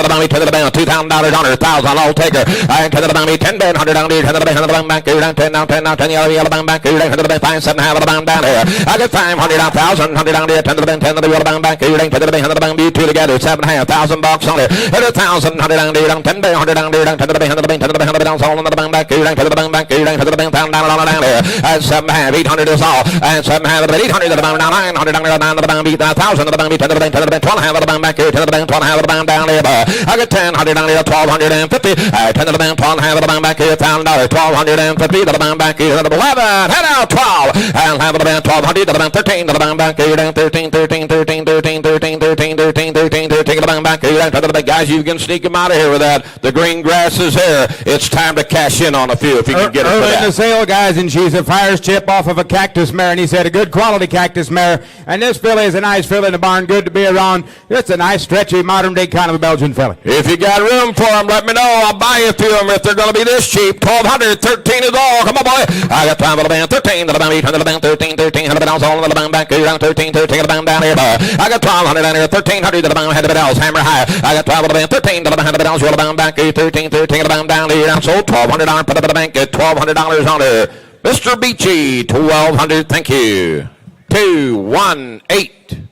the dummy, 10 to the bank, $2,000 on her, 1,000, I'll take her. And 10 to the dummy, 10 bed, 100 down, 10 to the bank, 100 to the bank, down, 10 now, 10 now, 10 yellow bank, back, 10 to the bank, 5, 7, half of the bank down here. I got 500 down, 1,000, 100 down here, 10 to the bank, 10 to the yellow bank, back, 10 to the bank, 100 to the bank, 2 together, 7 half, $1,000 on it. 1,000, 100 down here, 10 bed, 100 down here, 10 to the bank, 100 to the bank, 10 to the bank, 100 down, all on the bank, back, 10 to the bank, back, 10 to the bank, down here. And 7 half, 800 is all. And 7 half, 800 to the bank, down 900 down here, 9 to the bank, beat 1,000 to the bank, 10 to the bank, 10 to the bank, 12 half of the bank, back here, 10 to the bank, 12 half of the bank down here. I got 10, 100 down here, 1,250. 10 to the bank, 12 half of the bank, back here, $1,000, 1,250 to the bank, back here, to the 11, head out 12. And half of the bank, 1,200 to the bank, 13 to the bank, back here, 13, 13, 13, 13, 13, 13, 13, 13, 13 to the bank, back here, to the bank. Guys, you can sneak them out of here with that. The green grass is here. It's time to cash in on a few if you can get it for Early in that. the sale, guys, and she's a Fires chip off of a cactus mare, and he said a good quality cactus mare. And this filly is a nice filly in the barn, good to be around. It's a nice, stretchy, modern-day kind of a Belgian filly. If you got room for them, let me know. I'll buy you a few of them if they're going to be this cheap. 1,200, 13 is all. Come on, boy. I got 12 of the band, 13 to the band, 800 to the band, 13, 13, 100 bells, all of the band, back here, 13, 13 to the band down here. I got 1,200 down here, 1,300 to the band, head of the bells, hammer high. I got 12 of the band, 13 to the band, head of the bells, roll the band back here, 13, 13 to the band down here. So $1,200, put up at the bank, get $1,200 on her. Mr. Beachy, 1,200, thank you. 218.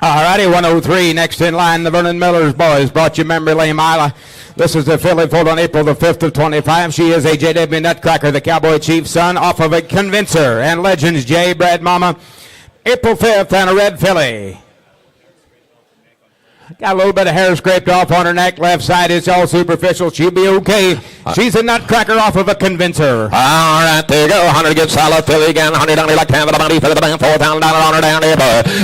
All righty, 103 next in line. The Vernon Miller's boys brought you memory lane mile. This is the filly foaled on April the 5th of 25. She is a J.W. Nutcracker, the Cowboy Chief's son, off of a Convincer. And Legends J. Brad Mama, April 5th, and a red filly. Got a little bit of hair scraped off on her neck, left side. It's all superficial. She'll be okay. She's a Nutcracker off of a Convincer. All right, there you go. 100 gets solid. Filly again. 100 down here like 10 for the bounty for the bank. $4,000 on her down here.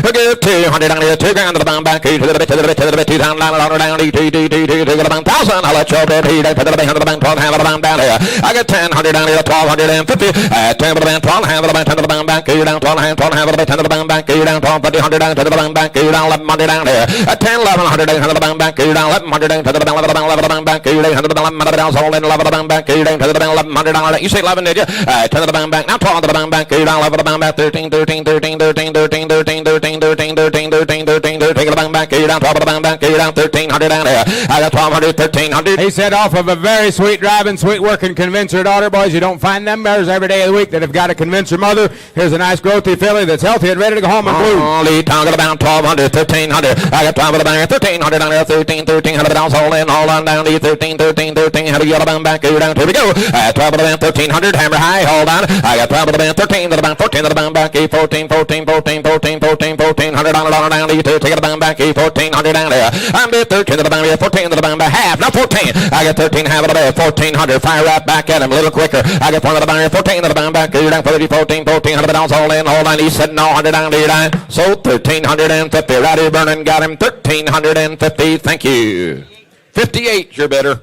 Good 200 down here. 2 grand to the bank back. To the bit, to the bit, to the bit. $2,000 on her down here. To the bank. 1,000. I'll let you bid. He to the bank. To the bank. 12 half of the bank down here. I got 10. 100 down here. 1,250. 10 for the bank. 12 half of the bank. 10 to the bank back. You down 12 half. 12 half of the bank. 10 to the bank back. You down 12. 100 down to the bank back. You down 1,100 down here. 10, 1100 down to the bank back. You down 1,100 down to the bank. 11 back. You down 100 down. All in 11 back. You down to the bank. $1,100. You say 11, did you? 10 to the bank back. Now 12 to the bank back. You down 11 to the bank back. 13, 13, 13, 13, 13, 13, 13, 13, 13, 13, 13, 13 to the bank back. You down 12 to the bank back. You down 1,300 down here. I got 1,200, 1,300. He said off of a very sweet driving, sweet working Convincer daughter, boys. You don't find them mares every day of the week that have got a Convincer mother. Here's a nice growthy filly that's healthy and ready to go home and blue. Lead tongue at about 1,200, 1,300. I got 12 to the bank. 1,300 down here. 13, 1,300 down. All on down to 13, 13, 13. Had a yellow bank back. You down. Here we go. 12 to the bank. 1,300. Hammer high. Hold on. I got 12 to the bank. 13 to the bank. 14 to the bank back. 14, 14, 14, 14, 14, 14. $100 down to you. Take the bank back. 1,400 down there. I'm at 13 to the bank. 14 to the bank back. Half. Now 14. I got 13 half of the bank. 1,400. Fire right back at him a little quicker. I got 1 to the bank. 14 to the bank back. You down 30, 14, 14. $100 all in. Hold on. He said no. 100 down to you. So 1,350. Right here, Vernon got him 1,350. Thank you. 58, you're better.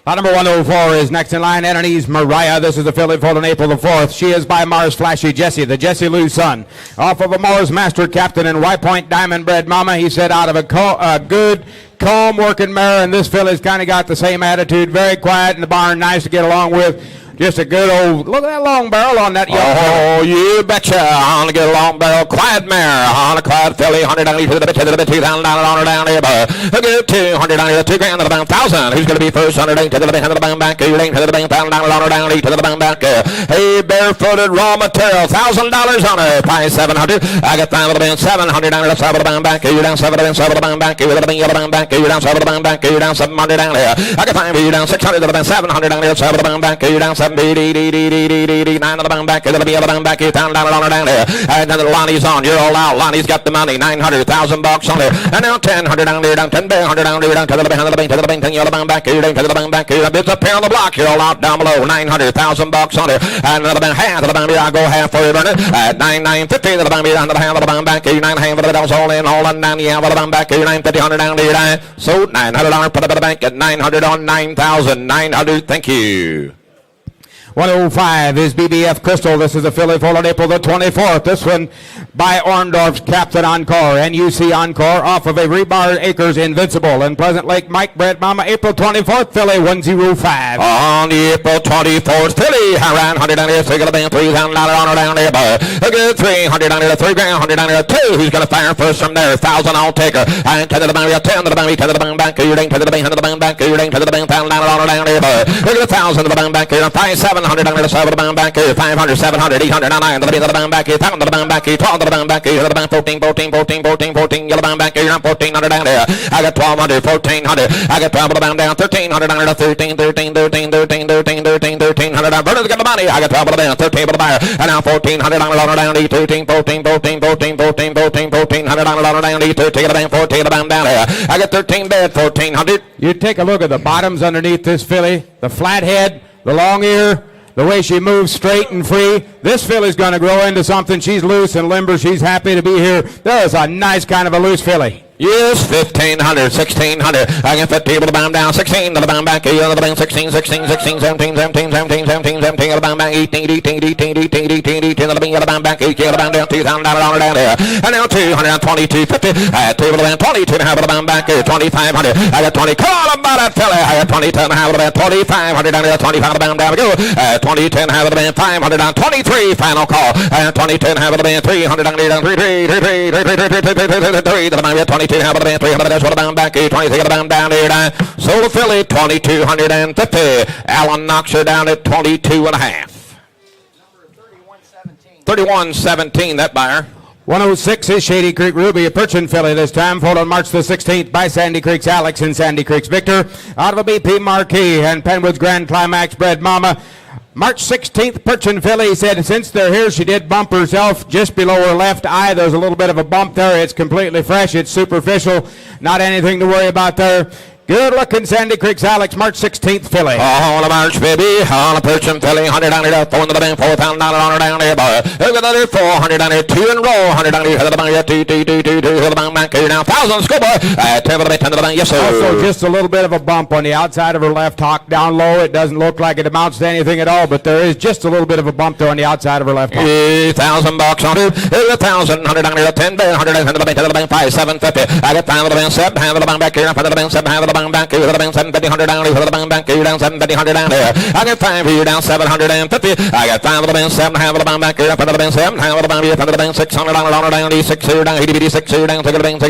Lot number 104 is next in line. Anani's Mariah. This is the filly foaled on April the 4th. She is by Mars Flashy Jesse, the Jesse Lou's son. Off of a Mars Master Captain and White Point Diamond Bred Mama. He said out of a good, calm working mare, and this filly's kind of got the same attitude. Very quiet in the barn, nice to get along with. Just a good old, look at that long barrel on that young Oh, you betcha. On to get a long barrel. Quiet mare. On a quiet filly. 100 down here to the bit, $2,000 on her down here. A good 200 down here. 2 grand to the bank. 1,000. Who's going to be first? 100 to the bank. To the bank back. You ain't to the bank. $1,000 on her down here to the bank back. Hey, barefooted raw material. $1,000 on her. 5,700. I got 5 of the bank. 700 down here. 7 of the bank back. You down 7 of the bank. 7 of the bank back. You the bank. Yellow bank back. You down 7 of the bank back. You down 700 down here. I got 5. You down 600 to the bank. 700 down here. 7 of the bank back. You down 780. 9 of the bank back, it'll be the bank back, $1,000 on her down there. And then Lonnie's on, you're all out. Lonnie's got the money, $900,000 on there. And now 1,000 down there, down 10, 100 down there, down to the bank, to the bank, to the bank, to the bank back, you're down to the bank back, it's up here on the block, you're all out down below, $900,000 on there. And another bank, half of the bank, I'll go half for you, Vernon. At 9,950 to the bank, down to the half of the bank back, 9 half of the bells, all in, all on down the half of the bank back, 950, 100 down there, so $900, put up at the bank at 900 on 9,000, 900, thank you. 105 is BBF Crystal. This is a filly foal on April the 24th. This one by Orndorff's Captain Encore. NUC Encore off of a Rebar Acres Invincible. And Pleasant Lake Mike Bread Mama, April 24th, filly 105. On the April 24th, filly, around 100 down here, so you're going to be $3,000 on her down there, but a good 300 down here, 3 grand, 100 down here, 2. Who's going to fire first from there? 1,000, I'll take her. And 10 to the bank, 10 to the bank, 10 to the bank, back, you're 10 to the bank, 10 to the bank, back, you're 10 to the bank, $1,000 on her down here, but look at 1,000 to the bank, back, you're 5, 700 down here, 7 to the bank, back, 500, 700, 800, 9 to the bank, back, 1,000 to the bank, back, 12 to the bank, back, to the bank, 14, 14, 14, 14, 14, you're the bank, back, you're 1,400 down there. I got 1,200, 1,400, I got 12 to the bank down, 1,300 down there, 13, 13, 13, 13, 13, 13, 1300 down. Bernard's got the money. I got 12 to the bank, 13 to the buyer, and now 1,400 down down, 13, 14, 14, 14, 14, 14, 1,400 down, 13 to the bank, 14 to the bank down there. I got 13 bed, 1,400. You take a look at the bottoms underneath this filly, the flat head, the long ear, the way she moves straight and free. This filly's going to grow into something. She's loose and limber. She's happy to be here. There's a nice kind of a loose filly. Yes, 1,500, 1,600. I get 15 to the bound down, 16 to the bound back, 8 to the bound, 16, 16, 16, 17, 17, 17, 17, 17 to the bound back, 18, 18, 18, 18, 18, 18 to the bound back, 18 to the bound down, $2,000 down there. And now 222, 50, 2 to the bound, 22 and a half to the bound back, 2,500. I got 20, come on about it, fella. I got 22 and a half to the bound, 2,500 down there, 25 to the bound down we go. 22 and a half to the bound, 500 down, 23, final call. 22 and a half to the bound, 300 down there, 3 to the bound, 20. 300 that's what I'm back here. 23 down there. Sold a filly 2,250. Allen knocks her down at 22 and a half. Number 3117. 31-17, that buyer. 106 is Shady Creek Ruby, a Perchin filly this time, foaled on March the 16th by Sandy Creek's Alex and Sandy Creek's Victor. Out of a BP Marquee and Penwood's Grand Climax Bred Mama. March 16th, Perchin filly said since they're here, she did bump herself just below her left eye. There's a little bit of a bump there. It's completely fresh. It's superficial. Not anything to worry about there. Good looking Sandy Creek's Alex, March 16th filly. On a March, baby. On a Perchin filly. 100 down there. 4 in the bank. $4,000 on her down there, boy. Look at another 400 down there. 2 in row. 100 down there. To the bank. 2 to the bank. Back here now. 1,000. Schoolboy. 10 to the bank. 10 to the bank. Yes, sir. Also, just a little bit of a bump on the outside of her left hock down low. It doesn't look like it amounts to anything at all, but there is just a little bit of a bump there on the outside of her left hock. $1,000 on it. 1,000. 100 down there. 10 bed. 100 to the bank. 10 to the bank. 5, 750. I got 5 to the bank. 7. 5 to the bank. Back here. 5 to the bank. 7. 5 to the bank. Back here. To the bank. 750 down there, the bank back here down 750 down there. I got 5 here down 750. I got 5 of the bank 7 half of the bank back here up into the bank 7 half of the bank here up into the bank $600 down there 6 here down 80 6 here down take the bank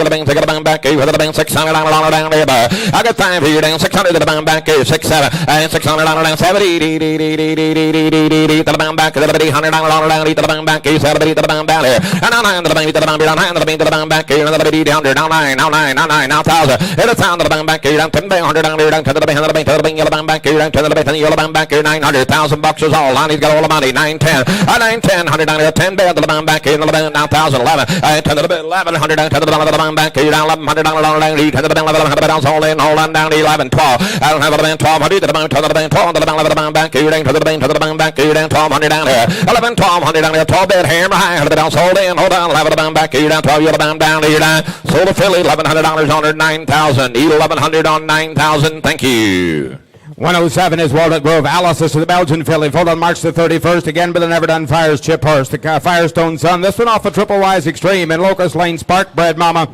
back here with the bank $600 down there. I got 5 here down 600 to the bank back here 6 7 and $600 down 70 to the bank back to the $800 down to the bank back here 70 to the bank down there and now 9 to the bank to the bank down 9 to the bank to the bank back here another $800 now 9 now 9 now 9 now 1,000 and 1,000 to the bank back here down 10 100 down there down to the bank to the bank to the bank yellow bank back here down to the bank yellow bank back here $900,000 is all Lonnie's got all the money 9 10 9 10 100 down there 10 bed to the bank back here now 1,000 11 to the bank 1100 down to the bank back here down 1,100 down to the bank 1100 down all in all down 11 12 I don't have the bank 1200 to the bank 12 to the bank 12 to the bank back here down to the bank back here down 1,200 down there 11 1200 down there 12 bed hammer high 100 down sold in hold on 11 to the bank back here down 12 yellow bank down here down sold a filly $1,100 on her 9,000 $1,100 on 9,000 thank you. 107 is Walnut Grove. Alice is to the Belgian filly. Foaled on March the 31st. Again, but the Never Done Fires Chip Horse. The Firestone Sun. This one off a Triple Wise Extreme in Locust Lane Spark Bred Mama.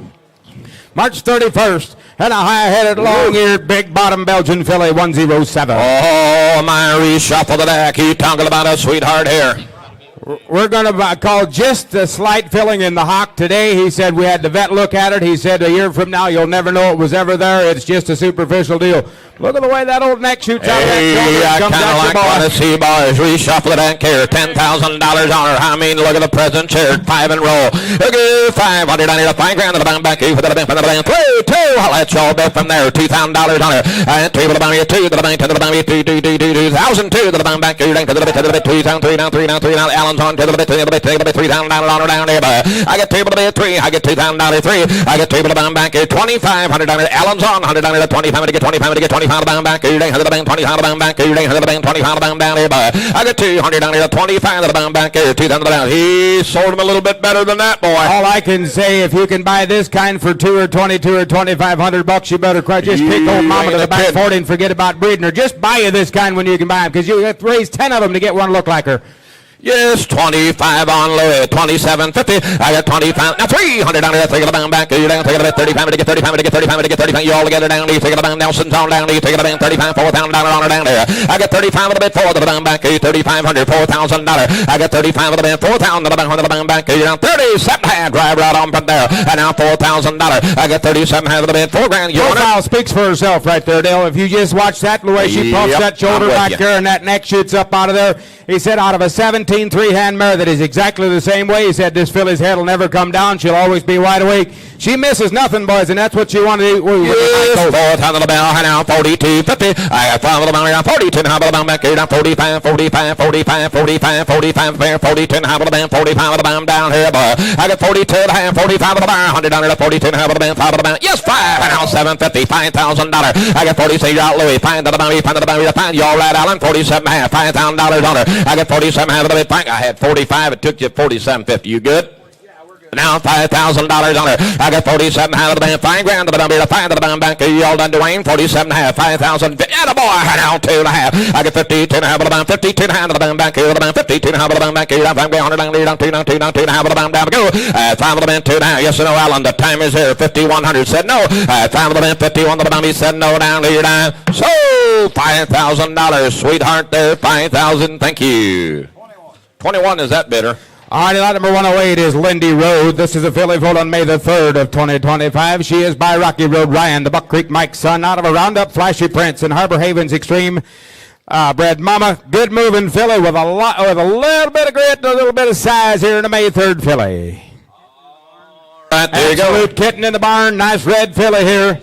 March 31st. And a high-headed, long-eared, big-bottom Belgian filly, 107. Oh, my reshuffle the deck. You talking about a sweetheart here. We're going to call just a slight filling in the hock today. He said we had the vet look at it. He said a year from now you'll never know it was ever there. It's just a superficial deal. Look at the way that old neck shoots out. Hey, I kind of like what I see, boys. Reshuffle it and care. $10,000 on her. I mean, look at the present chair. 5 in row. Look at 500 on here. 5 grand to the bank back here for the bank. 3, 2. I'll let y'all bet from there. $2,000 on her. And 3 to the bank. 2 to the bank. 10 to the bank. 2 to the bank. 2 to the bank. Back here. To the bank. 2 down to the bank. 2 down. 3 down. 3 down. 3 down. Allen Allen's on to the bit, $3,000 down there. I get table to bit 3. I get $2,000 3. I get table to bound back here, $2,500. Allen's on, $100 to 25 to get 25 to get 25 bound back here. $100 25 bound back here. $100 25 bound down here. I get $200 to 25 to bound back here. $2,000. He sold him a little bit better than that, boy. All I can say, if you can buy this kind for $2 or $22 or $2,500, you better just kick old mama to the back 40 and forget about breeding her. Just buy you this kind when you can buy them, because you have to raise 10 of them to get one look like her. Yes, 25 on Louis, 27.50. I got 25. Now $300 take it down back. You down, take it about 35 to get 35 to get 35 to get 35. You all together down. You take it down. Nelson's on down. You take it down. $35, $4,000 on her down there. I got 35 of the bit, 4 to the down back. $3,500, $4,000. I got 35 of the bit, 4,000 to the down back. You down 37 hand drive right on from there. And now $4,000. I got 37 hand of the bit, $4 grand. Profile speaks for herself right there, Dale. If you just watch that, the way she puffs that shoulder back there and that neck shoots up out of there. He said out of a 17 three-hand mare that is exactly the same way. He said this filly's head will never come down. She'll always be wide awake. She misses nothing, boys, and that's what she wanted to do. Yes, 4 the bell, and now 42.50. I got 5 of the bell, 42, half of the bell back here, 45, 45, 45, 45, 45, there, 42, half of the bell, 45 of the bell down here, boy. I got 42 and a half, 45 of the bell, $100, 42 and a half of the bell, 5 of the bell. Yes, 5, and now $750, $5,000. I got 46 out, Louis, 5 to the bell, 5 to the bell, 5, y'all right, Allen, 47 and a half, $5,000 on her. I got 47 half of the bell, I had 45, it took you 47.50. You good? Now $5,000 on her. I got 47 half of the band, $5 grand to the number, 5 to the band back. You all done, Dwayne. 47 half, 5,000. Yeah, the boy. Now 2 and a half. I got 52 and a half of the band, 52 and a half of the band back. Here the band, 52 and a half of the band back. Here $5 grand, $100 down, 2 and a half of the band down. Go. 5 of the band, 2 and a half. Yes or no, Alan? The time is here. 5,100 said no. 5 of the band, 51 to the band. He said no down here down. So $5,000, sweetheart. There, 5,000. Thank you. 21 is that bitter? All right, lot number 108 is Lindy Road. This is a filly foaled on May the 3rd of 2025. She is by Rocky Road Ryan, the Buck Creek Mike's son, out of a Roundup Flashy Prince and Harbor Haven's Extreme bred mama. Good moving filly with a little bit of grit and a little bit of size here in the May 3rd filly. Right, there you go. Absolute kitten in the barn. Nice red filly here.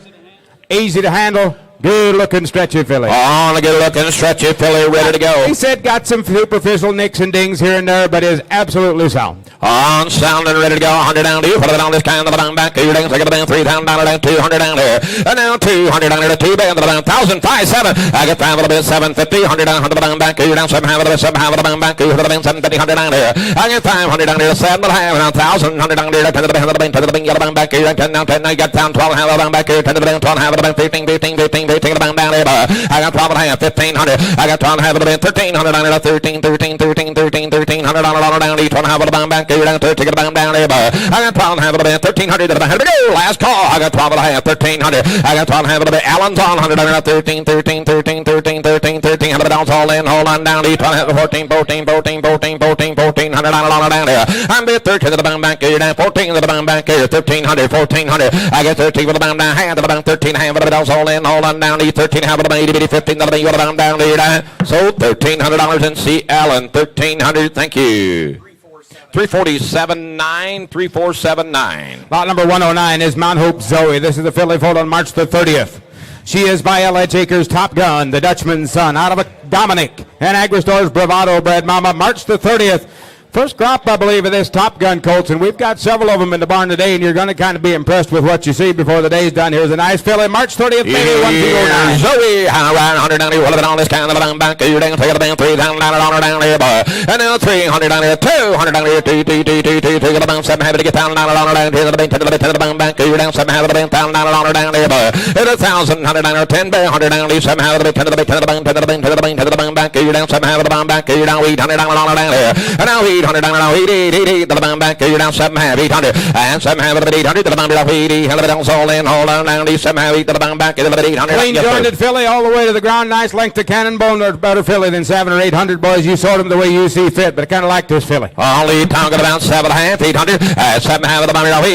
Easy to handle. Good looking stretchy filly. On a good looking stretchy filly, ready to go. He said got some superficial nicks and dings here and there, but is absolutely sound. On sound and ready to go. 100 down to you. Put it on this kind of the down back. You dance like a band. $3,000 down. 200 down here. And now 200 down here. 2 band to the down. 1,000. 5, 7. I get 5 of the band. 750. 100 down. 100 down back. You down 7 half of the band. 7 half of the down back. You hit the band. 750. 100 down here. I get 500 down here. 7 and a half. Now 1,000. 100 down here. 10 to the band. 10 to the band. 10 to the band. Get the band back. You down 10 down. 10. Now you got down 12 half of the down back here. 10 to the band. 12 half of the band. 15. 15. 15. 15 to the band down here. I got 12 and a half, 1,500. I got 12 and a half of the band, 1,300 down here, 13, 13, 13, 13, 1,300 down, each one half of the band back, you down, 13 to the band down here. I got 12 and a half of the band, 1,300 to the band. Here we go, last call. I got 12 and a half, 1,300. I got 12 and a half of the band. Allen's on, 100 down here, 13, 13, 13, 13, 13, 13, 100 down, all in, hold on down, each one half of 14, 14, 14, 14, 14, 14, 100 down here. I'm the 13 to the band back, you down, 14 to the band back here, 1,300, 1,400. I get 13 with the band down, hand to the band, 13 half of the band, all in, hold on down, each 13 half of the band, 15 to the band, you down there. So $1,300 in C. Allen, 1,300. Thank you. 347.9, 347.9. Lot number 109 is Mount Hope Zoe. This is the filly foaled on March the 30th. She is by L.H. Acres Top Gun, the Dutchman's son, out of a Dominic and Agristore's Bravado bred mama, March the 30th. First crop, I believe, of this Top Gun colts, and we've got several of them in the barn today, and you're going to kind of be impressed with what you see before the day's done. Here's a nice filly, March 30th, maybe 1,209. Zoe, around 100 down here, well, on this kind of the back, you down, take it down, $3,000 on her down here, boy. And now 300 down here, 200 down here, 2, take it down, 7 half to get $1,000 on her down here, to the bank, to the back, you down, 7 half of the bank, $1,000 on her down here, boy. And 1,000, 100 down here, 10, 100 down here, 7 half of the bank, to the bank, to the bank, to the bank, to the bank, to the bank, back, you down, 7 half of the bank, you down, 800 down on her down here. And now 800 down, now 800. To the band back, you down 7 half, 800, and 7 half of the 800 to the band back, 80, hell of it all in, hold on down, 7 half, 8 to the band back, 800. Clean jointed filly all the way to the ground, nice length to cannonbone, or better filly than 7 or 800, boys. You sort them the way you see fit, but I kind of like this filly. Only talking about 7 half, 800, 7 half of the band back,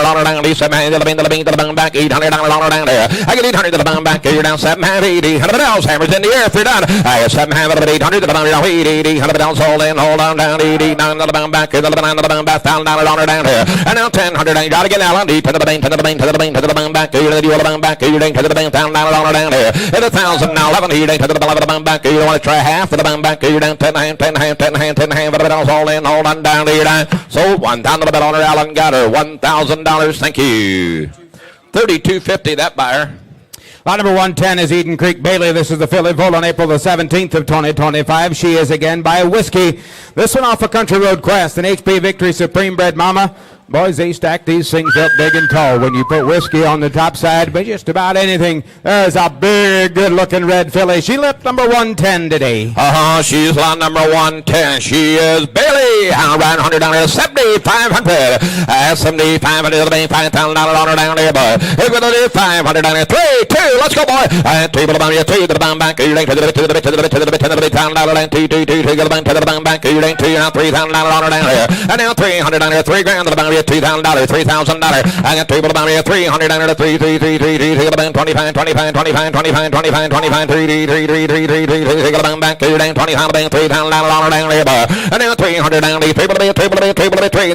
800 down, 7 half to the band back, 800 down there. I get 800 to the band back, you're down 7 half, 80, 100 else, hammers in the air, if you're done. I got 7 half of the 800 to the band back, 80, $100 sold in, hold on down, $89 to the bound back, $9 to the bound back, $1,000 on her down here. And now $10, you gotta get Allen, to the bank, to the bank, to the bank, to the bound back, you the bound back, you to the bank, $1,000 on her down here. And $1,000 now, 11, you to the bound back, you want to try half of the bound back, you down 10 hand, but the sold in, hold on down, sold $1,000 on her, Allen got her $1,000, thank you. $32.50 that buyer. Lot number 110 is Eden Creek Bailey. This is the filly foal on April the 17th of 2025. She is again by Whiskey. This one off a Country Road Crest, an HP Victory Supreme Bred Mama. Boys, they stack these things up big and tall when you put Whiskey on the top side, but just about anything. There's a big, good-looking red filly. She left number 110 today. She's lot number 110. She is Bailey. Around $100, $7,500. $7,500, $5,000 on her down there, boy. It's going to do $500, 3, 2, let's go, boy. Table to the to the bound back. You ain't to the to the to the to the $1,000, 2, 2, 2, to the bound back. You ain't to now $3,000 on her down there. And now $300, $3,000 to the bound. $2,000, $3,000. I got people about me at $300, $3, 3, 3, 3, 3, 3, 25, 25, 25, 25, 25, 25, 25, 3, 3, 3, 3, 3, 3, 3, 3, $3,000 back to $20,000, $3,000 on down labor. And now $300 down the table to be $3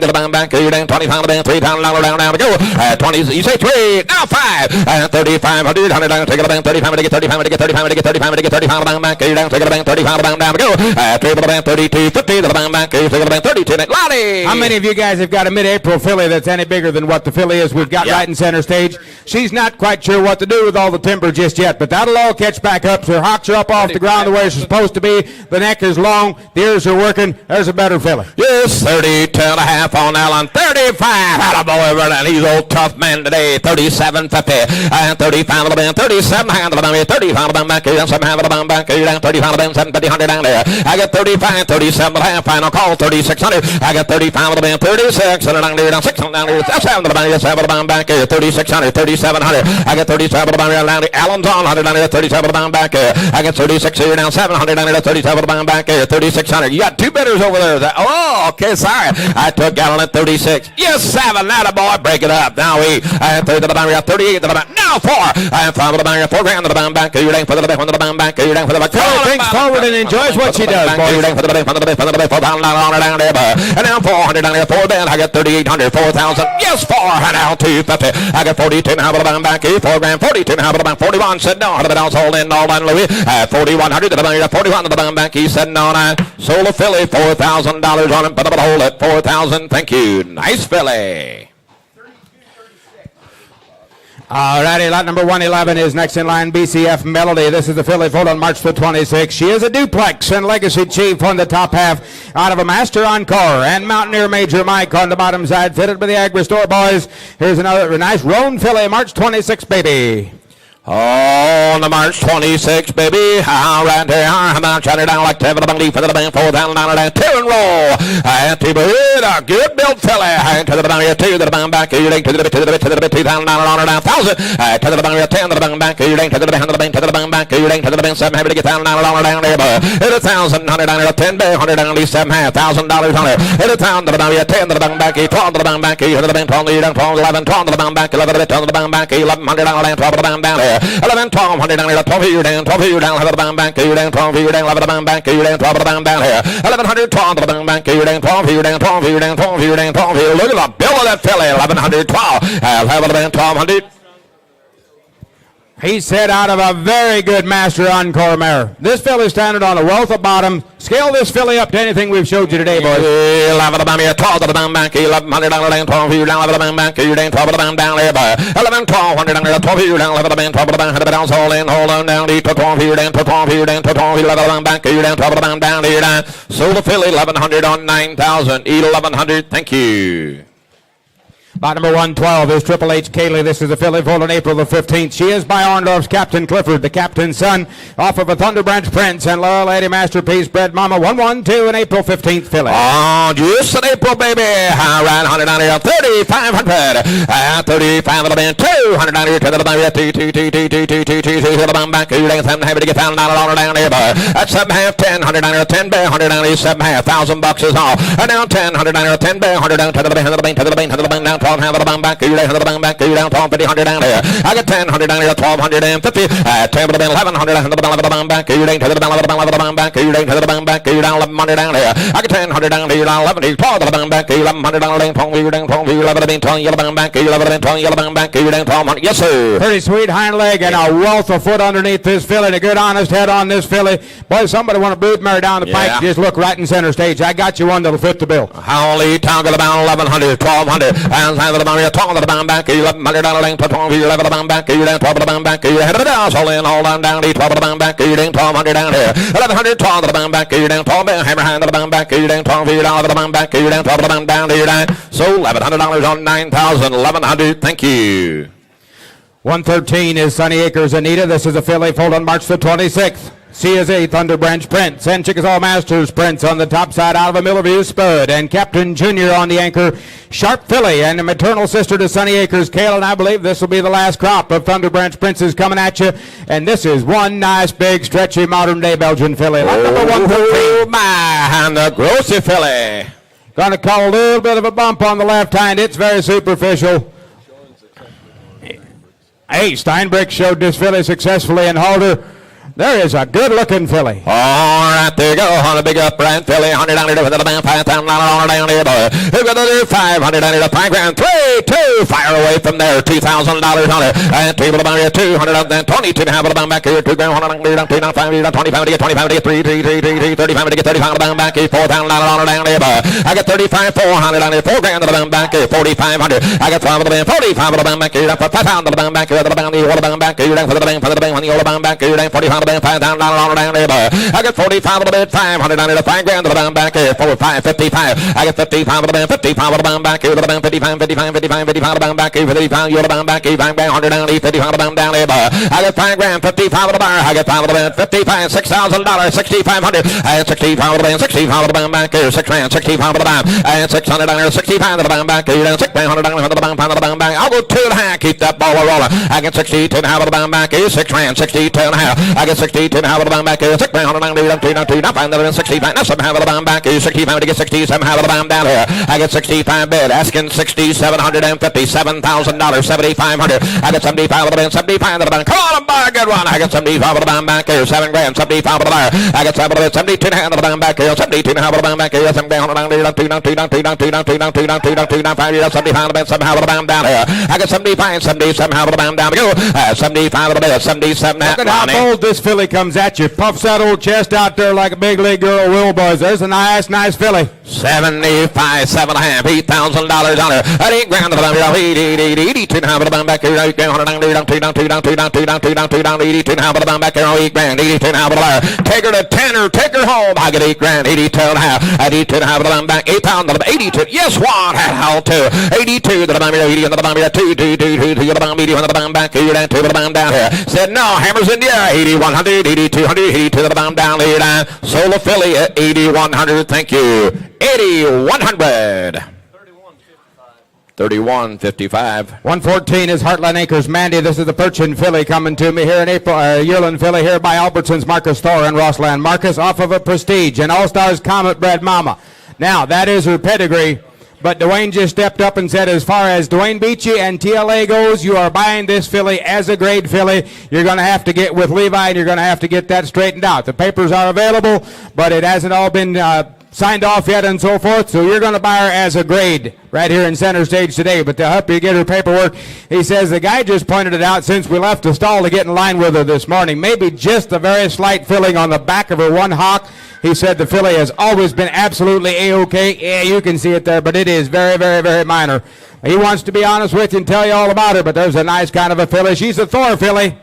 to the bound back to $20,000, $3,000 down to go. 20, you say 3, now 5, and 3,500, $100, take it about 35 to get 35 to get 35 to get 35 to get 35 down back to down, take it about 35 down to go. Table about 32, 50 to the bound back to take it about 32. Lottie! How many of you guys have got a mid-April filly that's any bigger than what the filly is we've got right in center stage? She's not quite sure what to do with all the timber just yet, but that'll all catch back up. So her hocks are up off the ground the way it's supposed to be. The neck is long. The ears are working. There's a better filly. Yes, 32 and a half on Allen. 35. Attaboy, Vernon. He's old tough man today. 37.50. And 35 of the band. 37 hand of the band. 35 of the back. 7 half of the band back. 35 of the band. 750, 100 down there. I got 35, 37 and a half. Final call. 3,600. I got 35 of the band. 36 and down there. Down 6 down there. 7 of the band. 7 of the band back. 3,600. 3,700. I got 37 of the band down there. Allen's on 100 down there. 37 of the band back. I got 36 here down. 700 down there. 37 of the band back. 3,600. You got two bidders over there. Oh, okay, sorry. I took Allen at 36. Yes, 7. Attaboy. Break it up. Now we. I had 30 to the band. We got 38 to the band. Now 4. I have 5 of the band. 4 grand to the band back. You're down for the back. 1 to the band back. You're down for the back. Thinks forward and enjoys what she does, boys. You're down for the back. 4,000 on her down there. And now 400 down there. 4 band. I got 3,800. 4,000. Yes, 4. And now 250. I got 42 now for the band back. 4 grand. 42 now for the band. 41. Said no. 100 down. Sold in. All done, Louis. 4,100 to the band. 41 to the band back. He said no. Sold a filly. $4,000 on him. Put up a hole at 4,000. Thank you. Nice filly. Alrighty, lot number 111 is next in line, BCF Melody. This is the filly foal on March the 26th. She is a duplex and Legacy Chief on the top half out of a Master Encore and Mountaineer Major Mike on the bottom side, fitted by the Agri Store boys. Here's another nice roan filly, March 26th, baby. On the March 26, baby. All right there. I'm out shut it down like 10 for the band, for the band, $4,000 down, 2 and roll. And T-Bird, a good built filly. And to the band, 2 to the band back. You link to the bit, $2,000 on her down, 1,000. To the band, 10 to the band back. You link to the band, to the band, to the band back. You link to the band, 7 happy to get $1,000 on her down there. Hit 1,000, 100 down there, 10 bay, 100 down there, 7 half, $1,000 on her. Hit 1,000 to the band, 10 to the band back, 12 to the band back. You hit the band, 12 to the band, 12, 11, 12 to the band back, 11 to the band back, 1,100 down there, 12 to the band down there. 11, 12. 100 down here, 12 here down, 12 here down, 11 down back, you down, 12 here down, 11 down back, you down, 12 down down here, 1100, 12 down back, you down, 12 here down, 12 here down, 12 here down, 12 here. Look at the bill of that filly, 1100, 12, 1200. He said out of a very good Master Encore mare. This filly standing on a wealth of bottom. Scale this filly up to anything we've showed you today, boys. 11 to the band, 12 to the band back, 1100 down, 12 here down, 11 to the band back, you down, 12 to the band down there, 11, 1200 down, 12 here down, 11 to the band, 12 to the band, 100 down, hold on down, 12 here down, 12 here down, 12 here, 11 to the band back, you down, 12 to the band down here down. Sold the filly, 1100 on 9,000, 1100, thank you. Lot number 112 is Triple H Kaylee. This is a filly foal on April the 15th. She is by Orndorff's Captain Clifford, the captain's son, off of a Thunder Branch Prince and Loyal Lady Masterpiece Bred Mama 112 and April 15th filly. Oh, just an April, baby. All right, 100 down here, 3,500. 35 of the band, 200 down here, to the band, 2 to the band back. You dang, 7 happy to get $1,000 down here, but that's 7 half, 10, 100 down here, 10 bay, 100 down here, 7 half, $1,000 is all. And now 10, 100 down here, 10 bay, 100 down to the band, to the band, to the band, to the band, down 12 the bang back, you down to the bang back, you down 12, 50, 100 down here. I got 10, 100 down here, 1250, 10 to the 1100 and the bang back, you down to the bang back, you down to the bang back, you down 1100 down here. I got 10, 100 down here, 11, 12 to the bang back, 1100 down there, 12, you down 12, you 11, 12, you bang back, you 11, 12, you bang back, you down 1200. Yes, sir. Pretty sweet hind leg and a wealth of foot underneath this filly and a good honest head on this filly. Boy, somebody want to brood mare down the pike, just look right in center stage. I got you one that'll fit the bill. Holy Tonga about 1100, 1200, and side of the boundary, 12 of the bound back, 1100 down the length, 12, you 11 of the bound back, you down 12 of the bound back, you head of the down, all in, all down, 12 of the bound back, you down 1200 down here, 1100, 12 of the bound back, you down 12, hammer hand of the bound back, you down 12, you down of the bound back, you down 12 of the bound down, you down. So $1,100 on 9,000, 1100, thank you. 113 is Sunny Acres Anita. This is a filly foaled on March the 26th. She is a Thunderbranch Prince and Chickasaw Masters Prince on the top side out of a Millerview Spud, and Captain Junior on the anchor. Sharp filly and a maternal sister to Sunny Acres Kale, and I believe this will be the last crop of Thunderbranch Princes coming at you. And this is one nice big stretchy modern day Belgian filly. Lot number 113. Oh my, and the grossy filly. Gonna call a little bit of a bump on the left hind. It's very superficial. Hey, Steinbrick showed this filly successfully in Halter. There is a good-looking filly. All right, there you go. On a big upright filly, 100 down here with the band, 5,000 down here, boy. Who got the 500 down here to $5 grand? 3, 2, fire away from there. $2,000 on it. And table down here, 200 up there, 22 to have it down back here, 2 grand, 100 down, 2 down, 5 down, 25 to get 25 to get 3, 35 to get 35 down back here, $4,000 on it down here, boy. I got 35, 400 down here, 4 grand down back here, 4,500. I got 5 of the band, 45 down back here, 5,000 down back here, the band, the order down back here, down for the band, when the order down back here, down 45 down, 5,000 down there, boy. I got 45 of the band, 500 down here, 5 grand down back here, 4, 5, 55. I got 55 of the band, 55 of the band back here, the band, 55, 55, 55, 55 down back here, 55, you're down back here, 5 grand, 100 down here, 55 down there, boy. I got 5 grand, 55 of the bar, I got 5 of the band, 55, $6,000, 6,500. I had 65 of the band, 65 of the band back here, 6 grand, 65 of the band. I had 600 down here, 65 of the band back here, 6 grand, 100 down here, the band, pound of the band back. I'll go 2.5, keep that ball rolling. I got 62 and a half of the band back here, 6 grand, 62 and a half. I got 62 and a half of the band back here, 6 grand, 100 down here, 2, now 65, now 7 half of the band back here, 65 to get 67 half of the band down here. I got 65 bid, asking 6,750, $7,000, 7,500. I got 75 of the band, 75 of the band. Come on and buy a good one. I got 75 of the band back here, 7 grand, 75 of the bar. I got 7 of the 72 and a half of the band back here, 72 and a half of the band back here, 7 grand, 100 down here, 2, now 2, now 2, now 2, now 2, now 2, now 2, now 2, now 5, 75 of the band, 7 half of the band down here. I got 75, 77 half of the band down to go. 75 of the band, 77 half. Look at how bold this filly comes at you. Puffs that old chest out there like a big league girl will, boys. There's a nice filly. 75, 7 and a half, $8,000 on her. 8 grand of the band, 82 and a half of the band back here, 8 grand, 100 down, 2 down, 2 down, 2 down, 2 down, 2 down, 2 down, 82 and a half of the band back here, 8 grand, 82 and a half of the bar. Take her to 10 or take her home. I get 8 grand, 82 and a half. 82 and a half of the band back, 8,000, 82. Yes, what? How to? 82 to the band, 80 and the band, 2, 2, 2, 2, 2, the band, 81 the band back here, 2 to the band down here. Said no, hammers in the air, 8,100, 8,200, 82 to the band down here. Sold a filly at 8,100. Thank you. 8,100. 31.55. 114 is Heartland Acres Mandy. This is the Perchin filly coming to me here in April. Yearling filly here by Albertson's Marcus Thor and Rossland Marcus off of a Prestige and All-Stars Comet bred mama. Now, that is her pedigree. But Dwayne just stepped up and said, as far as Dwayne Beachy and TLA goes, you are buying this filly as a grade filly. You're going to have to get with Levi, and you're going to have to get that straightened out. The papers are available, but it hasn't all been signed off yet and so forth, so you're going to buy her as a grade right here in center stage today. But to help you get her paperwork, he says the guy just pointed it out since we left the stall to get in line with her this morning. Maybe just a very slight filling on the back of her one hock. He said the filly has always been absolutely A-OK. Yeah, you can see it there, but it is very, very, very minor. He wants to be honest with you and tell you all about her, but there's a nice kind of a filly. She's a Thor filly.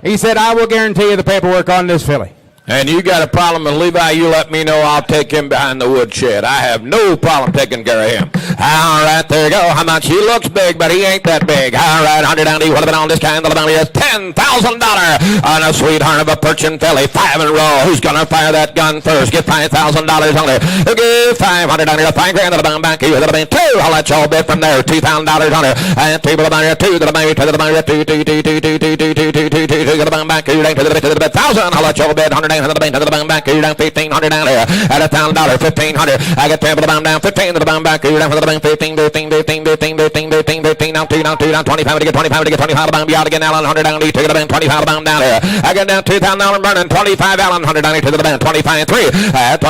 He said, I will guarantee you the paperwork on this filly. And you got a problem with Levi, you let me know. I'll take him behind the woodshed. I have no problem taking care of him. All right, there you go. How much? He looks big, but he ain't that big. All right, 100 down. What have been on this kind of money is $10,000 on a sweetheart of a Perchin filly. 5 in a row. Who's going to fire that gun first? Get $5,000 on it. Okay, 500 down here. 5 grand on the back. You the bank. 2. I'll let y'all bid from there. $2,000 on it. And 2 to the bank. 2 to the bank. 2 to the bank. 2, 2, 2, 2, 2, 2, 2, 2, 2, 2, 2, 2, 2, 2 to the bang back, you down to the bit, 1,000. I'll let you bid 100 to the bang to the bang back, you down 1,500 down there. At $1,000, 1,500. I get 10 to the bang down, 15 to the bang back, you down to the bang 15, 15, 15, 15, 15, 15, 15, down 2, down 2, down 25 to get 25 to get 25 to bang, be out again, Allen 100 down, to the bang 25 to bang down there. I get down $2,000 burning 25 Allen 100 down to the bang 25 and 3.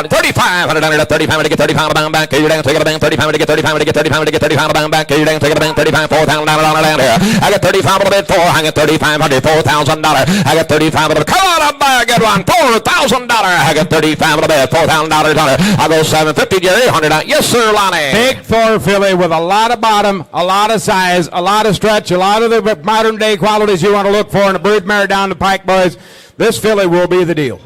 35 down to 35 to get 35 to bang back, you down to the bang 35 to get 35 to get 35 to get 35 to bang back, you down to the bang 35 $4,000 down there. I get 35 to bid 4. I get $3,500 $4,000. I get 35 to bid. Come on up there, get one $4,000. I get 35 to bid $4,000. I go 750 Jerry 100 down. Yes sir, Lonnie. Big Thor filly with a lot of bottom, a lot of size, a lot of stretch, a lot of the modern day qualities you want to look for in a brood mare down the pike, boys. This filly will be the deal.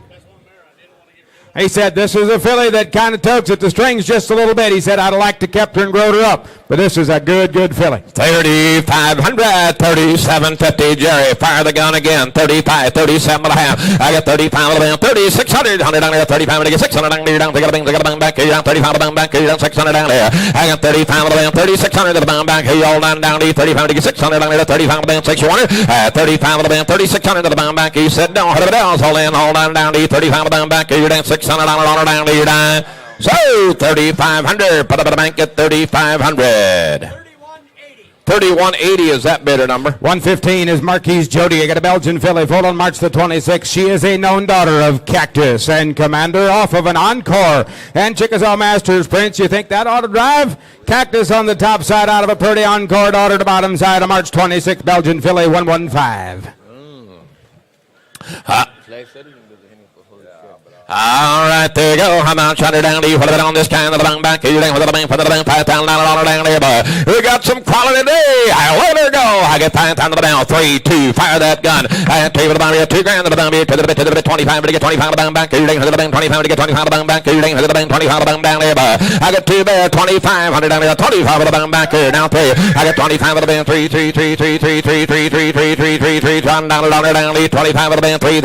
He said this is a filly that kind of tugs at the strings just a little bit. He said I'd like to kept her and growed her up, but this is a good filly. 3,500, 37.50 Jerry. Fire the gun again. 35, 37 and a half. I got 35 of them. 3,600. 100 down there. 35 to get 600 down there. Down. Take a bang back. Here down. 35 to bang back. Here down. 600 down there. I got 35 of them. 3,600 to the bang back. Here all down there. 35 to get 600 down there. 35 of them. 600. 35 of them. 3,600 to the bang back. He said no. 100 down. Hold in. Hold down down there. 35 to the bang back. Here down. 600 down there. So 3,500. Put up at the bank at 3,500. 3180 is that bidder number. 115 is Marquise Jody. I got a Belgian filly, foaled on March the 26th. She is a known daughter of Cactus and Commander off of an Encore. And Chickasaw Masters Prince, you think that ought to drive? Cactus on the top side out of a pretty Encore daughter to bottom side of March 26th. Belgian filly 115. All right, there you go. How about shut her down to you? Put it on this kind of the bang back. You down with the bang, put the bang, $5,000 down there, boy. We got some quality today. I'll let her go. I get $5,000 to the bang. 3, 2, fire that gun. I have $2 to the bang, $2,000 to the bang, to the bit, 25 to get 25 to the bang back. You down with the bang, 25 to get 25 to the bang back. You down with the bang, 25 to the bang down there, boy. I get 2 there, 2,500 down there, 25 to the bang back here. Now 3. I get 25 to the bang, 3, 3, 3, 3, 3, 3, 3, 3, 3, 3, 3, 3, down there, down there, 25 to the bang, $3,000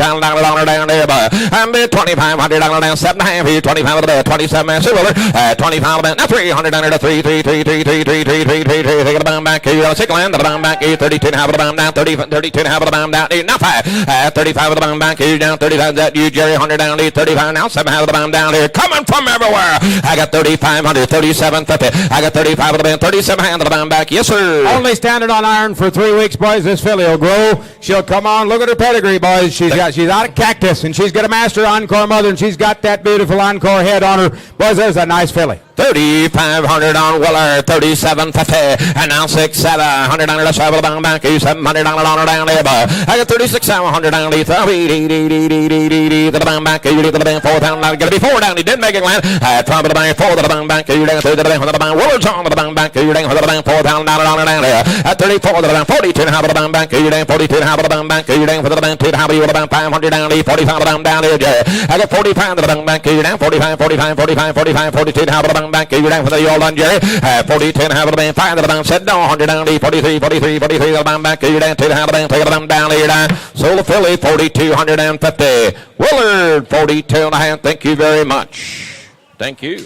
down there, boy. And the $2,500 down 7.5 here, 25 of the 27 man silver, 25 of the now 300 down to 3, 3, 3, 3, 3, 3, 3, 3, 3, 3, take the bang back here, sick land, the bang back here, 32 and a half of the bang down, 32 and a half of the bang down, now 5, 35 of the bang back here, down 35, that you, Jerry, 100 down here, 35, now 7 half of the bang down here, coming from everywhere. I got 3,500, 37.50, I got 35 of the bang, 37 hand of the bang back, yes sir. Only standing on iron for 3 weeks, boys. This filly will grow. She'll come on. Look at her pedigree, boys. She's out of Cactus, and she's got a master Encore mother, and she's got that beautiful Encore head on her. Boys, there's a nice filly. 3,500 on Willer, 37.50, and now 6, 700 down the side of the bang back, 700 down down there, I got 36,700 down the the bang back, you the bang 4,000 down, gotta be 4 down, he didn't make it land, from the bang 4 to the bang back, you down to the bang for the bang, Willer's on the bang back, you down for the bang 4,000 down there, at 34 to the bang, 42 and a half of the bang back, you down 42 and a half of the bang back, you down for the bang 2 and a half of the bang 500 down the 45 down there, I got 45 to the bang back, you down 45, 45, 45, 45, 42 and a half of the bang back, you down for the old on Jerry, 42 and a half of the bang, 5 to the bang, said no, 100 down the 43, 43, 43 to the bang back, you down 2 and a half of the bang, take the bang down there, sold the filly 4,250, Willard 42 and a half, thank you very much. Thank you.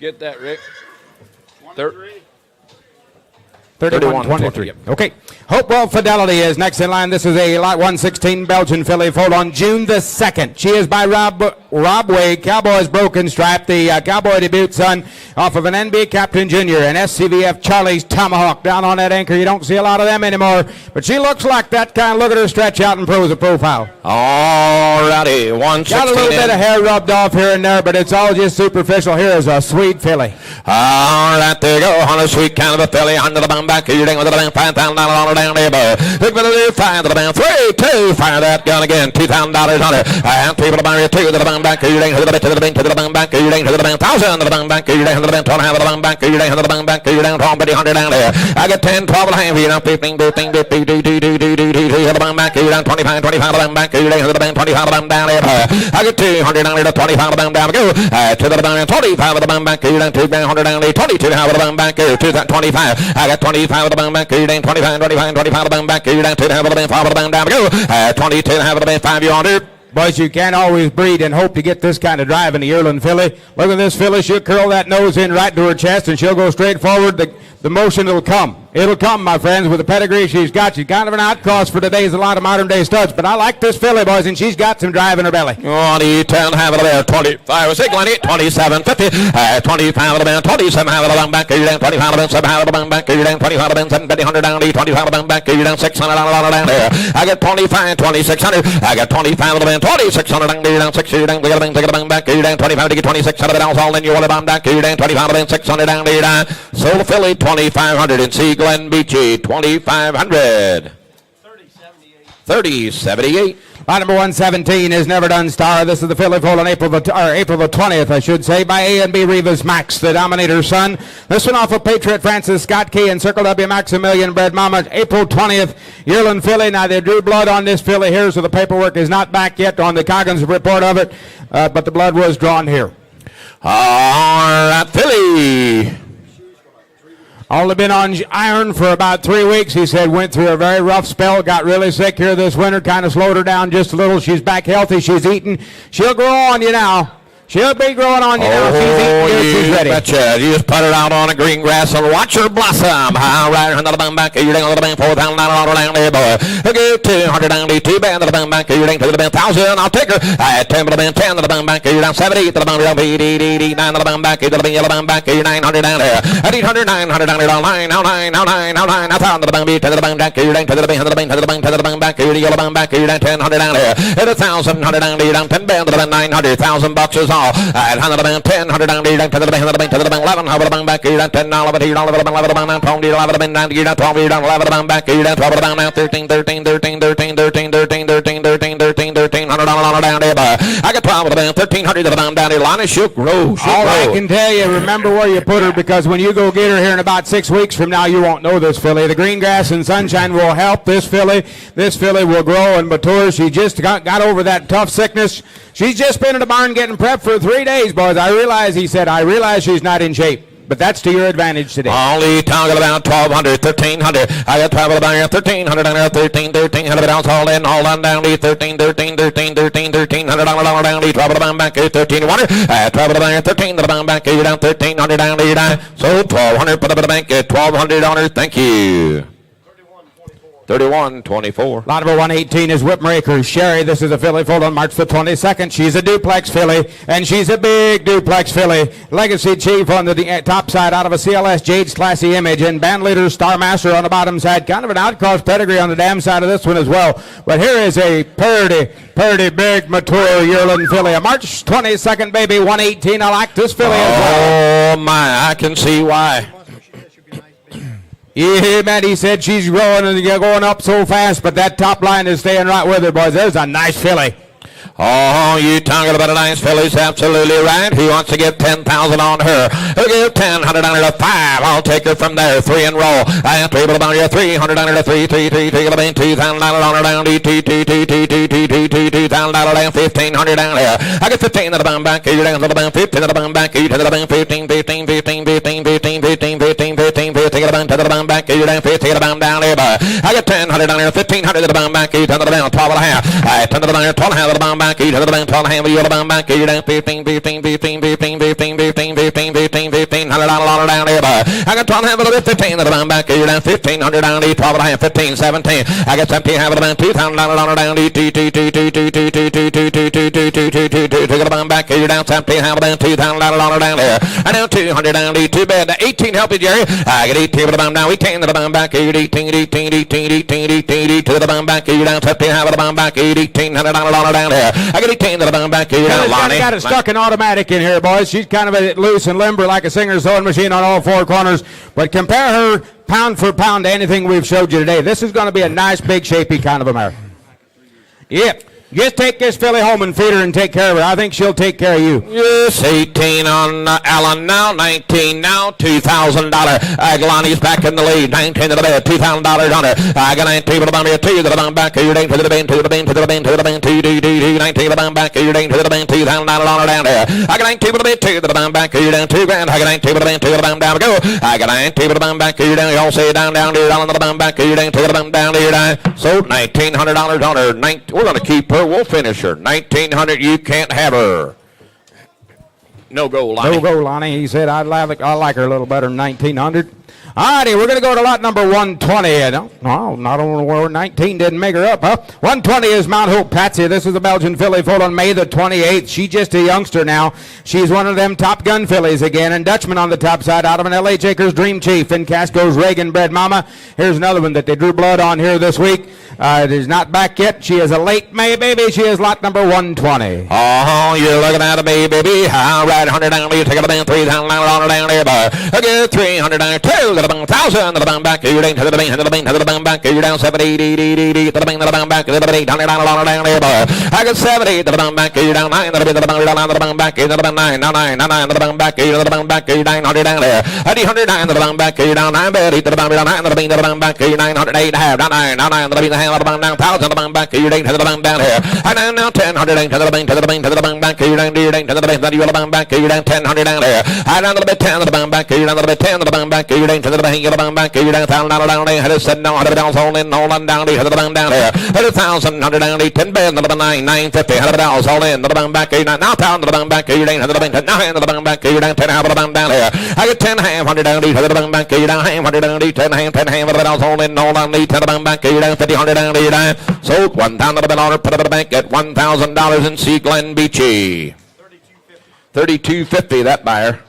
Get that, Rick. 31-23. Okay. Hopewell Fidelity is next in line. This is a lot 116 Belgian filly, foaled on June the 2nd. She is by Rob Wade, Cowboys Broken Stripe, the Cowboy debut son off of an NBA Captain Junior, and SCVF Charlie's Tomahawk down on that anchor. You don't see a lot of them anymore, but she looks like that kind. Look at her stretch out and pose a profile. All righty, 116. Got a little bit of hair rubbed off here and there, but it's all just superficial. Here is a sweet filly. All right, there you go. On a sweet kind of a filly, under the bang back. You're down with the bang, $5,000 down there, boy. Look for the 5 to the bang, 3, 2, fire that gun again, $2,000 on it. And 3 to the bang, 2 to the bang back. You're down to the bang, to the bang, to the bang back. You're down to the bang, 1,000 to the bang back. You're down to the bang, 12 to the bang back. You're down to the bang back. You're down to 100 down there. I got 10, 12 and a half. You're down 15, 15, 15, to the bang back. You're down 25, 25 to the bang back. You're down to the bang, 25 to the bang down there. I got 200 down there to 25 to the bang down. Go to the bang, 25 to the bang back. You're down to 100 down there, 22 to the bang back. You're to 25. I got 25 to the bang back. You're down 25, 25, 25 to the bang back. You're down to the bang, 5 to the bang down. Go 22 to the bang, 5 yonder. Boys, you can't always breed and hope to get this kind of drive in the yearling filly. Look at this filly. She'll curl that nose in right to her chest, and she'll go straight forward. The motion will come. It'll come, my friends, with the pedigree she's got. She's kind of an outcross for today's a lot of modern-day studs, but I like this filly, boys, and she's got some drive in her belly. 20, 10, have it there, 25, 6, 27, 50, 25 of the band, 27, have it along back, 25 of the 7, have it along back, 25 of the 7, 100 down, 25 of the back, 600 down there. I got 25, 2600, I got 25 of the band, 2600 down, 60 down, take it back, 25 to get 2600 down, all in you want it on back, 25 of the 600 down, sold the filly, 2500, and see Glenn Beachy, 2500. 30-78. Lot number 117 is Never Done Star. This is the filly foal on April the 20th, I should say, by A&B Rivas Max, the Dominator's son. This one off of Patriot Francis Scott Key and Circle W Maximilian Bred Mama, April 20th, yearling filly. Now, they drew blood on this filly here, so the paperwork is not back yet on the Coggins report of it, but the blood was drawn here. All right, filly. Only been on iron for about 3 weeks. He said went through a very rough spell, got really sick here this winter, kind of slowed her down just a little. She's back healthy. She's eating. She'll grow on you now. She'll be growing on you now. She's eating good. She's ready. Betcha. You just put her out on the green grass and watch her blossom. All right, another bang back. You're down to the bang, $4,000 down there, boy. Okay, 200 down the 2 band to the bang back. You're down to the band, 1,000. I'll take her. 10 to the band, 10 to the bang back. You're down 70 to the band, 9 to the bang back. You're to the yellow bang back. You're 900 down there. 800, 900 down there. 9, now 9, now 9, now 9. 1,000 to the bang, 10 to the bang back. You're down to the bang, to the bang, to the bang, to the bang back. You're the yellow bang back. You're down 1,000 down there. 1,000 down there. You're down 10 band to the band, 900. 1,000 bucks is all. 100 band, 10, 100 down there, to the band, to the band, to the band, 11, have a bang back, you're down 10, 11, you're down 11, 11, 11, 12, you're 11, 9, you're down 12, you're down 11, bang back, you're down 12, down now, 13, 13, 13, 13, 13, 13, 13, 13, 13, 13, $100 down there, I got 12 of the band, 1,300 to the band down there, Lonnie shook, row. All I can tell you, remember where you put her, because when you go get her here in about 6 weeks from now, you won't know this filly. The green grass and sunshine will help this filly. This filly will grow and mature. She just got over that tough sickness. She's just been in the barn getting prepped for 3 days, boys. I realize she's not in shape, but that's to your advantage today. Only talking about 1,200, 1,300. I got travel down here, 1,300 down there, 13, 1,300 down, all in, all on down, 13, 13, 13, 13, 1,300 down, travel down back, 1,300. Travel down here, 13 down back, you're down 1,300 down, you're down. So 1,200, put up at the bank, 1,200 on her. Thank you. 31-24. Lot number 118 is Whipmaker Sherry. This is a filly foaled on March the 22nd. She's a duplex filly, and she's a big duplex filly. Legacy Chief on the top side out of a CLS Jade's Classy Image, and Band Leader Star Master on the bottom side. Kind of an outcross pedigree on the dam side of this one as well. But here is a pretty big, mature yearling filly. A March 22nd baby, 118. I like this filly as well. Oh, my, I can see why. Yeah, man, he said she's growing and going up so fast, but that top line is staying right with her, boys. There's a nice filly. Oh, you talking about a nice filly's absolutely right. He wants to get 10,000 on her. He'll give 10, 100 on her to 5. I'll take her from there. 3 and roll. I have to be able to buy you 300 on her to 3, 3, 3, 3, 3, 2,000 on her down, 2,000 down, 1,500 down there. I get 15 to the bum back, you down to the bum, 15 to the bum back, you to the bum, 15, 15, 15, 15, 15, 15, 15, 15, 15 to the bum back, you down 15 to the bum down there. I get 10, 100 down there, 1,500 to the bum back, you to the bum, 12 and a half. I 10 to the bum, 12 and a half to the bum back, you to the bum, 12 and a half, you to the bum back, you down 15, 15, 15, 15, 15, 15, 15, 15, 15, $100 down there. I got 12 and a half to the 15 to the bum back, you down 1,500 down there, 12 and a half, 15, 17. I got 17 half of the bum, $2,000 down there, to the bum back, you down 17 half of the bum, $2,000 down there. I down 200 down there, too bad. 18 help you, Jerry. I get 18 to the bum down, 18 to the bum back, 18 to the bum back, you down 17 half of the bum back, $1,800 down there. I get 18 to the bum back, you down, Lonnie. Got it stuck in automatic in here, boys. She's kind of a loose and limber like a Singer sewing machine on all four corners. But compare her pound for pound to anything we've showed you today. This is going to be a nice, big, shapy kind of a mare. Yep. Just take this filly home and feed her and take care of her. I think she'll take care of you. Yes, 18 on Allen now, 19 now, $2,000. Aglani's back in the lead, 19 to the bed, $2,000 on her. I got 19 to the bum here, 2 to the bum back, you're down to the bend, to the bend, to the bend, to the bend, 2, 19 to the bum back, you're down to the bend, $2,000 on her down there. I got 19 to the bend, 2 to the bum back, you're down $2,000. I got 19 to the bend, 2 to the bum down we go. I got 19 to the bum back, you're down, you all say down, you're down to the bum back, you're down to the bum down, you're down. So $1,900 on her. We're going to keep her, we'll finish her. 1,900, you can't have her. No go, Lonnie. No go, Lonnie. He said, I like her a little better than 1,900. All righty, we're going to go to lot number 120. No, not on 19 didn't make her up, huh? 120 is Mount Hope Patsy. This is a Belgian filly foaled on May the 28th. She's just a youngster now. She's one of them Top Gun fillies again. And Dutchman on the top side out of an LH Acres Dream Chief. In Casco's Reagan bred mama. Here's another one that they drew blood on here this week. It is not back yet. She is a late May baby. She is lot number 120. Oh, you're looking at me, baby. All right, 100 down, you take it down, 3,000 down there, boy. Okay, 300 down, 2,000 to the bang back, you're down to the bang, to the bang, to the bang back, you're down 70, to the bang, to the bang back, to the bang, down there, boy. I got 70 to the bang back, you're down 9, to the bang, down to the bang back, you're down 9, 9, 9, to the bang back, you're to the bang back, you're 900 down there. 809 to the bang back, you're down 9, to the bang, down 9, to the bang, to the bang back, you're 908 half, down 9, 9, to the bang, to the bang, down 1,000 to the bang back, you're to the bang down here. And now 1000 to the bang, to the bang, to the bang back, you're down to the bang, to the bang back, you're down 1000 down there. And down to the bit 10 to the bang back, you're down to the bit 10 to the bang back, you're down to the bang, to the bang back, you're down 1,000 down there. Had it said no, had it down, all in, all on down there, to the bang down there. Had 1,000 down there, 10 bed, to the 9, 950, had it down, all in, to the bang back, you're down, now 1,000 to the bang back, you're down to the bang, 9 to the bang back, you're down 10 half to the bang down there. I get 10 half, 100 down there, to the bang back, you're down 100 down there, 10 half, 10 half, had it down, all in, all on there, to the bang back, you're down 50, 100 down there, sold 1,000 to the bang order, put it in the bank at $1,000 in C. Glen Beachy. $32.50 that buyer.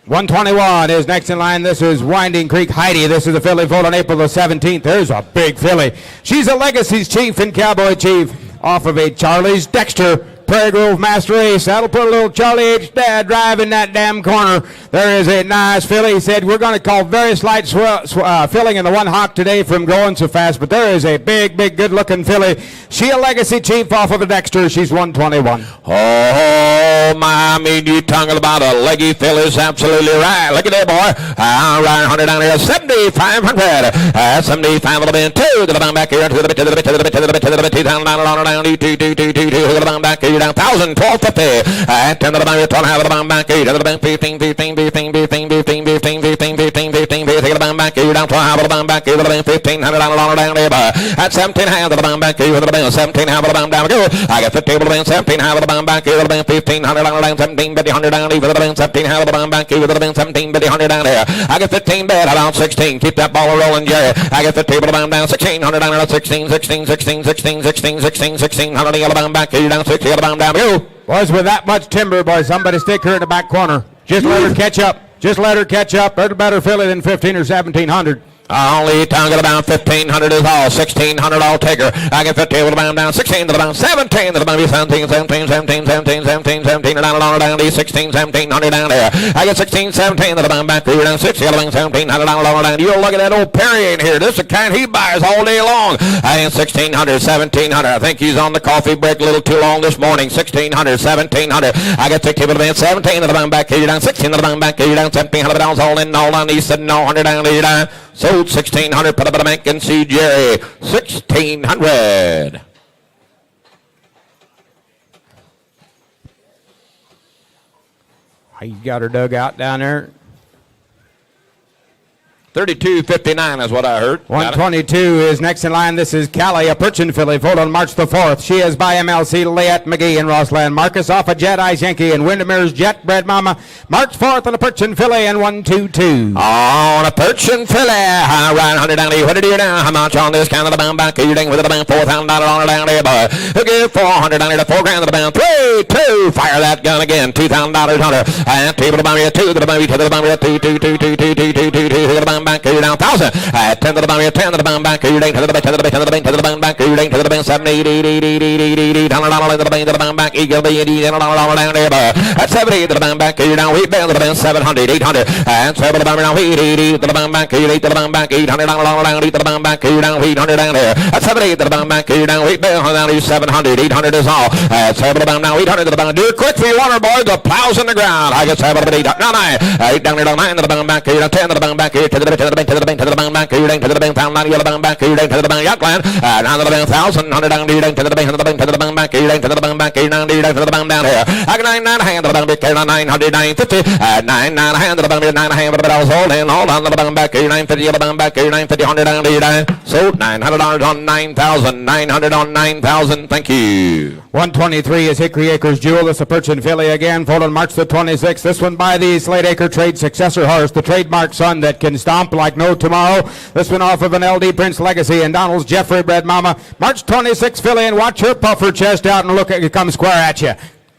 121 is next in line. This is Winding Creek Heidi. This is a filly foaled on April the 17th. There's a big filly. She's a Legacy's Chief and Cowboy Chief off of a Charlie's Dexter Prairie Grove Master Ace. That'll put a little Charlie H. Dad drive in that damn corner. There is a nice filly. He said we're going to call very slight filling in the one hop today from going so fast, but there is a big, good-looking filly. She a Legacy Chief off of a Dexter. She's 121. Oh, my, I mean, you talking about a leggy filly's absolutely right. Look at that, boy. All right, 100 down here, 7,500. 75 will be 2 to the bang back here, to the bit, to the bit, to the bit, to the bit, to the bit, 2,000 down, 2, to the bang back here, down 1,000, 1250. 10 to the bang, 12 half of the bang back here, to the bang, 15, 15, 15, 15, 15, 15, 15, 15, 15, 15, the bang back here, down 12 half of the bang back here, to the bang, 1,500 down there, at 17 half of the bang back here, to the bang, 17 half of the bang down, go. I got 50 to the bang, 17 half of the bang back here, to the bang, 1,500 down, 17, 100 down, to the bang, 17 half of the bang back here, to the bang, 17, 100 down there. I got 15 bed, around 16, keep that ball rolling, Jerry. I got 50 to the bang down, 1,600 down, 16, 16, 16, 16, 16, 16, 1600 to the bang back here, down 60 to the bang down, go. Boys, with that much timber, boys, somebody stick her in the back corner. Just let her catch up. Just let her catch up. There's a better filly than 1,500 or 1,700. Only talking about 1,500 is all. 1,600 I'll take her. I get 50 with the bound down. 16 to the bound. 17 to the bound. 17, 17, 17, 17, 17, 17 down, down, 16, 1700 down there. I get 16, 17 to the bound back. We're down 60 to the bound. 1700 down, down. You look at that old Perry in here. This is the kind he buys all day long. I get 1,600, 1,700. I think he's on the coffee break a little too long this morning. 1,600, 1,700. I get 60 to the bound. 17 to the bound back. You're down 16 to the bound back. You're down 1,700 down. All in, all on. He said no 100 down. You're down. Sold 1,600. Put up a bank and see Jerry. 1,600. You got her dug out down there. 32.59 is what I heard. 122 is next in line. This is Callie, a Perchin filly, foaled on March the 4th. She is by MLC Layette McGee in Rossland. Marcus off a Jet Eyes Yankee and Windermere's Jet Bred Mama. March 4th on a Perchin filly and 122. On a Perchin filly. All right, 100 down there. What do you now? How much on this kind of the bound back? You're ding with the bound. $4,000 on it down there, boy. Okay, 400 down there to $4,000 to the bound. 3, 2. Fire that gun again. $2,000 on her. And table to the bound. 2 to the bound. 2 to the bound. 2 to the bound. Back, you're down 1,000. 10 to the bound, 10 to the bound, back, you're down to the bank, to the bank, to the bank, to the bound, back, you're down to the bank, 7, 8, 8, 8, 8, 8, 8, 8, $1 to the bank, to the bound, back, eagle, $80, down there, at 70 to the bound, back, you're down, wheat band to the bank, 700, 800, and 7 to the bound, down, wheat, 80 to the bound, back, you're 8 to the bound, back, $800, down, 8 to the bound, back, you're down, wheat, 100 down there, at 70 to the bound, back, you're down, wheat band, down, 700, 800 is all, at 7 to the bound, now 800 to the bound, do it quick for your water, boys, the plows in the ground, I get 7 to the 8, down 9, 8 down there, down 9 to the bound, back, you're down 10 to the bound, back, here to the bank, to the bank, to the bank, to the bank, to the bank, you're down to the bank, down 3,090, yellow bang back, you dang to the bang, Yuckland, 1,000, 100 down, you dang to the bang, to the bang, to the bang back, you dang to the bang back, you dang to the bang down here. I got 99 hand to the bang, big 900, 950, 99 hand to the bang, 9 hand, but I was holding, hold on to the bang back, you 950, yellow bang back, you 950, 100 down, you dang. Sold $900 on 9,000, 900 on 9,000, thank you. 123 is Hickory Acres Jewel. This is a Perch and filly again, foaled on March the 26th. This one by the Slate Acre Trade successor horse, the trademark son that can stomp like no tomorrow. This one off of an LD Prince Legacy and Donald's Jeffrey Bred Mama. March 26th filly, and watch her puff her chest out and look at you come square at you.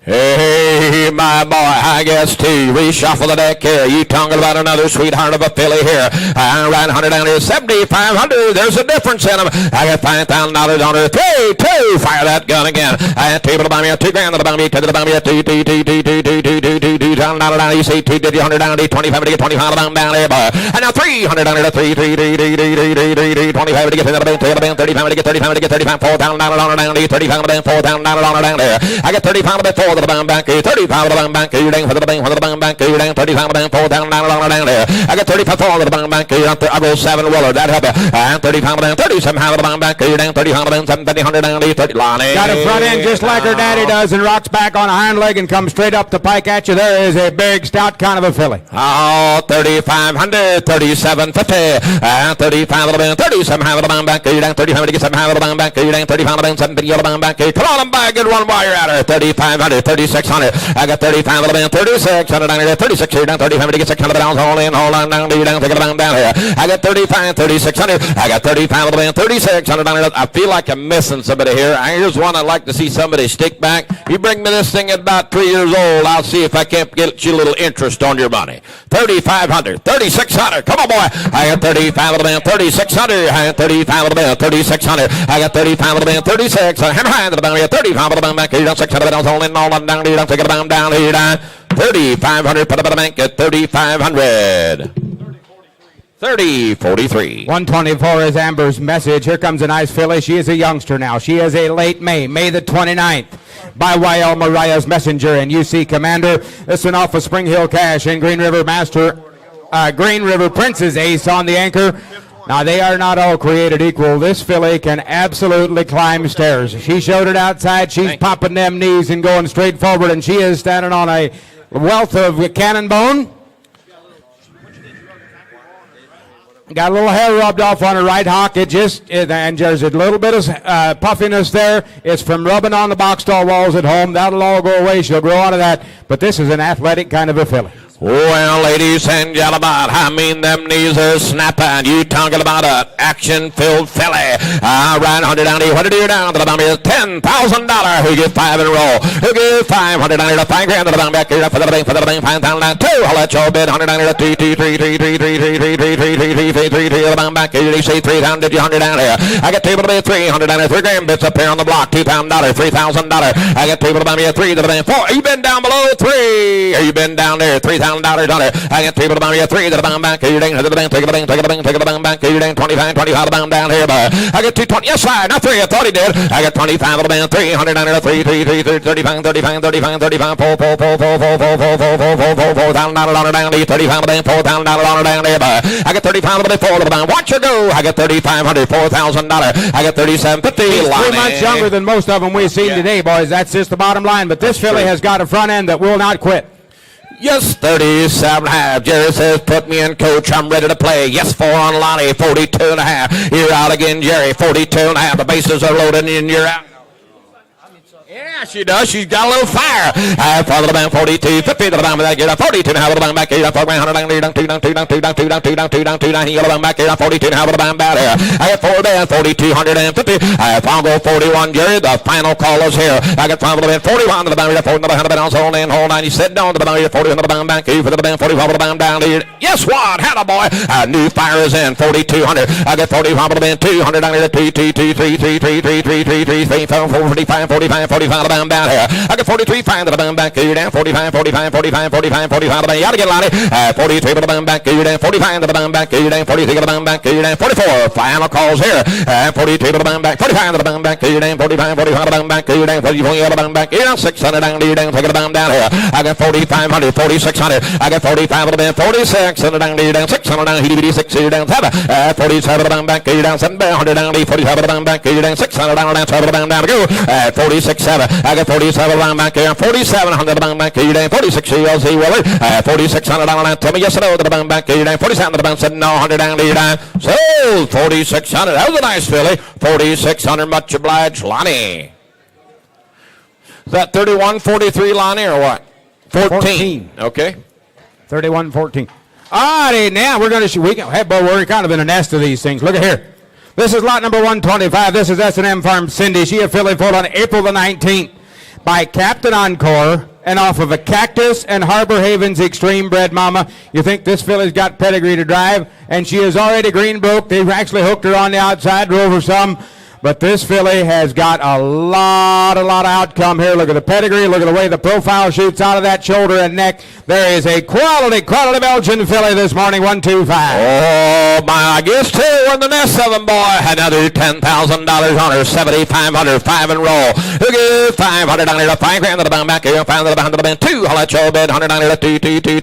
Hey, my boy, I guess too. Reshuffle the deck here. You talking about another sweetheart of a filly here. I ride 100 down here, 7,500. There's a difference in them. I got $5,000 on her. 3, 2. Fire that gun again. I had table to buy me a $2,000 to buy me to the buy me a $2,000 down. You see 250 100 down, 25 to get 25 down there, boy. And now 300 down here, 3, 25 to get to the bank, 35 to get 35 to get 35, $4,000 down, 35 to $4,000 down there. I got 35 to $4. The bang back, 35 to the bang back, you dang for the bang back, you dang 35 to the bang, $4,000 down there. I got 35 to the bang back, I go 7 Willer, that help you. And 35 to the 37 to the bang back, you dang 35 to the 750, 100 down, 30 Lonnie. Got a front end just like her daddy does and rocks back on a hind leg and comes straight up the pike at you. There is a big, stout kind of a filly. Oh, 3,500, 3,750, and 35 to the bang, 37 to the bang back, you dang 35 to get 7 to the bang back, you dang 35 to the bang, 750 to the bang back, come on and buy a good one while you're at her, 3,500. 3,600. I got 35 of the band, 3,600 down here, 36 here down, 35 to get 600 pounds. Hold on down, do you down, take it down here. I got 35, 3,600. I got 35 of the band, 3,600 down here. I feel like I'm missing somebody here. Here's one I'd like to see somebody stick back. You bring me this thing at about 3 years old, I'll see if I can't get you a little interest on your money. 3,500, 3,600. Come on, boy. I got 35 of the band, 3,600. I got 35 of the band, 3,600. I got 35 of the band, 36. Hammer hand to the band, 35 of the band back here down, 600 pounds. Hold on down here, take it down here, 3,500, put up at the bank at 3,500. 30-43. 124 is Amber's Message. Here comes a nice filly. She is a youngster now. She is a late May the 29th. By YL Mariah's Messenger and UC Commander. This one off of Spring Hill Cash and Green River Prince's Ace on the anchor. Now, they are not all created equal. This filly can absolutely climb stairs. She showed it outside. She's popping them knees and going straight forward, and she is standing on a wealth of cannon bone. Got a little hair rubbed off on her right hock. And there's a little bit of puffiness there. It's from rubbing on the box stall walls at home. That'll all go away. She'll grow out of that. But this is an athletic kind of a filly. Well, ladies and gentlemen, I mean them knees are snapping. You talking about an action-filled filly. All right, 100 down here. What did you do down to the bottom here? $10,000. Who get 5 in a row? Who get 500 down here to $5,000 to the bottom back here for the bank, $5,000 down 2. I'll let you bid 100 down here to 3 the bottom back here. You say 3,000, did you 100 down here? I got table to be 300 down here. 3 grand bits up here on the block. $2,000, $3,000. I got table to buy me a 3 to the bank. 4. You been down below 3? Or you been down there? $3,000 on it. I got table to buy me a 3 to the bottom back. You dang to the bank, take the bank, take the bank, take the bank back. You dang 25 to the bottom down here, but I got 220. Yes, sir. Not 3. I thought he did. I got 25 to the bank, 300 down here, 3, 35, 4, $4,000 down here, 35 to the bank, $4,000 down there, but I got 35 to the 4 to the bank. Watch her go. I got 3,500, $4,000. I got 3750. He's 3 months younger than most of them we've seen today, boys. That's just the bottom line. But this filly has got a front end that will not quit. Yes, 37.5. Jerry says, put me in, coach. I'm ready to play. Yes, 4 on Lonnie. 42.5. You're out again, Jerry. 42.5. The bases are loaded and you're out. Yeah, she does. She's got a little fire. I follow the band 42, 50 to the band with that gear. 42 now with the band back here. 400 down, 2 down, 2 down, 2 down, 2 down, 2 down, 2 down, 2 down. He got the band back here. 42 now with the band back here. I got 4 band, 4,250. I'll go 41, Jerry. The final call is here. I got 5 to the band, 41 to the band. 40 to the band. Hold on. You sit down to the band. 40 to the band back here for the band. 45 to the band down here. Yes, what? Had a boy. A new fire is in. 4,200. I got 45 to the band. 200 down here. 3, 45, 45, 45. the bum down here. I got 43, 5 to the bum back, you're down 45, 45, 45, 45, 45 to the bum. You ought to get Lonnie. 43 to the bum back, you're down 45 to the bum back, you're down 43 to the bum back, you're down 44. Final calls here. 42 to the bum back, 45 to the bum back, you're down 45, 45 to the bum back, you're down 44 to the bum back, you're down 600 down, you're down, take the bum down here. I got 4,500, 4,600. I got 45 to the bum, 4600 down, you're down 600 down, he'd 6, you're down 7. 47 to the bum back, you're down 700 down, 47 to the bum back, you're down 600 down, 7 to the bum down to go. 46.7. I got 47 to the bum back, you're down 4,700 to the bum back, you're down 46. You'll see Willie. 4,600 down, tell me yes or no to the bum back, you're down 47 to the bum, 700 down, you're down. So 4,600. That was a nice filly. 4,600. Much obliged, Lonnie. Is that 31-43, Lonnie, or what? 14. Okay. 31-14. All righty, now we're going to we're kind of in a nest of these things. Look at here. This is lot number 125. This is S&M Farm Cindy. She a filly foaled on April the 19th by Captain Encore and off of a Cactus and Harbor Haven's Extreme Bred Mama. You think this filly's got pedigree to drive, and she is already green broke. They've actually hooked her on the outside, drove her some. But this filly has got a lot of outcome here. Look at the pedigree. Look at the way the profile shoots out of that shoulder and neck. There is a quality Belgian filly this morning, 125. Oh, my, I guess two in the nest of them, boy. Another $10,000 on her, 7,500, 5 and roll. Who gives 500 on her, 5 grand to the bum back here, 5 to the bum to the bend, 2, I'll let you bid, 100 on her, 2, 3, get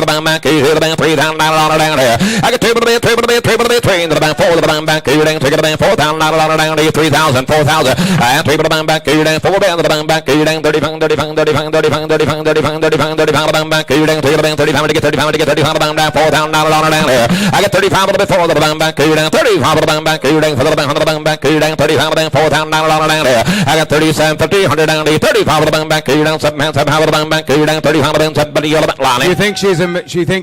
the bum back here, the bend, $3,000 on her down here. I got 2 to the bend, 3 to the bend, 3 to the bend, 3 to the bend, 4 to the bum back here, 3 to the bend, $4,000 down here, 3,000, 4,000, 3 to the bum back here, 4 down to the bum back here, 30 pound, 30 pound, 30 pound, 30 pound, 30 pound, 30 pound, 30 pound, 30 pound, 30 pound back here, 3 to the bend, 30 pound to get 30 pound to get 30 pound down, $4,000 on her down here. I got 35 to the before the bum back here, 35 to the bum back here, for the bum back here, 35 to the $4,000 on her down here. I got 37, 50, 100 down here, 35 to the bum back here, 7 to the bum back here, 35 to the 70 on the Lonnie. You think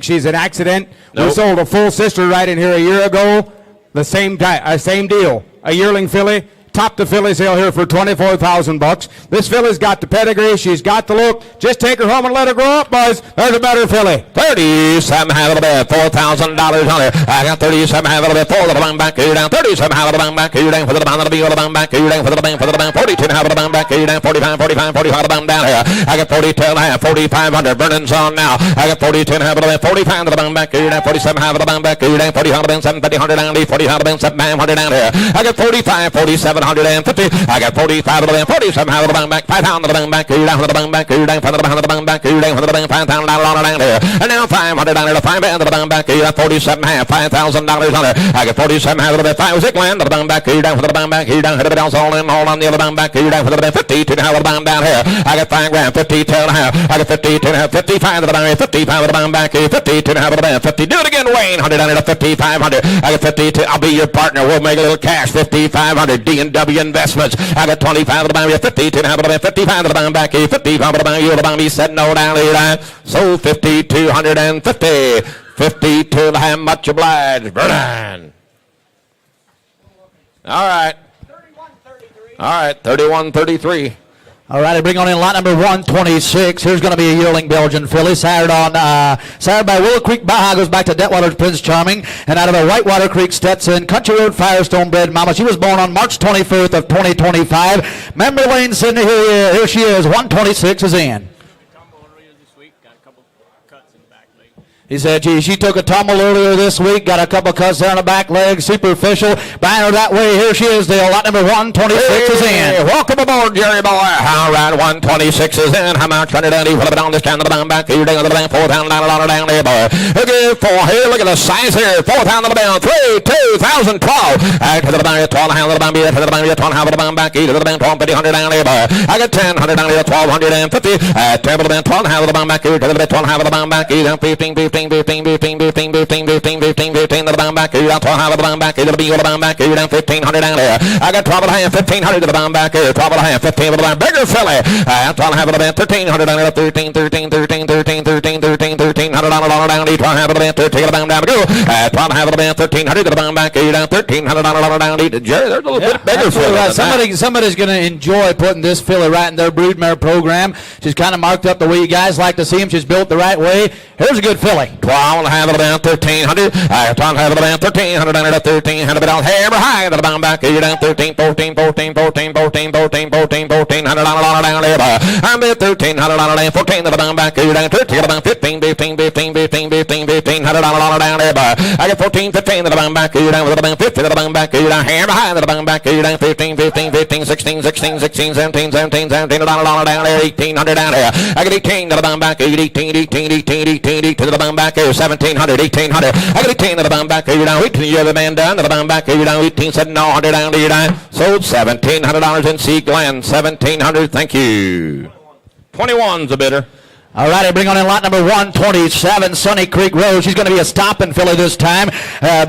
she's an accident? Nope. We sold a full sister right in here a year ago. The same deal. A yearling filly. Topped the filly sale here for $24,000. This filly's got the pedigree. She's got the look. Just take her home and let her grow up, boys. There's a better filly. 37 half of the bed, $4,000 on her. I got 37 half of the bed, 4 to the bum back here down, 37 half of the bum back here down, for the bum, for the bum back here down, for the bum, 42 half of the bum back here down, 45 the bum down here. I got 42 and a half, 4,500. Vernon's on now. I got 42 and a half of the bed, 45 to the bum back here down, 47 half of the bum back here down, 45 to the bum, 750, 100 down here, 45 to the bum, 700 down here. I got 45, 4,750. I got 45 of the bum, 47 half of the bum back, 500 of the bum back here down, for the bum back here down, for the bum, back here down, for the bum, $5,000 on her down here. And now $500 to 5 and the bum back here, 47 half, $5,000 on her. I got 47 half of the 5 Zickland to the bum back here down, for the bum back here down, for the bum, all in, all on the other bum back here down, for the bum, 52 half of the bum down here. I got 5 grand, 52 and a half. I got 52 and a half, 55 of the bum, 55 of the bum back here, 52 and a half of the bum, 50. Do it again, Wayne, 100 down to 5,500. I got 52. I'll be your partner. We'll make a little cash, 5,500. D&W Investments. I got 25 of the bum, 52 and a half of the bum, 55 of the bum back here, 55 of the bum, you the bum, he said no down here. So 5,250. 52 and a half, much obliged. Vernon. All right. 31-33. All right, 31-33. All right, I bring on in lot number 126. Here's going to be a yearling Belgian filly. Sired by Willow Creek Baja, goes back to Detweiler's Prince Charming. And out of a Whitewater Creek Stetson, Country Road Firestone bred mama. She was born on March 24th of 2025. Memory Lane, Sydney, here she is. 126 is in. He said, gee, she took a tumble earlier this week, got a couple cuts there on the back leg, superficial. Buying her that way, here she is, Dale. Lot number 126 is in. Welcome aboard, Jerry boy. All right, 126 is in. How much? 190. Flip it on this time to the bottom back. You're down to the bank. $4,000 down there, boy. Okay, 4 here. Look at the size here. 4,000 to the bottom. 3, 2,000, 12. To the bottom, 12 and a half to the bottom. To the bottom, 12 and a half to the bottom back. To the bottom, 12, 50, 100 down there, boy. I got 10, 100 down there, 1,250. 10 to the bottom, 12 and a half to the bottom back. To the bottom, 12 and a half to the bottom back. 15 to the bottom back. You're down 12 half of the bottom back. To the bottom back. You're down 1,500 down there. I got 12 and a half, 1,500 to the bottom back. 12 and a half, 15 to the bottom. Bigger filly. 12 and a half of the band. 1,300 down there. 1,300 down there. 12 and a half of the band. 13 to the bottom down. Go. 12 and a half of the band. 1,300 to the bottom back. You're down 1,300 down. Jerry, there's a little bit bigger filly. Right. Somebody's going to enjoy putting this filly right in their broodmare program. She's kind of marked up the way you guys like to see him. She's built the right way. Here's a good filly. 12 and a half of the down, 1300. 12 and a half of the down, 1300 down to 1300 down. Hammer high to the bound back. You're down 13, 14, 14, 14, 14, 14, 14, 1400 down there. I'm at 1300 down 14 to the bound back. You're down 13 to the bound 15, 15, 15, 15, 15, 1500 down there. I got 14, 15 to the bound back. You're down with the bound 50 to the bound back. You're down hammer high to the bound back. You're down 15, 15, 15, 16, 16, 16, 17, 17, 17 down there. 1800 down there. I got 18 to the bound back. 18, 18, 18, 18, 18 to the bound back. 1700, 1800. I got 18 to the bound back. You're down 18. You're the man down to the bound back. You're down 18, 700 down to you down. Sold $1,700 in Sea Glen. 1700. Thank you. 21's a bidder. All right, I bring on in lot number 127, Sunny Creek Road. She's going to be a stopping filly this time.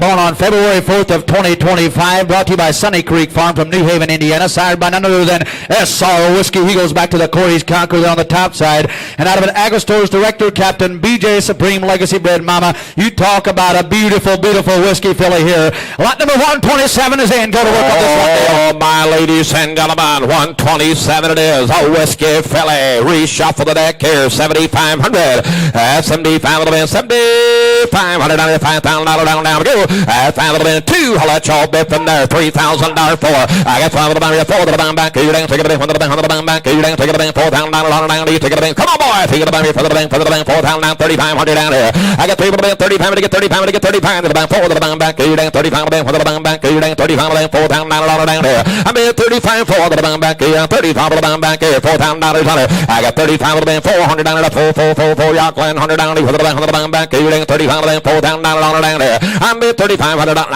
Born on February 4th of 2025. Brought to you by Sunny Creek Farm from New Haven, Indiana. Sired by none other than S.R. Whiskey. He goes back to the Corey's Conqueror there on the top side. And out of an Agostores director, Captain B.J. Supreme Legacy Bred Mama. You talk about a beautiful, beautiful whiskey filly here. Lot number 127 is in. Go to work on this one. Oh, my ladies and gentlemen, 127 it is. A whiskey filly. Reshuffle the deck here. 7,500. 75 little bit. 7,500 down here. $5,000 down. Go. 5 little bit. 2. I'll let y'all bid from there. $3,000 for. I got 5 little down here. 4 little down back. You down. Take it a bit. 1 little down back. You down. Take it a bit. $4,000 down. You take it a bit. Come on, boy. Take it down here. 4 little down. 4,000 down. 3,500 down here. I got 3 little bit. 3,500 to get 3,500 to get 35 little down. 4 little down back. You down. 35 down. 4 little down back. You down. 35 down. $4,000 down here. I'm at 35 4 little down back. You down. 35 little down back. $4,000 on it. I got 35 little down. 400 down at 4 Yorkland, 100 down, 100 down back, you're down 35 down, $4,000 down there. I'm at 3,500 down.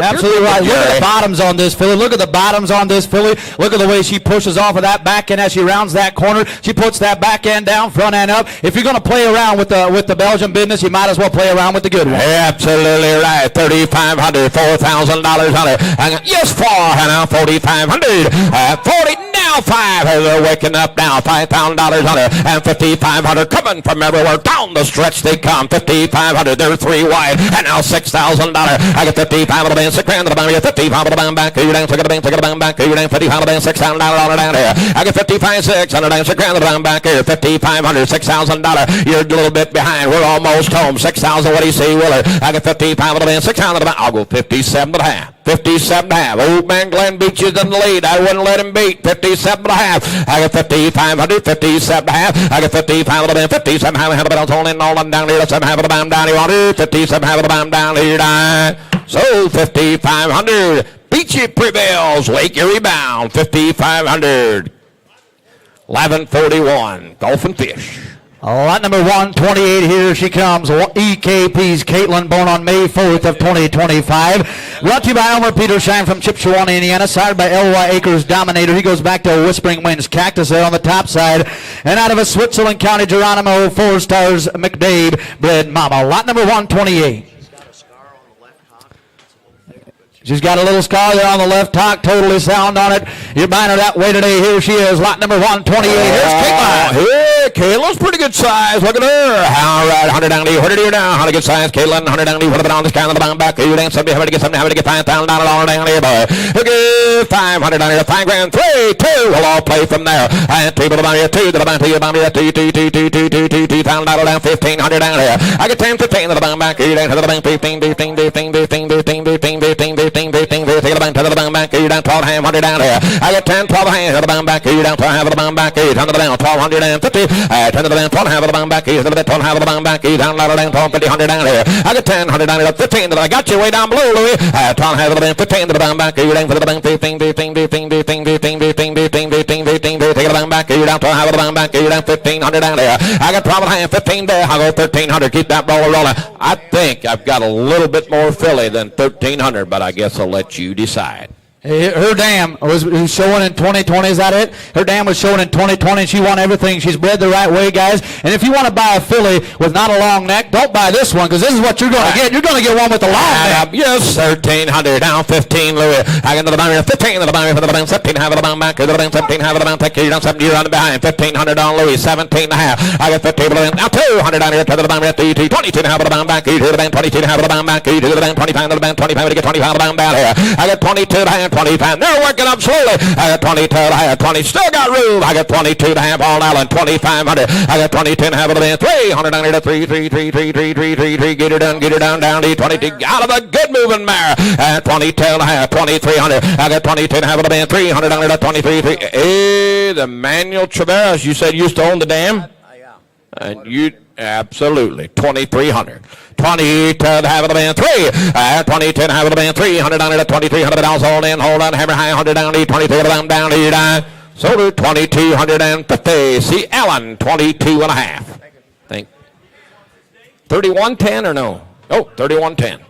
Absolutely right. Look at the bottoms on this filly. Look at the bottoms on this filly. Look at the way she pushes off of that back end as she rounds that corner. She puts that back end down, front end up. If you're going to play around with the Belgian business, you might as well play around with the good one. Absolutely right. 3,500, $4,000 on it. Yes, 4, and now 4,500. 40 now 5. They're waking up now. $5,000 on it, and 5,500 coming from everywhere down the stretch. They come. 5,500. They're 3 wide, and now $6,000. I get 55 down, 6 grand to the bound. 55 down back. You down. Take it down back. You down. 55 down, $6,000 down here. I get 55 600 down, 6 grand to the bound back here. 5,500, $6,000. You're a little bit behind. We're almost home. 6,000. What do you say, Willer? I get 55 down, 600 down. I'll go 57 and a half. 57 and a half. Old man Glenn beat you in the lead. I wouldn't let him beat. 57 and a half. I got 5,500. 57 and a half. I got 55 and a half. 57 and a half. But I was holding all them down here. 7 half of the bomb down here. 57 half of the bomb down here. So 5,500. Beachy prevails. Wake your rebound. 5,500. 11:41. Golf and Fish. Lot number 128, here she comes. EKP's Caitlin, born on May 4th of 2025. Brought to you by Elmer Petershine from Chippewa, Indiana. Sired by L.Y. Acres Dominator. He goes back to Whispering Winds Cactus there on the top side. And out of a Switzerland County, Geronimo, 4 stars, McDabe, Bred Mama. Lot number 128. She's got a little scar there on the left hock, totally sound on it. You're buying her that way today. Here she is, lot number 128. Here's Caitlin. Hey, Caitlin's pretty good size. Look at her. All right, 100 down to you. 100 to you now. 100 good size. Caitlin, 100 down to you. What about on this kind of the bound back? You down 70, having to get something, having to get $5,000 down here, boy. Okay, 500 down here. 5 grand. 3, 2. We'll all play from there. And 3 down here. 2 to the bound, 2 down here. 2, $2,000 down. 1,500 down here. I get 10, 15 to the bound back. You down to the bound, 15. Take the bank to the bound back, you down 1,200 down here. I get 10, 12 hands to the bound back, you down 12 of the bound back, you down to the down 1,250. 10 to the down 12 of the bound back, you to the 12 of the bound back, you down down 1,250 down here. I get 10, 100 down here, 15 to the, I got you way down below, Louis. 12 of the 15 to the bound back, you down to the bank, 15. Take the bound back, you down 12 of the bound back, you down 1,500 down here. I got 12 hands, 15 there. I'll go 1,300. Keep that roller rolling. I think I've got a little bit more filly than 1,300, but I guess I'll let you decide. Her dam was showing in 2020. Is that it? Her dam was showing in 2020, and she won everything. She's bred the right way, guys. And if you want to buy a filly with not a long neck, don't buy this one, because this is what you're going to get. You're going to get one with a long neck. Yes, 1,300 down 15, Louis. I get to the boundary, 15 to the boundary for the bound, 17 half of the bound back, to the bound, 17 half of the bound. Take you down 70, you're on the behind. 1,500 down, Louis. 17 and a half. I get 15 now 200 down here to the boundary, 22 and a half of the bound back, to the bound, 22 and a half of the bound back, to the bound, 25 to the bound, 25 to get 25 of the bound down here. I get 22 to got 25. They're working up slowly. I got 22 and a half. 20. Still got room. I got 22 and a half on Allen. 2,500. I got 22 and a half of the band. 300 down here to 3. Get her down, down to 22. Out of a good moving mare. 22 and a half. 2,300. I got 22 and a half of the band. 300 down here to 23. Hey, the Manuel Traveras, you said used to own the dam? Yeah. And you, absolutely, 2,300. 20 to the half of the band, 3. 22 and a half of the band, 300 down to 2,300 dollars. Hold on, hammer high, 100 down to 23 of them down to so to 2,250. See Allen, 22 and a half. Think 31.10 or no? Oh, 31.10.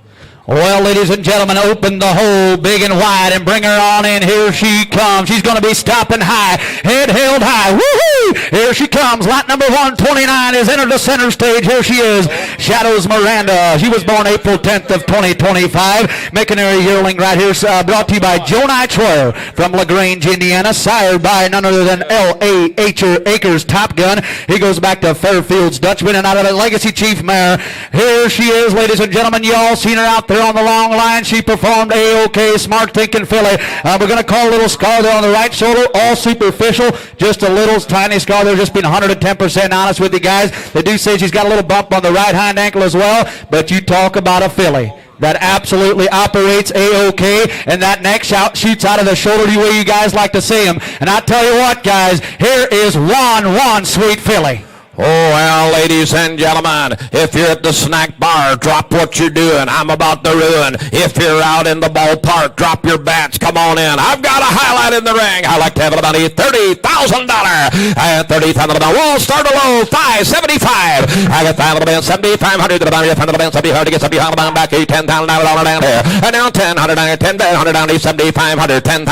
Well, ladies and gentlemen, open the hole big and wide and bring her on in. Here she comes. She's going to be stopping high, head held high. Woohoo! Here she comes. Lot number 129 has entered the center stage. Here she is, Shadows Miranda. She was born April 10th of 2025. Making her a yearling right here, brought to you by Joe Troyer from LaGrange, Indiana. Sired by none other than L.A. Akers Top Gun. He goes back to Fairfield's Dutchman and out of the Legacy Chief Mare. Here she is, ladies and gentlemen. You all seen her out there on the long line. She performed A-OK, smart thinking filly. We're going to call a little scar there on the right shoulder, all superficial, just a little tiny scar there, just being 110% honest with you guys. They do say she's got a little bump on the right hind ankle as well, but you talk about a filly that absolutely operates A-OK, and that neck shoots out of the shoulder the way you guys like to see them. And I tell you what, guys, here is one sweet filly. Oh, well, ladies and gentlemen, if you're at the snack bar, drop what you're doing. I'm about to ruin. If you're out in the ballpark, drop your bats. Come on in. I've got a highlight in the ring. I like to have it about $30,000. I had $30,000. We'll start a low, $575. I got $7,500 to the bottom. $7,500 to get $7,500 back. $10,000 down here. And now $10,000 $10,000 down to $7,500. $10,000.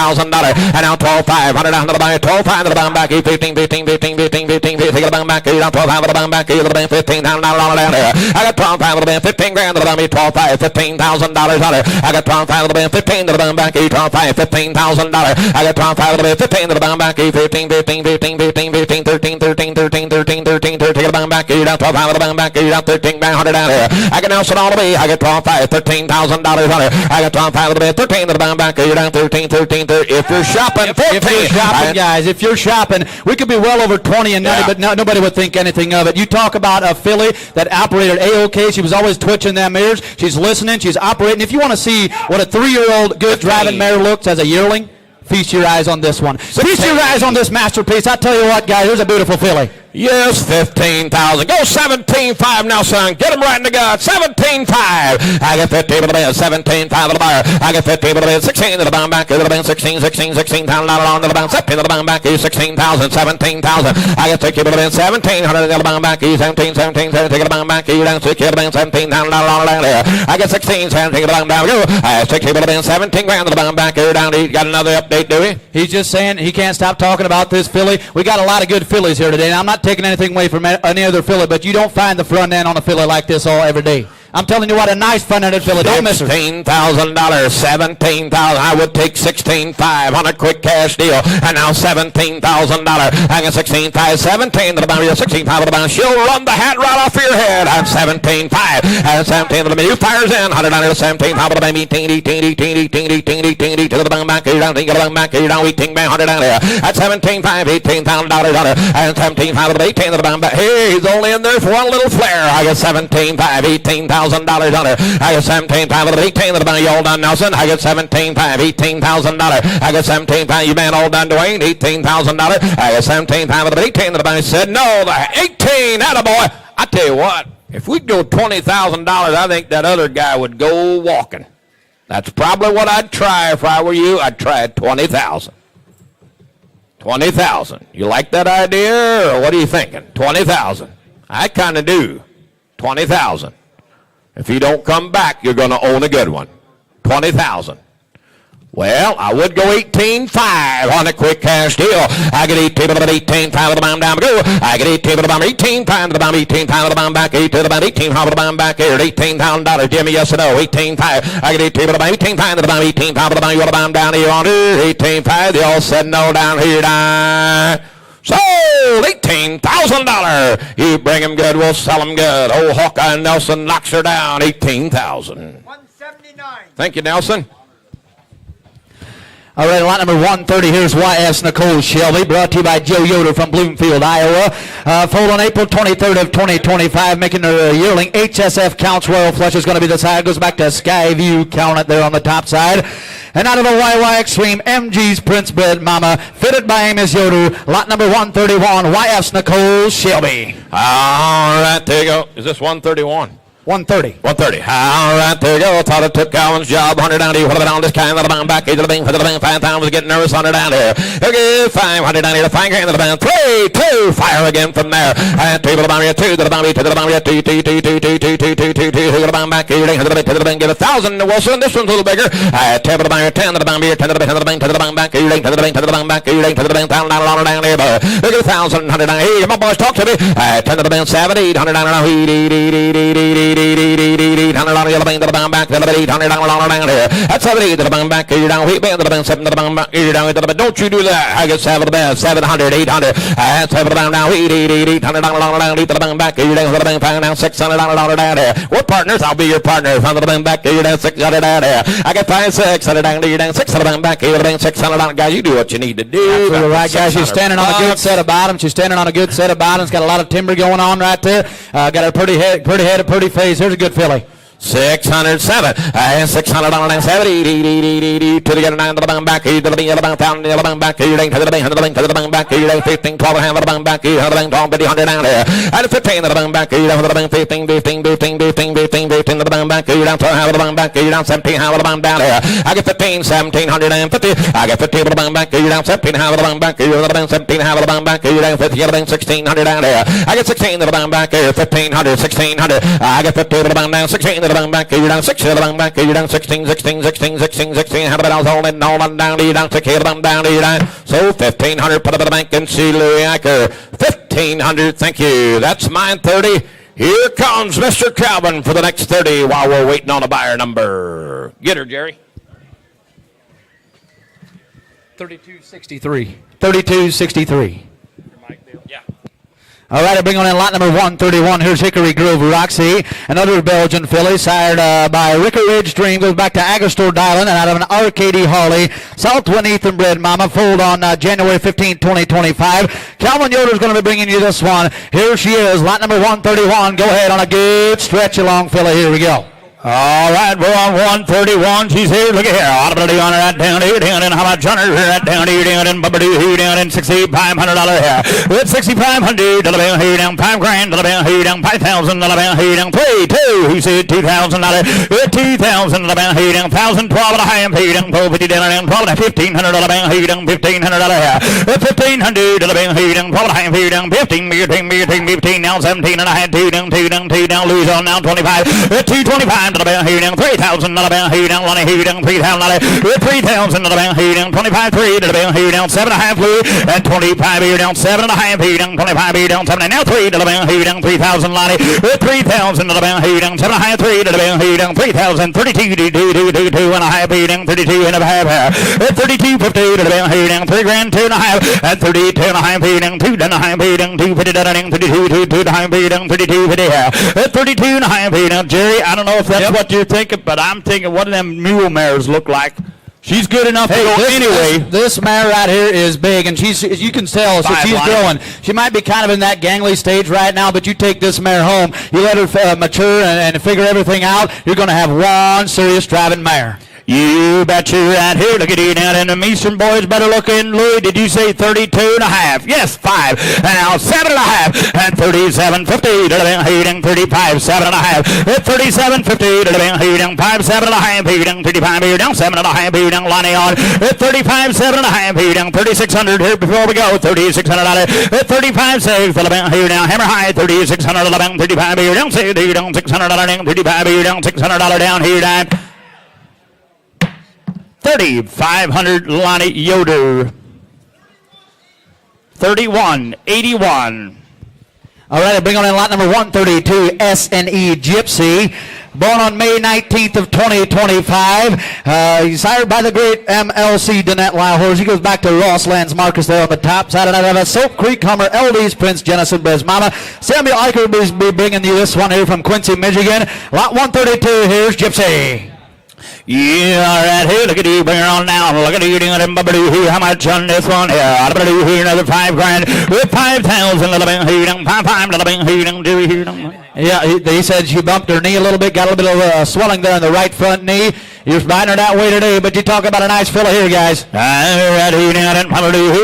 And now $12,500 down to the bottom. $12,500 to the bottom back. $15,000 take it back. $12,500 to the bottom back. $15,000 down here. I got $12,500 to the bottom. $15,000 to the bottom. $12,500. $15,000 on it. I got $12,500 to the bottom. $15,000 to the bottom back. $12,500. $15,000. I got $12,500 to the bottom. $15,000 to the bottom back. $13,000 take it bottom back. $12,500 to the bottom back. $13,500 down here. I got Nelson all the way. I got $12,500. $13,000 on it. I got $12,500 to the bottom. $13,000 to the bottom back. $13,000. If you're shopping, guys, if you're shopping, we could be well over 20 and 90, but nobody would think anything of it. You talk about a filly that operated A-OK. She was always twitching them ears. She's listening. She's operating. If you want to see what a 3-year-old good driving mare looks as a yearling, feast your eyes on this one. Feast your eyes on this masterpiece. I tell you what, guys, there's a beautiful filly. Yes, 15,000. Go 17.5 now, son. Get him right in the gut. 17.5. I got 15 to the band. 17.5 to the bar. I got 15 to the band. 16 to the bound back. To the band. 16,000 on to the bound. 17 to the bound back. 16,000. 17,000. I got 16 to the band. 1,700 to the bound back. 17. Take the bound back. Down 6 to the band. 17,000 down there. I got 16. 17 to the bound down. Go. I got 16 to the band. 17 grand to the bound back. Down. He got another update, do we? He's just saying he can't stop talking about this filly. We got a lot of good fillies here today. Now, I'm not taking anything away from any other filly, but you don't find the front end on a filly like this every day. I'm telling you what, a nice front-ended filly. Don't miss her. $16,000, $17,000. I would take $16,500 on a quick cash deal. And now $17,000. I got $16,500, $17,000 to the bottom. $16,500 to the bottom. She'll run the hat right off your head. I'm $17,500. And $17,000 to the bottom. Fires in. $100 to $17,500 to the bottom. To the bottom back. Down. To the bottom back. Down. $18,500 down there. At $17,500, $18,000 on it. And $17,500 to $18,000 to the bottom back. Hey, he's only in there for one little flare. I got $17,500, $18,000 on it. I got $17,500 to $18,000 to the bottom. You all done, Nelson? I got $17,500, $18,000. I got $17,500. You man all done, Dwayne? $18,000. I got $17,500 to $18,000 to the bottom. He said no. The 18. Attaboy. I tell you what, if we'd go $20,000, I think that other guy would go walking. That's probably what I'd try if I were you. I'd try at $20,000. $20,000. You like that idea, or what are you thinking? $20,000. I kind of do. $20,000. If you don't come back, you're going to own a good one. $20,000. Well, I would go $18,500 on a quick cash deal. I get $18,500 to the bottom down. Go. I get $18,500 to the bottom. $18,500 to the bottom. $18,500 to the bottom back. $18,500 to the bottom back here. $18,000. Jimmy, yes or no? $18,500. I get $18,500 to the bottom. $18,500 to the bottom. $18,500 to the bottom. You want to bottom down here on $18,500. They all said no down here. Sold $18,000. You bring him good, we'll sell him good. Old Hawkeye Nelson knocks her down. $18,000. 179. Thank you, Nelson. All right, lot number 130, here's YS Nicole Shelby, brought to you by Joe Yoder from Bloomfield, Iowa. Foaled on April 23rd of 2025, making her yearling. HSF Counts Royal Flush is going to be the side. Goes back to Skyview, count it there on the top side. And out of the YY Extreme, MG's Prince Bred Mama, fitted by Amos Yoder, lot number 131, YS Nicole Shelby. All right, there you go. Is this 131? 130. 130. All right, there you go. Thought it took Calvin's job. 100 down here. What about on this kind of the back? Eight to the bank. For the bank. 5 times. Getting nervous. 100 down here. Okay, 500 down here. The 5 grand to the bank. 3, 2. Fire again from there. And 2 to the bank. 2 to the bank. 2 to the bank. 2 to the bank. Back here. To the bank. Get 1,000 to Wilson. This one's a little bigger. 10 to the bank. 10 to the bank. 10 to the bank. 10 to the bank. 10 to the bank. Back here. To the bank. To the bank. Back here. To the bank. Down down here. Look at 1,000. 100 down here. My boys, talk to me. 10 to the bank. 7, 800 down here. 800 on the yellow bank to the bound back, 800 down here. That's 70 to the bound back, you're down, wheat band to the bound, 7 to the bound back, you're down to the bound. Don't you do that. I get 7 to the bound, 700, 800. That's 7 to the bound down, 800 down to the bound back, you're down to the bound, 5 down, 600 down here. We're partners, I'll be your partner. From the bound back, you're down 600 down here. I get 5, 600 down, you're down 600 down back, you're down 600 down. Guys, you do what you need to do. Absolutely right, guys. She's standing on a good set of bottoms. She's standing on a good set of bottoms. Got a lot of timber going on right there. Got a pretty head, a pretty face. Here's a good filly. 607 and 600 on and 70 to the other 9 to the bang back, to the other bang down, the other bang back, to the bang, to the bang, to the bang back, 15, 12 and the bang back, 100 bang, 100 down there, and 15 to the bang back, to the bang, 15 to the bang back, down to the bang back, down 17, how the bang down there. I get 15, 1750. I get 15 to the bang back, down 17, how the bang back, the bang 17, how the bang back, down 50, the bang 1600 down there. I get 16 to the bang back, 1500, 1600. I get 15 to the bang down, 16 to the bang back, you're down 6 to the bang back, you're down 16, 16, 16, 16, 16. How about I was holding all on down, you're down 6 to the bang down, you're down. So 1500, put up at the bank and see Louis Acker. 1500, thank you. That's mine 30. Here comes Mr. Calvin for the next 30 while we're waiting on a buyer number. Get her, Jerry. 3263. 3263. Yeah. All right, I bring on in lot number 131. Here's Hickory Grove Roxy, another Belgian filly, sired by Ricker Ridge Dream, goes back to Agostor Dylan, and out of an Arcady Harley, Southwind Ethan Bred Mama, foaled on January 15, 2025. Calvin Yoder's going to be bringing you this one. Here she is, lot number 131. Go ahead on a good stretch along, filly. Here we go. All right, we're on 131. She's here. Look at here. Audibility on her. Down here, down in how much on her? Down here, down in Bubba-doo here, down in $6,500 here. With $6,500 to the bell here, down $5 grand to the bell here, down $5,000 to the bell here, down 3, 2. He said $2,000. With $2,000 to the bell here, down 1,000, 12 and a half here, down 450 down, 12 and a $1,500 to the bell here, down $1,500 here. With $1,500 to the bell here, down 12 and a half here, down 15, 15, now 17 and a half, 2, down, lose on now 25. With 225. To the bell here down 3,000 to the bell here down Lonnie here down 3,000 with 3,000 to the bell here down 25 3 to the bell here down 7.5 Louis and 25 here down 7.5 here down 25 here down 7 and now 3 to the bell here down 3,000 Lonnie with 3,000 to the bell here down 7.5 3 to the bell here down 3,000 32 2 and a half here down 32 and a half here with 32.50 to the bell here down 3 grand 2 and a half and 32 and a half here down 2 and a half here down 250 down 32 2 and a half here down 32 here with 32 and a half here down Jerry. I don't know if that's what you're thinking, but I'm thinking, what do them mule mares look like? She's good enough to go anyway. This mare right here is big, and you can tell she's growing. She might be kind of in that gangly stage right now, but you take this mare home, you let her mature and figure everything out, you're going to have one serious driving mare. You bet you're right here. Look at you down in the Eastern boys. Better looking. Louis, did you say 32 and a half? Yes, 5. And now 7 and a half. And 37.50 to the bell here down 35. 7 and a half. At 37.50 to the bell here down 5. 7 and a half here down 35 here down 7 and a half here down Lonnie on. At 35 7 and a half here down 3,600 here before we go. $3,600. At 35 6 to the bell here down Hammer High. 3,600 to the bell 35 here down 6 here down $600 down 35 here down $600 down here down. 3,500 Lonnie Yoder. 31.81. All right, I bring on in lot number 132, S&E Gypsy. Born on May 19th of 2025. He's sired by the great MLC Danette Lyle horse. He goes back to Ross Lands Marcus there on the top side. And I have a Soap Creek Hummer, LD's Prince Jenison Brez Mama. Samuel Eicher will be bringing you this one here from Quincy, Michigan. Lot 132, here's Gypsy. Yeah, all right, here, look at you, bring it on down. Look at you doing it, how much on this one here? I'll do here another $5,000 with 5,000 little bit here, 5 little bit here, Yeah, he said she bumped her knee a little bit, got a little bit of swelling there in the right front knee. You're riding her that way today, but you talk about a nice fella here, guys. All right, here, down and $5,000 here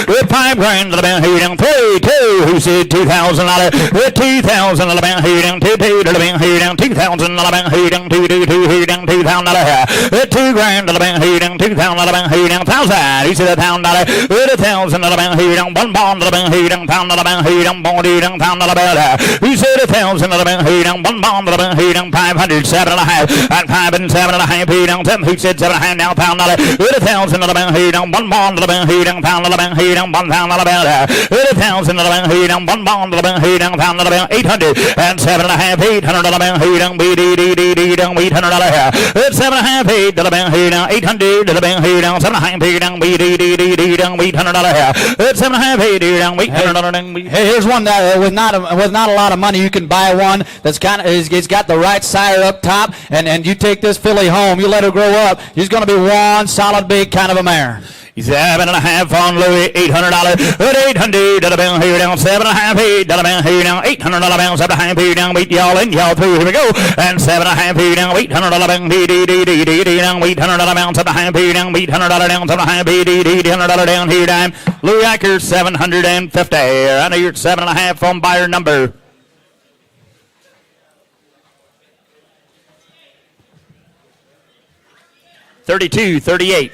with $5,000 little bit here, 3, 2, who said $2,000 with 2,000 little bit here, 2 little bit here, 2,000 little bit here, 2 here, $2,000 here with $2,000 little bit here, 2,000 little bit here, 1,000. He said $1,000 with 1,000 little bit here, 1 pound little bit here, 1 little bit here, 1 pound little bit. He said 1,000 little bit here, 1 pound little bit here, 500, 7.5, and 5 and 7.5 here, 7. He said 7.5 now pound dollar with 1,000 little bit here, 1 pound little bit here, pound little bit here, 1 pound little bit with 1,000 little bit here, 1 pound little bit here, pound little bit 800 and 7.5, 800 little bit here, $800 here, 7.5, 8 little bit here, 800 little bit here, 7.5 here, $800 here, 7.5, 8 here, $800. Hey, here's one that with not a lot of money, you can buy one that's kind of it's got the right sire up top, and you take this filly home, you let her grow up, she's going to be one solid big kind of a mare. 7.5 on Louis, $800 with 800 to the bill here down, 7.5 8 to the bill here down, $800 bill, 7.5 here down, beat y'all in, y'all through, here we go, and 7.5 here down, $800 bill, down, $800 bill, 7.5 here down, $800 down, 7.5 $800 down here down, Louis Acker, 750, I know you're 7.5 on buyer number 32, 38.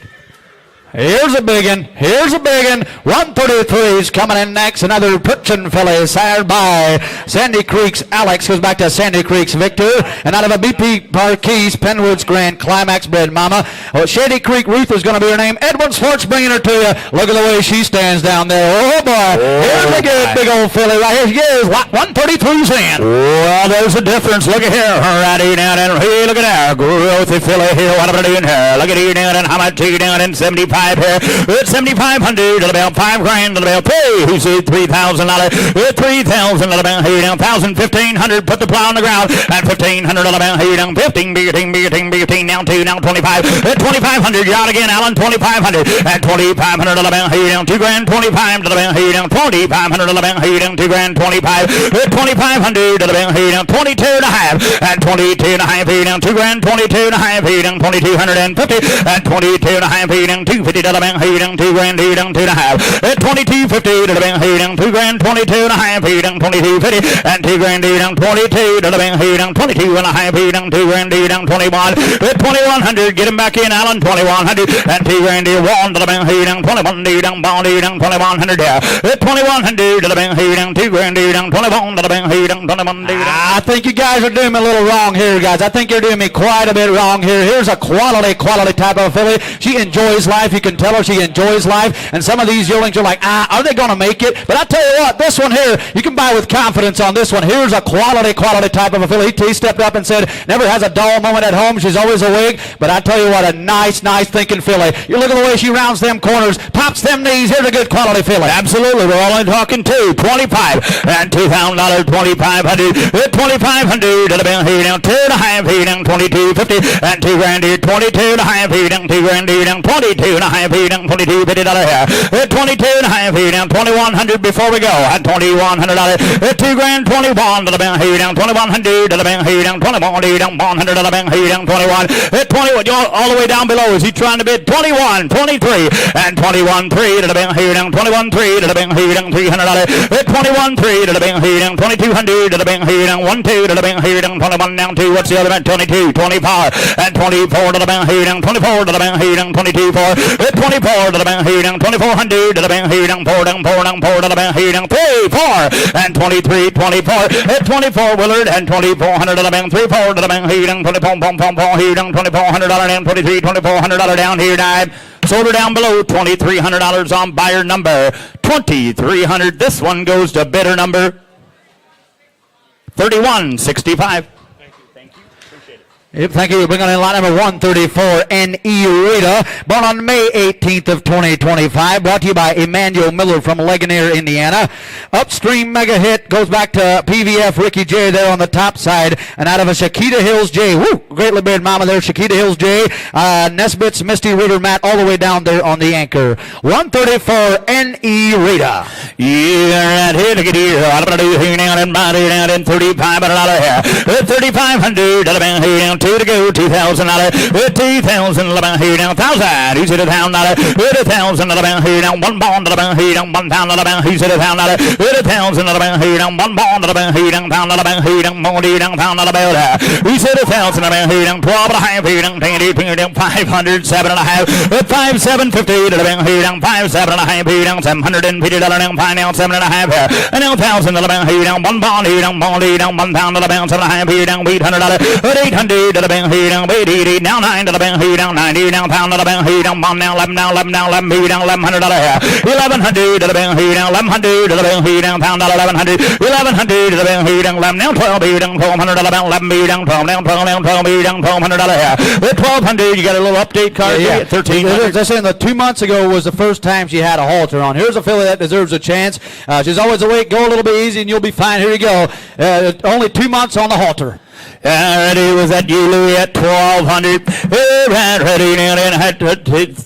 Here's a big one. Here's a big one. 133 is coming in next. Another Pritchin filly sired by Sandy Creek's Alex. Goes back to Sandy Creek's Victor. And out of a BP Parkees, Penwood's Grand Climax bred mama. Well, Shady Creek Ruth is going to be her name. Edwin Sports bringing her to you. Look at the way she stands down there. Oh, boy. Here's a good big old filly right here. She is 133's in. Well, there's a difference. Look at here. Righty down and hey, look at there. Growthy filly here. What am I doing here? Look at you down and how much you down in 75. Here with 7,500 to about $5,000 to about pay. Who said $3,000 with 3,000 to about here down 1,000, 1,500. Put the plow on the ground and 1,500 to about here down 15. Bigger team now 2 now 25 at 2,500. You're out again, Alan. 2,500 at 2,500 to about here down $2,000. 25 to about here down 2,500 to about here down $2,000. 25 at 2,500 to about here down 22 and a half at 22 and a half here down $2,000. 22 and a half here down 2,250 at 22 and a half here down 250. To the bank here down $2,000 here down 2.5 at 22.50 to the bank here down $2,000 22 and a half here down 22.50 and $2,000 here down 22 to the bank here down 22 and a half here down $2,000 here down 21 at 2,100. Get him back in, Alan. 2,100 and $2,000 here 1 to the bank here down 21 here down bond here down 2,100 there at 2,100 to the bank here down $2,000 here down 21 to the bank here down 21. I think you guys are doing me a little wrong here, guys. I think you're doing me quite a bit wrong here. Here's a quality type of filly. She enjoys life. You can tell her she enjoys life, and some of these yearlings are like, are they going to make it? But I tell you what, this one here, you can buy with confidence on this one. Here's a quality type of a filly. He stepped up and said, never has a dull moment at home. She's always awake. But I tell you what, a nice thinking filly. You look at the way she rounds them corners, pops them knees. Here's a good quality filly. Absolutely. We're only talking 25 and $2,000, 2,500 at 2,500 to the bill here down 2.5 here down 22.50 and $2,000 here 22 and a half here down $2,000 here down 22 and a half here down $22.50 here at 22 and a half here down 2,100 before we go at $2,100 at $2,000 21 to the bank here down 2,100 to the bank here down 21 here down 100 to the bank here down 21 at 21 all the way down below. Is he trying to bid 21 23 and 21 3 to the bank here down 21 3 to the bank here down $300 at 21 3 to the bank here down 2,200 to the bank here down 1 2 to the bank here down 21 down 2. What's the other man? 22 24 and 24 to the bank here down 24 to the bank here down 22 4 at 24 to the bank here down 2,400 to the bank here down 4 down 4 down 4 to the bank here down 3 4 and 23 24 at 24 Willard and 2,400 to the bank 3 4 to the bank here down 24 here down $2,400 down 23 $2,400 down here down. Sold her down below $2,300 on buyer number 2,300. This one goes to bidder number 3165. Thank you. Yep, thank you. Bringing in lot number 134, N.E. Rita, born on May 18th of 2025. Brought to you by Emmanuel Miller from Ligonier, Indiana. Upstream mega hit goes back to PVF Ricky J there on the top side, and out of a Shakita Hills J. Woo! Greatly bred mama there, Shakita Hills J. Nesbitt's Misty Ritter Matt all the way down there on the anchor. 134, N.E. Rita. Yeah, right here, look at here. I'm going to do here now and body down in $3,500 here. $3,500 here down. 2 to go, $2,000. $2,000 here down. 1,000. Who's at $1,000? $1,000 here down. 1 bond here down. $1,000. Who's at $1,000? $1,000 here down. 1 bond here down. $1,000 here down. More here down. $1,000. Who's at $1,000 here down. 12 and a half here down. 10 down. 500. 7 and a half. 5,750 here down. 5, 7 and a half here down. $750 down. 5 down. 7 and a half here. And now $1,000 here down. 1 bond here down. Bond here down. $1,000. 7 and a half here down. $800. $800 here down. 80 now. $9 here down. 90 down. $1,000 here down. 1 now. 11 now. 11 now. 11 here down. $1,100 here. $1,100 here down. $1,100 here down. $1,100. $1,100 here down. 11 now. 12 here down. $1,200 about 11 here down. 12 down. 12 down. 12 here down. $1,200 here. With $1,200, you got a little update card. Yeah. 13. They're saying that 2 months ago was the first time she had a halter on. Here's a filly that deserves a chance. She's always awake. Go a little bit easy and you'll be fine. Here you go. Only 2 months on the halter. Alrighty, was that you, Louis, at 1,200? Ready, and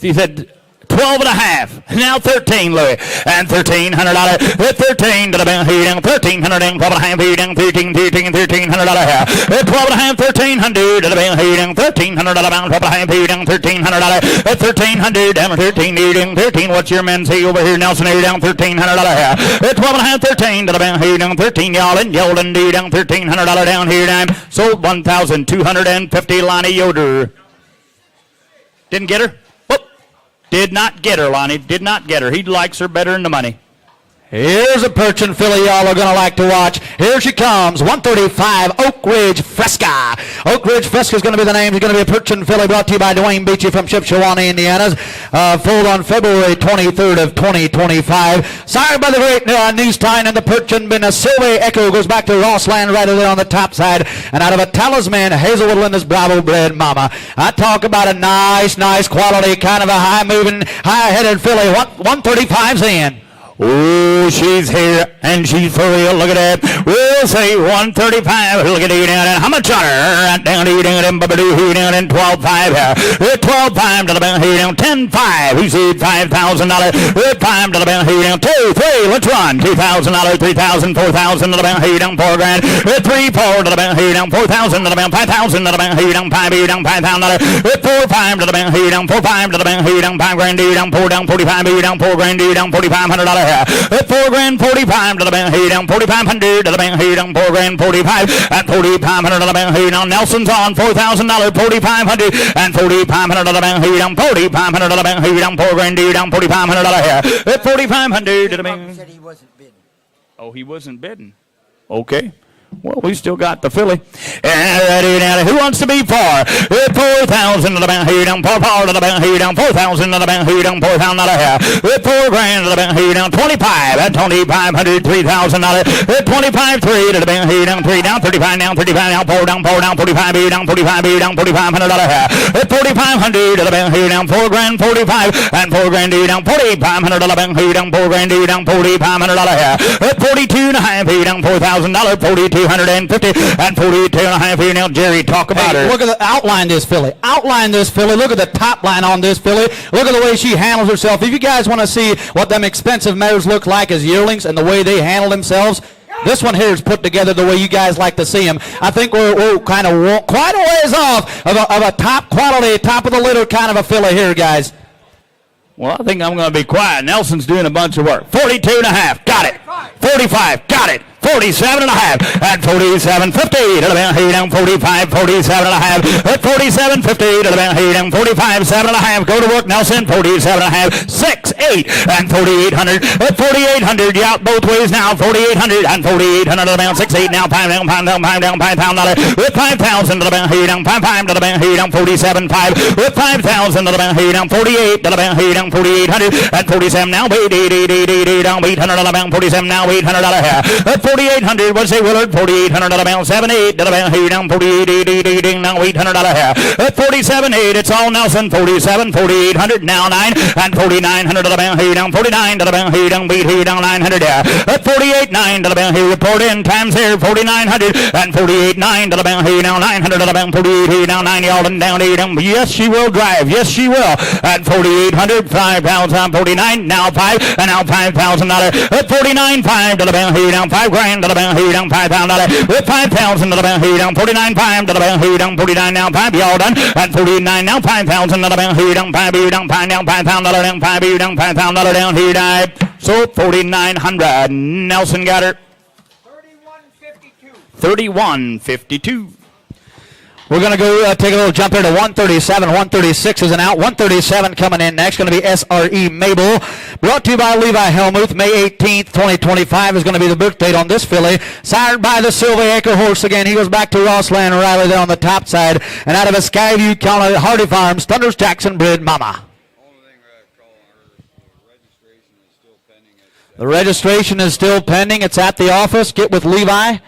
he said 12 and a half. Now 13, Louis. And $1,300. $13 to the bank here down. 1,300 and 12 and a half here down. $1,300 here. 12 and a half. 1,300 to the bank here down. 1,300 to the bank. 12 and a half here down. $1,300. 1,300 down. 13 here down. 13. What's your men say over here, Nelson? Here down. $1,300 here. 12 and a half. 13 to the bank here down. 13 y'all and Yolden D down. $1,300 down here down. Sold 1,250. Lonnie Yoder. Didn't get her? Did not get her, Lonnie. Did not get her. He likes her better than the money. Here's a perching filly y'all are going to like to watch. Here she comes, 135, Oak Ridge Fresca. Oak Ridge Fresca is going to be the name. She's going to be a perching filly brought to you by Dwayne Beachy from Shipshewana, Indiana. Foaled on February 23rd of 2025. Sired by the great Newstein, and the perching been a Silver Echo. Goes back to Rossland right there on the top side. And out of a Talisman, Hazelwood Linda's Bravo bred mama. I talk about a nice quality, kind of a high-moving, high-headed filly. 135's in. Oh, she's here, and she's for real. Look at that. We'll say 135. Look at you down there. How much on her? Right down here, down in Babadoo, here down in 12.5 here. 12.5 to the bank here down. 10.5. He said $5,000. 5 to the bank here down. 2, 3. Let's run. $2,000, 3,000, 4,000 to the bank here down. 4 grand. 3, 4 to the bank here down. 4,000 to the bank. 5,000 to the bank here down. 5 here down. $5,000. 4, 5 to the bank here down. 4, 5 to the bank here down. 5 grand here down. 4 down. 45 here down. 4 grand here down. $4,500. At 4 grand, 45 to the bank here down. 4,500 to the bank here down. 4 grand, 45 at 4,500 to the bank here down. Nelson's on $4,000, 4,500 and 4,500 to the bank here down. 4,500 to the bank here down. 4 grand here down. $4,500 here at 4,500 to the bank. He said he wasn't bidding. Oh, he wasn't bidding. Okay. Well, we still got the filly. Ready now. Who wants to be 4? 4,000 to the bank here down. 4 to the bank here down. 4,000 to the bank here down. $4,000 here. 4 grand to the bank here down. 25 at 2,500. $3,000. 25 3 to the bank here down. 3 down. 35 down. 35 down. 4 down. 4 down. 45 here down. 45 here down. $4,500 here. 4,500 to the bank here down. 4 grand. 45 and 4 grand here down. 4,500 to the bank here down. 4 grand here down. $4,500 here. 42 and a half here down. $4,000. 42. 250 and 42 and a half here now. Jerry, talk about her. Look at the outline this filly. Outline this filly. Look at the top line on this filly. Look at the way she handles herself. If you guys want to see what them expensive mares look like as yearlings and the way they handle themselves, this one here is put together the way you guys like to see them. I think we're kind of quite a ways off of a top quality, top of the litter kind of a filly here, guys. Well, I think I'm going to be quiet. Nelson's doing a bunch of work. 42 and a half. Got it. 45. Got it. 47 and a half at 47.50 to the bank here down. 45, 47 and a half at 47.50 to the bank here down. 45, 7 and a half. Go to work, Nelson. 47 and a half. 6, 8 and 4,800 at 4,800. You out both ways now. 4,800 and 4,800 to the bank. 6, 8 now. 5 down, 5 down, 5 down, $5,000 with 5,000 to the bank here down. 5, 5 to the bank here down. 47, 5 with 5,000 to the bank here down. 48 to the bank here down. 4,800 at 47 now. 8, 8, 8, 8, 8, 8 down. 800 to the bank. 47 now. $800 here at 47 $4,800. What's it, Willard? $4,800 78 here down 48 now $800 here. At 47.8, it's all Nelson. 47, 4,800 now 9 and 4,900 here down 49 here down beat here down 900 here. At 48.9 here report in times here 4,900 and 48.9 here now 900 48 here down 90 all and down here down. Yes, she will drive. Yes, she will. At 4,800, 5,000 49 now 5 and now $5,000 at 49.5 here down 5 grand here down $5,000 with 5,000 here down 49.5 here down 49 now 5 y'all done at 49 now 5,000 here down 5 here down 5 down $5,000 down 5 here down $5,000 down here down. So 4,900. Nelson got her. 31.52. 31.52. We're going to go take a little jump here to 137. 136 is an out. 137 coming in next. Going to be SRE Mabel. Brought to you by Levi Helmuth. May 18th, 2025 is going to be the birth date on this filly. Sired by the Silver Acre horse again. He goes back to Rossland Riley there on the top side. And out of a Skyview County Hardy Farms, Thunders Jackson bred Mama. The registration is still pending. It's at the office. Get with Levi.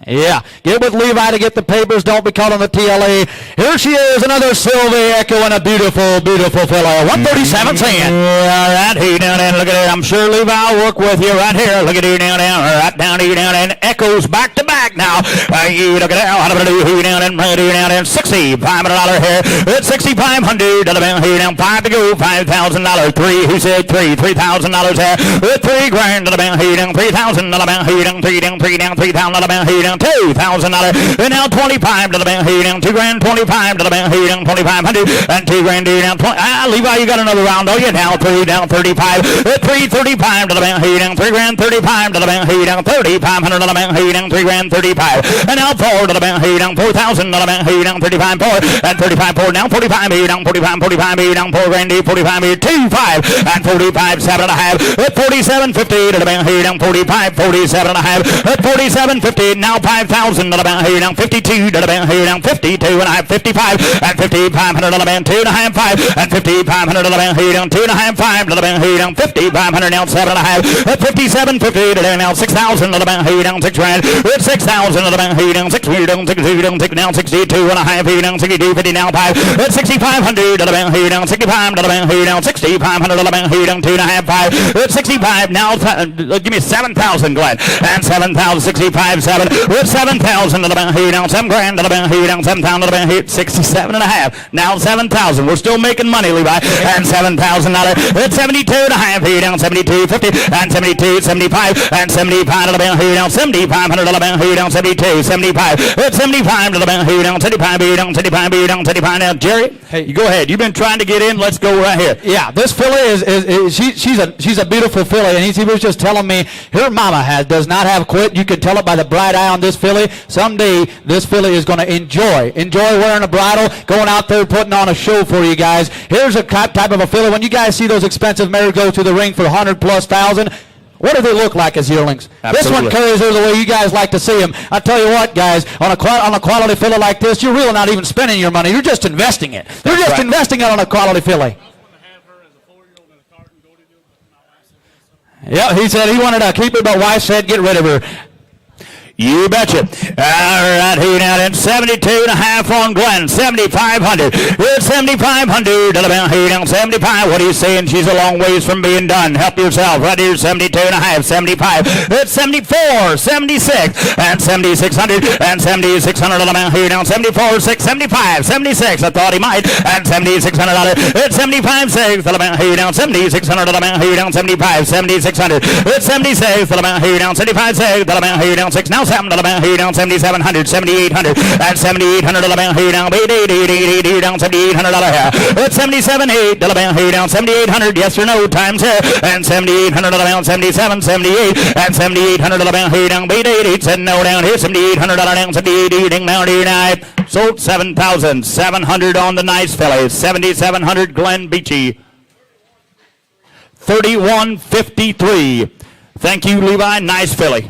Yeah, get with Levi to get the papers. Don't be caught on the TLA. Here she is, another Sylvie Echo and a beautiful, beautiful fellow. 137 cents. All right, here down and look at it. I'm sure Levi will work with you right here. Look at here down, right down here down and Echoes back to back now. You look at it. How do I do here down and $6,500 here. It's $6,500 here down. 5 to go. $5,000. 3. Who said 3? $3,000 here. With 3 grand here down. $3,000 here down. 3 down. $3,000 here down. $2,000 and now 25 to the bank here down 2 grand 25 to the bank here down 2,500 and 2 grand here down 20. Levi, you got another round, oh you now 3 down 35 335 to the bank here down 3 grand 35 to the bank here down 3,500 to the bank here down 3 grand 35 and now 4 to the bank here down 4,000 to the bank here down 35 4 and 35 4 now 45 here down 45 here down 4 grand 45 here 2 5 and 45 7 and a half at 47.50 to the bank here down 45 47 and a half at 47.50 now 5,000 to the bank here down 52 to the bank here down 52 and a half 55 and 5,500 to the bank 2 and a half 5 and 5,500 to the bank here down 2 and a half 5 to the bank here down 5,500 now 7 and a half at 57.50 to the now 6,000 to the bank here down 6 grand at 6,000 to the bank here down 6 here down 6 down 6 now 62 and a half here down 62 50 now 5 at 6,500 to the bank here down 65 to the bank here down 6,500 to the bank here down 2 and a half 5 at 65 now give me 7,000 Glenn and 7,000 65 7 with 7,000 to the bank here down 7 grand to the bank here down 7,000 to the bank here 67 and a half now 7,000 we're still making money Levi and $7,000 at 72 and a half here down 72 50 and 72 75 and 75 to the bank here down 7,500 to the bank here down 72 75 at 75 to the bank here down 75 here down 75 here down 75 now Jerry hey you go ahead you've been trying to get in let's go right here yeah this filly is she's a beautiful filly and he was just telling me her mama does not have quit you can tell it by the bright eye on this filly. Someday this filly is going to enjoy wearing a bridle, going out there putting on a show for you guys. Here's a type of a filly. When you guys see those expensive mares go to the ring for 100,000+, what do they look like as yearlings? Absolutely. This one carries her the way you guys like to see them. I tell you what, guys, on a quality filly like this, you're really not even spending your money. You're just investing it. You're just investing it on a quality filly. Yeah, he said he wanted to keep her, but wife said get rid of her. You betcha. All right, here now then 72 and a half on Glenn. 7,500. It's 7,500 to the bank here down 75. What are you saying? She's a long ways from being done. Help yourself. Right here 72 and a half. 75. It's 74, 76, and 7,600 and 7,600 to the bank here down 74, 6, 75, 76. I thought he might. And 7,600. It's 75, 6 to the bank here down 7,600 to the bank here down 75, 7,600. It's 76 to the bank here down 75, 6 to the bank here down 6. Now 7 to the bank here down 7,700, 7,800, and 7,800 to the bank here down 8,800 down $7,800 here. It's 77.8 to the bank here down 7,800, yes or no times here, and 7,800 to the bank 77, 78, and 7,800 to the bank here down 8,800, said no down here 7,800 down 78 down here now. Sold 7,700 on the nice filly. 7,700 Glenn Beachy. 31.53. Thank you, Levi. Nice filly.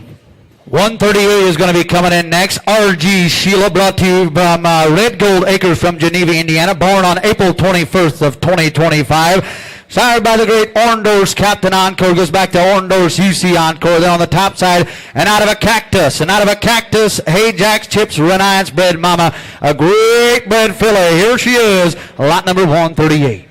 138 is going to be coming in next. R.G. Sheila, brought to you from Red Gold Acres from Geneva, Indiana. Born on April 21st of 2025. Sired by the great Orndorff's Captain Encore. Goes back to Orndorff's UC Encore. They're on the top side. And out of a Cactus. Hey Jack's Chips Reliance bred mama. A great bred filly. Here she is. Lot number 138.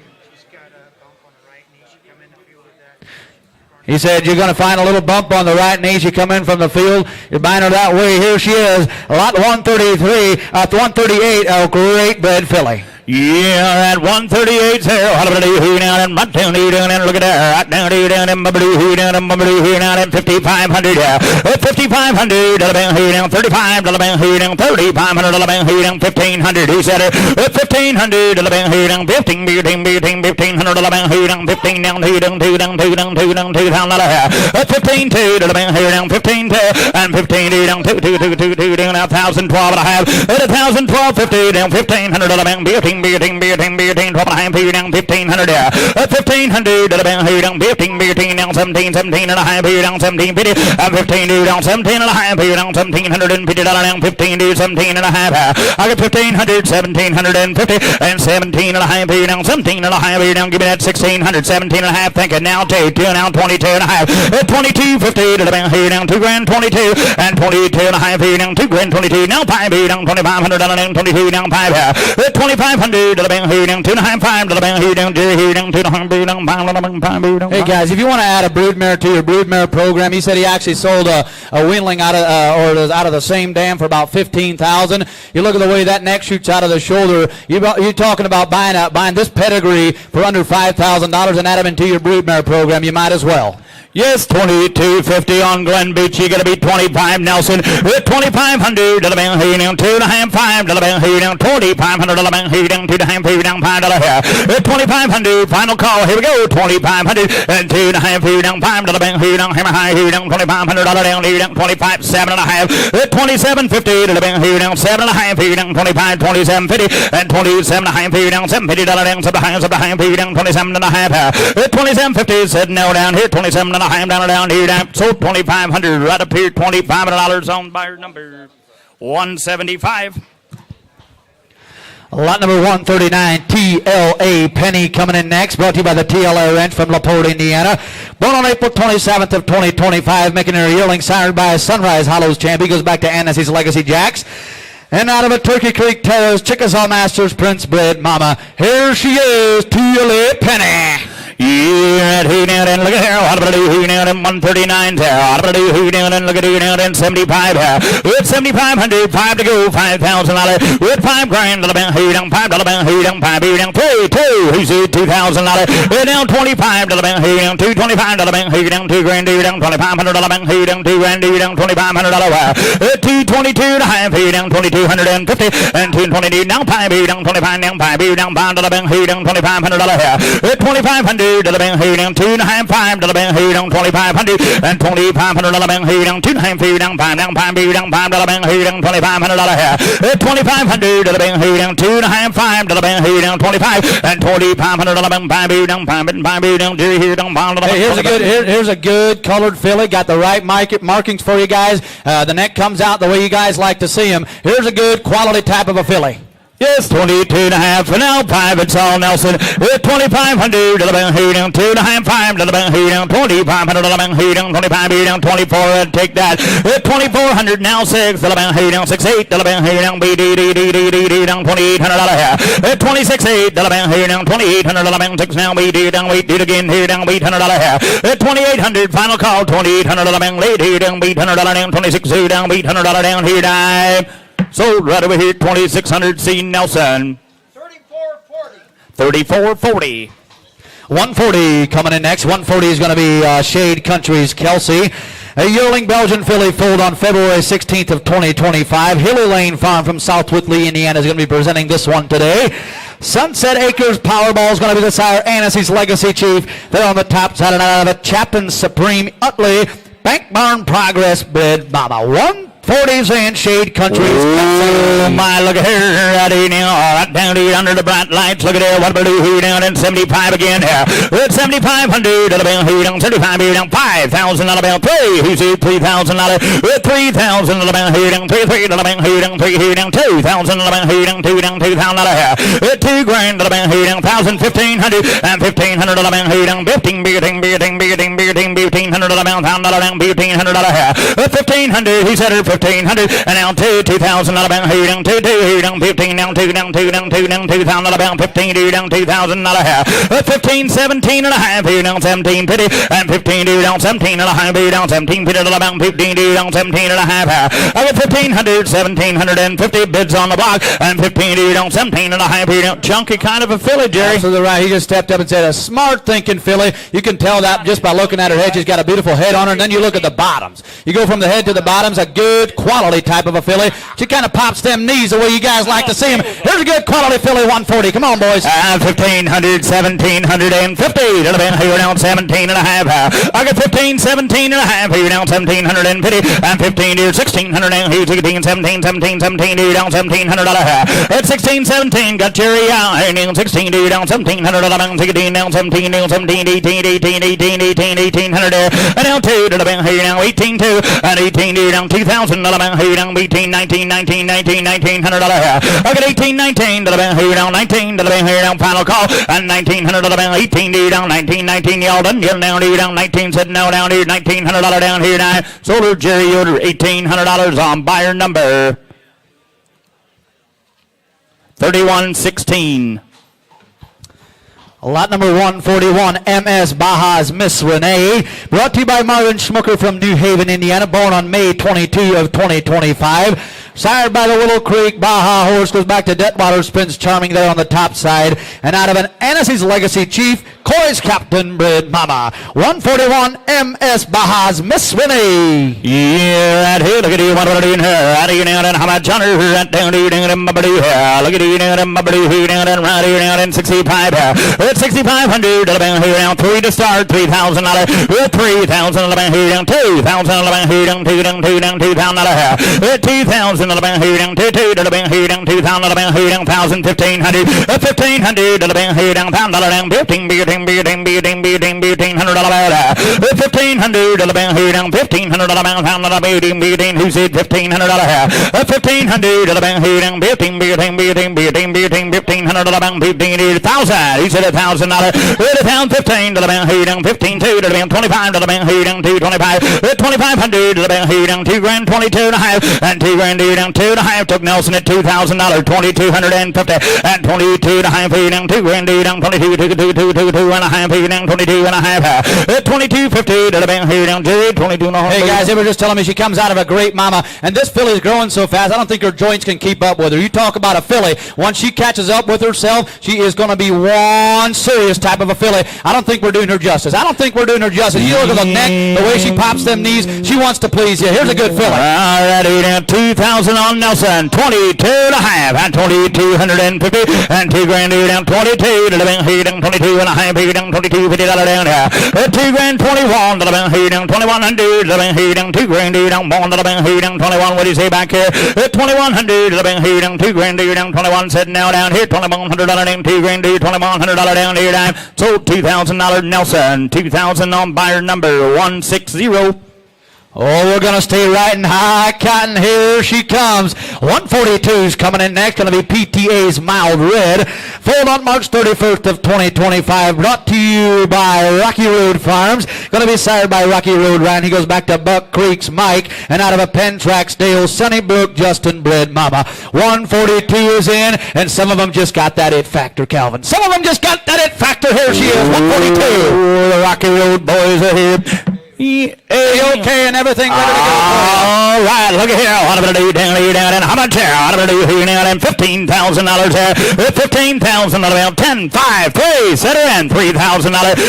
He said, you're going to find a little bump on the right knee. You come in from the field. You're buying her that way. Here she is. Lot 138, a great bred filly. Yeah, at 138 there. Who down and look at that. Right down who down and who down and who down and 5,500. 5,500. Who down 35. Who down 3,500. Who down 1,500. Who said it? 1,500. Who down 15. 1,500. Who down 15 down. Who down 2 down 2 down 2 down 2 down. 15 2. Who down 15 2 and 15 down 2 down 1,012 and a half. 1,012 50 down 1,500. 15 down 1,500 there. 1,500 down 15 down 17 and a half down 17 50 and 15 down 17 and a half down 1,750 down 15 to 17 and a half. I got 1,500 1,750 and 17 and a half down 17 and a half down. Give me that 1,600 17 and a half. Think it now. Take 2 down 22 and a half. 2250 down 2 grand 22 and 22 and a half down 2 grand 22. Now 5 down 2,500 down 22 down 5 2,500 to the bang who down 2.5 5 to the bang who down 2.5 down. Hey guys, if you want to add a broodmare to your broodmare program, he said he actually sold a weanling out of the same dam for about $15,000. You look at the way that neck shoots out of the shoulder. You're talking about buying this pedigree for under $5,000 and add them into your broodmare program. You might as well. Yes, 2250 on Glen Beach. You got to be 25 Nelson. 2,500 to the bang who down 2.5 5 to the bang who down 2,500 to the bang who down 2.5 down $5 2,500 final call. Here we go. 2,500 and 2.5 who down 5 to the bang who down hammer high who down $2,500 down who down 25 7.5 2750 to the bang who down 7.5 who down 25 2750 and 27.5 who down $750 down 7.5 who down 27.5 2750 said no down here 27.5 down here down so 2,500 right up here $2,500 on buyer number 175. Lot number 139, TLA Penny coming in next. Brought to you by the TLA Ranch from LaPorte, Indiana. Born on April 27th of 2025, making her yearling, sired by a Sunrise Hollows champion. Goes back to Annecy's Legacy Jacks. And out of a Turkey Creek Terrace, Chickasaw Masters Prince bred mama. Here she is, TLA Penny. Yeah, who down and look at here. What about who down and 139 there? What about who down and look at who down and 75 here? With 7,500, 5 to go, $5,000. With 5 grand to the bang, who down 5 to the bang, who down 5, who down 3, 2, who's it $2,000. We're down 25 to the bang, who down 225 to the bang, who down 2 grand, who down 2,500 to the bang, who down 2 grand, who down $2,500. 222 to half, who down 2,250 and 220 down 5, who down 25 down 5, who down 5 to the bang, who down $2,500 here. 2,500 to the bang who down 2.5 5 to the bang who down 2,500 and 2,500 to the bang who down 2.5 who down 5 down 5 who down 5 to the bang who down $2,500 here. 2,500 to the bang who down 2.5 5 to the bang who down 25 and 2,500 to the bang 5 who down 5 and 5 who down 2 who down 5 to the bang. Here's a good colored filly. Got the right markings for you guys. The neck comes out the way you guys like to see them. Here's a good quality type of a filly. Yes, 22 and a half for now. 5, it's all Nelson. With 2,500 to the bang who down 2.5 5 to the bang who down 2,500 to the bang who down 25 who down 24 and take that. With 2,400 now 6 to the bang who down 6 8 to the bang who down BD down $2,800 here. With 26 8 to the bang who down 2,800 to the bang 6 now BD down wait did again here down $800 here. With 2,800 final call 2,800 to the bang late here down $800 down 26 2 down $800 down here die. Sold right over here, 2,600 C. Nelson. 34.40. 34.40. 140 coming in next. 140 is going to be Shade Country's Kelsey. A yearling Belgian filly foaled on February 16th of 2025. Hilly Lane Farm from South Whitley, Indiana is going to be presenting this one today. Sunset Acres Powerball is going to be the sire Annecy's Legacy Chief. They're on the top side and out of it. Chapin Supreme Utley Bank Barn Progress bred mama. 130 40s in Shade Country. Oh my, look at here, right in here, right down here under the bright lights. Look at there, what about who down in 75 again here? It's 7,500, who down 35 here down 5,000 about 3. Who's it? 3,000 3,000 who down 3 who down 3 who down 2,000 who down 2 down 2,000 here. $2 grand who down 1,000 1,500 and 1,500 who down 15 1,500 about $1,000 here. 1,500, he said it 1,500 and now 2,000 who down 2 down 15 down 2 down 2 down 2 down 2,000 about 15 down 2,000 here. 15 17 and a half here down 17 50 and 15 down 17 and a half here down 17 50 about 15 down 17 and a half here. I got 1,500 1,750 bids on the block and 15 down 17 and a half here down. Chunky kind of a filly, Jerry. Absolutely right. He just stepped up and said a smart thinking filly. You can tell that just by looking at her head. She's got a beautiful head on her, and then you look at the bottoms. You go from the head to the bottoms, a good quality type of a filly. She kind of pops them knees the way you guys like to see them. Here's a good quality filly, 140. Come on, boys. 1,500 1,750 here down 17 and a half. I got 15 17 and a half here down 1,750 and 15 here 1,600 and here 16 17 17 17 here down 1,700 at 16 17 got Jerry out and 16 here down 1,700 down 16 down 17 down 17 18 18 18 18 1800 and now 2 to the bank here now 18 2 and 18 here down 2,000 to the bank here down 18 19 19 19 1900 I got 18 19 to the bank here down 19 to the bank here down final call and 1900 to the bank 18 here down 19 19 y'all done here down here down 19 said no down here $1,900 down here now sold Jerry Yoder $1,800 on buyer number 3116. Lot number 141, MS Baja's Miss Renee, brought to you by Marvin Schmucker from New Haven, Indiana, born on May 22 of 2025. Sired by the Willow Creek Baja horse, goes back to Detweiler's Prince Charming there on the top side, and out of an Annecy's Legacy Chief, Coy's Captain Bred Mama. 141, MS Baja's Miss Renee. Yeah, right here, look at you, what are you doing here? Right here, down, and how much honor, right down, down, down, look at you, down, down, right here, down, 65 here. 6,500 here down 3 to start, $3,000 with 3,000 here down 2,000 here down 2 down 2 down 2,000 2,000 here down 2 2 here down 2,000 here down 1,000 1,500 1,500 here down $1,000 down 15 $1,500 here down 1,500 who said $1,500 1,500 here down 1,500 he said $1,000 down 15 to the bank here down 15 2 to the bank 25 to the bank here down 225 2,500 to the bank here down 2 grand 22 and a half and 2 grand here down 2 and a half took Nelson at $2,000 2,250 and 22 and a half here down 2 grand here down 22 2 and a half here down 22 and a half 22.50 to the bank here down 22 and a half. Hey guys, they were just telling me she comes out of a great mama, and this filly's growing so fast I don't think her joints can keep up with her. You talk about a filly, once she catches up with herself, she is going to be one serious type of a filly. I don't think we're doing her justice. You look at the neck, the way she pops them knees, she wants to please you. Here's a good filly. All righty, down 2,000 on Nelson, 22 and a half, and 2,250, and 2 grand here down 22 to the bank here down 22 and a half here down $22.50 down here. 2 grand 21 to the bank here down 2,100 to the bank here down 2 grand here down 1 to the bank here down 21. What do you say back here? 2,100 to the bank here down 2 grand here down 21. Said now down here $2,100 down 2 grand here $2,100 down here down. Sold $2,000 Nelson. 2,000 on buyer number 160. Oh, we're going to stay right in high cotton. Here she comes. 142's coming in next. Going to be PTA's Mild Red. Foaled on March 31st of 2025. Brought to you by Rocky Road Farms. Going to be sired by Rocky Road Ryan. He goes back to Buck Creek's Mike. And out of a Pentrax Dale, Sunnybrook Justin Bred Mama. 142 is in. And some of them just got that it factor, Calvin. Some of them just got that it factor. Here she is. 142. The Rocky Road boys are here. Okay, and everything ready to go. All right, look at here. What am I going to do down here, down, and how much here? What am I going to do here, now, and $15,000 here. $15,000 about 10, 5, 3, set her in, $3,000,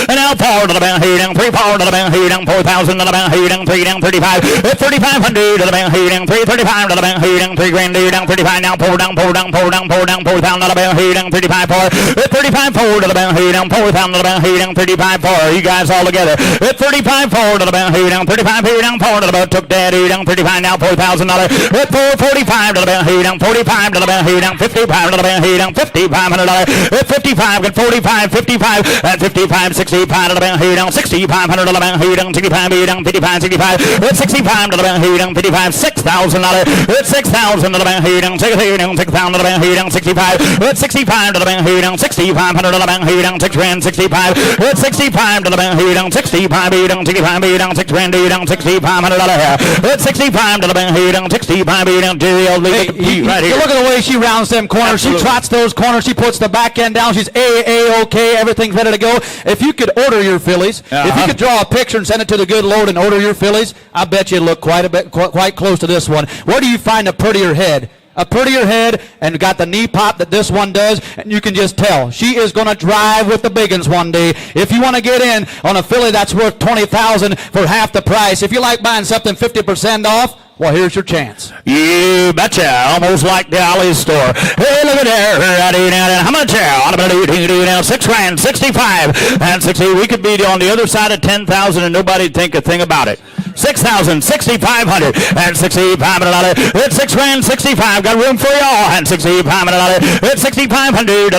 and now 4 to the bank here, down, 3, 4 to the bank here, down, 4,000 to the bank here, down, 3, down, 35, 3,500 to the bank here, down, 3, 35 to the bank here, down, 3 grand here, down, 35, now 4 down, 4 down, 4 down, 4 down, 4,000 to the bank here, down, 35, 4, 35, 4 to the bank here, down, 4,000 to the bank here, down, 35, 4. You guys all together. 35, 4 to to the band, who down 35, who down 4 to the boat, took that, who down 35, now $4,000. At 445 to the band, who down 45 to the band, who down 55 to the band, who down $5,500. At 55, got 45, 55, at 55, 65 to the band, who down 6,500 to the band, who down 65, who down 55, 65, at 65 to the band, who down 55, $6,000. At 6,000 to the band, who down 6,000 to the band, who down 65, at 65 to the band, who down 6,500 to the band, who down 6 grand 65, at 65 to the band, who down 65, who down 65, who down 6 grand, who down $6,500. At 65 to the band, who down 65, who down Jerry right here. Look at the way she rounds them corners. Absolutely. She trots those corners. She puts the back end down. She's A-OK. Everything's ready to go. If you could order your fillies, if you could draw a picture and send it to the good Lord and order your fillies, I bet you'd look quite close to this one. Where do you find a prettier head? A prettier head and got the knee pop that this one does, and you can just tell she is going to drive with the big ones one day. If you want to get in on a filly that's worth $20,000 for half the price, if you like buying something 50% off, well, here's your chance. You betcha. Almost like the Ollie's store. Hey, look at there. How much now? 6 grand, 65, and 60. We could be on the other side of 10,000 and nobody'd think a thing about it. 6,000, 6,500, and 6,500. It's 6 grand, 65. Got room for y'all, and 6,500. It's 6,500.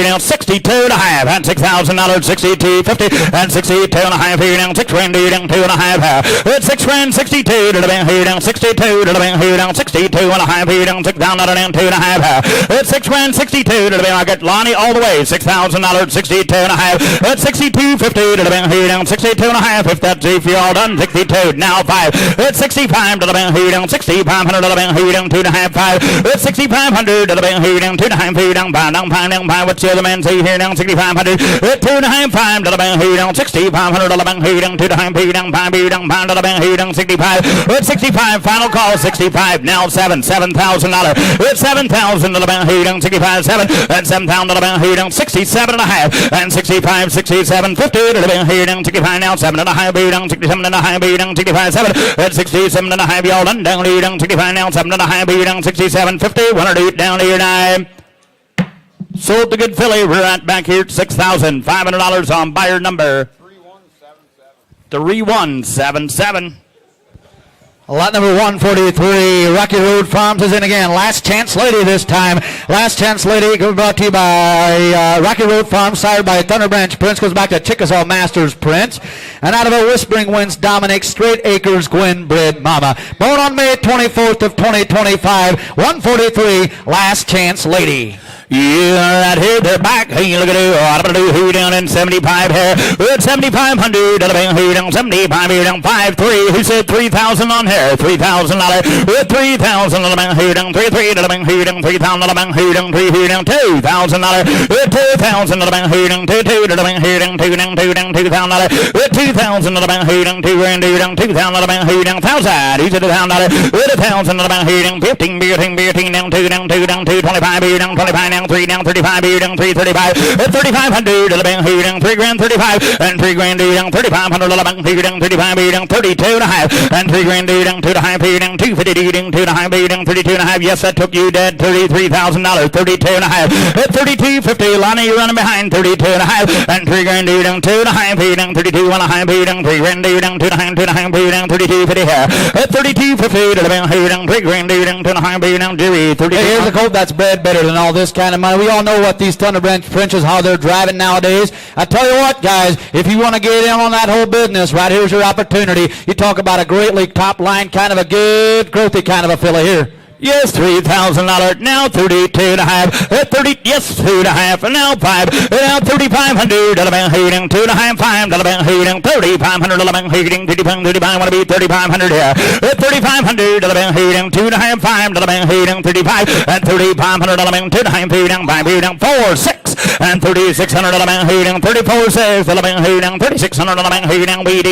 Now 62 and a half, and $6,000. 62.50, and 62 and a half. Here now 6 grand, 2 and a half. It's 6 grand, 62. Here now 62 to the band, here down 62 and a half. Here down 6 down, down 2 and a half. It's 6 grand, 62 to the band. I got Lonnie all the way. $6,000, 62 and a half. It's 62.50 to the band, here down 62 and a half. If that's if you're all done, 62. Now 5. It's 65 to the band, here down 6,500 to the band, here down 2 and a half. 5. It's 6,500 to the band, here down 2 and a half. Here down 5, down 5, down 5. What's the other man say? Here down 6,500. It's 2 and a half, 5 to the band, here down 6,500 to the band, here down 2 and a half. Here down 5, here down 5 to the band, here down 65. It's 65. Final call. 65. Now $7,000. It's 7,000 to the band, here down 65, 7, and 7,000 to the band, here down 67 and a half, and 65, 67, 50 to the band, here down 65, now 7 and a half, here down 67 and a half, here down 65, 7, and 67 and a half, y'all done down here down 65, now 7 and a half, here down 67, 50, 108 down here now. Sold the good filly. We're right back here at $6,500 on buyer number 3177. Lot number 143, Rocky Road Farms is in again. Last Chance Lady this time. Last Chance Lady brought to you by Rocky Road Farms, sired by Thunder Branch Prince, goes back to Chickasaw Masters Prince. And out of a Whispering Winds, Dominic Straight Acres Gwen Bred Mama. Born on May 24th of 2025, 143, Last Chance Lady. Yeah, right here, they're back. Hey, look at it. I'm going to do who down in 75 here. We're at 7,500. Who down 75 here down 5-3. Who said 3,000 on here? $3,000. We're 3,000. Who down 3,300. Who down 3,000. Who down 3. Who down $2,000. We're 2,000. Who down 2. Who down 2 down 2 down 2,000. We're 2,000. Who down 2 grand. Who down 2,000. Who down 1,000. Who said $1,000. We're 1,000. Who down 15 down 2 down 2 down 2 25. Who down 25. Down 3 down 35, here down 335, at 3,500 to the bank, here down 3 grand 35, and 3 grand here down 3,500 to the bank, here down 35, here down 32 and a half, and 3 grand here down 2 and a half, here down 250, here down 2 and a half, here down 32 and a half. Yes, that took you dead. $33,000, 32 and a half, at 32.50. Lonnie, you're running behind. 32 and a half, and 3 grand here down 2 and a half, here down 32 and a half, here down 3 grand here down 2 and a half, 2 and a half, here down 32.50 here, at 32.50 to the bank, here down 3 grand here down 2 and a half, here down 32. Hey, here's a colt that's bred better than all this kind of money. We all know what these Thunder Branch Princes, how they're driving nowadays. I tell you what, guys, if you want to get in on that whole business, right here's your opportunity. You talk about a great league top line, kind of a good, growthy kind of a filly here. Yes, $3,000. Now 32 and a half. 30. Yes, 2 and a half. And now 5. Now 3,500. Who down 2 and a half. 5. Who down 3,500. Who down 35. Want to be 3,500 here. 3,500. Who down 2 and a half. 5. Who down 35. And 3,500. 2 and a half. Who down 5. Who down 4, 6. And 3,600. Who down 34, 6. Who down 3,600. Who down $800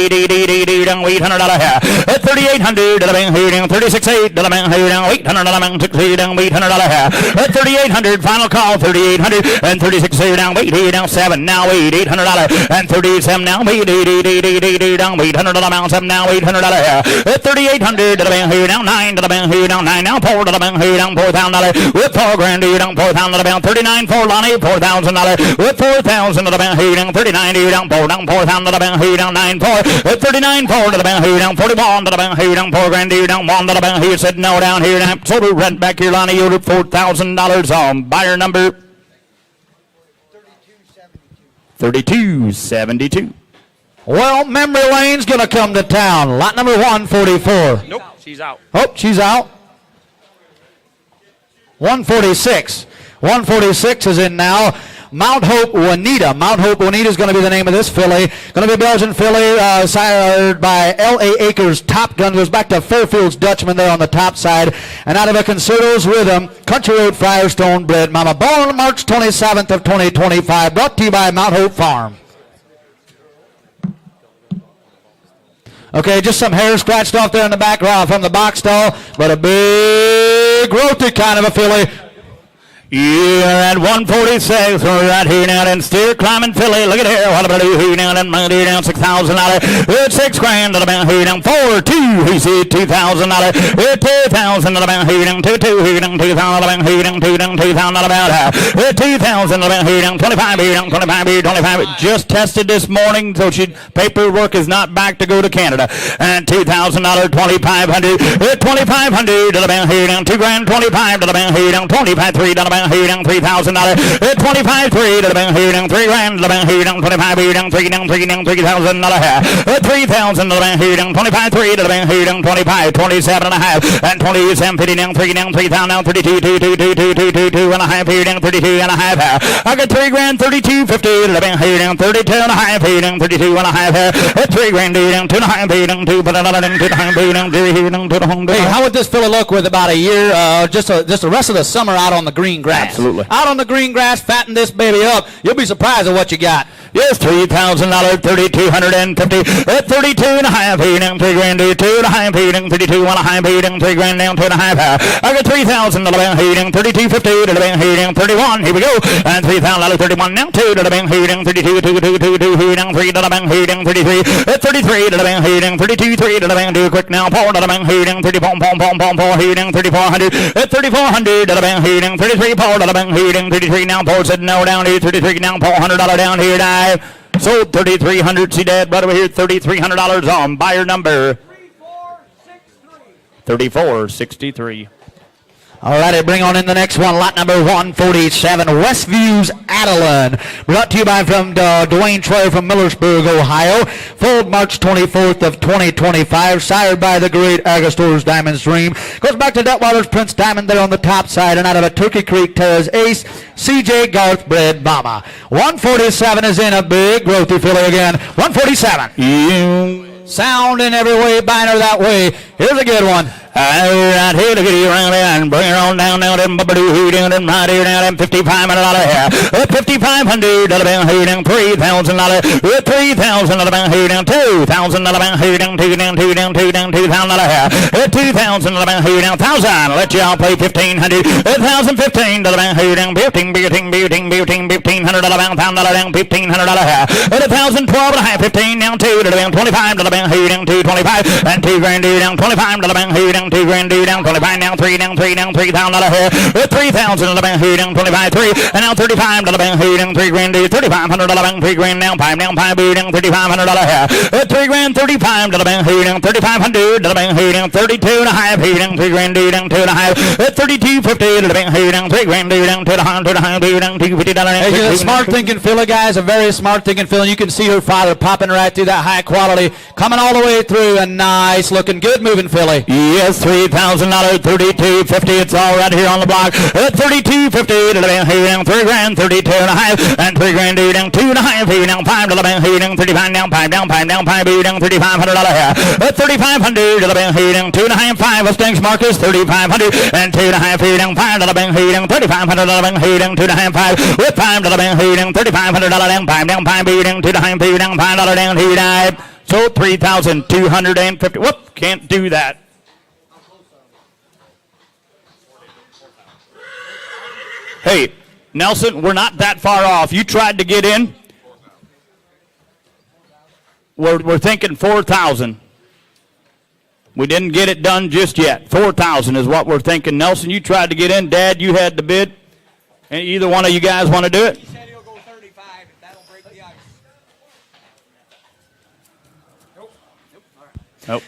here. 3,800. Who down 36.8. Who down 800. $800 here. At 3,800, final call, 3,800, and 36 down, wait, down 7, now $800, and 37 now, wait, down, $800, 7 now, $800 here. At 3,800 to the bank, who down 9 to the bank, who down 9 now, 4 to the bank, who down $4,000, with 4 grand, who down $4,000 to the bank, 39 for Lonnie, $4,000 $4,000 with 4,000 to the bank, who down 39, who down 4, down 4,000 to the bank, who down 9, 4, with 39, 4 to the bank, who down 41 to the bank, who down 4 grand, who down 1 to the bank, who said no down here, down, so to rent back here, Lonnie, you ordered $4,000 on buyer number 3272. Well, Memory Lane's going to come to town. Lot number 144. Nope, she's out. Oh, she's out. 146. 146 is in now. Mount Hope Juanita. Mount Hope Juanita is going to be the name of this filly. Going to be a Belgian filly, sired by L.A. Akers Top Gun. Goes back to Fairfield's Dutchman there on the top side. And out of a Concerto's Rhythm, Country Road Firestone bred mama. Born on March 27th of 2025. Brought to you by Mount Hope Farm. Okay, just some hair scratched off there in the background from the box stall, but a big roti kind of a filly. Yeah, at 146, we're right here now, and steer climbing filly. Look at here, what about who down and money down $6,000. It's $6 grand to the bank, who down 4, 2, he said $2,000. It's 2,000 to the bank, who down 2, 2, who down 2,000 to the bank, who down 2, down 2,000 about half. It's 2,000 to the bank, who down 25, who down 25, who 25. Just tested this morning, so paperwork is not back to go to Canada. And $2,000, 2,500. It's 2,500 to the bank, who down 2 grand, 25 to the bank, who down 25, 3 to the bank. Who down $3,000, 25, 3 to the bank, who down 3 grand to the bank, who down 25, who down 3 down $3,000, 3,000 to the bank, who down 25, 3 to the bank, who down 25, 27 and a half, and 27, 50 down 3 down 3,000 down 32, 2, 2, 2, 2, 2, 2, 2 and a half, who down 32 and a half. I got 3 grand, 32, 50 to the bank, who down 32 and a half, who down 32 and a half, 3 grand, who down 2 and a half, who down 2, but another down 2 and a half, who down 3, who down 2 and a half. Hey, how would this fella look with about a year, just the rest of the summer out on the green grass? Absolutely. Out on the green grass, fatten this baby up. You'll be surprised at what you got. Yes, $3,000, 3,250, 32 and a half, he down 3 grand, 2 and a half, he down 32 and a half, he down 3 grand, down 2 and a half. I got 3,000 to the bank, he down 32.50 to the bank, he down 31. Here we go. And 3,000, 31 now, 2 to the bank, he down 32, 2, 2, 2, 2, he down 3 to the bank, he down 33, 33 to the bank, he down 32, 3 to the bank, do quick now, 4 to the bank, he down 34, 4, he down 3,400, 3,400 to the bank, he down 33, 4 to the bank, he down 33 now, 4 said no down here, 33 now, $400 down here, die. Sold 3,300. See Dad right over here. $3,300 on buyer number 3463. All righty, bring on in the next one. Lot number 147, Westview's Adeline. Brought to you by from Dwayne Troy from Millersburg, Ohio. Foaled March 24th of 2025. Sired by the great Agostor's Diamond's Dream. Goes back to Detweiler's Prince Diamond there on the top side. And out of a Turkey Creek Terra's Ace, C.J. Garth bred mama. 147 is in a big growthy filly again. 147. Sound in every way, bind her that way. Here's a good one. Right here to get you around there and bring her on down now to who down and right here now and $5,500 here. $5,500 who down $3,000. $3,000 who down $2,000 who down $2,000 here. $2,000 who down $1,000. Let y'all play $1,500. $1,015 who down $1,500 down $1,500 here. $1,012 and a half. 15 down 2 to the bank. 25 to the bank who down 225 and 2 grand due down 25 to the bank who down 2 grand due down 25 down 3 down $3,000 here. 3,000 to the bank who down 25 3 and now 35 to the bank who down 3 grand due 3,500 to the bank 3 grand down 5 down 5 who down $3,500 here. 3 grand 35 to the bank who down 3,500 to the bank who down 32 and a half who down 3 grand due down 2 and a half. 32.50 to the bank who down 3 grand due down 2 and a half who down $250. She's a smart thinking filly, guys. A very smart thinking filly. You can see her father popping right through that high quality, coming all the way through. A nice looking, good moving filly. Yes, $3,000, $32.50. It's all right here on the block. $32.50 to the bank who down 3 grand, 32 and a half, and 3 grand due down 2 and a half who down 5 to the bank who down 35 down 5 down 5 down 5 who down $3,500 here. $3,500 to the bank who down 2 and a half 5 of Stinks Marcus $3,500 and 2 and a half who down 5 to the bank who down $3,500 to the bank who down 2 and a half 5 with 5 to the bank who down $3,500 down 5 down 5 who down 2 and a half who down $5 down who died. So 3,250. Whoop, can't do that. Hey, Nelson, we're not that far off. You tried to get in. We're thinking 4,000. We didn't get it done just yet. 4,000 is what we're thinking. Nelson, you tried to get in. Dad, you had the bid. And either one of you guys want to do it? Nope.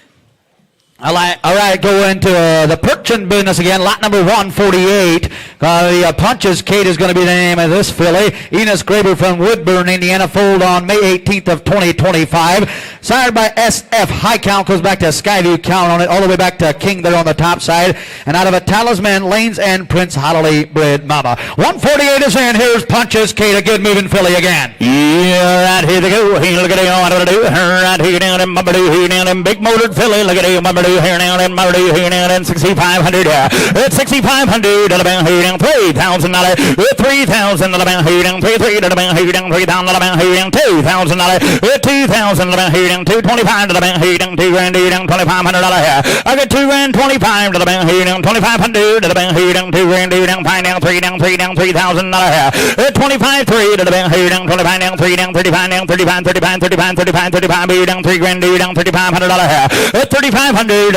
All right, go into the Perchin business again. Lot number 148. The Punches Kate is going to be the name of this filly. Enos Graber from Woodburn, Indiana, foaled on May 18th of 2025. Sired by SF High Count, goes back to Skyview Count on it, all the way back to King there on the top side. And out of a Talisman, Lanes and Prince Holiday bred mama. 148 is in. Here's Punches Kate, a good moving filly again. Yeah, right here they go. Hey, look at it, what do I do? Right here down in Mumberdew, here down in big motored filly. Look at it, Mumberdew, here down in Mumberdew, here down in 6,500. It's 6,500. Here down $3,000. $3,000. Here down 3,300. Here down $3,000. Here down $2,000. $2,000. Here down 225. Here down $2,000. Here down $2,500. I got $2,025. Here down 2,500. Here down $2,000. Here down $5 down 3 down 3 down $3,000. 25 3 here down 25 down 3 down 35 down 35 35 35 35 35 here down $3,000 here down $3,500. 3,500 here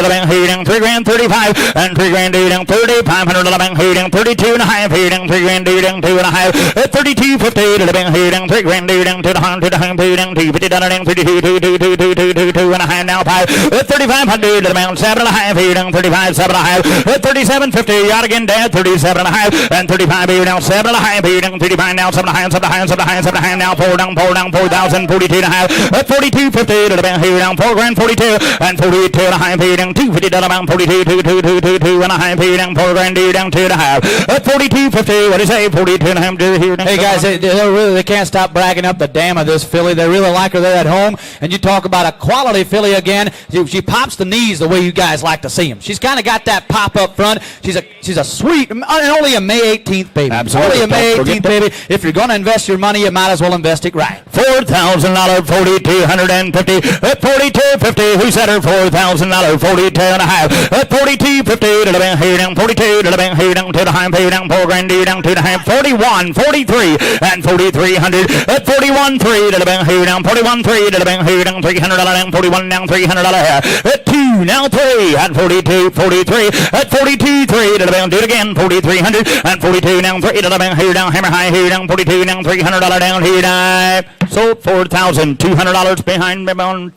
down $3,000 35 and $3,000 here down 3,500 here down 32 and a half here down $3,000 here down 2 and a half. 32.50 here down $3,000 here down 2 and a half here down $250 down 32 2 and a half now 5. 3,500 around 7 and a half here down 35 7 and a half. 37.50 yard again down 37 and a half and 35 here down 7 and a half here down 35 now 7 and a half 7 and a half 7 and a half 7 and a half now 4 down 4,000 42 and a half. 42.50 here down $4,000 42 and 42 and a half here down $250 around 42 2 and a half here down $4,000 here down 2 and a half. 42.50 what do you say 42 and a half here down. Hey guys, they can't stop bragging up the dam of this filly. They really like her there at home. And you talk about a quality filly again. She pops the knees the way you guys like to see them. She's kind of got that pop up front. She's a sweet, and only a May 18th baby. Absolutely. Only a May 18th baby. If you're going to invest your money, you might as well invest it right. $4,000, 4,250, 42.50. Who said her $4,000, 42 and a half, 42.50. Here down 42, here down to the high, here down $4,000, down to the half, 41, 43, and 4,300. 41.3. Here down 41.3. Here down $300, down 41, down $300. 2 now 3 and 42, 43 at 42 3 do it again 4,300 and 42 down 3 here down hammer high here down 42 down $300 down here down. Sold $4,200 behind me on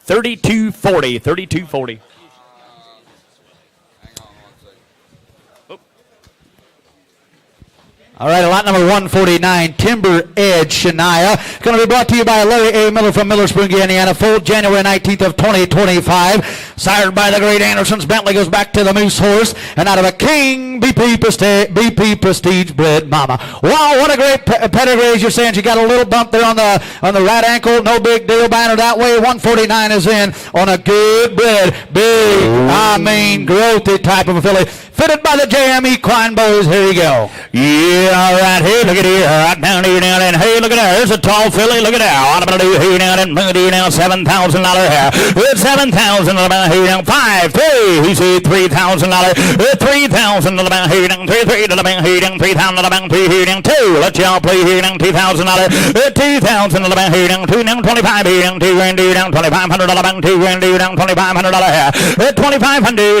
32.40 32.40. All right, lot number 149, Timber Edge, Shania. Going to be brought to you by Larry A. Miller from Miller Spring, Indiana. Foaled January 19th of 2025. Sired by the great Andersons. Bentley goes back to the Moose Horse. And out of a King BP Prestige bred mama. Wow, what a great pedigree, as you're saying. She got a little bump there on the right ankle. No big deal buying her that way. 149 is in on a good bred, big, growthy type of a filly. Fitted by the JM Equine Boys. Here you go. Yeah, all right, here, look at here, right down here, down, and hey, look at there, there's a tall filly, look at that, what am I going to do here, down, and do now, $7,000 here, with $7,000 here, down, 5, 3, he said $3,000, with $3,000 here, down, 3, here, down, $3,000, 3 here, down, 2, let y'all play here, down, $2,000, with $2,000 here, down, 2, down, 25 here, down, $2,000 here, down, $2,500, $2,000 here, down, $2,500 here, with $2,500 here,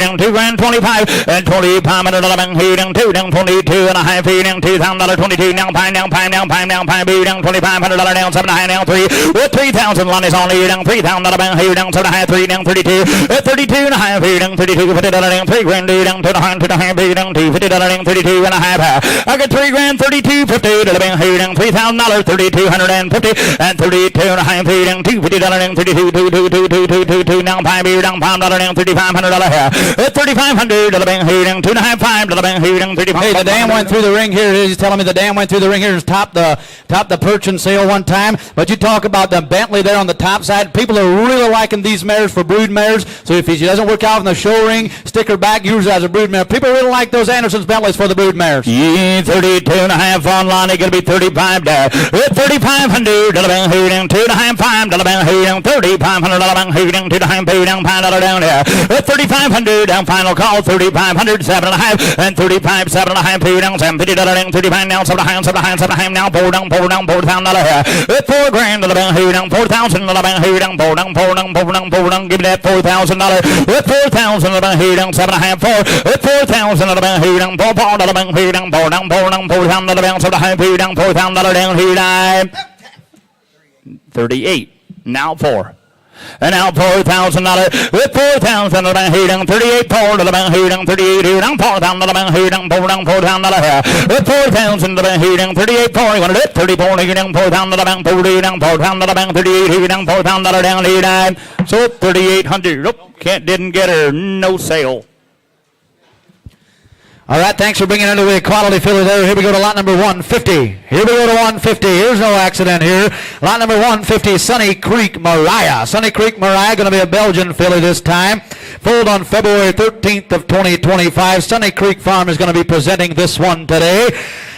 down, $2,000, 25, and $2,500 here, down, 2, down, 22 and a half here, down $2,000, 22 down, $5 down, $5 down, $5 down, $5 down, $2,500 down, 7 and a half down, 3, with $3,000 line is on here, down $3,000 here, down 7 and a half, 3 down, 32, 32 and a half here, down 32, $50 down, $3,000 down, 2 and a half here, down $250 down, 32 and a half. I got $3,000, 32.50 here, down $3,000, 3,250 and 32 and a half here, down $250 down, 32 now, $5 here, down $5 down, $3,500 here, 3,500 here, down 2 and a half, $5 here, down 35. Hey, the dam went through the ring here. He's telling me the dam went through the ring here and topped the Perchin sale one time. But you talk about the Bentley there on the top side. People are really liking these mares for brood mares. So if she doesn't work out in the show ring, stick her back, use her as a brood mare. People really like those Andersons Bentleys for the brood mares. Yeah, 32 and a half online. It's going to be 35 there. With 3,500 here, down 2 and a half, $5 here, down 3,500 here, down 2 and a half, down $5 down there. With 3,500 down, final call, 3,500, 7 and a half, and 35, 7 and a half here, down $750 down, 35 now, 7 and a half, 7 and a half, 7 and a half now, $4 down, $4,000 here. With $4,000 down here, down 4,000 down here, down $4 down, give me that $4,000. With 4,000 down here, down 7 and a half, 4. With 4,000 down here, down $4 down here, down $4 down, $4,000 down, 7 and a half here, down $4,000 down here, down 38. Now 4. And now $4,000 with 4,000 to the bank, down 38, 4 to the bank, down 38, down 4,000 to the bank, down 4 down $4,000 with 4,000 to the bank, down 38, 4. You want to do it? 34, down 4,000 to the bank, 40 down 4,000 to the bank, 38, down $4,000 down 89. So 3,800. Oh, didn't get her. No sale. All right, thanks for bringing into the quality filly there. Here we go to lot number 150. Here we go to 150. Here's no accident here. Lot number 150, Sunny Creek Mariah. Sunny Creek Mariah going to be a Belgian filly this time. Foaled on February 13th of 2025. Sunny Creek Farm is going to be presenting this one today.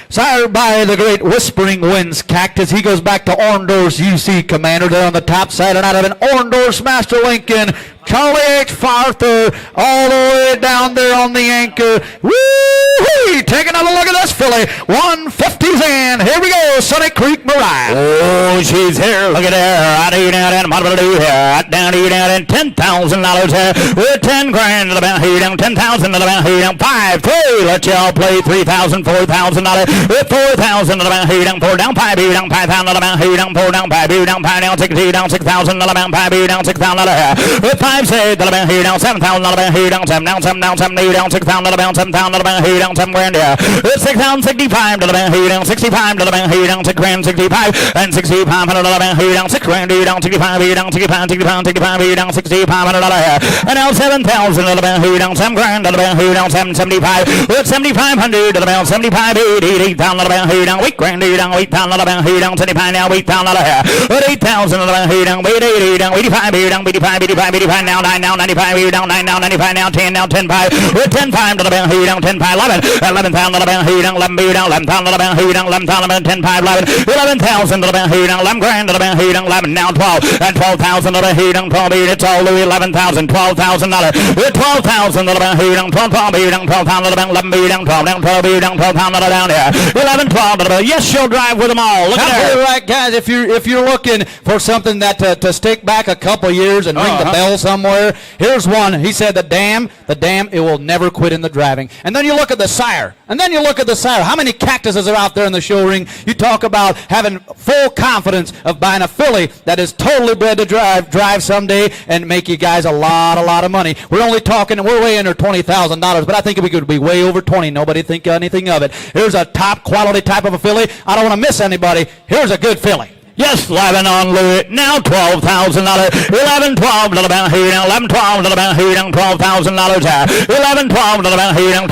Sired by the great Whispering Winds Cactus. He goes back to Orndorff's UC Commander there on the top side, and out of an Orndorff's Master Lincoln, Charlie H. Farther, all the way down there on the anchor. Woo-hoo! Take another look at this filly. 150's in. Here we go, Sunny Creek Mariah. Oh, she's here. Look at her. I do down and what will I do here? Right down here down and $10,000 here with 10 grand to the bank here down 10,000 to the bank here down 5, 3. Let y'all play $3,000, $4,000 with 4,000 to the bank here down 4 down 5 here down 5,000 to the bank here down 4 down 5 here down 5 down 6 here down 6,000 to the bank 5 here down 6,000 here with 5 say to the bank here down 7,000 to the bank here down 7 down 7 down 7 here down 6,000 to the bank 7,000 to the bank here down 7 grand here with 6,065 to the bank here down 65 to the bank here down 6 grand 65 and 6,500 to the bank here down 6 grand here down 65 here down 65 65 here down 6,500 here and now 7,000 to the bank here down 7 grand to the bank here down 775 with 7,500 to the bank 75 8,000 to the bank here down 8 grand here down 8,000 to the bank here down 75 now 8,000 here with 8,000 to the bank here down 80 down 85 here down 85 now 9 now 95 here down 9 now 95 now 10 now 10 5 with 10 5 to the bank here down 10 5 11,000 to the bank here down 11 here down 11,000 to the bank here down 11,000 10 5 11,000 to the bank here down 11 grand to the bank here down 11 now 12 and 12,000 to the bank here down 12 it's all Louis 11,000 $12,000 with 12,000 to the bank here down 12 here down 12,000 to the bank 11 here down 12 down 12 here down 12,000 down here 11 12 to the bank. Yes, she'll drive with them all. Look at her. Right, guys, if you're looking for something that to stick back a couple years and ring the bell somewhere, here's one. He said the dam, it will never quit in the driving. And then you look at the sire. How many cactuses are out there in the show ring? You talk about having full confidence of buying a filly that is totally bred to drive someday and make you guys a lot of money. We're way under $20,000, but I think we could be way over 20. Nobody think anything of it. Here's a top quality type of a filly. I don't want to miss anybody. Here's a good filly. Yes, 11 on Louis. Now $12,000. 11 12 to the bank here down. 11 12 to the bank here down. $12,000. 11 12 to the bank here down.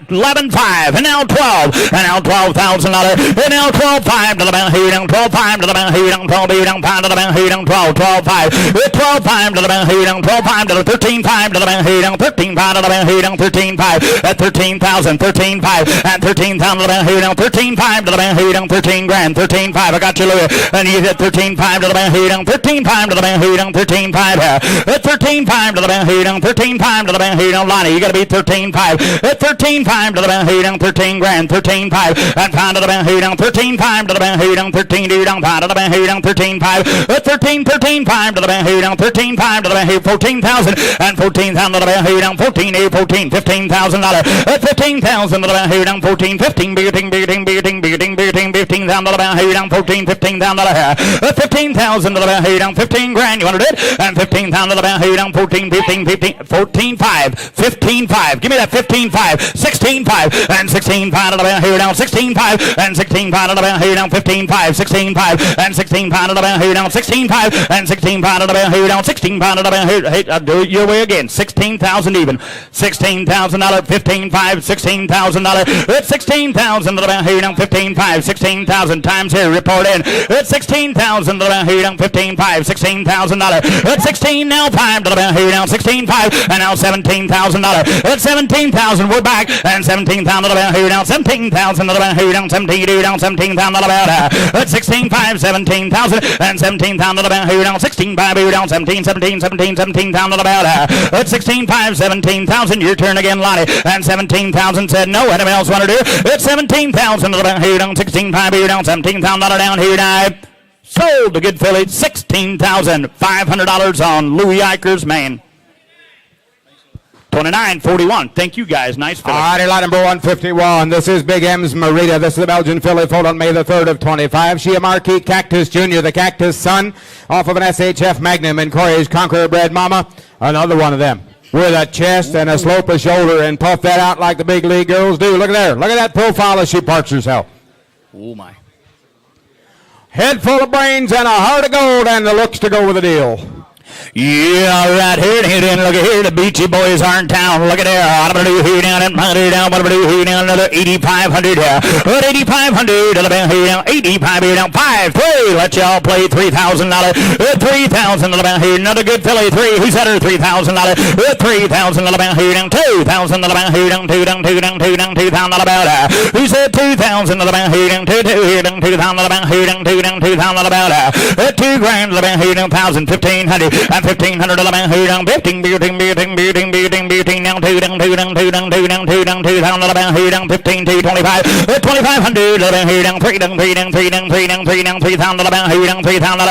11 5 and now 12 and now $12,000. And now 12 5 to the bank here down. 12 5 to the bank here down. 12 here down 5 to the bank here down. 12 5 with 12 5 to the bank here down. 12 5 to the 13 5 to the bank here down. 13 5 to the bank here down. 13 5 at 13,000. 13 5 at 13,000 to the bank here down. 13 5 to the bank here down. 13 grand. 13 5. I got you, Louis. And you hit 13 5 to the bank here down. 13 5 to the bank here down. 13 5 at 13 5 to the bank here down. 13 5 to the bank here down. Lonnie, you got to be 13 5 at 13 5 to the bank here down. 13 grand. 13 5 and 5 to the bank here down. 13 5 to the bank here down. 13 down 5 to the bank here down. 13 5 at 13 5 to the bank here down. 13 5 to the bank here. 14,000 and 14,000 to the bank here down. 14 $15,000 at 15,000 to the bank here down. 14 15 15,000 to the bank here down. 14 $15,000 15,000 to the bank here down. 15 grand. You want to do it? And 15,000 to the bank here down. 14 5 15 5. Give me that 15 5 16 5 and 16 5 to the bank here down. 16 5 and 16 5 to the bank here down. 15 5 16 5 and 16 5 to the bank here down. 16 5 and 16 5 to the bank here down. 16 5 to the bank here. Hey, I'll do it your way again. 16,000 even. $16,000. 15 5 $16,000. It's 16,000 to the bank here down. 15 5 16,000 times here. Report in. It's 16,000 to the bank here down. 15 5 $16,000. It's 16 now 5 to the bank here down. 16 5 and now $17,000. It's 17,000. We're back and 17,000 to the bank here down. 17,000 to the bank here down. 17 down 17,000 to the bank. It's 16 5 17,000 and 17,000 to the bank here down. 16 5 here down. 17,000 to the bank. It's 16 5 17,000. Your turn again, Lonnie. And 17,000 said no. Anyone else want to do? It's 17,000 to the bank here down. 16 5 here down. 17,000 down here now. Sold to good filly. $16,500 on Louis Eicher's man. 29-41. Thank you, guys. Nice filly. All righty, lot number 151. This is Big M's Marita. This is the Belgian filly, foaled on May the 3rd of 25. She a Marquis Cactus Jr., the Cactus son, off of an SHF Magnum and Corey's Conqueror bred mama. Another one of them with a chest and a slope of shoulder, and puff that out like the big league girls do. Look at there. Look at that profile as she parks herself. Oh, my. Head full of brains and a heart of gold and the looks to go with the deal. Yeah, right here, look at here, the Beachy Boys are in town. Look at there, what do here down and down, what do here down, another 8,500 here. What 8,500, 85 here down, 5-3. Let y'all play $3,000. 3,000 here, another good filly, 3. Who's at her $3,000? 3,000 here down, 2,000 here down, 2,000 about her. Who said 2,000 here down, 2 here down, 2,000 here down, 2,000 about her. $2,000 here down, 1,500. And 1,500 here down, 15 now 2 down, 2 down, 2 down, 2 down, 2,000 here down, 15 to 25, 2,500 here down, 3 down, 3 down, 3 down, 3 down, 3 down, 3,000 here down, 3,000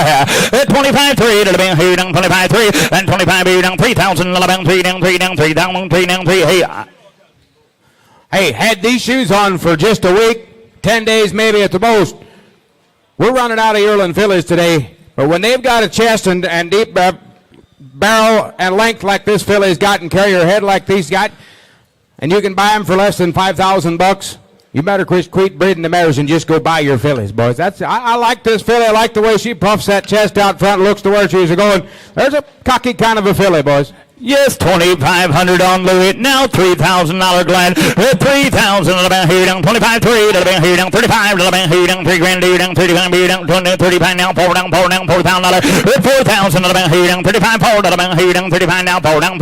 here, 25 3 here down, 25 3 and 25 here down, 3,000 3 down, 3 down, 3 down, 3 down, 3. Hey, had these shoes on for just a week, 10 days maybe at the most. We're running out of yearling fillies today. But when they've got a chest and deep barrel and length like this filly's got and carry her head like these got, and you can buy them for less than $5,000, you better quit breeding the mares and just go buy your fillies, boys. I like this filly. I like the way she puffs that chest out front, looks to where she's going. There's a cocky kind of a filly, boys. Yes, 2,500 on Louis. Now $3,000 Glenn. 3,000 here down. 25 3 here down. 35 here down. $3,000 here down. 35 here down. 35 now. 4 down. $4,000. 4,000 here down. 35 4 here down. 35 now. 4 down.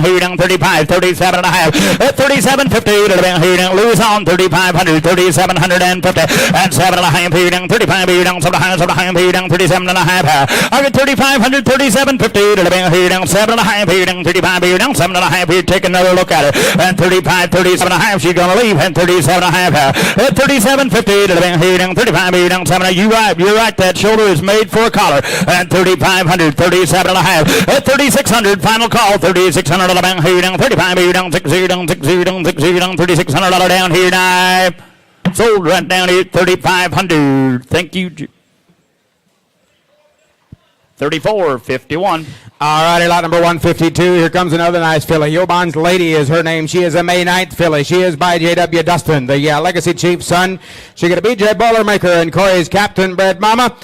Here down. 35 37 and a half. 37.50 here down. Louis on 3,500. 3,750 and 7 and a half here down. 35 here down. 7 and a half here down. 37 and a half. I get 3,500. 37.50 here down. 7 and a half here down. 35 here down, 7 and a half here. Take another look at it. And 35, 37 and a half. She's going to leave. And 37 and a half. 37.50 here down. 35 here down. 7. You're right. That shoulder is made for a collar. And 3,500, 37 and a half. 3,600. Final call. 3,600 here down. 35 here down. 6 here down. 6 here down. 6 here down. $3,600 down here now. Sold right down here. 3,500. Thank you. 34.51. All righty, lot number 152. Here comes another nice filly. Yobon's Lady is her name. She is a May 9th filly. She is by J.W. Dustin, the Legacy Chief's son. She got a B.J. Boilermaker and Corey's Captain bred mama.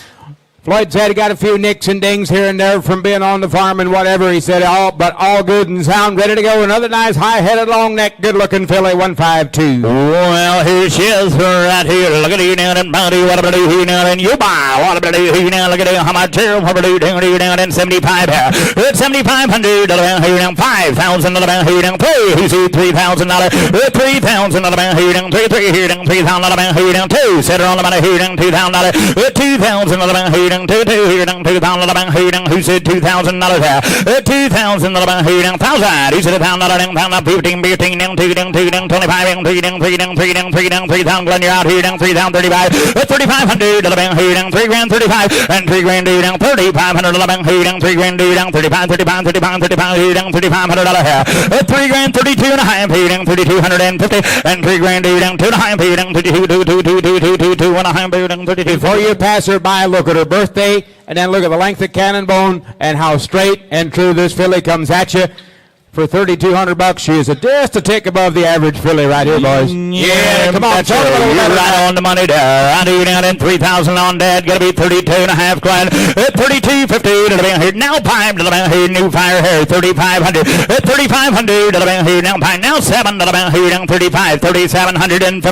Floyd said he got a few nicks and dings here and there from being on the farm and whatever. He said, but all good and sound, ready to go. Another nice high-headed, long-neck, good-looking filly, 152. Well, here she is right here. Look at you down and body. What about you here now? And you buy. What about you here now? Look at how much here. What about you down here down in 75 here? It's 7,500 here down. 5,000 here down. 3. Who's $3,000? 3,000 here down. 3 here down. 3,000 here down. 2. Set her on the money here down. $2,000. 2,000 here down. 2 here down. 2,000 here down. Who said $2,000 here? 2,000 here down. 1,000. Who said $1,000 down? 15 down. 2 down. 2 down. 25 down. 3 down. 3 down. 3 down. 3 down. 3,000. Glenn, you're out here down. 3,035. 3,500 here down. 3,000 35 and 3,000 here down. 3,500 here down. 3,000 here down. 35 here down. $3,500 here. 3,000 32 and a half here down. 3,250 and 3,000 here down. 2 and a half here down. 2 and a half here down. 32. Before you pass her by, look at her birthday, and then look at the length of cannon bone and how straight and true this filly comes at you. For $3,200, she is just a tick above the average filly right here, boys. Yeah, come on, you're right on the money there. I do down in 3,000 on Dad. Got to be 32 and a half grand. 32.50 to the bank here. Now 5 to the bank here. New fire here. 3,500. 3,500 to the bank here. Now 5. Now 7 to the bank here. Down 35. 3,750.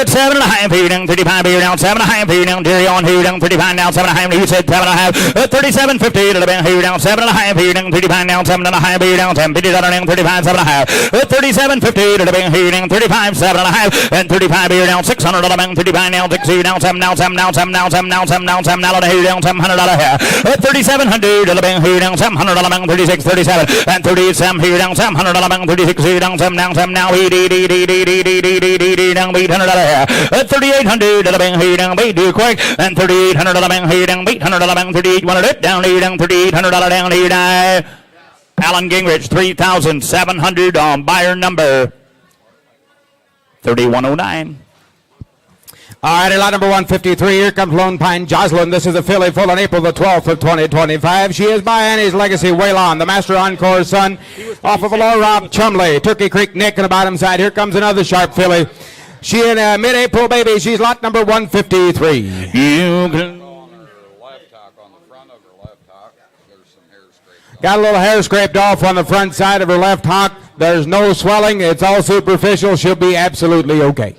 7 and a half here. Down 35 here. Down 7 and a half here. Down Jerry on here. Down 35. Now 7 and a half. You said 7 and a half. 37.50 to the bank here. Down 7 and a half here. Down 35. Now 7 and a half here. Down 10. 35 7 and a half. 37.50 to the bank here down. 35 7 and a half and 35 here down. 600 to the bank. 35 now. 6 here down. 7 now. 7 now. 7 now. 7 now. 7 now. 7 now to here down. $700 here. 3,700 to the bank here down. 700 to the bank. 36 37 and 37 here down. 700 to the bank. 36 here down. 7 now. 7 now. Down. $800 here. 3,800 to the bank here down. Do quick and 3,800 to the bank here down. 800 to the bank. 3,800 down here down. $3,800 down here down. Alan Gingrich, 3,700 on buyer number 3109. All righty, lot number 153. Here comes Lone Pine Jocelyn. This is a filly full on April the 12th of 2025. She is by Annie's Legacy Waylon, the Master Encore's son, off of a low Rob Chumley. Turkey Creek Nick on the bottom side. Here comes another sharp filly. She in a mid-April baby. She's lot number 153. You can... Got a little hair scraped off on the front side of her left hock. There's no swelling. It's all superficial. She'll be absolutely okay.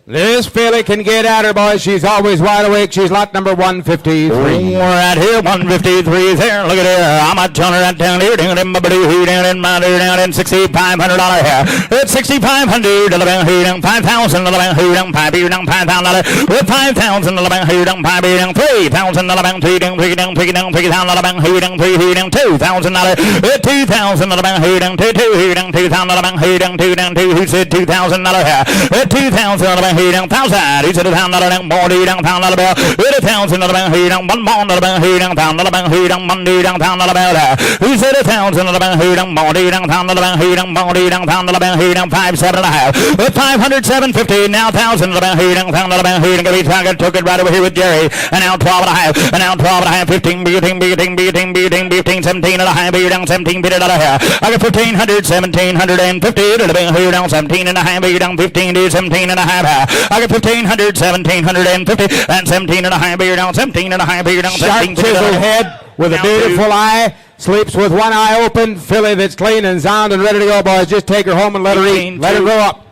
This filly can get at her, boys. She's always wide awake. She's lot number 153. We're at here, 153 is here. Look at here. I'm a turner right down here. Down in my blue, down in my down in $6,500 here. It's $6,500. $5,000. $5,000. $5,000. With $5,000. $5,000. $3,000. $3,000. $3,000. $2,000. Who said $2,000 here? $2,000. $1,000. He said $1,000 more down pound dollar bill. $1,000 one more pound dollar bill. Monday down pound dollar bill. He said $1,000 more down pound dollar bill. Monday down pound dollar bill. 5,750. With 500, 750. Now $1,000 pound dollar bill. Gonna be target. Took it right over here with Jerry. And now 12 and a half. And now 12 and a half. 15. 17 and a half. Down 17 bid it out of here. I got 1,500, 1,750. Down 17 and a half. Down 15 to 17 and a half. I got 1,500, 1,750, and 17 and a half beer down, 17 and a half beer down, sharp 17 chiseled head with a beautiful eye. Sleeps with one eye open. Filly that's clean and sound and ready to go, boys. Just take her home and let her eat. Let her grow up.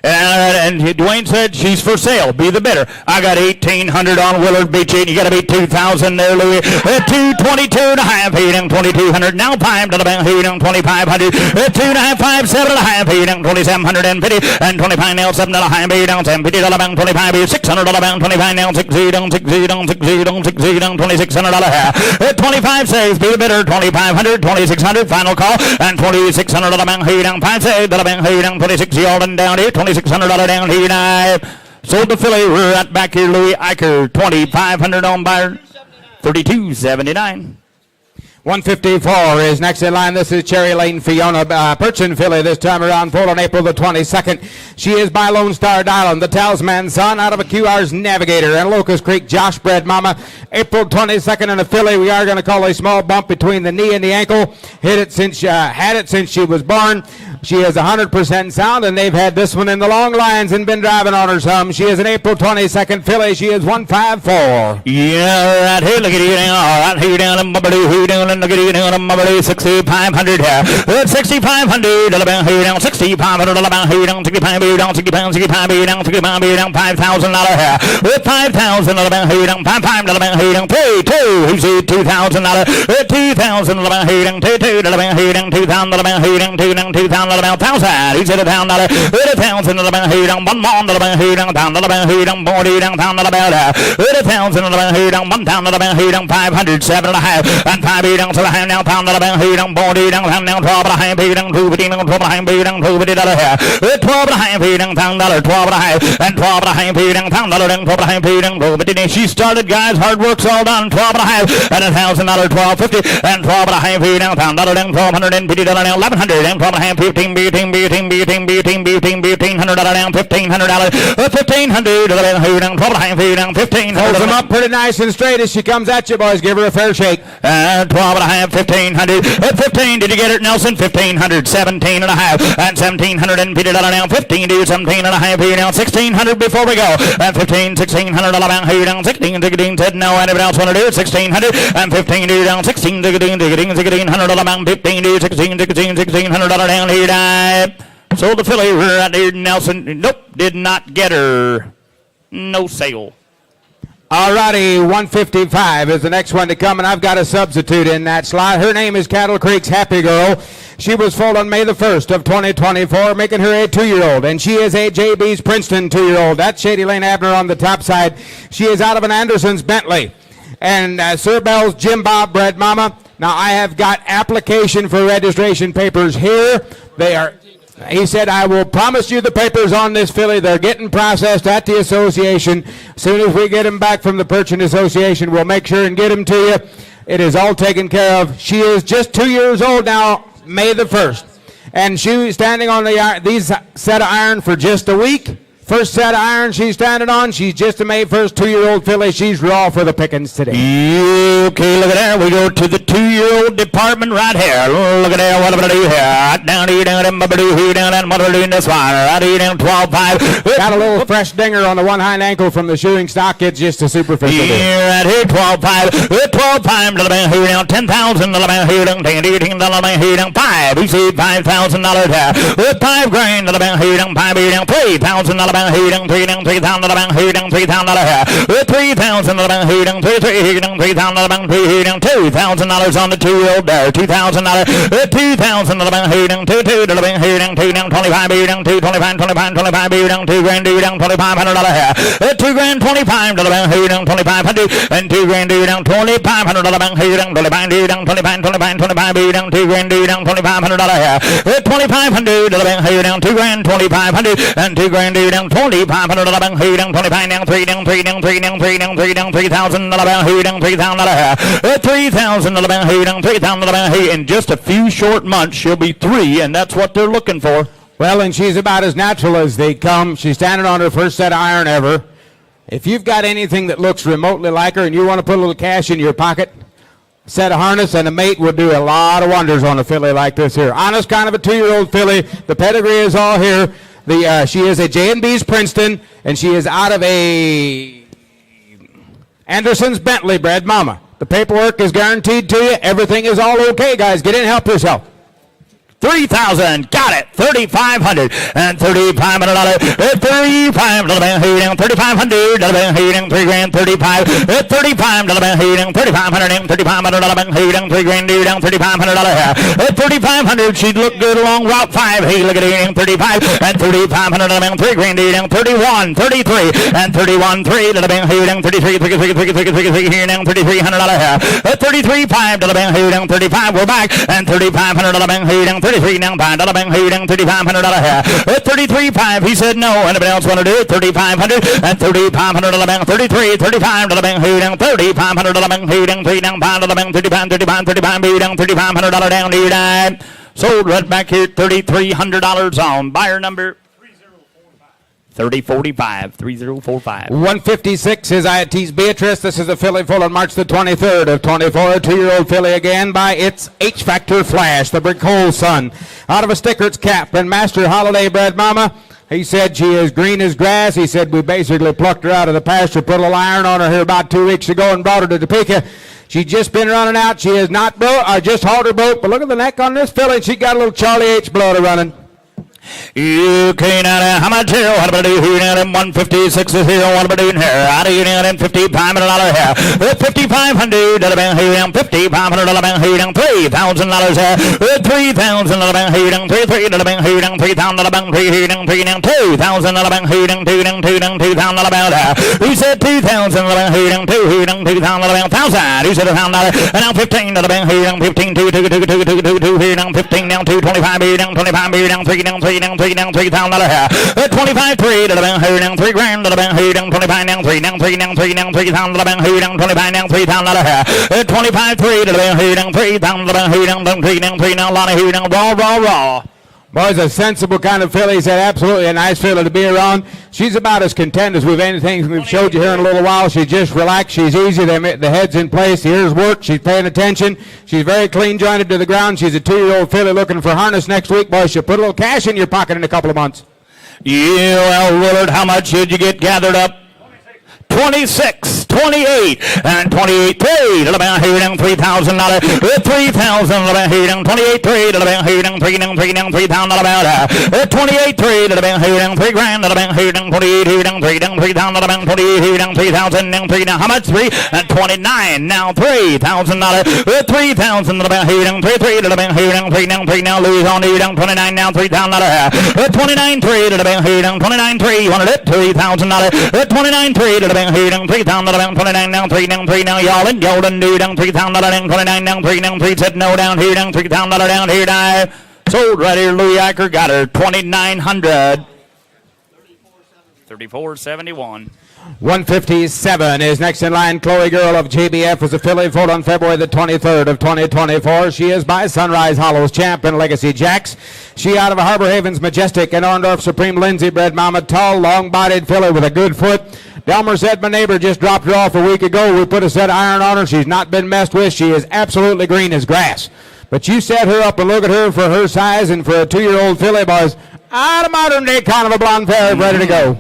And Dwayne said she's for sale. Be the bidder. I got 1,800 on Willard Beach. You got to be 2,000 there, Louis. 222 and a half. 2,200. Now 5 to the bank. 2,500. 2.5, 5, 7 and a half. 2,750 and 25 now 7 and a half. 750 to the bank. 25. 600 to the bank. 25 now 60 down 60 down 60 down 60 down $2,600. 25 says be the bidder. 2,500. 2,600. Final call and 2,600 to the bank. 5 says to the bank. 26 all and down here. $2,600 down here. I sold the filly right back here, Louis Eicher. 2,500 on buyer. 32.79. 154 is next in line. This is Cherry Lane Fiona Perchin filly this time around, full on April the 22nd. She is by Lone Star Dialing, the Talisman son, out of a QR's Navigator, and Locust Creek Josh bred mama. April 22nd in a filly. We are going to call a small bump between the knee and the ankle. Had it since she was born. She is 100% sound, and they've had this one in the long lines and been driving on her some. She is an April 22nd filly. She is 154. Yeah, right here. Look at you now. Right here down in Mubberly. Who down in the good down in Mubberly. 6,500 here. 6,500. Here down 6,500. Here down 65 down 65 65 down 65 down $5,000 here. With 5,000 here down 5 here down 3 2. Who said $2,000? 2,000 here down 2 2 here down 2,000 here down 2 down 2,000. About $1,000. He said $1,000. $1,000 here down one more here down $1,000 here down 40 down $1,000 $1,000 here down $1,000 here down 500 7 and a half and 5 here down 7 and now $1,000 here down 40 down now 12 and a half here down 2 down 12 and a half here down 2 here 12 and a half here down $1,000 12 and a half and 12 and a half here down $1,000 and 12 and a half here down 2. She started, guys. Hard work's all done. 12 and a half and $1,000 $1,250 and 12 and a half here down $1,000 and $1,250 now $1,100 and 12 and a half 15 $1,500 down $1,500 $1,500 down 12 and a half down 15. Holds them up pretty nice and straight as she comes at you, boys. Give her a fair shake. 12 and a half 1,500 15. Did you get it, Nelson? 1,500 17 and a half and $1,750 now 15 to 17 and a half here now 1,600 before we go and 15 $1,600 here down 16 said no. Anybody else want to do it? 1,600 and 15 down 16 $1,600 down 15 to 16 $1,600 down here. Sold the filly right here, Nelson. Nope, did not get her. No sale. Alrighty, 155 is the next one to come, and I've got a substitute in that slot. Her name is Cattle Creek's Happy Girl. She was foaled on May the 1st of 2024, making her a 2-year-old, and she is a JB's Princeton 2-year-old. That's Shady Lane Abner on the top side. She is out of an Anderson's Bentley. And Sir Bell's Jim Bob bred mama. Now, I have got application for registration papers here. They are... He said, I will promise you the papers on this filly. They're getting processed at the association. As soon as we get them back from the Perchin Association, we'll make sure and get them to you. It is all taken care of. She is just 2 years old now, May the 1st. And she's standing on these set of iron for just a week. First set of iron she's standing on. She's just a May 1st 2-year-old filly. She's raw for the pickings today. Okay, look at there. We go to the 2-year-old department right here. Look at there. What am I do here? Right down here, down there, down there, what am I doing this one? Right here, down 12-5. Got a little fresh dinger on the one hind ankle from the shooting stock. It's just a superficial. Yeah, right here, 12-5. 12-5 to the bank here down 10,000 to the bank here down 10 to the bank here down 5. We see $5,000 here. With $5,000 to the bank here down 5 here down $3,000 here down 3,000 to the bank here down $3,000 here. With $3,000 to the bank here down 3 here down $3,000 to the bank here down $2,000 on the 2-year-old there. $2,000. With $2,000 to the bank here down 2 to the bank here down 2 down 25 here down 2 25 here down $2,000 here down $2,500 here. With $2,000 25 to the bank here down 2,500 and $2,000 here down $2,500 to the bank here down 25 here down 25 here down $2,000 here down $2,500 here. With $2,500 to the bank here down $2,000 $2,500 and $2,000 here down $2,500 to the bank here down 25 down 3 down 3 down 3 down 3 down 3 down $3,000 to the bank here down $3,000 here. With $3,000 to the bank here down $3,000 to the bank here. In just a few short months she'll be 3, and that's what they're looking for. Well, and she's about as natural as they come. She's standing on her first set of iron ever. If you've got anything that looks remotely like her and you want to put a little cash in your pocket, a set of harness and a mate would do a lot of wonders on a filly like this here. Honest, kind of a 2-year-old filly. The pedigree is all here. She is a J&B's Princeton, and she is out of a Anderson's Bentley bred mama. The paperwork is guaranteed to you. Everything is all okay, guys. Get in and help yourself. 3,000, got it. 3,500 and $3,500. 35 to the bank here down 3,500 to the bank here down $3,000 35. 35 to the bank here down 3,500 and $3,500 to the bank here down $3,000 here down $3,500 here. 3,500, she'd look good along Route 5. Hey, look at it here 35 and 3,500 to the bank $3,000 here down 31, 33 and 31.3 to the bank here down 33 here down $3,300 here. 33.5 to the bank here down 35. We're back and 3,500 to the bank here down 33 down 5 to the bank here down $3,500 here. 33.5. He said no. Anybody else want to do it? 3,500 and 3,500 to the bank 33 35 to the bank here down 3,500 to the bank here down 3 down 5 to the bank 35 here down $3,500 down here down. Sold right back here $3,300 on buyer number 3045. 156 is IAT's Beatrice. This is a filly full on March the 23rd of 24. A 2-year-old filly again by its H-Factor Flash, the Brick Hole son. Out of a Stickert's cap and Master Holiday bred mama. He said she is green as grass. He said we basically plucked her out of the pasture, put a little iron on her here about 2 weeks ago and brought her to Topeka. She's just been running out. She is not broke, or just hauled her boat. But look at the neck on this filly. She got a little Charlie H. blood running. Okay, now how much here? What about you here? Now 156 is here. What about you here? Out of you now $5,500 here. 5,500 to the bank here down 5,500 to the bank here down $3,000 here. 3,000 to the bank here down 3 to the bank here down 3,000 to the bank here down 3 down 2,000 to the bank here down 2 down 2 down 2,000 to the bank here. He said 2,000 to the bank here down 2 here down 2,000 to the bank 1,000. He said $1,000 and now 15 to the bank here down 15 2 here down 15 down 2 25 here down 25 here down 3 down 3 down 3 down $3,000 here. 25.3 to the bank here down $3,000 to the bank here down 25 down 3 down 3 down 3 down $3,000 to the bank here down 25 down $3,000 here. 25.3 to the bank here down $3,000 to the bank here down 3 down 3 down Lonnie here down raw. Boy's a sensible kind of filly. He said absolutely a nice filly to be around. She's about as content as we've showed you here in a little while. She's just relaxed. She's easy. The head's in place. The ears work. She's paying attention. She's very clean jointed to the ground. She's a 2-year-old filly looking for harness next week. Boy, she'll put a little cash in your pocket in a couple of months. Yeah, well, Willard, how much did you get gathered up? 26, 28, and 28.3 to the bank here down $3,000. 3,000 to the bank here down 28.3 to the bank here down 3 down $3,000 about 28.3 to the bank here down $3,000 to the bank here down 28 here down 3 down 3,000 to the bank 28 here down 3,000 down 3 down. How much? 3 and 29 now $3,000. 3,000 to the bank here down 3 to the bank here down 3 down 3 now. Louis on here down 29 now $3,000. 29.3 to the bank here down 29.3. You wanted it? $3,000. 29.3 to the bank here down 3,000 down 29 down 3 down 3 now y'all and golden do down 3,000 down 29 down 3 down 3 said no down here down 3,000 down here die. Sold right here. Louis Acker got her 2,900. 34.71. 157 is next in line. Chloe Girl of JBF is a filly, foaled on February the 23rd of 2024. She is by Sunrise Hollows champ and Legacy Jacks. She out of Harbor Haven's Majestic and Orndorff Supreme Lindsay bred mama. Tall, long-bodied filly with a good foot. Delmer said my neighbor just dropped her off a week ago. We put a set of iron on her. She's not been messed with. She is absolutely green as grass. But you set her up and look at her for her size and for a 2-year-old filly, boys. Out of modern-day carnival blonde fair, ready to go.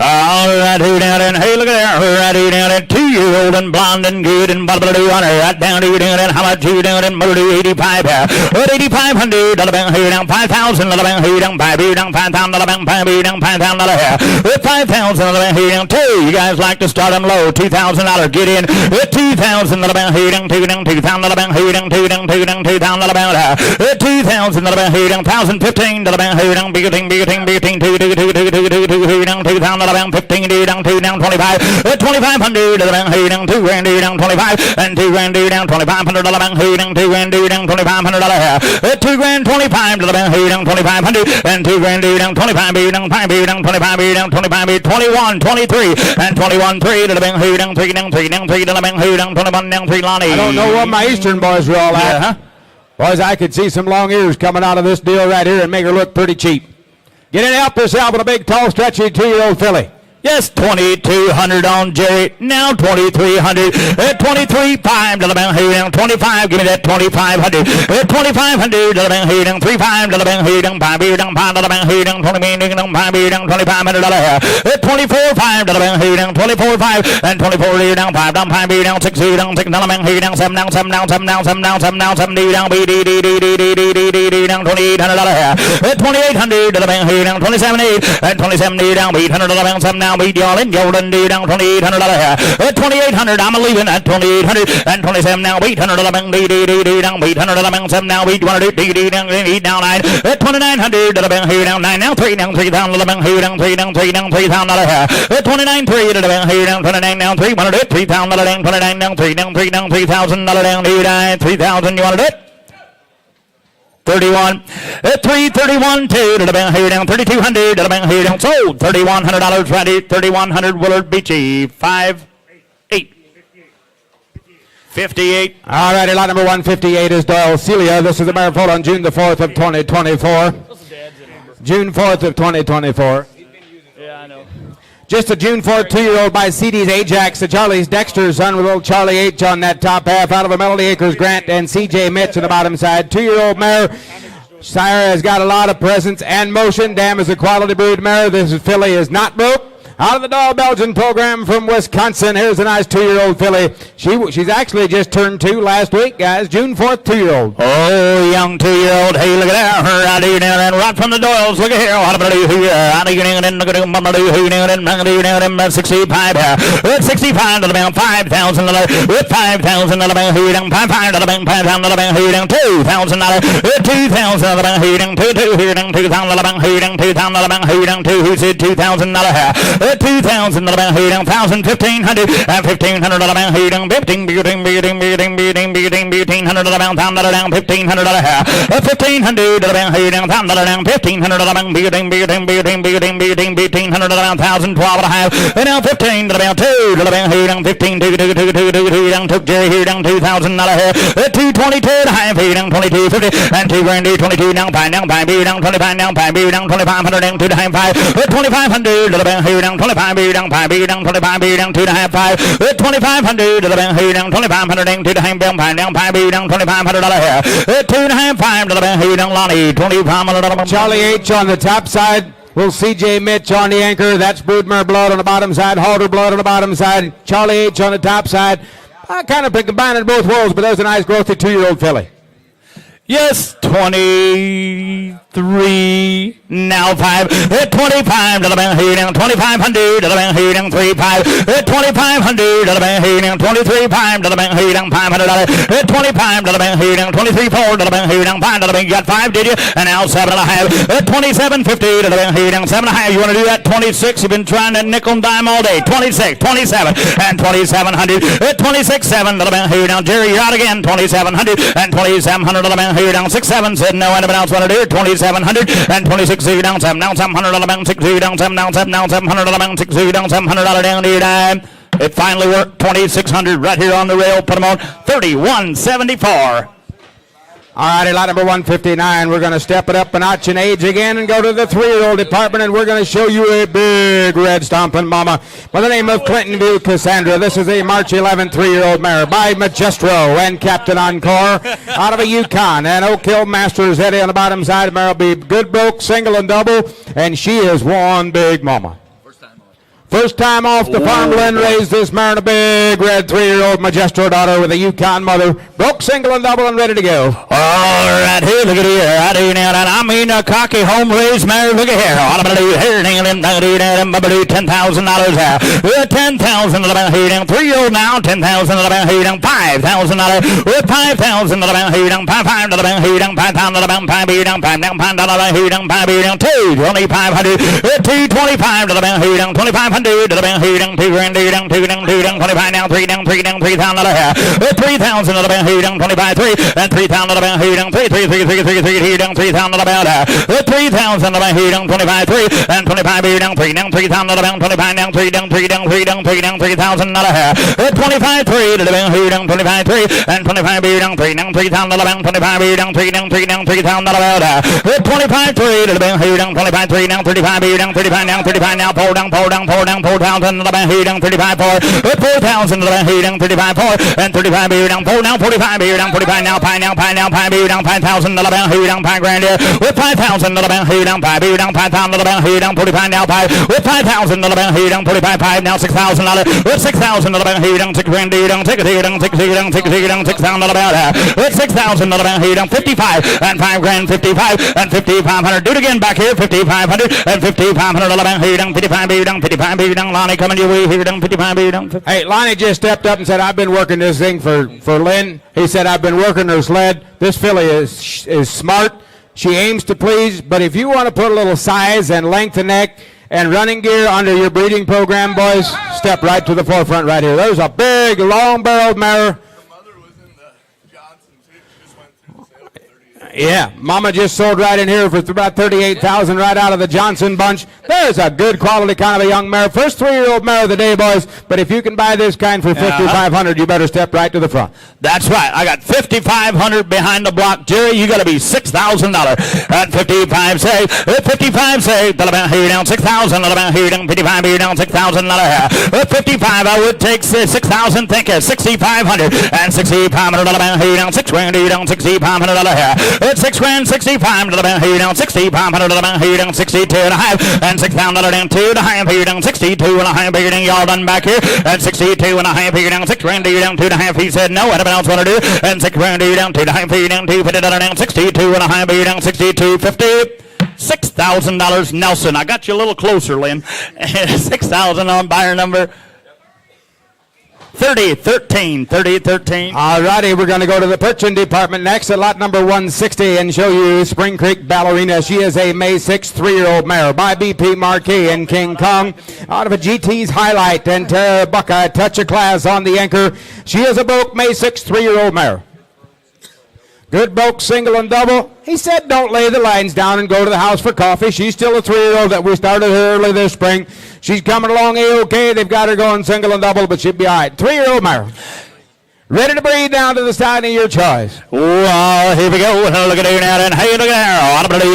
All right, who down and hey, look at there. All right, who down and 2-year-old and blonde and good and blah, blah, blah, on her. Right down, who down and how much you down and murder 85 here. What 8,500, who down 5,000, who down 5, who down 5,000, who down 5,000 here. With 5,000, who down 2. You guys like to start them low. $2,000, get in. With 2,000, who down 2 down 2,000, who down 2 down 2 down 2,000 about her. With 2,000, who down 1,015, who down big thing, 2 down 2,000, 15, 2 down 2 down 25, 2,500, who down 2 grand, 2 down 25, and 2 grand, 2 down 2,500, who down 2 grand, 2 down 2,500, 2 grand 25, who down 2,500, and 2 grand, 2 down 25, 2 down 5, 2 down 25, 2 down 25, 21, 23, and 21, 3, who down 3 down 3 down 3, who down 21 down 3, Lonnie. I don't know what my Eastern boys are all at. Yeah, huh? Boys, I could see some long ears coming out of this deal right here and make her look pretty cheap. Get in help yourself with a big, tall, stretchy 2-year-old filly. Yes, 2,200 on Jerry. Now 2,300. 23.5 to the bank. Who down 25? Give me that 2,500. 2,500 to the bank. Who down 3.5 to the bank. Who down 5? Who down 5 to the bank. Who down 20 million down 5? Who down 2,500. 24.5 to the bank. Who down 24.5 and 24 who down 5 down 5 who down 6 who down 6 down the bank. Who down 7 down 7 down 7 down 7 down 7 down 7 down B D D D D D D D D down $2,800. 2,800 to the bank. Who down 27.8 and 27 down 800 to the bank. 7 down. Beat y'all in Jordan D down $2,800. 2,800. I'm leaving at 2,800 and 27 now. 800 to the bank. D down 800 to the bank. 7 now. Beat 100. D down 8 down 9. 2,900 to the bank. Who down 9 now. 3 down 3,000 to the bank. Who down 3 down 3 down $3,000. 29 3 to the bank. Who down 29 down 300. 3,000 down 29 down 3 down 3 down $3,000 down. Who down 3,000. You wanted it? 31, 331, 2 to the bank. Here down 3,200 to the bank. Here down sold $3,100 ready. 3,100 Willard Beachy 5, 8, 58. All righty, lot number 158 is Doyle Celia. This is the mare foaled on June the 4th of 2024. June 4th of 2024. Yeah, I know. Just a June 4th 2-year-old by CD's Ajax, the Charlie's Dexter's son with little Charlie H on that top half, out of a Melody Acres Grant and CJ Mitch on the bottom side. 2-year-old mare. Sire has got a lot of presence and motion. Dam is a quality breed mare. This filly is not broke. Out of the Doll Belgian program from Wisconsin, here's a nice 2-year-old filly. She's actually just turned 2 last week, guys. June 4th, 2-year-old. Oh, young 2-year-old. Hey, look at that. Her out here down and right from the Doyles. Look at here. What about you here? Out here down and look at him. Mama do who down and Mama do down and 65 here. With 65 to the bank, 5,000 with 5,000 to the bank. Who down 5 to the bank, 5,000 to the bank. Who down $2,000 with 2,000 to the bank. Who down 2 who down 2,000 to the bank. Who down 2,000 to the bank. Who down 2 who said $2,000 here. 2,000 to the bank. Who down 1,000, 1,500 and 1,500 to the bank. Who down 15 to the bank. Down 1,500 here. 1,500 to the bank. Who down 1,500 to the bank. 1,500 to the bank. 1,000, 12 and a half. And now 15 to the bank. 2 to the bank. Who down 15 2 down took Jerry. Who down $2,000 here. 222 and a half. Who down 22.50 and 2 grand 22 down 5 down 5 down 25 down 5 down 2,500 down 2 down 5. 2,500 to the bank. Who down 25 down 5 down 25 down 2 down 5. 2,500 to the bank. Who down 2,500 down 2 down 5 down 5 down $2,500 here. 2 and a half 5 to the bank. Who down Lonnie 2,500. Charlie H on the top side. Will CJ Mitch on the anchor. That's Broodmare Blood on the bottom side. Halter Blood on the bottom side. Charlie H on the top side. I kind of been combining both worlds, but there's a nice growthy 2-year-old filly. Yes, 23, now 5, 25 to the bank, here down 2,500 to the bank, here down 3, 5, 2,500 to the bank, here down 23, 5 to the bank, here down $500, 25 to the bank, here down 23, 4 to the bank, here down 5 to the bank. You got 5, did you? And now 7.5, 27.50 to the bank, here down 7.5. You want to do that? 26. You've been trying to nickel and dime all day. 26, 27, and 2,700, 26.7 to the bank, here down. Jerry, you're out again. 2,700 and 2,700 to the bank. Here down 6-7 said no. Anybody else want to do it? 27 700 and 26 down 7 down 700 down 6 down 7 down 7 down 700 down 6 down $700 down to dime. It finally worked. 2600 right here on the rail. Put them on 31.74. All righty, lot number 159. We're going to step it up a notch in age again and go to the 3-year-old department, and we're going to show you a big red stomping mama by the name of Clinton View Cassandra. This is a March 11 3-year-old mare by Majestro and Captain Encore out of a Yukon. And Oak Hill Masters Eddie on the bottom side. Mare will be good broke, single and double, and she is one big mama. First time off the farmland, raised this mare in a big red 3-year-old Majestro daughter with a Yukon mother. Broke, single, and double, and ready to go. All right, here, look at here. I do now, I mean a cocky home-raised mare. Look at here. All about here, $10,000 here. $10,000 about here down. 3-year-old now, $10,000 about here down. $5,000 with $5,000 about here down. $5,000 about here down. $5,000 about $5 here down. $5,000 about here down. $5 here down. $2,500 with $2,25 about here down. $2,500 to the bank here down. $2,000 down. $2,000 down. $25 down. $3 down. $3 down. $3,000 here. $3,000 to the bank here down. $25 $3 and $3,000 to the bank here down. $3 here down. $3,000 about $3,000 to the bank here down. $25 $3 and $25 here down. $3 down. $3,000 to the bank. $25 down. $3 down. $3 down. $3 down. $3 down. $3,000 here. $25 $3 to the bank here down. $25 $3 and $25 here down. $3 down. $3,000 to the bank. $25 here down. $3 down. $3 down. $3,000 about $25 $3 to the bank here down. $25 $3 down. $35 here down. $35 down. $35 now. Pull down. Pull down. Pull down. 4,000 to the bank here down. $35 4 4,000 to the bank here down. $35 4 and $35 here down. 4 down. $45 here down. $45 now. Pie now. Pie now. Pie here down. 5,000 to the bank here down. $5,000 here with 5,000 to the bank here down. 5 here down. 5,000 to the bank here down. 45 now. Pie with 5,000 to the bank here down. 45 5 now. $6,000 with 6,000 to the bank here down. $6,000 here down. $6,000 here down. $6,000 here down. $6,000 here down. $6,000 to the bank with 6,000 to the bank here down. 55 and $5,000. 55 and 5,500. Do it again back here. 5,500 and 5,500 to the bank here down. 55 here down. 55 here down. Lonnie coming your way here down. 55 here down. Hey, Lonnie just stepped up and said, I've been working this thing for Lynn. He said, I've been working her sled. This filly is smart. She aims to please, but if you want to put a little size and length of neck and running gear under your breeding program, boys, step right to the forefront right here. There's a big, long-barreled mare. Yeah, Mama just sold right in here for about $38,000 right out of the Johnson bunch. There's a good quality kind of a young mare. First 3-year-old mare of the day, boys. But if you can buy this kind for $5,500, you better step right to the front. That's right. I got $5,500 behind the block. Jerry, you got to be $6,000. At 55 say, 55 say, here down 6,000. Here down 55 here down $6,000. At 55 I would take 6,000. Think of 6,500 and 6,500 here down $6,000 here down $6,500 here. It's $6,000, 65 to the bank here down, 6,500 to the bank here down, 62 and a half, and $6,000 down 2 and a half here down, 62 and a half here down, y'all done back here, and 62 and a half here down, $6,000 here down, 2 and a half. He said no, anyone else want to do? And $6,000 here down, 2 and a half here down, $250 down, 62 and a half here down, 62.50. $6,000 Nelson. I got you a little closer, Lynn. 6,000 on buyer number 3013. All righty, we're going to go to the Perchin department next at lot number 160 and show you Spring Creek Ballerina. She is a May 6th 3-year-old mare by BP Marquis and King Kong out of a GT's Highlight and Tara Buckeye Touch of Class on the anchor. She is a broke May 6th 3-year-old mare. Good broke, single and double. He said don't lay the lines down and go to the house for coffee. She's still a 3-year-old that we started her early this spring. She's coming along A-OK. They've got her going single and double, but she'll be all right. 3-year-old mare. Ready to breathe down to the side of your choice. Well, here we go. Look at here now, and hey, look at there. I'm going to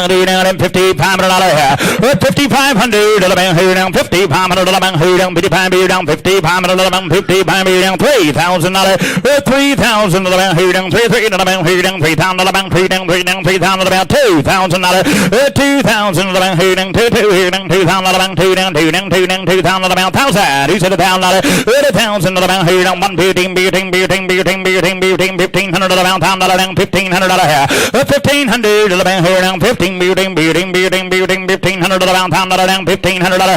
do down and $5,500 here. $5,500 to the bank here down. $5,500 to the bank here down. $5,500 here down. $5,500 to the bank. $5,500 here down. $3,000. $3,000 to the bank here down. $3,300 to the bank here down. $3,000 to the bank. $3,000 to the bank. $2,000. $2,000 to the bank here down. $2,000 here down. $2,000 to the bank. $2,000 to the bank. $2,000 to the bank. $1,000. He said $1,000. $1,000 to the bank here down. $1,500 to the bank. $1,500 to the bank here down. $1,500 to the bank here down. $1,500 to the bank. $1,500 to the bank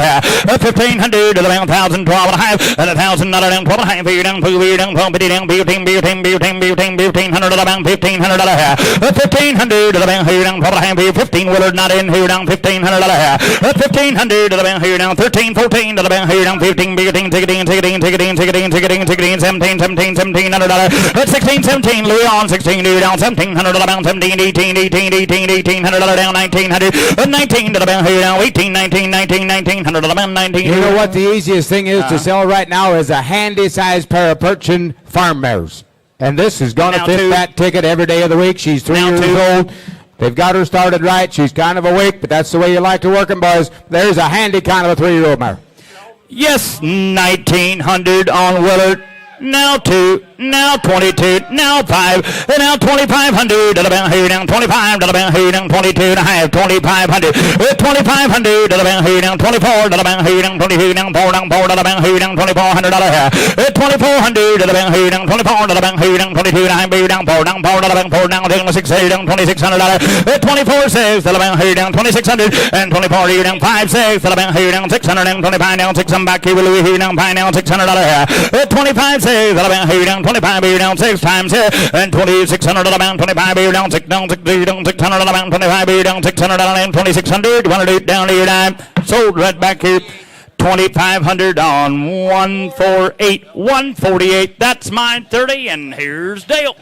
here. $1,500 to the bank. $1,000, 12 and a half, and $1,000 down, 12 and a half here down, 2 here down, 12 down, $1,500 to the bank, $1,500 here. $1,500 to the bank here down, 12 and a half here, 15-wheeler not in here down, $1,500 here. $1,500 to the bank here down, 13, 14 to the bank here down, 15, 17 $17, $16, Louis on 16, Louis down $1,700 down 17, 18, $1,800 down 1,900, 19 to the down here down 18, 19, $1,900 down 19. You know what the easiest thing is to sell right now is a handy-sized pair of Perchin farm mares. And this is going to Now fit two. that ticket every day of the week. She's 3 Now years two. old. They've got her started right. She's kind of a weak, but that's the way you like to work them, boys. There's a handy kind of a 3-year-old mare. Yes, 1,900 on Willard. Now 2, now 22, now 5, and now 2,500 to the bound here down 25 to the bound here down 22 and a half, 2,500, 2,500 to the bound here down 24 to the bound here down 22 down 4 down 4 to the bound here down $2,400 here, 2,400 to the bound here down 24 to the bound here down 22 and a half, down 4 down 4 to the bound 4 down 6 here down $2,600, 24 6 to the bound here down 2,600 and 24 here down 5 6 to the bound here down 600 and 25 down 6 I'm back here with Louis here down 5 down $600 here, 25 6 to the bound here down 25 here down 6 times here and 2,600 to the bound 25 here down 6 down 6 here down 600 to the bound 25 here down 600 and 2,600 108 down here down sold right back here 2,500 on 148 148 that's mine 30 and here's Dale.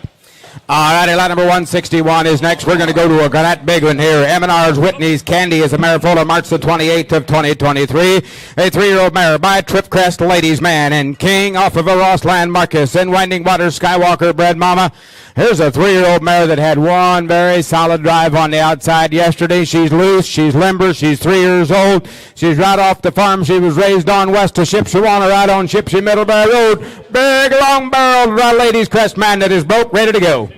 All righty, lot number 161 is next. We're going to go to that big one here. M&R's Whitney's Candy is a mare foal on March the 28th of 2023. A 3-year-old mare by Tripcrest Ladies Man and King off of a Rossland Marcus and Winding Waters Skywalker bred mama. Here's a 3-year-old mare that had one very solid drive on the outside yesterday. She's loose, she's limber, she's 3 years old. She's right off the farm she was raised on west of Shipshawana, right on Shipsy Middlebury Road. Big long-barreled Ladies Crest man that is broke, ready to go.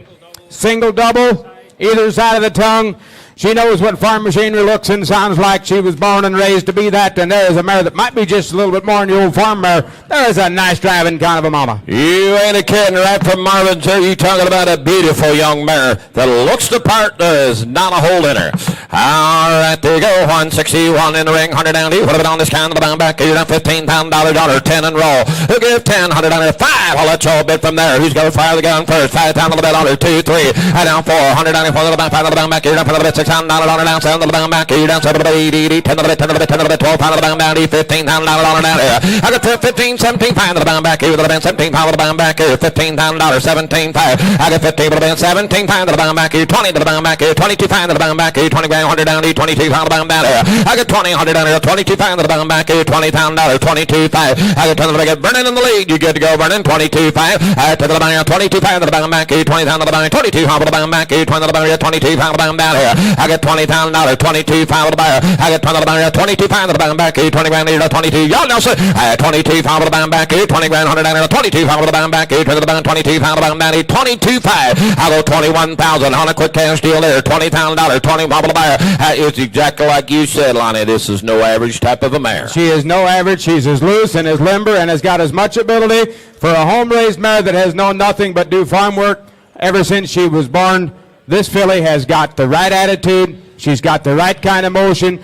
Single, double, either side of the tongue. She knows what farm machinery looks and sounds like. She was born and raised to be that, and there is a mare that might be just a little bit more than the old farm mare. There is a nice driving kind of a mama. You ain't a kidding. Right from Marvin, sir. You talking about a beautiful young mare that looks the part. There's not a hole in her. All right, there you go. 161 in the ring, 100 down. You put it on this kind of down back. You're down $15,000 on her, 10 and roll. Who give 10, 100 on her, 5. I'll let you all bid from there. Who's going to fire the gun first? 5 down on the bed on her, 2, 3. I down 4, 100 down, 4 on the back, 5 on the back. You're down for the bit, $600 on her down, 7 on the back. You're down 7 on the bit, 10 on the bit, 10 on the bit, 10 on the bit, 12 on the back, 15 down on her down here. I got 15, 17, 5 on the back. Here with the band, 17 pound on the back. Here, $15,000, 17, 5. I got 15 on the band, 17 pound on the back. Here, 20 to the back. Here, 22 pound on the back. Here, 20 grand, 100 down. Here, 22 pound on the back. Here, I got 20, 100 down here, 22 pound on the back. Here, $20,000, 22, 5. I got 20 on the back. Burning in the lead. You good to go, Burning? 22, 5. I to the back. 22 pound on the back. Here, 20 pound on the back. 22 pound on the back. Here, 20 on the back. 22 pound on the back. Here, I got $20,000, 22 pound on the back. I got 20 on the back. 22 pound on the back. Here, 20 grand. Here, 22. Y'all know, sir. I got 22 pound on the back. Here, 20 grand, 100 down here, 22 pound on the back. Here, 20 on the back. 22 pound on the back. Here, 22, 5. I go 21,000 on a quick cash deal there. $20,000, 20 pound on the back. It's exactly like you said, Lonnie. This is no average type of a mare. She is no average. She's as loose and as limber and has got as much ability for a home-raised mare that has known nothing but do farm work ever since she was born. This filly has got the right attitude. She's got the right kind of motion.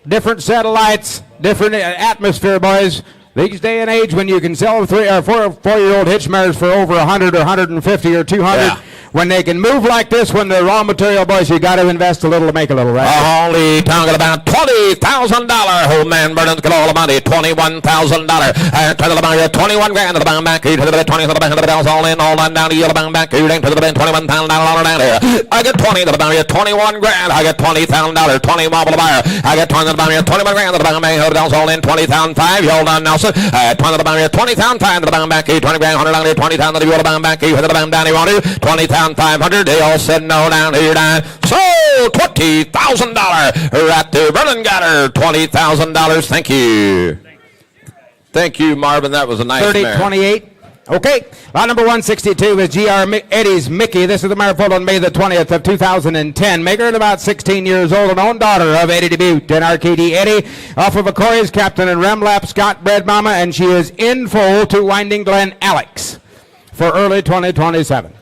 Different set of lights, different atmosphere, boys. These day and age, when you can sell 3 or 4-year-old hitch mares for over 100 or 150 or 200, when they can move like this, when they're raw material, boys, you got to invest a little to make a little, right? Only talking about $20,000. Old man Burnham's got all the money. $21,000. To the bank, 21 grand to the bank. To the bed, 20 to the bank. The bells all in, all on down to the bank. You to the bed, $21,000 down there. I get 20 to the bank. 21 grand. I get $20,000. 20 marble buyer. I get 20 to the bank. 21 grand to the bank. The bells all in, 20,005. You hold on, Nelson. 20 to the bank. 20,005 to the bank. 20 grand, 100 down here. 20,000 to the bank. To the bank down here. 20,000. 500, they all said no down here down. So $20,000 right there. Vernon got her $20,000. Thank you. Thank you, Marvin. That was a nice 30, mare. 28. Okay. Lot number 162 is G.R. Eddie's Mickey. This is the mare pulled on May the 20th of 2010. Maker at about 16 years old, an own daughter of Eddie Dubuque and RKD Eddie, off of a Corey's Captain and Remlap Scott bred mama, and she is in full to Winding Glen Alex for early 2027.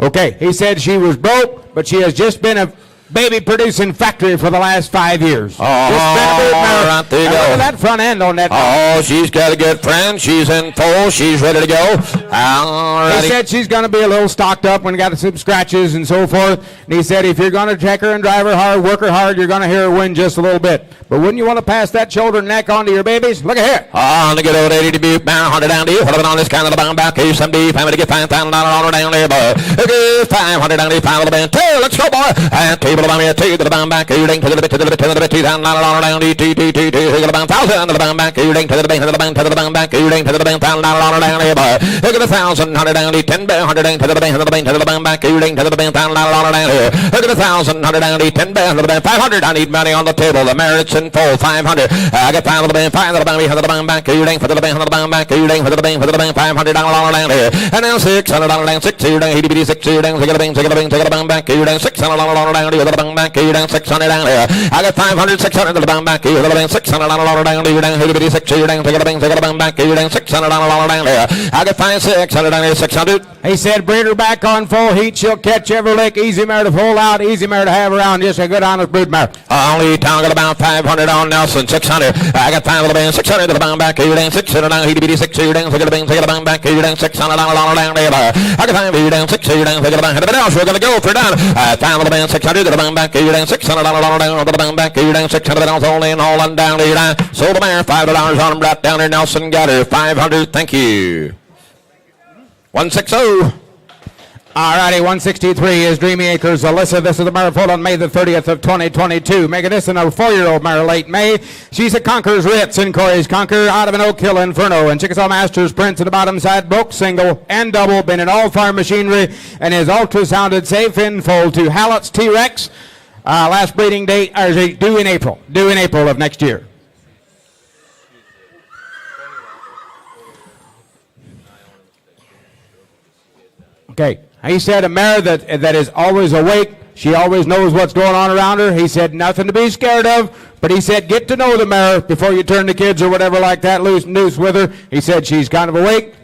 Okay, he said she was broke, but she has just been baby producing factory for the last 5 years. Oh, right there you Now go. look at that front end on that. Oh, she's got a good friend. She's in full. She's ready to go. All He righty. said she's going to be a little stocked up when got some scratches and so forth. And he said if you're going to check her and drive her hard, work her hard, you're going to hear her win just a little bit. But wouldn't you want to pass that shoulder and neck on to your babies? Look at here. On the good old 80 Dubuque, bound 100 down to you. What on this kind of the bound back? Here's some deep. Family to get $5,000 on her down there, boy. Okay, 500 down to you. 5 of the band. 2. Let's go, boy. And table of here. 2 to the bound back. You ding to the bit, to the bit, to the bit. $2,000 on her down to you. 2 to the bound. 1,000 to the bound back. You ding to the bit, to the bound, to the bound back. You ding to the band. $1,000 on her down there, boy. Look at the 1,000. 100 down to you. 10 bear. 100 ding to the band, to the band, to the bound back. You ding to the band. $1,000 on her down here. Look at the 1,000. 100 down to you. 10 bear. 100 band. 500. I need money on the table. The merits in full. 500. I got 5 of the band. 5 of the band. 100 the bound back. You ding for the band. 100 the bound back. You ding for the band. For the band. $500 on her down here. And now $600 down. 6 you ding. 80 6 you ding. Take the band. Take the band. Take the bound back. You ding. $600 on her down here. The bound back. You ding. 600 down here. I got 500. 600 to the bound back. You the band. $600 on her down here. You ding. 80 6 you ding. Take the band. Take the bound back. You ding. $600 on her down here. I got 5 600 down here. 600. He said breed her back on full heat. She'll catch every lick. Easy mare to pull out. Easy mare to have around. Just a good honest brood mare. Only talking about 500 on Nelson. 600. I got 5 of the band. 600 to the bound back. You ding. 600 down. 80 6 you ding. Take the band. Take the bound back. You ding. $600 on her down here. I got 5 you ding. 6 you ding. Take the band. Everybody else, we're going to go for done. 5 of the band. 600 to the bound back. You ding. $600 on her down to the bound back. You ding. 600 down. Only in all and down. You ding. Sold the mare. $5 on him. Brought down there. Nelson got her. 500. Thank you. 160. Alrighty, 163 is Dreamy Acres Alyssa. This is the mare foaled on May the 30th of 2022. Making this in a 4-year-old mare late May. She's a Conqueror's Ritz in Corey's Conquer out of an Oak Hill Inferno. And Chickasaw Masters Prince in the bottom side, book, single, and double. Been in all farm machinery and is ultrasounded safe in full to Hallett's T-Rex. Last breeding date is due in April. Due in April of next year. Okay. He said a mare that is always awake. She always knows what's going on around her. He said nothing to be scared of, but he said get to know the mare before you turn the kids or whatever like that loose with her. He said she's kind of awake.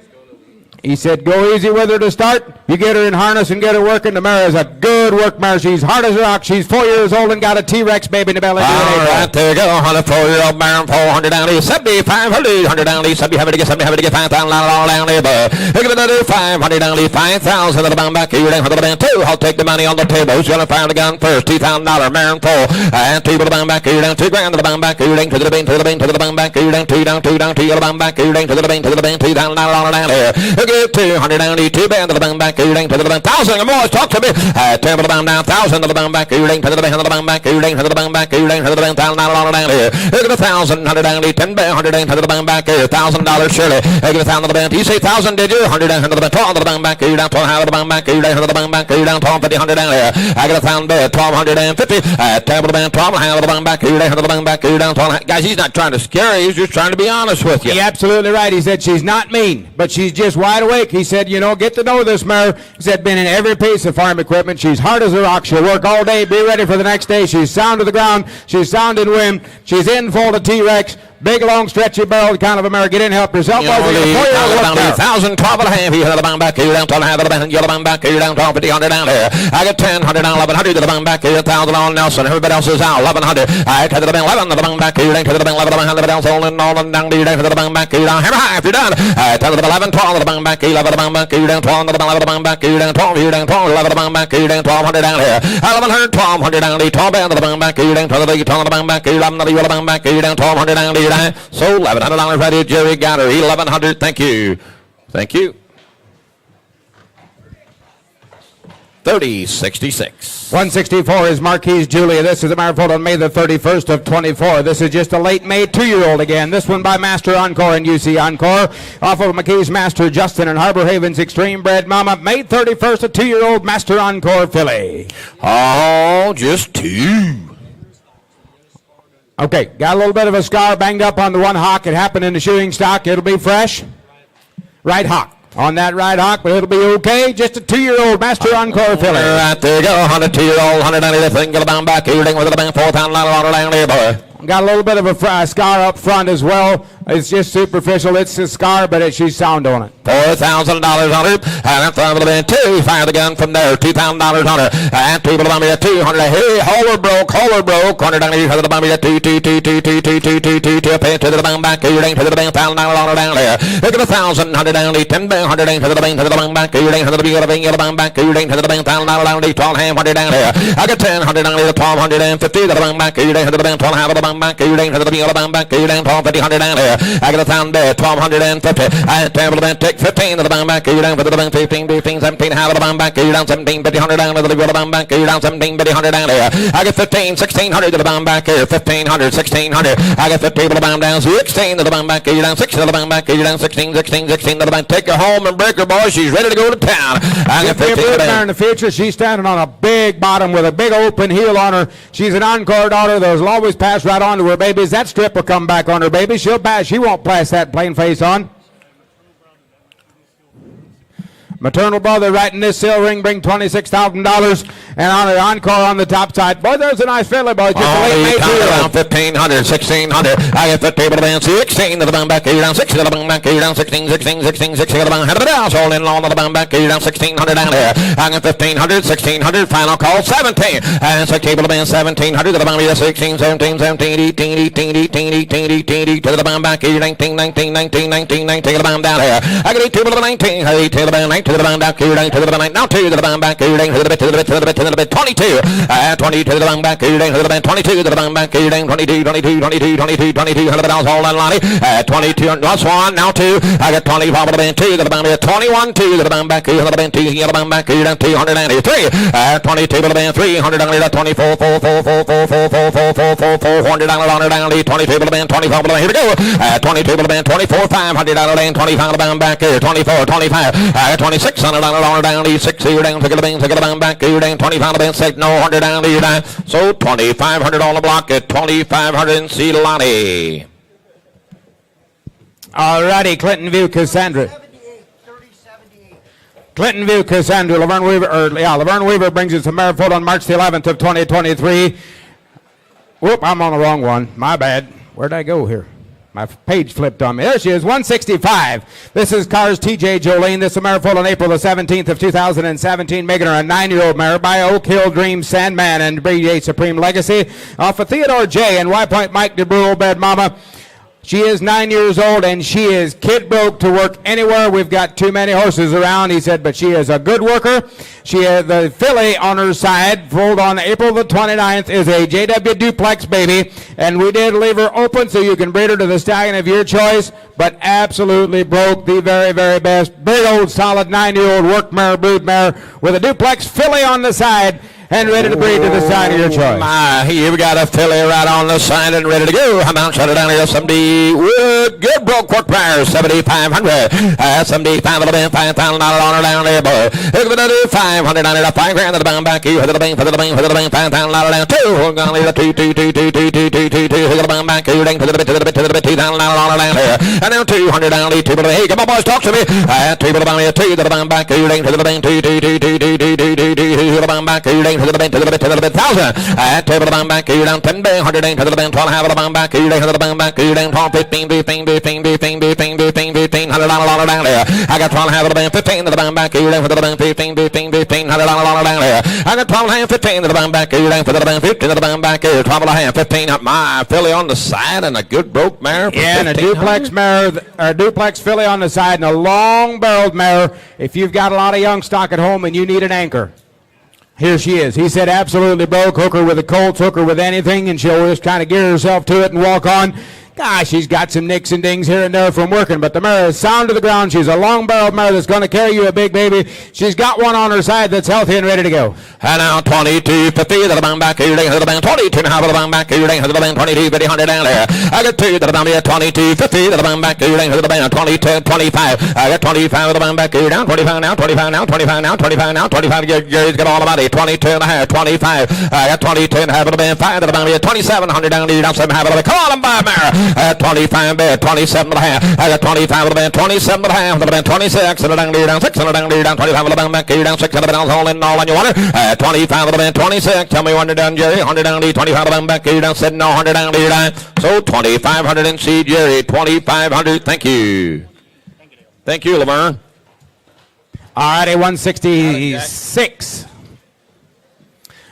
He said go easy with her to start. You get her in harness and get her working. The mare is a good work mare. She's hard as a rock. She's 4 years old and got a T-Rex baby in the belly. All right, there you go. 104-year-old mare, 400 down here. 7500, 100 down here. 70, having to get $5,000 all down here. But look at another 500 down here. 5,000 to the bound back. You're down for the band two. I'll take the money on the table. Who's going to fire the gun first? $2,000 mare and full. And two to the bound back. You're down $2,000 to the bound back. You're down to the band, to the band, to the bound back. You're down two down to the bound back. You're down to the band, to the band. $2,000 all down here. Look at 200 down here. 2 band to the bound back. You're down to the band. 1,000 or more. Talk to me. 10 to the bound down. 1,000 to the bound back. You're down to the band, to the bound back. You're down to the bound back. You're down to the band. $1,000 all down here. Look at 1,000. 100 down here. 10 band. 100 down to the bound back. $1,000 surely. Look at 1,000 to the band. You say 1,000, did you? 100 down to the band. 12 to the bound back. You're down 12 to the bound back. You're down to the bound back. You're down 1250. 100 down here. I got 1,000 bed. 1,250. 10 to the band. 12 to the bound back. You're down to the bound back. You're down 12. Guys, he's not trying to scare you. He's just trying to be honest with you. You're absolutely right. He said she's not mean, but she's just wide awake. He said, you know, get to know this mare. He said, been in every piece of farm equipment. She's hard as a rock. She'll work all day, be ready for the next day. She's sound to the ground. She's sound in wind. She's in full to T-Rex. Big, long, stretchy barrel kind of a mare. Get in, help yourself. You know, 1,000, 12 and a half. You hit the bound back. You're down 12 and a half to the band. You're the bound back. You're down 12, 50, 100 down here. I got 10, 100 down, 1,100 to the bound back. You're 1,000 on Nelson. Everybody else is out. 1,100. I to the band, 11 to the bound back. You're down to the band, 11 to the band. Everybody else all in, all and down. You're down to the bound back. You're down. Hammer high if you're done. 10 to the 11, 12 to the bound back. 11 to the bound back. You're down 12 to the 11 to the bound back. You're down 12. You're down 12. 11 to the bound back. You're down 1,200 down here. 1,100, 1,200 down here. 12 band to the bound back. You're down 12 to the bound back. You're 11 to the bound back. You're down 1,200 down here. So $1,100 right here. Jerry got her. 1,100. Thank you. Thank you. 3066. 164 is Marquise Julia. This is the mare foaled on May the 31st of 24. This is just a late May 2-year-old again. This one by Master Encore and UC Encore. Off of McKee's Master Justin and Harbor Haven's Extreme Bred Mama. May 31st, a 2-year-old Master Encore filly. Oh, just 2. Okay, got a little bit of a scar banged up on the one hock. It happened in the shooting stock. It'll be fresh. Right hock. On that right hock, but it'll be okay. Just a 2-year-old Master Encore filly. Right there you go. 102-year-old, 190 single bound back. You're with the band, $4,000 down here, boy. Got a little bit of a scar up front as well. It's just superficial. It's a scar, but she's sound on it. $4,000 on her. And that's two. Fire the gun from there. $2,000 on her. And two below me at 200. Hey, holler broke. Corner down here to the bummy at two. Up into the bang back. You to the bang. $1,000 down there. Look at 1,000. 100 down. 10 bang. 100 to the bang back. You to the bang back. You to the bang. $1,000 down. 12 ham. 100 down there. I got 10. 100 down there. 1,250 to the bang back. You to the bang. 12 ham to the bang back. You to the bang back. You down 1,250. 100 down there. I got 1,000 there. 1,250. I table the bang. Take 15 to the bang back. You down for the bang. 15, 17. How to the bang back. You down 17. 50, 100 down to the bang back. You down 17. 50, 100 down there. I got 15. 1,600 to the bang back here. 1,500. 1,600. I got 50 to the bang down. 16 to the bang back. You down 6 to the bang back. You down 16 to the bang. Take her home and break her, boy. She's ready to go to town. I got 15 to the bang. In the future, she's standing on a big bottom with a big open heel on her. She's an encore daughter. Those will always pass right on to her babies. That strip will come back on her baby. She'll pass. She won't pass that plain face on. Maternal brother right in this seal ring, bring $26,000, and on an encore on the top side. Boy, there's a nice filly, boy. Just a late May around 1,500, 1,600. I get 50 to the band, 16 to the band back. You down 6 to the band back. You down 16 to the band. Head of the down, hold in long to the band back. You down 1,600 down there. I get 1,500, 1,600. Final call 17, and 16 to the band, 1,700 to the band. 16, 17, 17, 18 to the band back. 19 to the band down there. I get 18 to the 19, 18 to the band 19. To the bang back, to the bang, now 2 to the bang back, to the bit, 22, 22 to the bang back, to the bang, 22 to the bang back, 22, 100 all on Lonnie, 22, last one, now 2, I got 25 to the bang, 2 to the bang, 21, 2 to the bang back, 2 to the bang, 2 to the bang back, 293, 22 to the bang, 300 on it, 24, 400 down, 22 to the bang, 25 to the bang, here we go, 22 to the bang, 24, 500 down the lane, 25 to the bang back, 24, 25, I got 2600 down, 6 here down, take the bang back, here down, 25 down, 6, no 100 down, here down. So 2,500 on the block at 2,500 in Ceylani. All righty, Clinton View, Cassandra. 78. Clinton View, Cassandra. Laverne Weaver brings us to Maryfoot on March the 11th of 2023. Whoop, I'm on the wrong one. My bad. Where'd I go here? My page flipped on me. There she is, 165. This is Cars TJ Jolene. This is Maryfoot on April the 17th of 2017, making her a 9-year-old mare by Oak Hill Dream Sandman and Brigade Supreme Legacy. For Theodore J. and Y Point Mike DeBrew, Old Bad Mama. She is 9 years old, and she is kid broke to work anywhere. We've got too many horses around, he said, but she is a good worker. She has the filly on her side, foaled on April the 29th, is a JW Duplex baby, and we did leave her open so you can breed her to the stallion of your choice, but absolutely broke, the very, very best. Big old solid 9-year-old work mare, brood mare, with a Duplex filly on the side, and ready to breed to the side of your choice. Here we got a filly right on the side and ready to go. How about shut it down here? Somebody wood. Good broke work prior. 7,500. 75 of the band. $5,000 on her down there, boy. Look at the 500 on it. $5,000 to the band back. You hit the bank, for the bank, for the bank. $5,000 down. 2. Hold on here. 2. Hit the band back. You dang to the bit, to the bit, to the bit. $2,000 on her down there. And now 200 down. 2 to the hey, come on, boys, talk to me. 2 to the band, 2 to the band back. You dang to the bank. 2 to the band back. You dang to the bit, to the bit, to the bit. 1,000. Table the band back. You down 10 bang. 100 dang to the band. 12 half of the band back. You dang to the band back. You dang 12, 15, 15, 15, 15, 15, 15, 15, $100 down there. I got 12 half of the band. 15 to the band back. You dang for the band. 15, 15, 15, $100 down there. I got 12 half, 15 to the band back. You dang for the band. 15 to the band back. 12 and a half, 15. My filly on the side and a good broke mare. Yeah, and a Duplex mare, a Duplex filly on the side and a long-barreled mare. If you've got a lot of young stock at home and you need an anchor, here she is. He said absolutely broke. Hook her with a Colts, hook her with anything, and she'll just kind of gear herself to it and walk on. Gosh, she's got some nicks and dings here and there from working, but the mare is sound to the ground. She's a long-barreled mare that's going to carry you a big baby. She's got one on her side that's healthy and ready to go. And now 22, 50 to the bang back. You dang to the bang. 22 and a half of the bang back. You dang to the bang. 22, 50, 100 down there. I got 2 to the bang. 22, 50 to the bang back. You dang to the bang. 22, 25. I got 25 to the bang back. You down 25 now, 25 now, 25 now, 25 now, 25. Gary's got all about it. 22 and a half, 25. I got 22 and a half of the bang. 5 to the bang. 2,700 down. You down 7 half of the bang. Come on, buy mare. At 25 bid, 27 and a half. I got 25 of the band, 27 and a half. The band 26 and a down, down 6 and a down, down 25 of the band, back down 6 and a down, all in all on your water. At 25 of the band, 26. Tell me when you're done, Jerry. 100 down, 25 of the band, back down 7, no 100 down, down. So 2,500 in seed, Jerry. 2,500. Thank you. Thank you, Laverne. All righty, 166.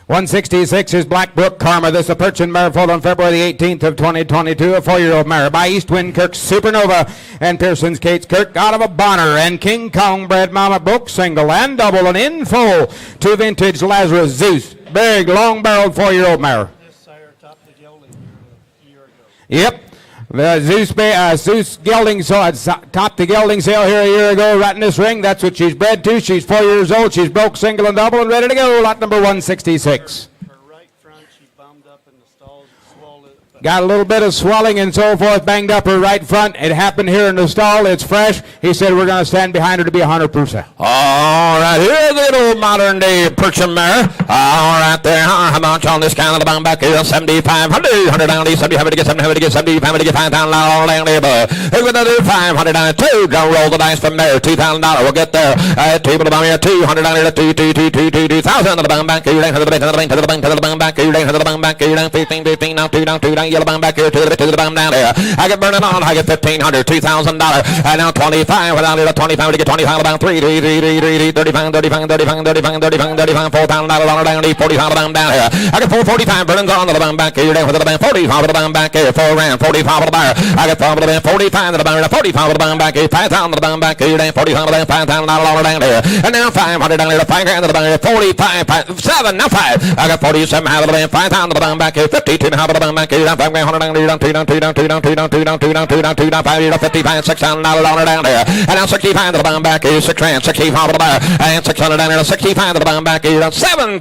166 is Blackbrook Karma. This is a Perchin mare foaled on February the 18th of 2022. A 4-year-old mare by East Wind Kirk Supernova and Pearson's Kate's Kirk out of a Bonner and King Kong bred mama book single and double and in full to vintage Lazarus Zeus. Big long-barreled 4-year-old mare. This sire topped the gelding a year ago. Yep. The Zeus gelding topped the gelding sale here a year ago right in this ring. That's what she's bred to. She's 4 years old. She's broke single and double and ready to go. Lot number 166. Her right front, she bummed up in the stalls, swallowed it. But Got a little bit of swelling and so forth, banged up her right front. It happened here in the stall. It's fresh. He said we're going to stand behind her to be 100%. All right, here's the old modern day Perchin mare. All right, there. How much on this kind of the bomb back here? 7,500. 100 down, 7,500 to get 700 to get 7,500 to get 5,000 all down there. Here's another 500 down, 2. Don't roll the dice from there. $2,000. We'll get there. Table the bomb here. 200 down here. 2,000 to the bomb back here. To the bank, to the bank, to the bank, to the bomb back here. To the bomb back here. 15, 15, now 2 down, 2 down. Yellow bomb back here. To the bomb down there. I get burning on. I get $1,500, $2,000. And now 25 without it. 25 to get 25 about 3, 35, 35, 35, 35, 35, 35, $4,000 down, 45 down here. I got 445 burnings on to the bomb back here. Down to the band, 45 to the bomb back here. 4 round, 45 to the bar. I got 5 to the band, 45 to the bar, 45 to the bomb back here. 5,000 to the bomb back here. Down 45 to the band, $5,000 down here. And now 500 down here. 5 grand to the band, 45, 7, now 5. I got 47 out of the band, 5,000 to the bomb back here. 52 out of the bomb back here. 5 grand, 100 down here. 2 down, 2 down, 2 down, 2 down, 2 down, 2 down, 2 down, 2 down, 2 down, 55, $6,000 down here. And now 65 to the bomb back here. 6 grand, 65 to the bar. And 600 down here. 65 to the bomb back here. $7,000.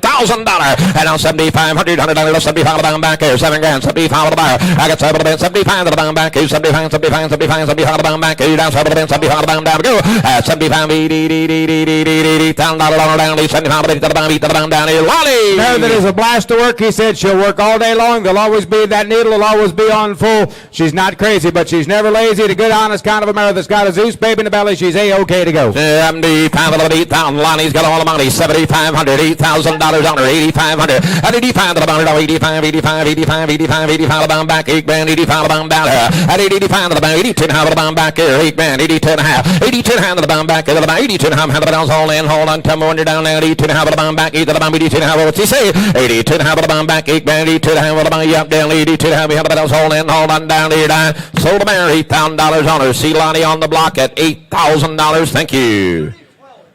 And now 7,500, 100 down here. 75 to the bomb back here. 7 grand, 75 to the bar. I got 7 to the band, 75 to the bomb back here. 75, 75, 75, 75 to the bomb back here. Down 7 to the band, 75 to the bomb down. Go. 75, $80,000 down. 75 to the bomb, to the bomb down here. Lolly. There that is a blast to work. He said she'll work all day long. There'll always be that needle. Will always be on full. She's not crazy, but she's never lazy. The good, honest kind of a mare that's got a Zeus baby in the belly. She's A-okay to go. 75 of the 8,000. Lonnie's got all the money. 7,500, $8,000 on her. 8,500. At 85 to the bomb. 85, 85, 85, 85, 85 to the bomb back. 8 grand, 85 to the bomb down here. At 85 to the bomb. 82 to the bomb back here. 8 grand, 82 and a half. 82 to the bomb back here. 82 and a half. Hand the bounce all in. Hold on. Tell me when you're down there. 82 to the bomb back. 8 to the bomb. 82 and a half. What's he say? 82 to the bomb back. 8 grand, 82 to the bomb. Yep, down 82 to the bounce all in. Hold on down here. Sold the mare. $8,000 on her. See Lonnie on the block at $8,000. Thank you.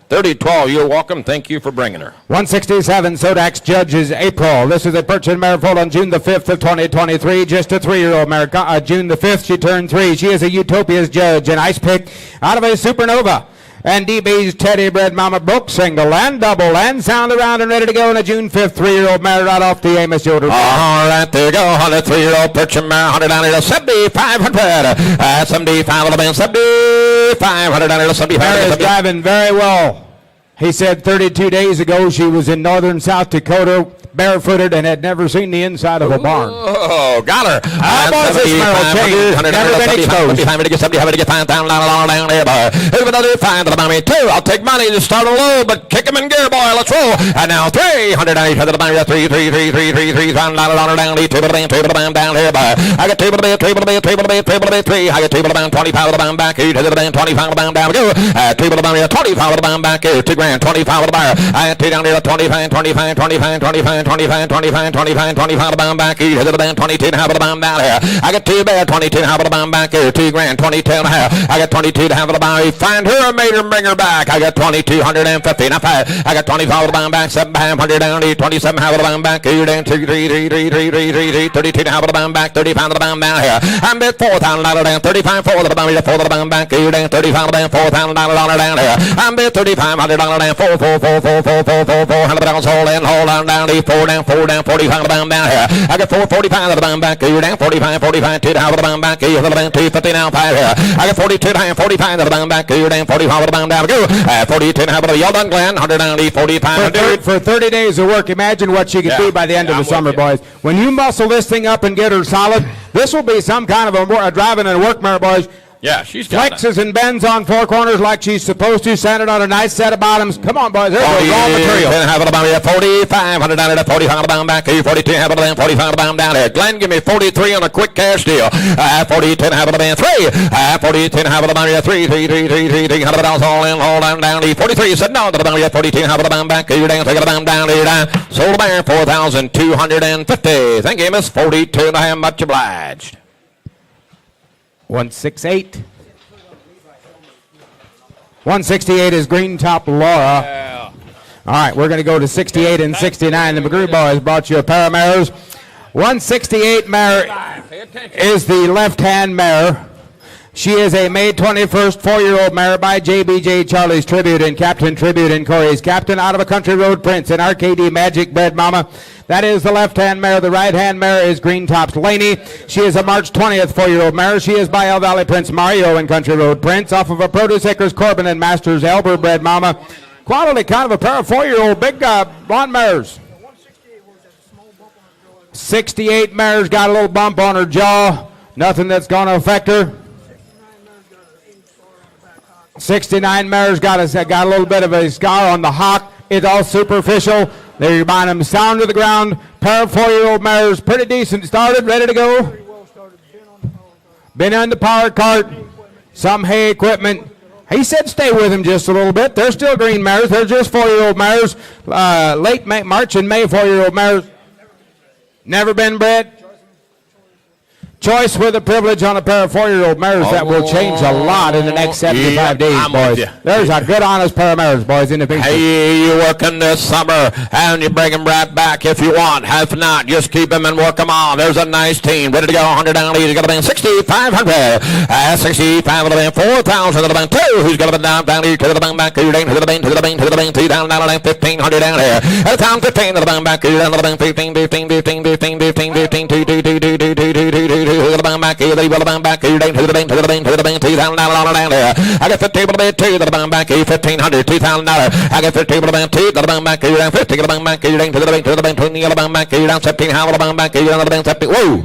30-12, you're welcome. Thank you for bringing her. 167, Sodak's Judges April. This is a Perchin mare foaled on June the 5th of 2023. Just a 3-year-old mare. June the 5th, she turned 3. She is a Utopia's Judge, an ice pick out of a Supernova. And DB's Teddy bred mama book single and double and sound around and ready to go in a June 5th 3-year-old mare right off the Amos Yoder. All right, there you go. 103-year-old Perchin mare. 100 down here to 7,500. 75 of the band. 7,500 down here to 75. Mare is driving very well. He said 32 days ago she was in northern South Dakota, barefooted, and had never seen the inside of a barn. Oh, got her. How about this mare will change? Never been exposed. 75 to get 75 to get 5,000 down there. Here's another 5 to the mommy. 2. I'll take money to start a low, but kick him in gear, boy. Let's roll. And now 300 down here to the mommy. 3, $3,000 down. 2 to the band, 2 to the band down here. I got 2 to the band, 3 to the band, 3 to the band, 3 to the band, 3. I got 2 to the band, 25 to the band back here to the band, 25 to the band down. Go. 2 to the band, 25 to the band back here. 2 grand. 25 to the bar. I had 2 down here to 25, 25, 25, 25, 25, 25, 25, 25 to the bomb back here to the band, 22 and a half of the bomb down here. I got 2 bad, 22 and a half of the bomb back here, 2 grand, 22 and a half. I got 22 to half of the bomb. Find her and made her bring her back. I got 2,250. Now 5. I got 25 of the bomb back, 7,500 down here, 27 half of the bomb back here, down 2, 3, 32 half of the bomb back, 35 of the bomb down here. I'm bet $4,000 down, 35 4 of the bomb, 4 of the bomb back here, down 35 of the bomb, $4,000 down here. I'm bet $3,500 down, 4, 4, 4, 4, 4, 4, 4, 4, 4, 400 pounds, hold on down, 4, 4 down, 45 down here. I got 445 down back here, down 45, 2 down back here, 250 down 5 here. I got 42 down, 45 down back here, down 45 down go. 42 down, y'all done, Glenn, 190, 45. For 30 days of work, imagine what she could be by the end of the summer, boys. When you muscle this thing up and get her solid, this will be some kind of a driving and work mare, boys. Yeah, she's got Flexes and bends on four corners like she's supposed to, centered on a nice set of bottoms. Come on, boys. There's the raw material. 45 down to 45 down back here, 42 half of the 45 down here. Glenn, give me 43 on a quick cash deal. 42 half of the band 3. 42 half of the band 300 all in, all down to 43. Said no to the band 42 half of the band back here, down, take it down here. Sold by 4,250. Thank you, Miss 42 and a half. Much obliged. 168. 168 is Green Top Laura. Yeah. All right, we're going to go to 68 and 69. The McGrew boys brought you a pair of mares. 168 mare is the left-hand mare. She is a May 21st 4-year-old mare by JBJ Charlie's Tribute and Captain Tribute and Corey's Captain out of a Country Road Prince and RKD Magic Bred Mama. That is the left-hand mare. The right-hand mare is Green Top's Laney. She is a March 20th 4-year-old mare. She is by El Valley Prince Mario and Country Road Prince off of a Produce Acres Corbin and Masters Elber Bred Mama. Quality kind of a pair of 4-year-old big blonde mares. 68 mares got a little bump on her jaw. Nothing that's going to affect her. 69 mares got a little bit of a scar on the hock. It's all superficial. They're buying them sound to the ground. Pair of 4-year-old mares, pretty decent. Started, ready to go. Been on the power cart. Some hay equipment. He said stay with him just a little bit. They're still green mares. They're just 4-year-old mares. Late March and May 4-year-old mares. Never been bred. Choice with a privilege on a pair of 4-year-old mares that will change a lot in the next 75 days, boys. There's a good, honest pair of mares, boys, in the picture. Hey, you working this summer, and you bring them right back if you want. If not, just keep them and work them on. There's a nice team ready to go. 100 down, he's got to be 6,500. 65 of the band, 4,000 of the band, 2. Who's got to be down here to the band back here, to the band, 3 down, 1,500 down here. At the town, 15 of the band back here, down to the band, 15, 2 to the band back here, they will band back here, down to the band, 2,000 down there. I got 50 to the band, 2 to the band back here, $1,500, $2,000. I got 50 to the band, 2 to the band back here, down 50 to the band back here, down to the band, 20 to the band back here, down 17, how to the band back here, down to the band, 70. Whoa!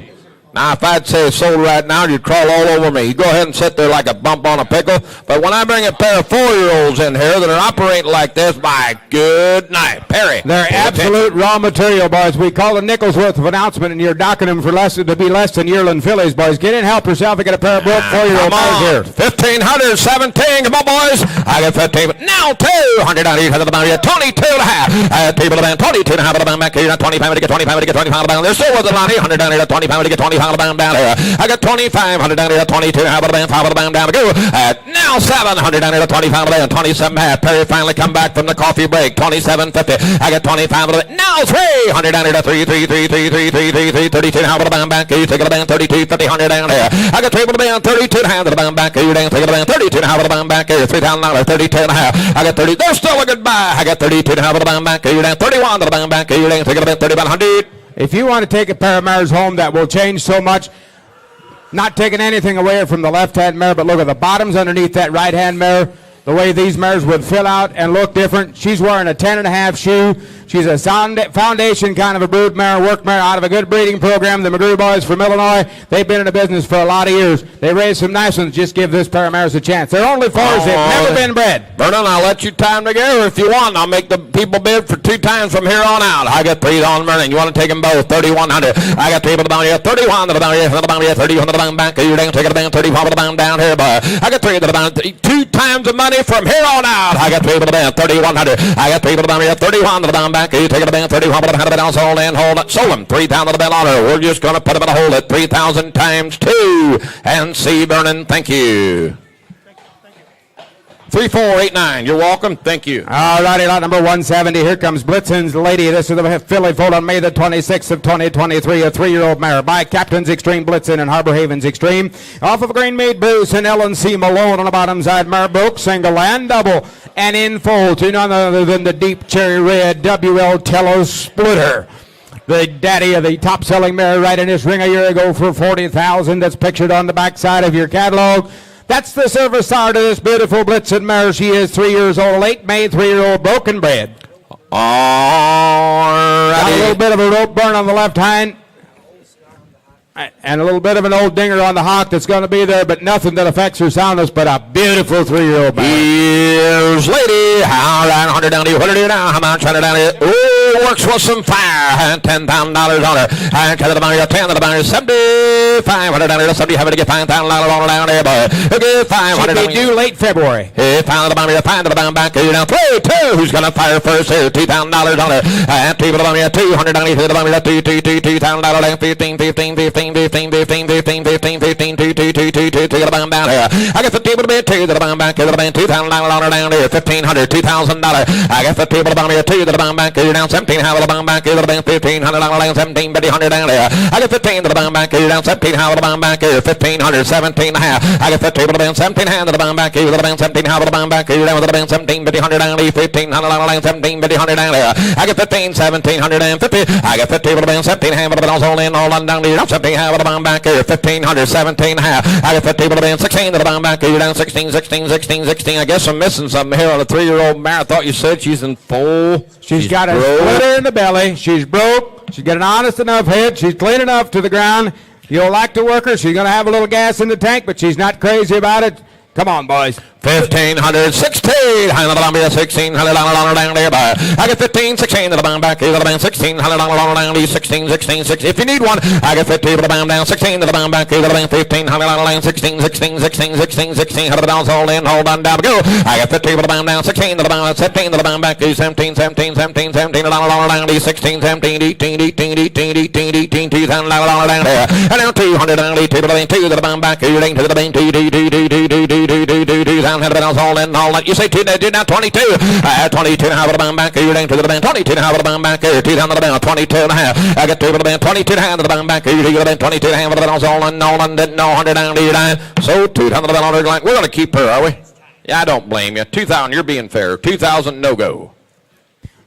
Now, if I'd say sold right now, you'd crawl all over me. You go ahead and sit there like a bump on a pickle. But when I bring a pair of 4-year-olds in here that are operating like this, my good night, Perry. They're absolute raw material, boys. We call a nickel's worth of announcement, and you're docking them for to be less than yearling fillies, boys. Get in, help yourself, and get a pair of broke 4-year-old mares here. 1,500, 17. Come on, boys. I got 15, but now 200 down here to the bound here. 22 and a half. People down 22 and a half to the bound back here. 25 to get 25 to get 25 to the bound. They're still with the line. 100 down here to 25 to get 25 to the bound down here. I got 2,500 down here to 22 and a half to the bound. 5 to the bound down to go. Now 700 down here to 25 to the bound. 27 half. Perry finally come back from the coffee break. 27.50. I got 25 to the bound. Now 300 down here to 32 and a half to the bound back here. Take it to the bound. 32, 50, 100 down here. I got 3 to the bound. 32 and a half to the bound back here. Take it to the bound. 32 and a half to the bound back here. $3,000. 32 and a half. I got 30. There's still a good buy. I got 32 and a half to the bound back here. 31 to the bound back here. Take it to the bound. 3,100. If you want to take a pair of mares home that will change so much, not taking anything away from the left-hand mare, but look at the bottoms underneath that right-hand mare, the way these mares would fill out and look different. She's wearing a 10.5 shoe. She's a foundation kind of a brood mare, work mare out of a good breeding program. The McGrew boys from Illinois, they've been in the business for a lot of years. They raised some nice ones. Just give this pair of mares a chance. They're only 4s. They've never been bred. Vernon, I'll let you time together if you want. I'll make the people bid for 2 times from here on out. I got 3 on Vernon. You want to take them both? 3,100. I got 3 to the bound here. 31 to the bound here. 30 on the bound back here. Take it to the bound. 35 to the bound down here. But I got 3 to the bound. 2 times the money from here on out. I got 3 to the bound. 3,100. I got 3 to the bound here. 31 to the bound back here. Take it to the bound. 31 to the bound. Hold in. Hold it. Sold them. 3,000 to the bound on her. We're just going to put them in a hold at 3,000 times 2. And see Vernon. Thank you. 3489. You're welcome. Thank you. All righty, lot number 170. Here comes Blitzen's Lady. This is the filly foal on May the 26th of 2023. A 3-year-old mare by Captain's Extreme Blitzen and Harbor Haven's Extreme. Off of Green Mead Bruce and L&C Malone on the bottom side. Mare broke, single and double. And in full to none other than the deep cherry red WL Tello Splitter. The daddy of the top-selling mare right in this ring a year ago for $40,000. That's pictured on the back side of your catalog. That's the silver star to this beautiful Blitzen mare. She is 3 years old, late May, 3-year-old broken bred. All Got a right. little bit of a rope burn on the left hind. And a little bit of an old dinger on the hock that's going to be there, but nothing that affects her soundness but a beautiful 3-year-old mare. Here's Lady. All right, 100 down to you. What do you now? How much? 100 down to you. Ooh, works with some fire. $10,000 on her. And to the buyer, 10 to the buyer, 75. 100 down to you. Somebody having to get $5,000 on her down there, boy. Okay, 500 Should be due late February. Hey, pound to the buyer, 5 to the bound back. Here now, 3-2. Who's going to fire first here? $2,000 on her. And 2 to the buyer, 200 down to the buyer, $2,000, 15, 15, 15. 15, 15, 15, 15, 15, 2, 2, 2, 2, 2, 2, to the bottom down here. I got the table to be 2 to the bottom back, to the bottom, $2,000 on her down here, $1,500, $2,000. I got the table to the bottom here, 2 to the bottom back, you're down 17, how to the bottom back, to the bottom, $1,500 down, 17, $100 down there. I got 15 to the bottom back, you're down 17, how to the bottom back, here, 1,500, 17 and a half. I got the table to the bottom, 17, hand to the bottom back, here, to the bottom, 17, how to the bottom back, you're down with the bottom, 17, $100 down here, $1,500 down, 17, $100 down there. I got 15, 1,750. I got the table to the bottom, 17, hand to the bottom, all in, all on down here, 17, how to the bottom back, here, 1,500, 17 and a half. I got the table to be in 16 to the bottom back. You're down 16, 16, 16, 16. I guess I'm missing something here on a 3-year-old mare. I thought you said she's in full. She's got a broke. splitter in the belly. She's broke. She's got an honest enough head. She's clean enough to the ground. You'll like to work her. She's going to have a little gas in the tank, but she's not crazy about it. Come on, boys. 1,500, 16. High on the bottom here, $1,600 down there. By I got 15, 16 to the bottom back. Here to the bottom, $1,600 down here, 16, 16, 16. If you need one, I got 15 to the bottom down, 16 to the bottom back. Here to the bottom, $1,500 down, 16, 16, 16, 16, 16. How to the bounce all in, hold on down, go. I got 15 to the bottom down, 16 to the bottom, 17 to the bottom back. 17, 17, 17, 17 down here, 16, 17, 18, 18, 18, 18, 18, $2,000 down there. And now 200 down here, 2 to the bottom, 2 to the bottom back. Here to the bottom, 2 down here, the bounce all in. All that you say 2 now 22. 22 and a half of the bound back. You're down to the band. 22 and a half of the bound back. 2 down to the band. 22 and a half. I got 2 to the band. 22 and a half of the bound back. You're to the band. 22 and a half of the band. All on didn't know 100 down to your line. So 2 down to the band. We're going to keep her, are we? Yeah, I don't blame you. 2,000. You're being fair. 2,000 no go.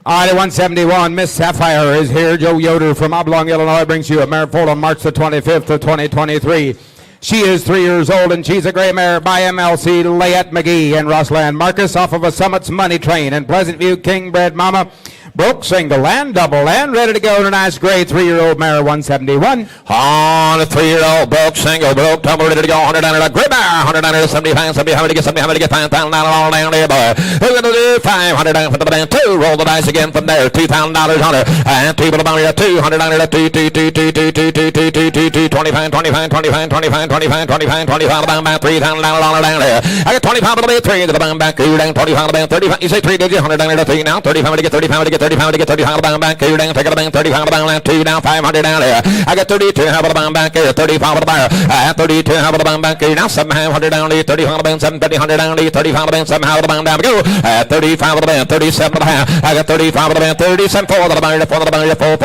All right, at 171, Miss Sapphire is here. Joe Yoder from Oblong, Illinois brings you a mare foal on March the 25th of 2023. She is 3 years old, and she's a gray mare by MLC Layette McGee and Rossland Marcus off of a Summit's Money Train and Pleasant View King Bred Mama. Broke, single, and double, and ready to go in a nice gray 3-year-old mare, 171. On a 3-year-old, broke, single, broke, double, ready to go, 100 down there, gray mare, 100 down there, 75, 70, having to get $5,000 all down there, boy. Who's going to do 500 down for the band, 2, roll the dice again from there, $2,000 on her, and 2 for the band, 200 down there, 2, 25, 25, 25, 25, 25, 25, 25, down back, $3,000 down there. I got 25 to the band, 3 to the band back, you're down 25 to the band, 35, you say 3, did you? 100 down there, 3 now, 35 to get 35 to get 35 to get 35 down back here down, take it down, 35 down, 2 down, 500 down there. I got 32 half of the bound back here, 35 of the bar. I have 32 half of the bound back here now, 700 down there, 35 of the band, 700 down there, 35 of the band, 7 half of the bound down. Go. 35 of the band, 37 of the half. I got 35 of the band, 37 4 of the band, 4 of the band, 4,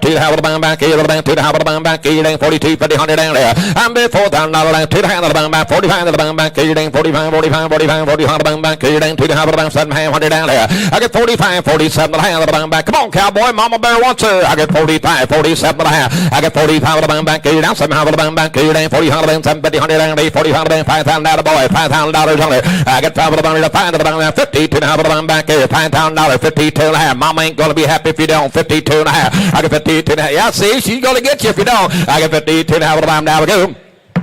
2 half of the bound back here, the band, 2 half of the bound back here, 42, 100 down there. I'm there, $4,000 down, 2 half of the bound back, 45 of the bound back here, 45, 45, 45, 45 of the bound back here, 2 half of the bound, 700 down there. I got 45, 47 of the hand of the bound back. Come on, cowboy. Mama Bear wants her. I got 45, 47 of the half. I got 45 of the bound back. Down 7 half of the bound back. Down 40 of the bound, 750, 100 down, 45 of the bound, $5,000 boy, $5,000 on it. I got 5 of the bound, 5 of the bound, 52 and a half of the bound back. $5,000, 52 and a half. Mama ain't going to be happy if you don't. 52 and a half. I got 52 and a half. Yeah, see, she's going to get you if you don't. I got 52 and a half of the bound. Now we go.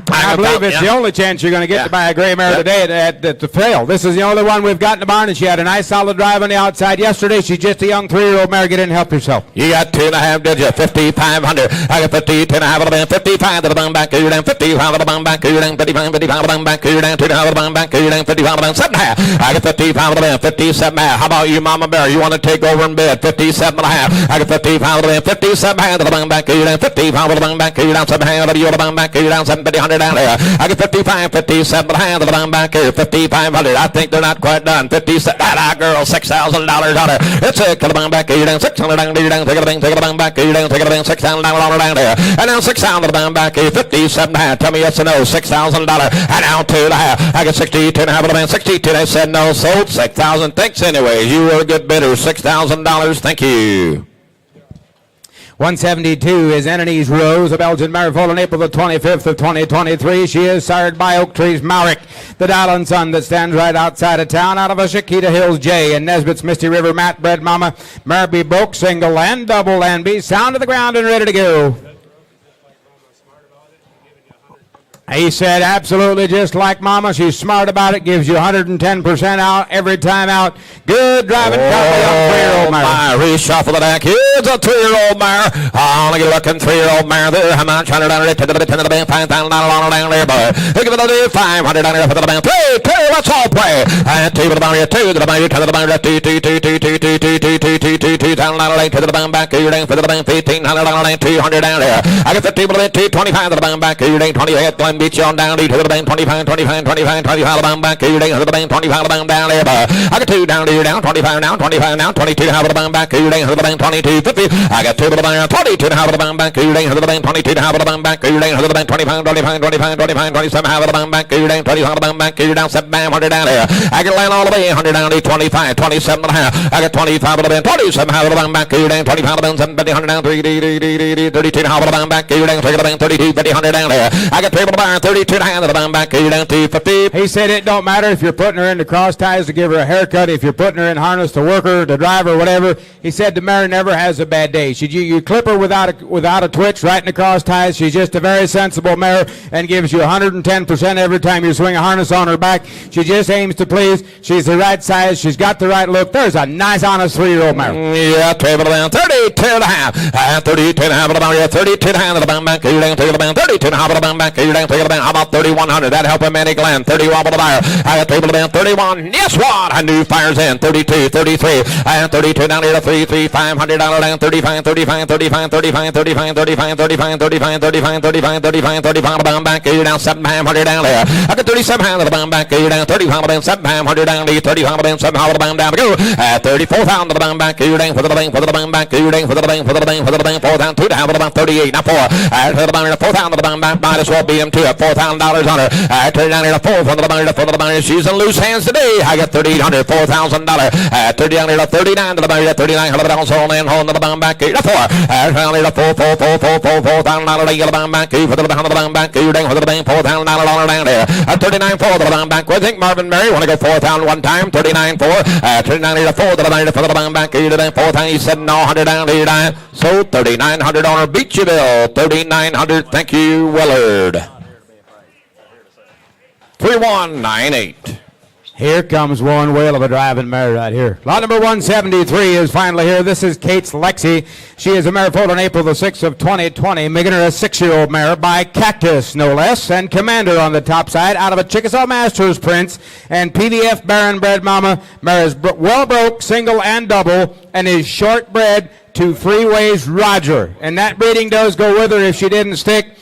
I believe it's the only chance you're going to get to buy a gray mare today at the fail. This is the only one we've got in the barn, and she had a nice solid drive on the outside yesterday. She's just a young 3-year-old mare. Get in and help yourself. You got 2 and a half, did you? 5,500. I got 50, 2 and a half of the band, 55 to the band back. You're down 55 of the band back. You're down 55, 55 of the band back. You're down 2 and a half of the band back. You're down 55 of the band, 7 and a half. I got 55 of the band, 57 and a half. How about you, Mama Bear? You want to take over in bed? 57 and a half. I got 55 of the band, 57 and a half of the band back. You're down 55 of the band back. You're down 7 and a half of the band back. You're down 750, 100 down there. I get 55, 57 behind the line back here. 5,500. I think they're not quite done. 57. That girl, $6,000 on her. It's a kilogram back here down. 600 down, down. Take it down back here down. Take it down. $6,000 down there. And now 6,000 down back here. 57.5. Tell me yes or no. $6,000. And now 2.5. I get 62.5. 62. They said no. Sold 6,000. Thanks anyway. You were a good bidder. $6,000. Thank you. 172 is Anani's Rose, a Belgian mare foaled on April the 25th of 2023. She is sired by Oak Tree's Maurick, the Dowland son that stands right outside of town, out of a Chiquita Hills J. And Nesbitt's Misty River Matt bred mama. Mare be broke, single and double, and be sound to the ground and ready to go. He said, absolutely just like Mama. She's smart about it. Gives you 110% out every time out. Good driving company on 3-year-old mare. Reshuffle the deck. Here's a 3-year-old mare. I want to get a looking 3-year-old mare there. How much? $100 down there. $10 to the bank. $5,000 down there, boy. Look at the $500 down there for the bank. Play. Let's all play. And 2 to the bank. 2 to the bank. 10 to the bank. 2 to the bank. Back here down for the bank. $1,500 $200 down there. I got 50 to the bank. 25 to the bank. Back here down 28. Glenn beats you on down. To the bank. 25 to the bank. Back here down to the bank. 25 to the bank down there, boy. I got 2 down here down. 25 now. 25 now. 22 to the bank. Back here down to the bank. 22 50. I got 2 to the bank. 22 to the bank. Back here down to the bank. 22 to the bank. Back here down to the bank. 25 27 to the bank. Back here down 20 to the bank. Back here down 700 down there. I can land all the way 100 down to 25 27 and a half. I got 25 to the bank. 27 to the bank. Back here down 25 to the bank. 750 100 down 32 to the bank. Back here down 30 to the bank. 32 50 100 down there. I got 3 to the bank. 32 to the bank. Back here down 250. He said it don't matter if you're putting her into cross ties to give her a haircut, if you're putting her in harness to work her, to drive her, whatever. He said the mare never has a bad day. You clip her without a twitch right in the cross ties. She's just a very sensible mare and gives you 110% every time you swing a harness on her back. She just aims to please. She's the right size. She's got the right look. There's a nice, honest 3-year-old mare. Yeah, table down 32 and a half. 32 and a half of the bank. 32 and a half of the bank. Back here down to the bank. 32 and a half of the bank. Back here down to the bank. How about 3,100? That help him, Manny Glenn. 31 of the buyer. I got table down 31. Yes, what? I knew fires in. 32, 33. I had 32 down here to 3, $500 down 35, 35, 35, 35, 35, 35, 35, 35, 35, 35, 35, 35 down back here down 700 down there. I got 37 down back here down 35 down 700 down there. 35 down 700 down to go. 34,000 down back here down for the bank back here down for the bank 4,000 2 down about 38 now 4. I heard about 4,000 down back. Might as well be him too at $4,000 on her. I turned down here to 4 for the bank. She's in loose hands today. I got $3,800, $4,000. 30 down here to 39 to the bank. 3900 also on hold to the bank back here to 4. Down here to 4,000 yellow bank back here for the bank back here down for the bank. $4,000 down there. 39 4 to the bank back. I think Marvin Murray want to go 4,000 one time. 39 4. 39 here to 4 to the bank for the bank back here to the 4,000. He said no 100 down here. So 3,900 on her. Beat you, Bill. 3,900. Thank you, Willard. 3198. Here comes one whale of a driving mare right here. Lot number 173 is finally here. This is Kate's Lexi. She is a mare foaled on April the 6th of 2020, making her a 6-year-old mare by Cactus, no less, and Commander on the top side out of a Chickasaw Masters Prince and PVF Baron bred mama. Mare is well broke, single and double, and is short bred to Freeways Roger. And that breeding does go with her if she didn't stick.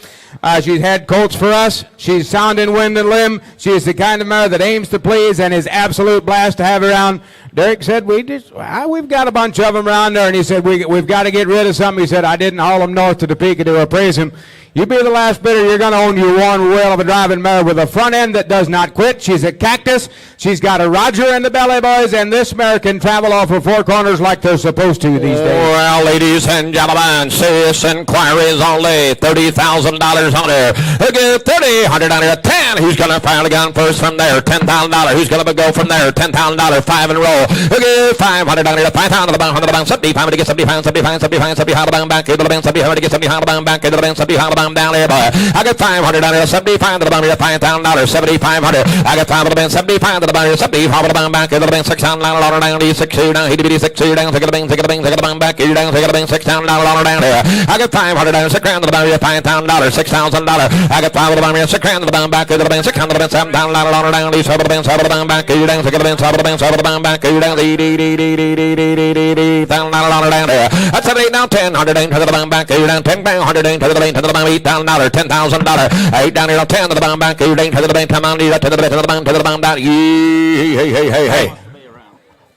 She's had colts for us. She's sound in wind and limb. She's the kind of mare that aims to please and is absolute blast to have around. Derek said, we've got a bunch of them around there, and he said, we've got to get rid of some. He said, I didn't haul them north to Topeka to appraise him. You be the last bidder, you're going to own you one whale of a driving mare with a front end that does not quit. She's a Cactus. She's got a Roger in the belly, boys, and this mare can travel off of 4 corners like they're supposed to these days. Well, ladies and gentlemen, serious inquiries only. $30,000 on her. Again, 30, $100 down here, 10. Who's going to fire the gun first from there? $10,000. Who's going to go from there? $10,000, 5 in a row. Again, $500 down here, 5,000 to the bank, 100 to the bank, 75 to get 75, 75, 75, 75 to the bank, back into the bank, 75 to get 75 to the bank, back into the bank, 75 to the bank. Down there, boy. I got $500 down here, 75 to the bank, $5,000, 7,500. I got 5 to the bank, 75 to the bank, 75 to the bank, back into the bank, $6,000 down, 6 down, 6 down, take the bank, take the bank, take the bank, back here down, take the bank, $6,000 down there. I got $500 down, $6,000 to the bank, $5,000, $6,000 $6,000. I got 5 of the band, 6 grand of the band back to the band, 600 of the band, $7,000 down, these 7 of the band, 7 of the band back, you down, 6 of the band, 7 of the band, 7 of the band back, you down, $1,000 down there. That's 7, 8 now, 10, 100 to the band back, you down, 10 band, 100 to the band, to the band, $8,000, $10,000, 8 down here, 10 to the band back, you down, to the band, come on, to the band, to the band, down, hey.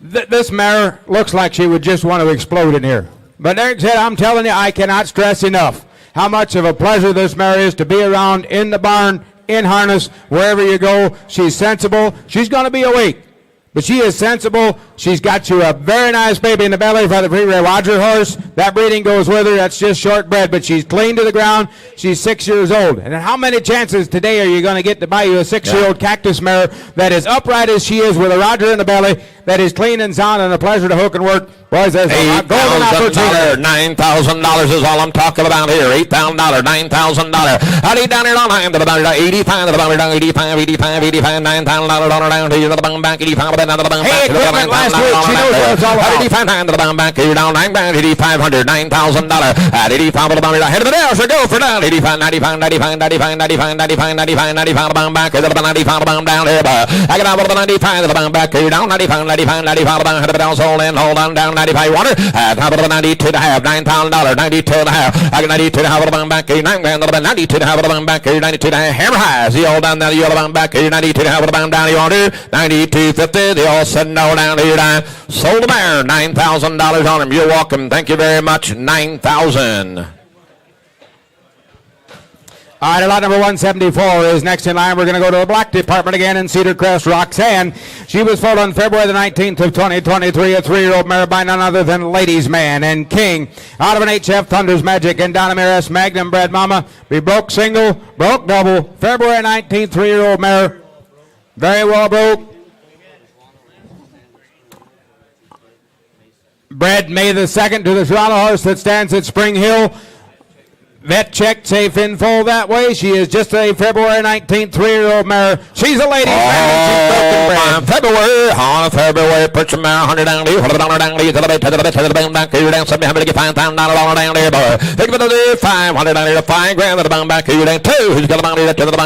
This mare looks like she would just want to explode in here. But Eric said, I'm telling you, I cannot stress enough how much of a pleasure this mare is to be around in the barn, in harness, wherever you go. She's sensible. She's going to be awake, but she is sensible. She's got you a very nice baby in the belly for the Pre-Ray Roger horse. That breeding goes with her. That's just short bred, but she's clean to the ground. She's 6 years old. And how many chances today are you going to get to buy you a 6-year-old cactus mare that is upright as she is with a Roger in the belly, that is clean and sound and a pleasure to hook and work? Boys, there's a golden opportunity. $9,000 is all I'm talking about here. $8,000, $9,000. I need down here on hand to the band, 85 to the band, 85, $9,000 down to the band back, 85 down to the band back. Hey, equipment last week, she knows what it's all about. 85 down to the band back, you down, $9,500, $9,000. At 85 to the band, head of the day, so go for down, 85, 95, 95, 95, 95, 95, 95, 95 to the band back, to the band, 95 to the band down here. I got out of the 95 to the band back, you down, 95, 95, 95 to the band, head of the down, hold in, hold on, down, 95 water. Top of the 92 to half, $9,000, 92 to half. I got 92 to half of the band back, 9 grand of the 92 to half of the band back, 92 to half. Hammer highs, the all down there, the yellow band back, 92 to half of the band down, you want to 92.50, the all said no down here, down. Sold the mare, $9,000 on him. You're welcome. Thank you very much. $9,000. All right, lot number 174 is next in line. We're going to go to the black department again in Cedar Crest. Roxanne, she was foaled on February the 19th of 2023, a 3-year-old mare by none other than Ladies Man and King. Out of an HF Thunder's Magic and Donamere S. Magnum bred mama. We broke single, broke double. February 19th, 3-year-old mare. Very well broke. Bred May the 2nd to the Toronto horse that stands at Spring Hill. Vet checked, safe in full that way. She is just a February 19th 3-year-old mare. She's a lady. February, on February, put your mare $100 down there, $100 down there, to the bed, to the bed, to the bed, back here down, somebody having to get $5,000 down there, boy. Think of it, $500 down there, $5 grand, to the band back here down, two. Who's got the bound to the bound, to the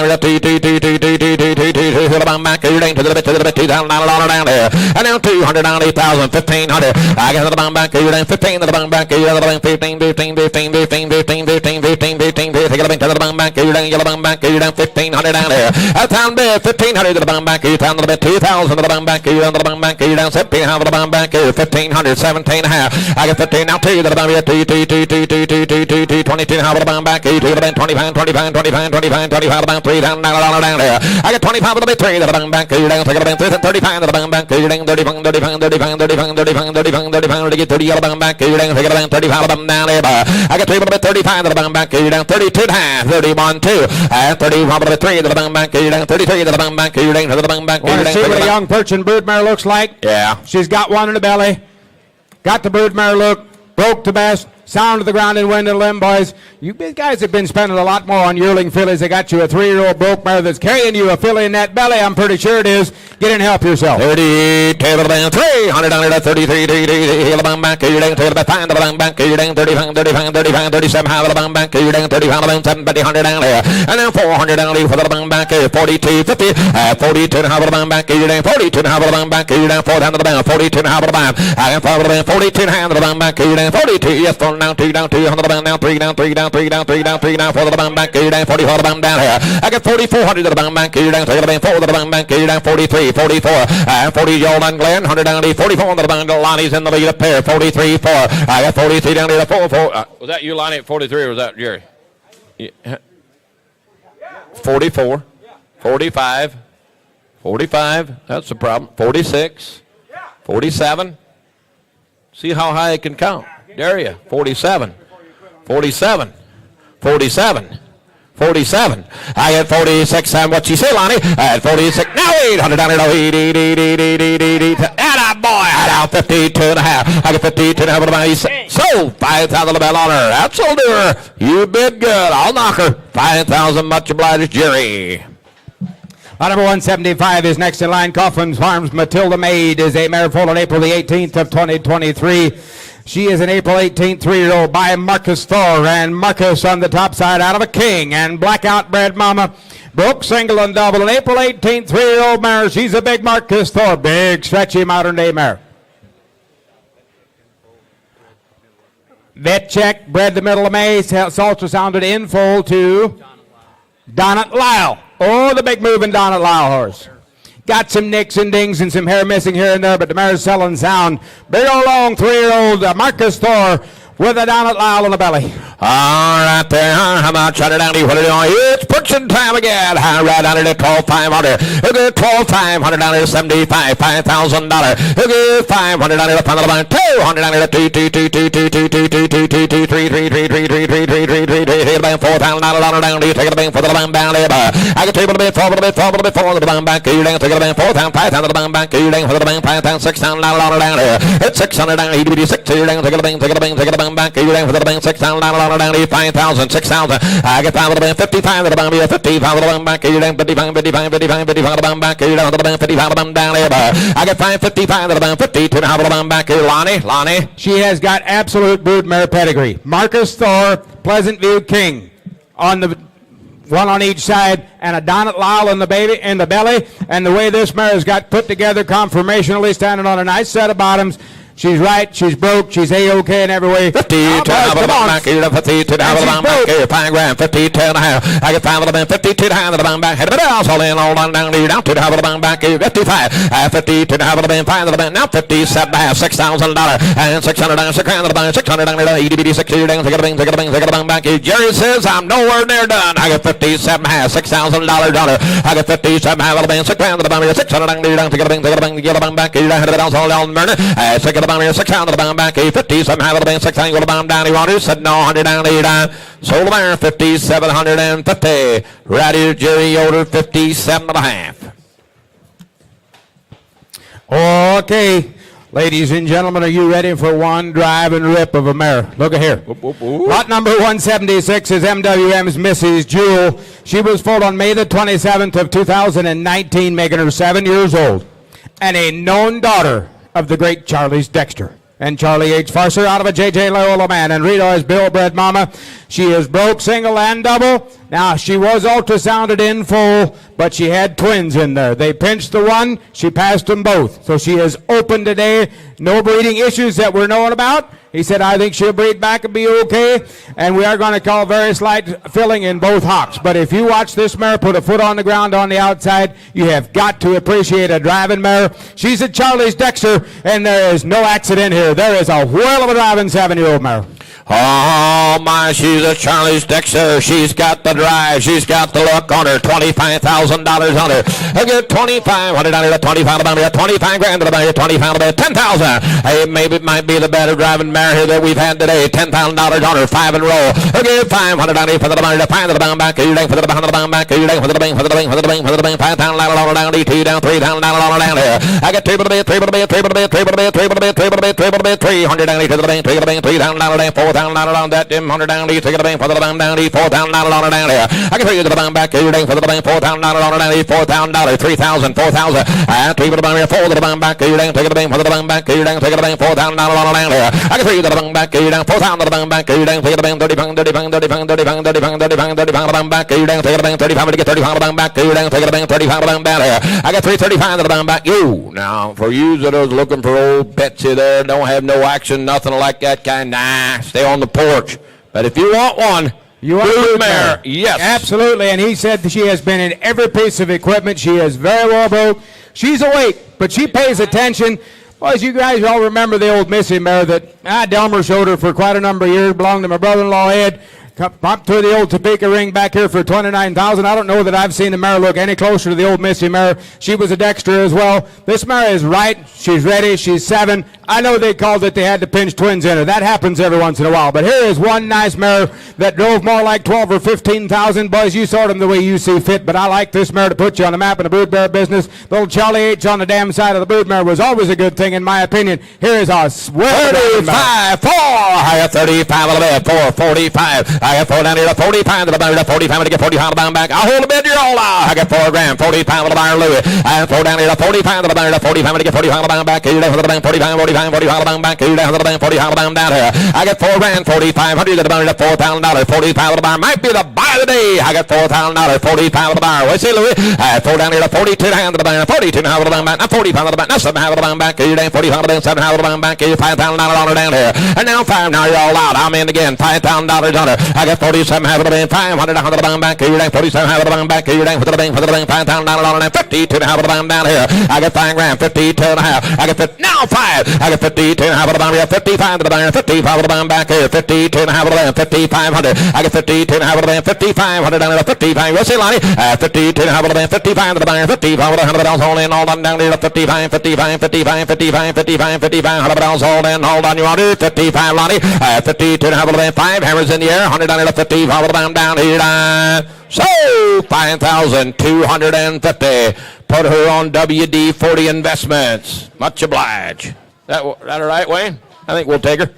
bound back here down, to the bed, $2,000 down there. And now $200 down, $8,000, $1,500. I got the bound back here down, 15 to the bound back here down, 15, 15, 15, 15, 15, 15, 15, 15, 15, take it to the bum back, you down, yellow bum back, you down, $1,500 down there. A town bid, $1,500 to the bum back, you down to the bed, $2,000 to the bum back, you down to the bum back, you down, $1,700 to the bum back, you $1,500, 17 and a half. I got 15 now, 2 to the bum back, 22 to the bum back, you to the bed, 25, 25, 25, 25, 25, about $3,000 down there. I got 25 to the bed, 3 to the bum back, you down, take it to the 35 to the bum back, you down, 35, 35, 35, 35, 35, 35, 35, to get 30 to the bum back, you down, take it to 35 to the bum down there. I got 3 to the bed, 35 to the bum back, you down, 32 and a half, 31, 2, 30, to the bum back, you down, 33 to the bum back, you down, to the bum back, you down. Want to see what a young Perchin broodmare looks like? Yeah. She's got one in the belly, got the broodmare look, broke the best, sound to the ground and wind and limb, boys. You guys have been spending a lot more on yearling fillies. They got you a 3-year-old broke mare that's carrying you a filly in that belly. I'm pretty sure it is. Get in and help yourself. 30, table band, 300 down there, 33, the bum back, you down, table band, the bum back, you down, 35, 35, 35, 37, half of the bum back, you down, 35, 750, 100 down there. And then 400 down there for the bum back, 42, 50, 42 and a half of the bum back, you down, 42 and a half of the bum back, you down, 4 down to the band, 42 and a half of the band. I got 5 of the band, 42 and a half of the bum back, you down, 42, yes, 4 down, 2 down, 2 the band down, 3 down, 3 down, 3 down, 3 down, 3 down, 4 to the band back, you down, 44 to the band down here. I got 4,400 to the band back, you down, 3 to the band, 4 to the band back, you down, 43, 44, 40 Jordan Glenn, 100 down to 44 to the band, Lonnie's in the lead, a pair, 43, 4. I got 43 down to 4, 4. Was that you, Lonnie, at 43, or was that Jerry? Yeah. 44, 45, 45, that's the problem, 46, 47. See how high it can count. Dare you? 47. 47. 47. 47. I had 46. And what she say, Lonnie? I had 46. Now 800 down here. Atta boy. Out 52 and a half. I got 52 and a half of the sold 5,000 the bell on her. That's sold to her. You bid good. I'll knock her. 5,000. Much obliged, Jerry. Number 175 is next in line. Coffins Farms Matilda Maid is a mare foaled on April the 18th of 2023. She is an April 18th 3-year-old by Marcus Thor, and Marcus on the top side out of a King, and Blackout bred mama. Broke single and double. An April 18th 3-year-old mare. She's a big Marcus Thor. Big, stretchy, modern-day mare. Vet check, bred the middle of May. It's ultrasounded in full to Donnet Lyle. Oh, the big moving Donnet Lyle horse. Got some nicks and dings and some hair missing here and there, but the mare's selling sound. Big old long 3-year-old Marcus Thor with a Donnet Lyle on the belly. All right there. How about shut it down? What are you doing? It's pushing time again. Right down to 12,500. Okay, 12,500 down to 75, $5,000. Okay, 500 down to the front of the line. 200 down to 4,000 down to take it down for the line down there. I can take it a bit forward, the line back. You down, take it down 4,000, 5,000 the line back. You down for the line 5,000, 6,000 down there. It's 600 down. He be 6. You down, take it down back. You down for the line 6,000 down to 5,000, 6,000. I get 5 of the band, 55 of the band, 55 of the band back. You down 55, 55, 55, 55 of the band back. You down to the band, 55 of the band down there. I get 555 of the band, 52 of the band back. Here, Lonnie. She has got absolute broodmare pedigree. Marcus Thor, Pleasant View King on the one on each side, and a Donnet Lyle in the belly. And the way this mare has got put together conformationally, standing on a nice set of bottoms. She's right, she's broke, she's A-OK in every way. 50 to have a back, 50 to have a back, 5 grand, 52 and a half. I get 5 of the band, 52 to have the band back. Head of it else, all in, all down, down to have the band back, 55. 50 to have the band, 5 of the band, now 57 and a half, $6,000. And 600 down, 600 the band, 600 down, 80, 60 down, take the band back. Jerry says, I'm nowhere near done. I get 57 and a half, $6,000. I get 57 and a half of the band, 6 grand of the band, 600 down, take the band back. Head of it else, all down, burn it. 6 out of the bomb back, 57 out of the band, 6 angle the bomb down. He wanted, said no, 100 down, 8 down. Sold the buyer, 5,750. Right Jerry Yoder, 57 and a half. Okay, ladies and gentlemen, are you ready for one drive and rip of a mare? Look at here. Lot number 176 is MWM's Mrs. Jewel. She was foaled on May the 27th of 2019, making her 7 years old. And a known daughter of the great Charlie's Dexter. And Charlie H. Farser out of a J.J. Loyola man. And Rita is Bill bred mama. She is broke, single, and double. Now, she was ultrasounded in full, but she had twins in there. They pinched the one. She passed them both. So she is open today. No breeding issues that we're knowing about. He said, I think she'll breed back and be okay. And we are going to call very slight filling in both hocks. But if you watch this mare put a foot on the ground on the outside, you have got to appreciate a driving mare. She's at Charlie's Dexter, and there is no accident here. There is a whirl of a driving 7-year-old mare. Oh my, she's a Charlie's Dexter. She's got the drive. She's got the look on her. $25,000 on her. I get 2,500 on her. 25 on her. 25 grand on her. 25 on her. 10,000. Hey, maybe it might be the better driving mare here that we've had today. $10,000 on her. 5 in a row. Okay, 500 on her for the money. 5 of the bound back. You for the behind the bound back. You for the bank. For the bank. For the bank. For the bank. 5,000 on her down. D2 down. $3,000 on her down here. I get 3 for the bit. 3 for the bit. 3 for the bit. 3 for the bit. 3 for the bit. 3 for the bit. 3 for the bit. 300 down to the bank. 3 for the bank. $3,000 down. 4,000 on that. 100 down, take it down for the band down, $4,000 on down there. I can tell you the band back, you're down for the band, $4,000 on down, $4,000, 3,000, 4,000. I three for the band, 4 the band back, you're down, take it down for the band back, you're down, take it down, $4,000 on down there. I can tell you the band back, you're down, 4,000 the band back, you're down, take it down, 30 pound, 30 pound, 30 pound, 30 pound, 30 pound, 30 pound, 30 pound the band back, you're down, take it down, 35 to get 35 the band back, you're down, take it down, 35 the band down there. I got 335 the band back. You now for you that are looking for old Betsy there, don't have no action, nothing like that kind. Nah, stay on the porch. But if you want one, you want a mare. Yes. Absolutely. And he said that she has been in every piece of equipment. She is very well broke. She's awake, but she pays attention. Boys, you guys all remember the old Missy mare that Delmer showed her for quite a number of years, belonged to my brother-in-law Ed. Up to the old Topeka ring back here for $29,000. I don't know that I've seen the mare look any closer to the old Missy mare. She was a Dexter as well. This mare is right. She's ready. She's 7. I know they called it they had to pinch twins in her. That happens every once in a while. But here is one nice mare that drove more like 12 or 15,000. Boys, you sort them the way you see fit. But I like this mare to put you on the map in the brood mare business. Little Charlie H on the damn side of the brood mare was always a good thing in my opinion. Here is our 35, 4, higher 35 a little bit, 445. I got 4 down here to 40 pounds of the bar, 40 pounds to get 40 pounds of the bar back. I'll hold a bid, you're all out. I got 4 grand, 40 pounds of the bar, Louis. I got 4 down here to 40 pounds of the bar, 40 pounds to get 40 pounds of the bar back. You down for the bank, 40 pounds, 40 pounds, 40 pounds of the bar back. You down for the bank, 40 pounds of the bar down here. I got 4 grand, 4,500 to the bar, $4,000, 40 pounds of the bar. Might be the buy of the day. I got $4,000, 40 pounds of the bar. What's it, Louis? I got 4 down here to 42 pounds of the bar, 42 pounds of the bar back. Not 40 pounds of the bar, not 7 pounds of the bar back. You down 40 pounds of the bar, 7 pounds of the bar back. You $5,000 down here. And now 5, now you're all out. I'm in again, $5,000 on it. I got 47 half of the bank, 500 down the bank back. You down 47 half of the bank back. You down for the bank, $5,000 on it. 52 half of the bank down here. I got 5 grand, 52 and a half. I got 50, now 5. I got 52 and a half of the bank here. 55 to the bank, 55 of the bank back here. 52 and a half of the bank, 5,500. I got 52 and a half of the bank, 5,500 down here. 55. What's it, Lonnie? 52 and a half of the bank, 55 to the bank, 55 of the $100 all in, all done down here. 55, 55, 55, 55, 55, 55, $100 all in, all done. You want to do 55, Lonnie? 52 and a half of the bank, 5 hammers in the air, 100 down here. 55 of the bank down here. So 5,250. Put her on WD-40 Investments. Much obliged. That all right, Wayne? I think we'll take her.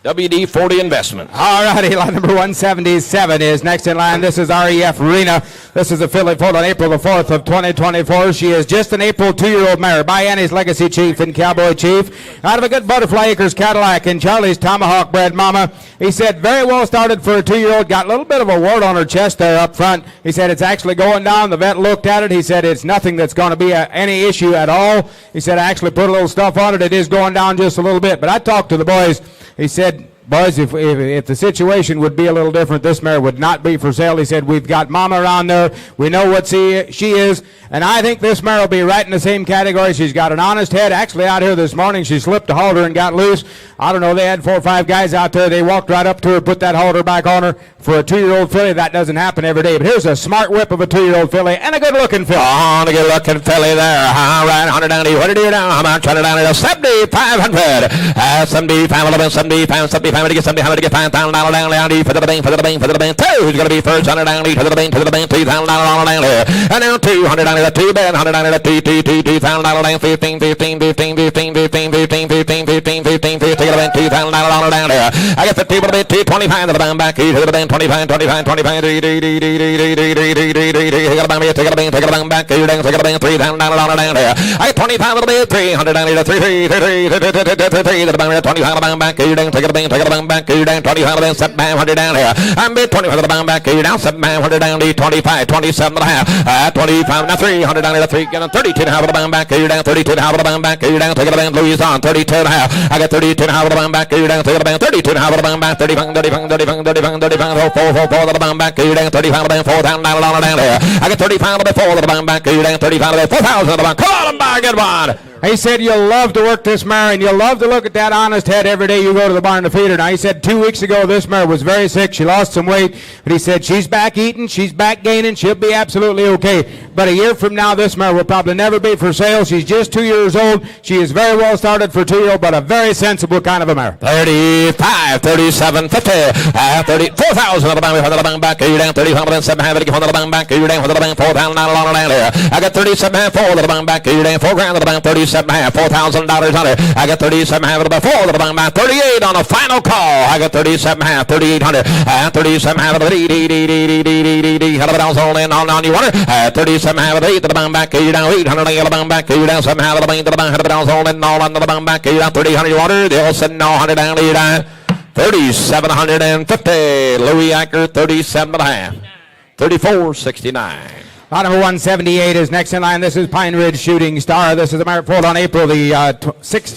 WD-40 Investment. All righty, line number 177 is next in line. This is REF Rena. This is a filly foaled on April the 4th of 2024. She is just an April 2-year-old mare by Annie's Legacy Chief and Cowboy Chief. Out of a good Butterfly Acres Cadillac and Charlie's Tomahawk bred mama. He said very well started for a 2-year-old. Got a little bit of a wart on her chest there up front. He said it's actually going down. The vet looked at it. He said it's nothing that's going to be any issue at all. He said I actually put a little stuff on it. It is going down just a little bit. But I talked to the boys. He said, boys, if the situation would be a little different, this mare would not be for sale. He said, we've got Mama around there. We know what she is. And I think this mare will be right in the same category. She's got an honest head. Actually, out here this morning, she slipped a halter and got loose. I don't know, they had 4 or 5 guys out there. They walked right up to her, put that halter back on her. For a 2-year-old filly, that doesn't happen every day. But here's a smart whip of a 2-year-old filly and a good-looking filly. On a good-looking filly there. All right, 100 down here. What did you do now? I'm on trying to down here. 7,500. 75, 75, 75 to get 70, 100 to get $5,000 down here. For the bank, for the bank, for the bank. 2 who's going to be first. 100 down here. To the bank, $3,000 down here. And now 200 down here. 2 bed, 100 down here. $2,000 down. 15, 15, 15, 15, 15, 15, 15, 15, 15, 15. Take it bank, $2,000 down here. I got 50 for the bit. 25 to the bank back. To the bank, 25, 25, 25. Take it bank back. Take it bank, $3,000 down here. I got 25 for the bit. 300 down here. 3 to the bank, 25 down back. Take it bank back. You down 25 down, 700 down here. I'm bid 25 the down back. You down 700 down to 25, 27 and a half. 25 now 300 down to 3. Get on 32 and a half of the down back. You down 32 and a half of the down back. You down take it down. Louis on 32 and a half. I got 32 and a half of the down back. You down take it down 32 and a half of the down back. 35, 35, 35, 35, 35, 4 the down back. You down 35 down, $4,000 down there. I got 35 before the down back. You down 35 $4,000 down. Come on, buy get one. He said you'll love to work this mare and you'll love to look at that honest head every day you go to the barn to feed her. Now, he said 2 weeks ago this mare was very sick. She lost some weight, but he said she's back eating, she's back gaining, she'll be absolutely okay. But a year from now, this mare will probably never be for sale. She's just 2 years old. She is very well started for 2-year-old, but a very sensible kind of a mare. 35, 37, 50, 30, 4,000 on the bank, for the bank back. You down 35, 700 on the bank back. You down for the bank, $4,000 down there. I got 37, 4 on the bank back. You down $4,000 on the bank, 37. $4,000 on it. I got 37 half of the before the bank, 38 on the final call. I got 37 half, 3,800. 37 half of the $100 all in on you want it. 37 half of the 8 to the bank back. You down 800 on the bank back. You down 7 half of the bank to the bank. $100 all in all on the bank back. You down 3,800 you want it. They all said no 100 down. You down 3,750. Louis Acker 37 and a half. 34.69. Lot number 178 is next in line. This is Pine Ridge Shooting Star. This is a mare foaled on April the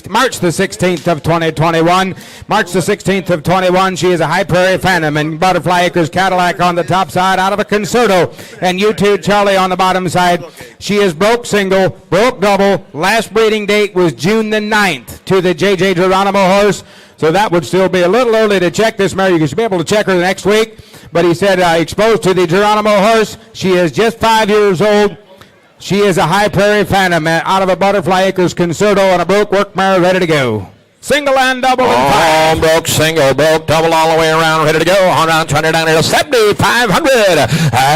March the 16th of 2021. March the 16th of 21. She is a High Prairie Phantom and Butterfly Acres Cadillac on the top side out of a Concerto. And U2 Charlie on the bottom side. She is broke single, broke double. Last breeding date was June the 9th to the J.J. Geronimo horse. So that would still be a little early to check this mare. You should be able to check her next week. But he said exposed to the Geronimo horse. She is just 5 years old. She is a High Prairie Phantom out of a Butterfly Acres Concerto on a broke work mare ready to go. Single and double and five. Broke, single, broke, double all the way around, ready to go. On around, trying down here to 7,500.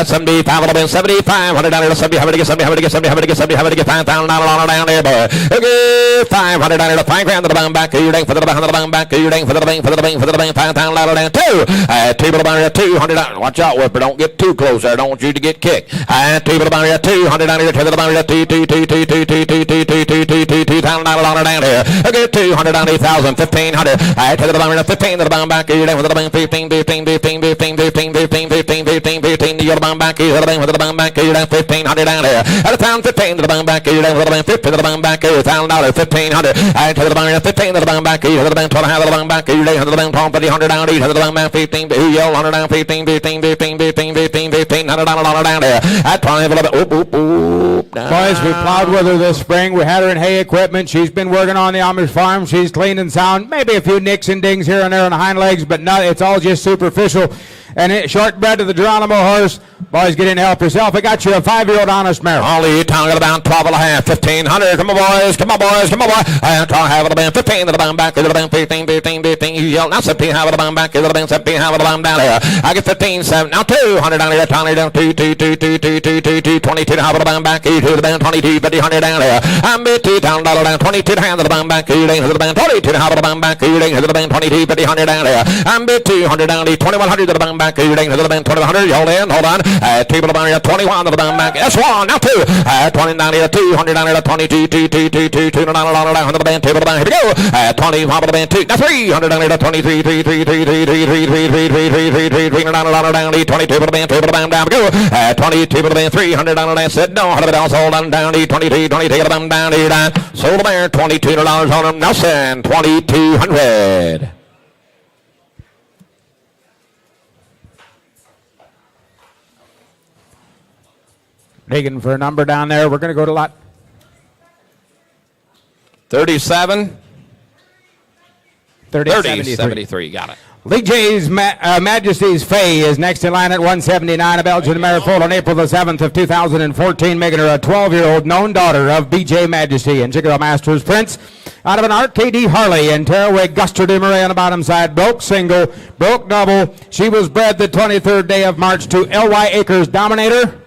75, it'll be 7,500 down here to 70. Have it to get 70, have it to get 70, have it to get 70, have it to get 5,000 down there, boy. Okay, 500 down here to 5 grand to the bang back. You dang for the bang back. You dang for the bang, 5,000 down there. 2 people down here 200. Watch out, Whipper. Don't get too close there. Don't want you to get kicked. 2 people down here 200 down here to the bang. 2,000 down here. Okay, 200 down 8,000, 1,500. To the bang, 15 to the bang back. You dang for the bang, 15, 15, 15, 15, 15, 15, 15, 15, 15. You the bang back. You the bang for the bang back. You dang 1,500 down here. At a town 15 to the bang back. You dang for the bang 50 to the bang back. $1,000, 1,500. To the bang 15 to the bang back. You to the bang 12 to the bang back. You dang for the bang 100 down. To the bang 15. Who yell 100 down 15, 15, 15, 15, 15, 15, $100 down there. At 20 a little bit. Boys, we plowed with her this spring. We had her in hay equipment. She's been working on the Amish farm. She's clean and sound. Maybe a few nicks and dings here and there on the hind legs, but no, it's all just superficial. And shortbred to the Geronimo horse. Boys, get in and help yourself. I got you a 5-year-old honest mare. Only tongue at about 12 and a half, 1,500. Come on, boys. Come on, boys. Come on, boys. I try to have it about 15 to the bang back. To the bang 15, 15, 15. You yell now 17, have it bang back. To the bang 17, have it bang down here. I get 15, 7. Now 200 down here. Tony down 2, 2, 2, 2, 2, 2, 2, 2, 22 to have it bang back. To the bang 22, 50, 100 down here. I'm $2 down 22 to hand to the bang back. To the bang 22 to have it bang back. To the bang 22, 50, 100 down here. I'm $200 down 2100 to the bang back. To the bang 2100. Hold in, hold on. Table down here 21 to the bang back. That's 1. Now 2. 20 down here 200 down here 22, 2, 2, 2, 2, 2, $2 down to the band. Table down. Here we go. 20 top of the band 2. Now 300 down here 23, 3, 3, 3, 3, 3, 3, 3, 3, 3, 3, 3, 3, 3, $300 down 22 to the band. Table down. Down we go. 22 to the band 300 down there. Said no. 100 down. Sold on down 23, 20 to the band down here. Sold the band $22 on him. Nelson 2,200. Digging for a number down there. We're going to go to lot 37. 30, 73. Got it. Lee J's Majesty's Faye is next in line at 179. A Belgian mare foaled on April the 7th of 2014, making her a 12-year-old known daughter of B.J. Majesty and Chicago Masters Prince. Out of an RKD Harley and Tearaway Guster de Marais on the bottom side. Broke single, broke double. She was bred the 23rd day of March to L.Y. Acres Dominator.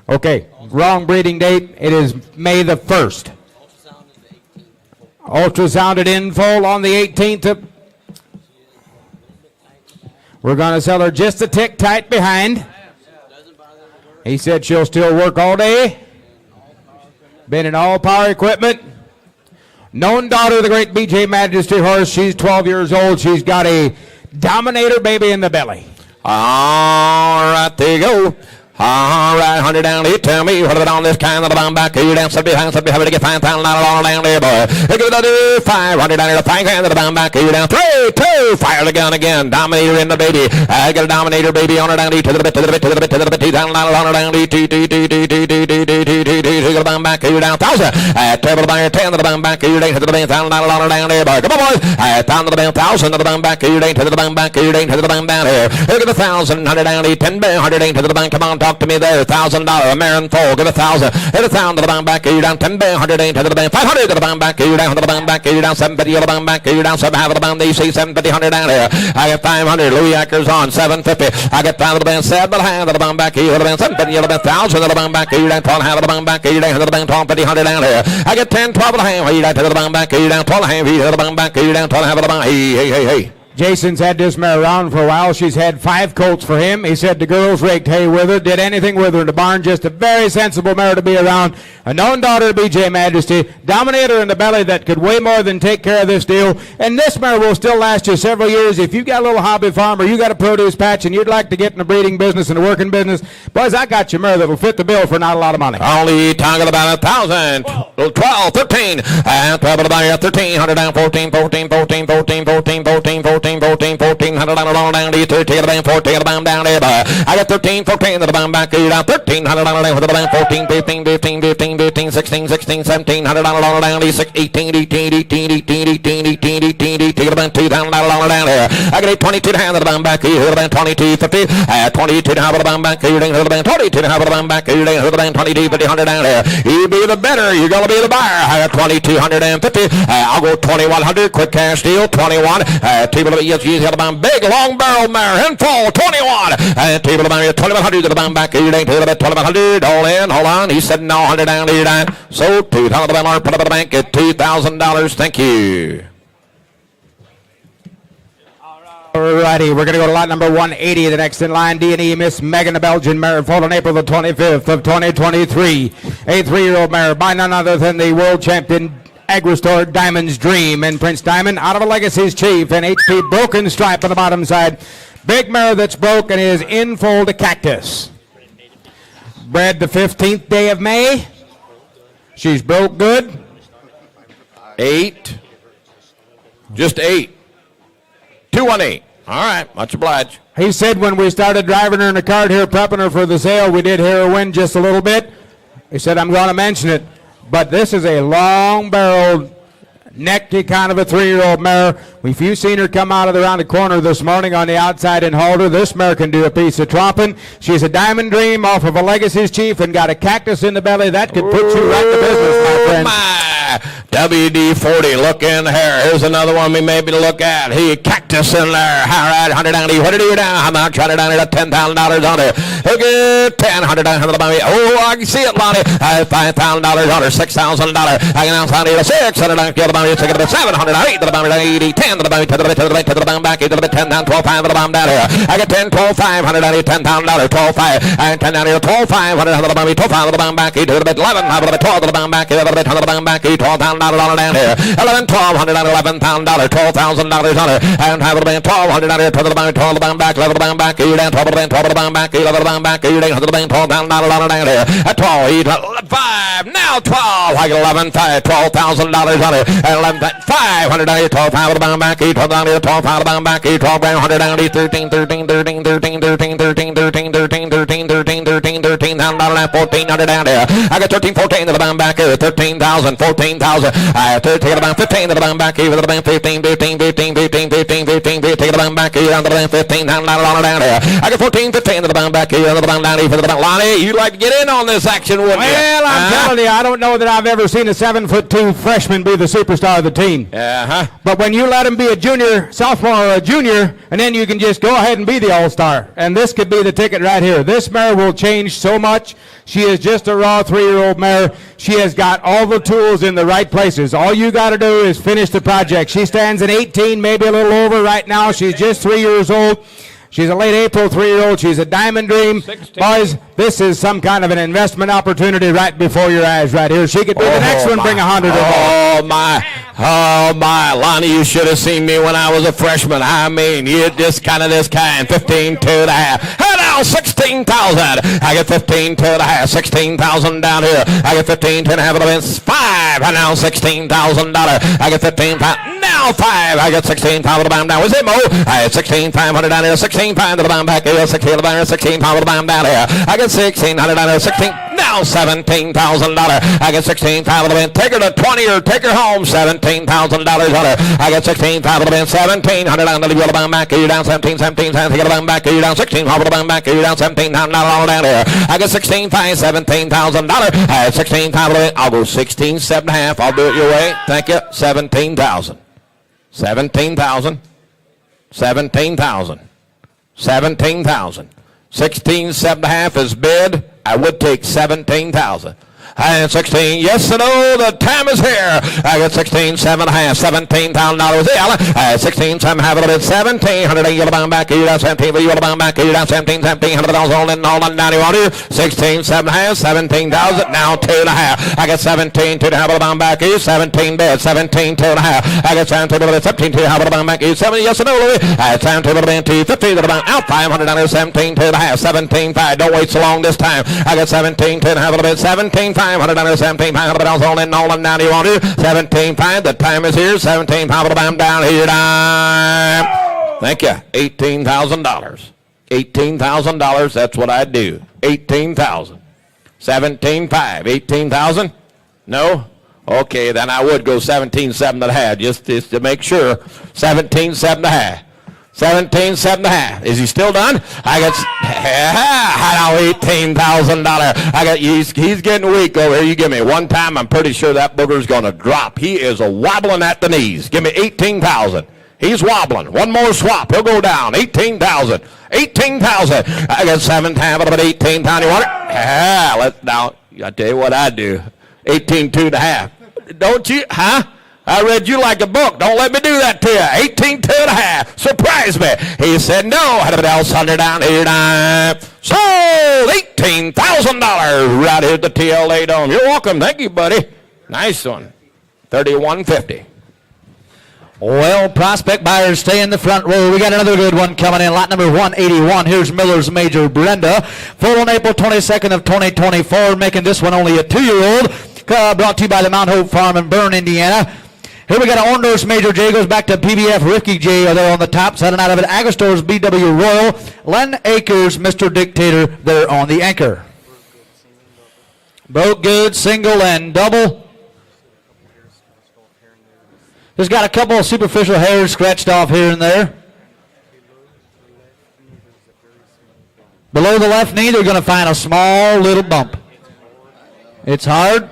Okay, wrong breeding date. It is May the 1st. Ultrasounded in full on the 18th. We're going to sell her just a tick tight behind. He said she'll still work all day. Been in all power equipment. Known daughter of the great B.J. Majesty horse. She's 12 years old. She's got a Dominator baby in the belly. All right, there you go. All right, 100 down here. Tell me what about on this kind of the bang back? You down, behind, having to get 5,000 down there, boy. Give it a 500 down here, 5 grand to the bang back. You down, 3, 2, fire the gun again. Dominator in the baby. I got a Dominator baby on her down to the bit, to the bit, to the bit, to the bit, to down, on her down to the bang back. You down, 1,000. Table down here, 10 to the bang back. You down to the bang, 1,000 on her down there, boy. Come on, boys. Down to the bang, 1,000 to the bang back. You down to the bang back. You down to the bang down here. Look at the 1,000, 100 down to 10, 100 to the bang. Come on, talk to me there. $1,000. A Marin full. Give 1,000. Hit 1,000 to the bang back. You down 10, 100 to the bang. 500 to the bang back. You down to the bang back. You down 750 to the bang back. You down 7 half of the bang. DC 750, 100 down here. I got 500. Louis Ackers on 750. I got 5 to the bang. 7 half of the bang back. You to the bang. 750 to the bang. 1,000 to the bang back. You down 12 half of the bang back. You down to the bang. 12 50, 100 down here. I got 10, 12 and a half. You down to the bang back. You down 12 and a half. You to the bang back. You down 12 half of the bang. Hey. Jason's had this mare around for a while. She's had 5 colts for him. He said the girls raked hay with her, did anything with her in the barn. Just a very sensible mare to be around. A known daughter of B.J. Majesty. Dominator in the belly that could way more than take care of this deal. And this mare will still last you several years. If you've got a little hobby farm or you got a produce patch and you'd like to get in the breeding business and the working business, boys, I got your mare that'll fit the bill for not a lot of money. Only talking about 1,000, 12, 13, and 12 about 13, 100 down, 14, 14, 14, 14, 14, 14, 14. 14, 14, 1400 down down to 13 of the 14 of the down there. I got 13, 14 of the back down 1300 down to the 14, 15, 15, 15, 15, 16, 16, 1700 down to 18, 18, 18, 18, 18, 18, 18, 18 of the 2 down there. I got 22 down to the back here, 22, 50, 22 down to the back here, 22 down to the back here, 22, 50, 100 down there. You be the better, you're gonna be the buyer. I got 2250. I'll go 2100. Quick cash deal 21. Table of the big long barrel mare in full 21. Table of the 2100 to the bottom back. You ain't to the 2100. All in. Hold on. He said no 100 down here. So 2,000 of them are put up at the bank at $2,000. Thank you. Alrighty, we're going to go to lot number 180. The next in line, D&E Miss Megan, the Belgian mare, foaled on April the 25th of 2023. A 3-year-old mare by none other than the world champion Agri-Store Diamond's Dream. And Prince Diamond out of a Legacy's Chief, an HP broken stripe on the bottom side. Big mare that's broke and is in foal to Cactus. Bred the 15th day of May. She's broke good. 8. Just 8. 218. All right, much obliged. He said when we started driving her in the cart here, prepping her for the sale, we did hear her win just a little bit. He said, I'm going to mention it. But this is a long-barreled, necky kind of a 3-year-old mare. If you've seen her come out of around the corner this morning on the outside and hold her, this mare can do a piece of tromping. She's a Diamond Dream off of a Legacy's Chief and got a Cactus in the belly. That could put you right to business, my friend. WD-40, look in here. Here's another one we maybe to look at. Cactus in there. All right, 100 down. What did you do down? How much? 100 down here at $10,000 on it. Okay, 10, 100 down here. Oh, I can see it, Lonnie. $5,000 on her, $6,000. I can outside here 600 down. Get the bomb. It's a 700. 8 to the bomb. 80, 10 to the bomb. To the bomb back. To the 10 down. 12, 5 to the bomb down here. I got 10, 12, 500 down here. $10,000. 12, 5. And 10 down here. 12, 500 to the bomb. 12, 5 to the bomb back. To the 11. 12 to the bomb back. To the bomb back. $12,000 down here. 11, 1200 on $11,000, $12,000 on it. And have it been 1200 on here. 12 to the bank, 12 to the bank back, 11 to the bank back, 12 to the bank, 12 to the bank back, 11 to the bank back, 11 to the bank, $12,000 down here. At 12, 5, now 12, I got 11, 5, $12,000 on it. And 11, 500 on here, 12 to the bank back, 12 down here, 12 to the bank back, 12 grand, 100 down here, 13, 13, 13, 13, 13, 13, 13, 13, 13, 13, 13, 13, $13,000, 1,400 down there. I got 13, 14 to the bank back here, 13,000, 14,000. I 13 to the bank, 15 to the bank back here, to the bank, 15, 15, 15, 15, 15, 15, 15, take the bank back here, down to the bank, 15, down there. I got 14, 15 to the bank back here, to the bank down here, to the bank. Lonnie, you'd like to get in on this action, wouldn't you? Well, I'm telling you, I don't know that I've ever seen a 7'2" freshman be the superstar of the team. But when you let him be a junior, sophomore, or a junior, and then you can just go ahead and be the all-star. And this could be the ticket right here. This mare will change so much. She is just a raw 3-year-old mare. She has got all the tools in the right places. All you got to do is finish the project. She stands at 18, maybe a little over right now. She's just 3 years old. She's a late April 3-year-old. She's a Diamond Dream. 16. Boys, this is some kind of an investment opportunity right before your eyes right here. She could be the next one, bring 100 or more. Oh, my. Lonnie, you should have seen me when I was a freshman. I mean, you're just kind of this kind. 15 to the half. Hey, now, 16,000. I get 15 to the half. 16,000 down here. I get 15 to the half of the wins. 5. And now $16,000. I get 15. Now 5. I get 16,000 to the bottom down. What's it, Mo? I get 16,500 down here. 16,500 to the bottom back here. 16 to the bottom. 16,500 to the bottom down here. I get 1,600 down here. 16. Now $17,000. I get 16,000 to the win. Take her to 20 or take her home. $17,000 on her. I get 16,000 to the win. 1,700 down to the bottom back here. Down 17, 17, 17 to the bottom back here. Down 16,000 to the bottom back here. Down $17,000 down here. I get 16,500, $17,000. I have 16,000. I'll go 16, 7.5. I'll do it your way. Thank you. 17,000. 17,000. 17,000. 17,000. 16, 7.5 is bid. I would take 17,000. And 16, yes and no, the time is here. I got 16, 7.5, $17,000. Yeah, 16, 7, have it a bit, 1,700. You down back, you down 17, you down back, you down 17, $1,700 all in, all in, 91. 16, 7.5, 17,000. Now 2.5. I got 17, 2.5 down back, you 17 bid, 17, 2.5. I got 17, 17, 2.5 down back, you 7, yes and no, Louis. I got 17, 250, out 500, 17, 2.5, 17, 5. Don't wait so long this time. I got 17, 2.5 a bit, 17, 5. 17,500 all in, all in, now you want to 17,500. The time is here. 17,500 down here. Thank you. $18,000. $18,000. That's what I'd do. 18,000. 17.5. 18,000? No? Okay, then I would go 17.7 and a half, just to make sure. 17.7 and a half. 17.7 and a half. Is he still done? I got $18,000. I got he's getting weak over here. You give me one time, I'm pretty sure that booger's going to drop. He is a wobbling at the knees. Give me 18,000. He's wobbling. One more swap. He'll go down. 18,000. 18,000. I got 7 times about 18,000. You want it? Now, I tell you what I do. 18.2 and a half. Don't you? Huh? I read you like a book. Don't let me do that to you. 18.2 and a half. Surprise me. He said no. Had a else under down here. Sold $18,000 right here at the TLA Dome. You're welcome. Thank you, buddy. Nice one. 31.50. Well, prospect buyers stay in the front row. We got another good one coming in. Lot number 181. Here's Miller's Major Brenda. Full on April 22nd of 2024. Making this one only a 2-year-old. Brought to you by the Mount Hope Farm in Bern, Indiana. Here we got an Orndorff's Major J. Goes back to PBF Ricky J. There on the top side and out of it. Agostor's BW Royal. Len Akers, Mr. Dictator, there on the anchor. Broke good, single, and double. Just got a couple of superficial hairs scratched off here and there. Below the left knee, they're going to find a small little bump. It's hard.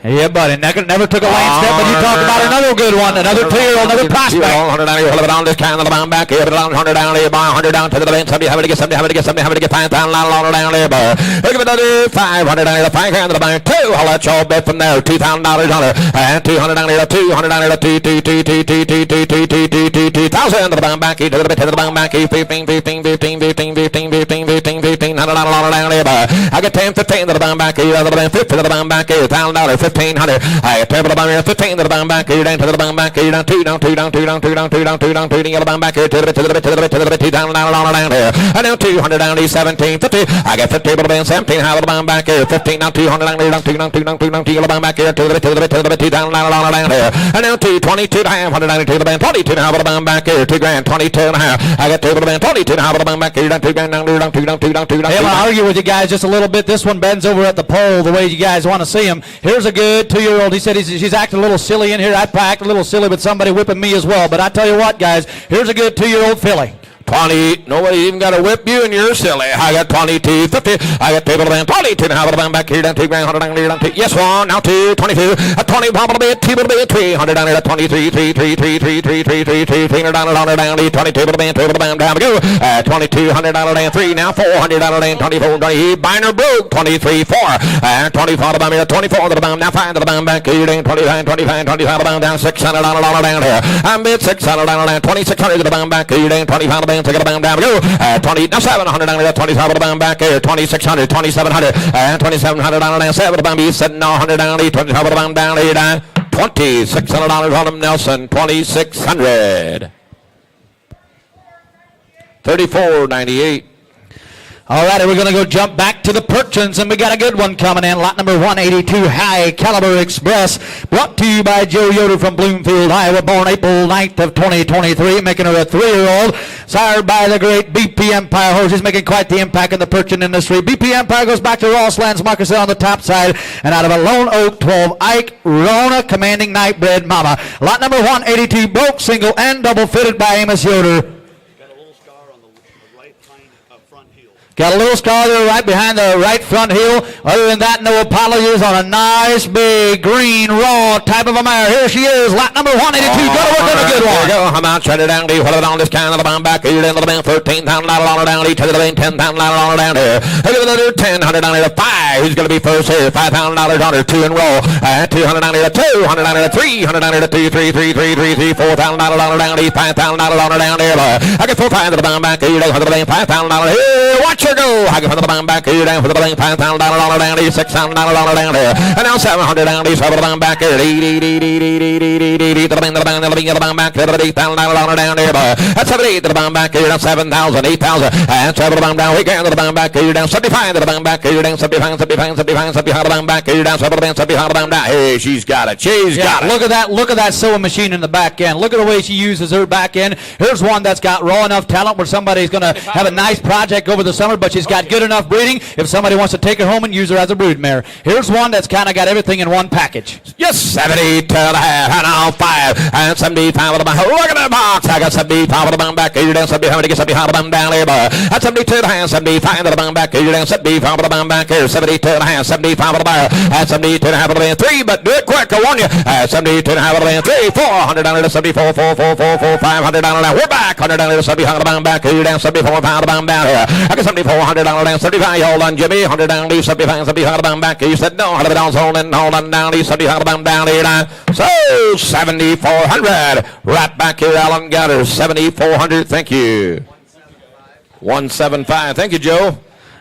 Yeah, buddy. Never took a lane step, but you talk about another good one, another 2-year-old, another prospect. 100 down here, on this kind of the bound back here, 100 down here, 100 down to the bench. Somebody having to get 5,000 down there, but look at another 500 down here, 5 grand to the bank, 2. I'll let y'all bet from there, $2,000 on it, and 200 down here, 200 down here, 2,000 to the bound back here, to the bound back here, 15, 15, 15, 15, 15, 15, 15, 15, $100 down there, but I get 10, 15 to the bound back here, 50 to the bound back here, $1,000, 1,500. I turn to the bound here, 15 to the bound back here, down to the bound back here, down 2, down 2, down 2, down 2, down 2, down 2, down 2, down the bound back here, to the bit, down here. And now 200 down to 17, 50. I got 50 to the band, 17, how the bound back here, 15, down 200 down here, down 2, down 2, down 2, down 2, the bound back here, to the bit, down here. And now 222 to 100 down to the band, 22 now the bound back here, 2 grand, 22 and a half. I got 2 to the band, 22 now the bound back here, down 2 grand, down 2, down 2, down 2, down 2, down 2. Hey, I'm going to argue with you guys just a little bit. This one bends over at the pole the way you guys want to see him. Here's a good 2-year-old. He said she's acting a little silly in here. I act a little silly with somebody whipping me as well. But I tell you what, guys, here's a good 2-year-old filly. 20, nobody even got to whip you and you're silly. I got 22, 50. I got table band, 22. Now the band back here, down 2 grand, 100 down here, down 2. Yes, 1, now 2, 22. A 20, bumble a bit, 2 will be 300 down here, 23, 3, 3, 3, 3, 3, 3, 3, 3, 3, down, down, 22 the band, 2 the band, down we go. 2,200 down there, 3, now 400 down there, 24, 20, binder broke, 23, 4. 24 the band here, 24 the band, now 5 to the band back here, 25, 25, 25 the band, down 600 down here. I'm bit 600 down there, 2,600 to the band back here, 25 the band, take the band, down we go. 20, now 700 down there, 27 the band back here, 2,600, 2,700, and 2,700 down there, 7 the band, he's sitting 100 down there, 25 the band down here, down $2,600 on him, Nelson, 2,600. 34.98. All right, we're going to go jump back to the Perchins, and we got a good one coming in. Lot number 182, High Caliber Express, brought to you by Joe Yoder from Bloomfield, Iowa, born April 9th of 2023, making her a 3-year-old, sired by the great BP Empire horse. He's making quite the impact in the Perchin industry. BP Empire goes back to Ross Lands Marcus on the top side, and out of a Lone Oak 12, Ike Rona, commanding Nightbred Mama. Lot number 182, broke, single, and double fitted by Amos Yoder. Got a little scar there right behind the right front heel. Other than that, no apologies on a nice, big, green, raw type of a mare. Here she is, lot number 182. Go to work on a good one. There you go. I'm out, shut it down. What on this kind of the bound back here into the band, $13,000 down each of the band, $10,000 down there. Look at another 1,000 down here to 5. Who's going to be first here? $5,000 on her, 2 in row. 200 down here to 200 down here to 300 down here to 2, 3, 3, 3, 3, 3, $4,000 down here, $5,000 down here. I get 4 times to the bound back here, $5,000 $5,000. Here, watch her go. I get for the bang back here down for the bang $5,000 down here, $6,000 down here. And now $700 down here, for the bang back here. The bang back here, $8,000 down here. That's 78 to the bang back here down 7,000, 8,000. And 7 to the bang down. We get to the bang back here down 75 to the bang back here down 75 to the bang back here down 75 to the bang down. Hey, she's got it. She's got it. Look at that. Look at that sewing machine in the back end. Look at the way she uses her back end. Here's one that's got raw enough talent where somebody's going to have a nice project over the summer, but she's got good enough breeding if somebody wants to take her home and use her as a brood mare. Here's one that's kind of got everything in one package. Yes, 72 and a half, and now 5, and 75 of the bang. Look at that box. I got 75 of the bang back here down 75 to get 75 of the bang down here. At 72 and a half, 75 of the bang back here down 75 of the bang back here. 72 and a half, 75 of the bar. At 72 and a half of the band 3, but do it quick. I warn you. At 72 and a half of the band 3, 400 down to 74, 4, 4, 4, 4, 500 down now. We're back. 100 down to 75 of the bang back here down 74 pound of the bang down here. I got 74, $100 down 75. Hold on, Jimmy. 100 down to 75, 75 of the bang back. You said no. 100 down, hold on down to 75 of the bang down here now. So 7,400. Right back here, Alan Gutter. 7,400. Thank you. 175. Thank you, Joe.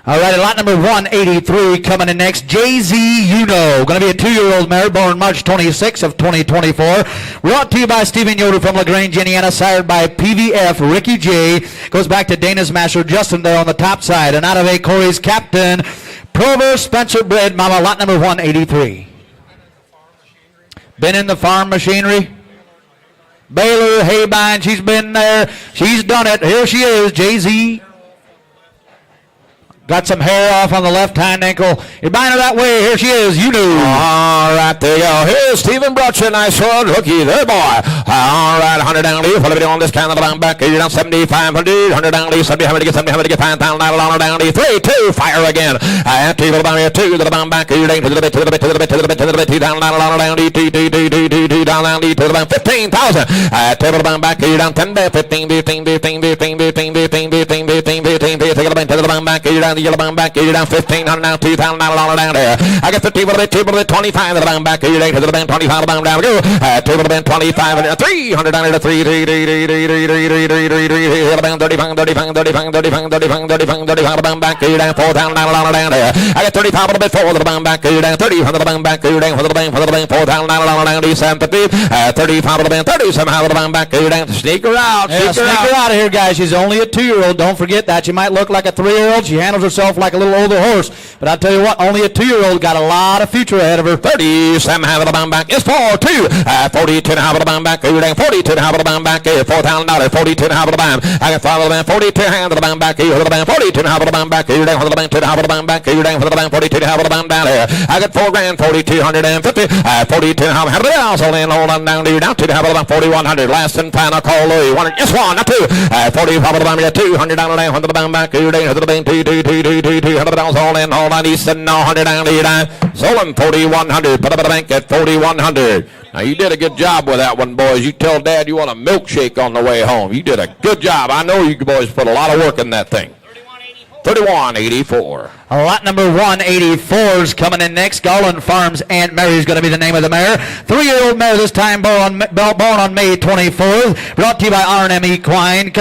All right, lot number 183 coming in next. JZ Uno, going to be a 2-year-old mare born March 26 of 2024. Brought to you by Stephen Yoder from LaGrange, Indiana. Sired by PVF Ricky J. Goes back to Dana's master Justin there on the top side. And out of A. Corey's captain, Prover Spencer bred mama, lot number 183. Been in the farm machinery. Baylor, Haybine, she's been there. She's done it. Here she is, JZ. Got some hair off on the left hind ankle. You're buying her that way. Here she is. You knew. All right, there you go. Here's Stephen Brutcher. Nice one. Rookie there, boy. All right, 100 down to you. Put a video on this kind of down back. You're down 7,500. 100 down to you. 7,500 to get 7,500 to get $5,000 down to you. 3, 2, fire again. And 2 down here. 2 to the down back. You're down to the bit, to the bit, to the bit, to the bit, to the bit. 2 down to you. 2 down to you. To the down 15,000. 2 to the down back. You're down 10, 15, 15, 15, 15, 15, 15, 15, 15, 15, 15. Take it to the down back. You're down the yellow down back. You're down 1,500 now. $2,000 down there. I got 50 with it. 2 with it. 25 to the down back. You're down to the band. 25 down down. Go. 2 with the band. 25 and 300 down to 3, 3, 3, 3, 3, 3, 3, 3, 3, 3, 3, 3, 35, 35, 35, 35, 35, 35, 35, 35 down back. You're down 4,000 down there. I got 35 with it. 4 to the down back. You're down 30 from the down back. You're down for the band. 4,000 down to 750. 35 with the band. 30 somehow with the down back. You're down to sneak her out. Sneak her out of here, guys. She's only a 2-year-old. Don't forget that. She might look like a 3-year-old. She handles herself like a little older horse. But I'll tell you what, only a 2-year-old got a lot of future ahead of her. 30, Sam have the bound back is 4-2. 42 and a half of the bound back. You're down 42 and a half of the bound back. $4,000. 42 and a half of the bound. I got 5 of the band. 42 hand of the bound back. You're the band. 42 and a half of the bound back. You're down for the band. 2 and a half of the bound back. You're down for the band. 42 and a half of the bound down here. I got 4 grand. 4,250. 42 and a half. How did else? Hold on down to you. Down 2 and a half of the bound. 4,100. Last and final call. You want it? Just 1, not 2. 45 of the bound. You got 200 down to the bound back. You're down to the band. 200 down. Hold on. He said no 100 down to you. Sold him 4,100. Put up at the bank at 4,100. Now, you did a good job with that one, boys. You tell Dad you want a milkshake on the way home. You did a good job. I know you boys put a lot of work in that thing. 31.84. Lot number 184 is coming in next. Garland Farms Aunt Mary is going to be the name of the mare. 3-year-old mare this time, born on May 24th. Brought to you by R&M Equine.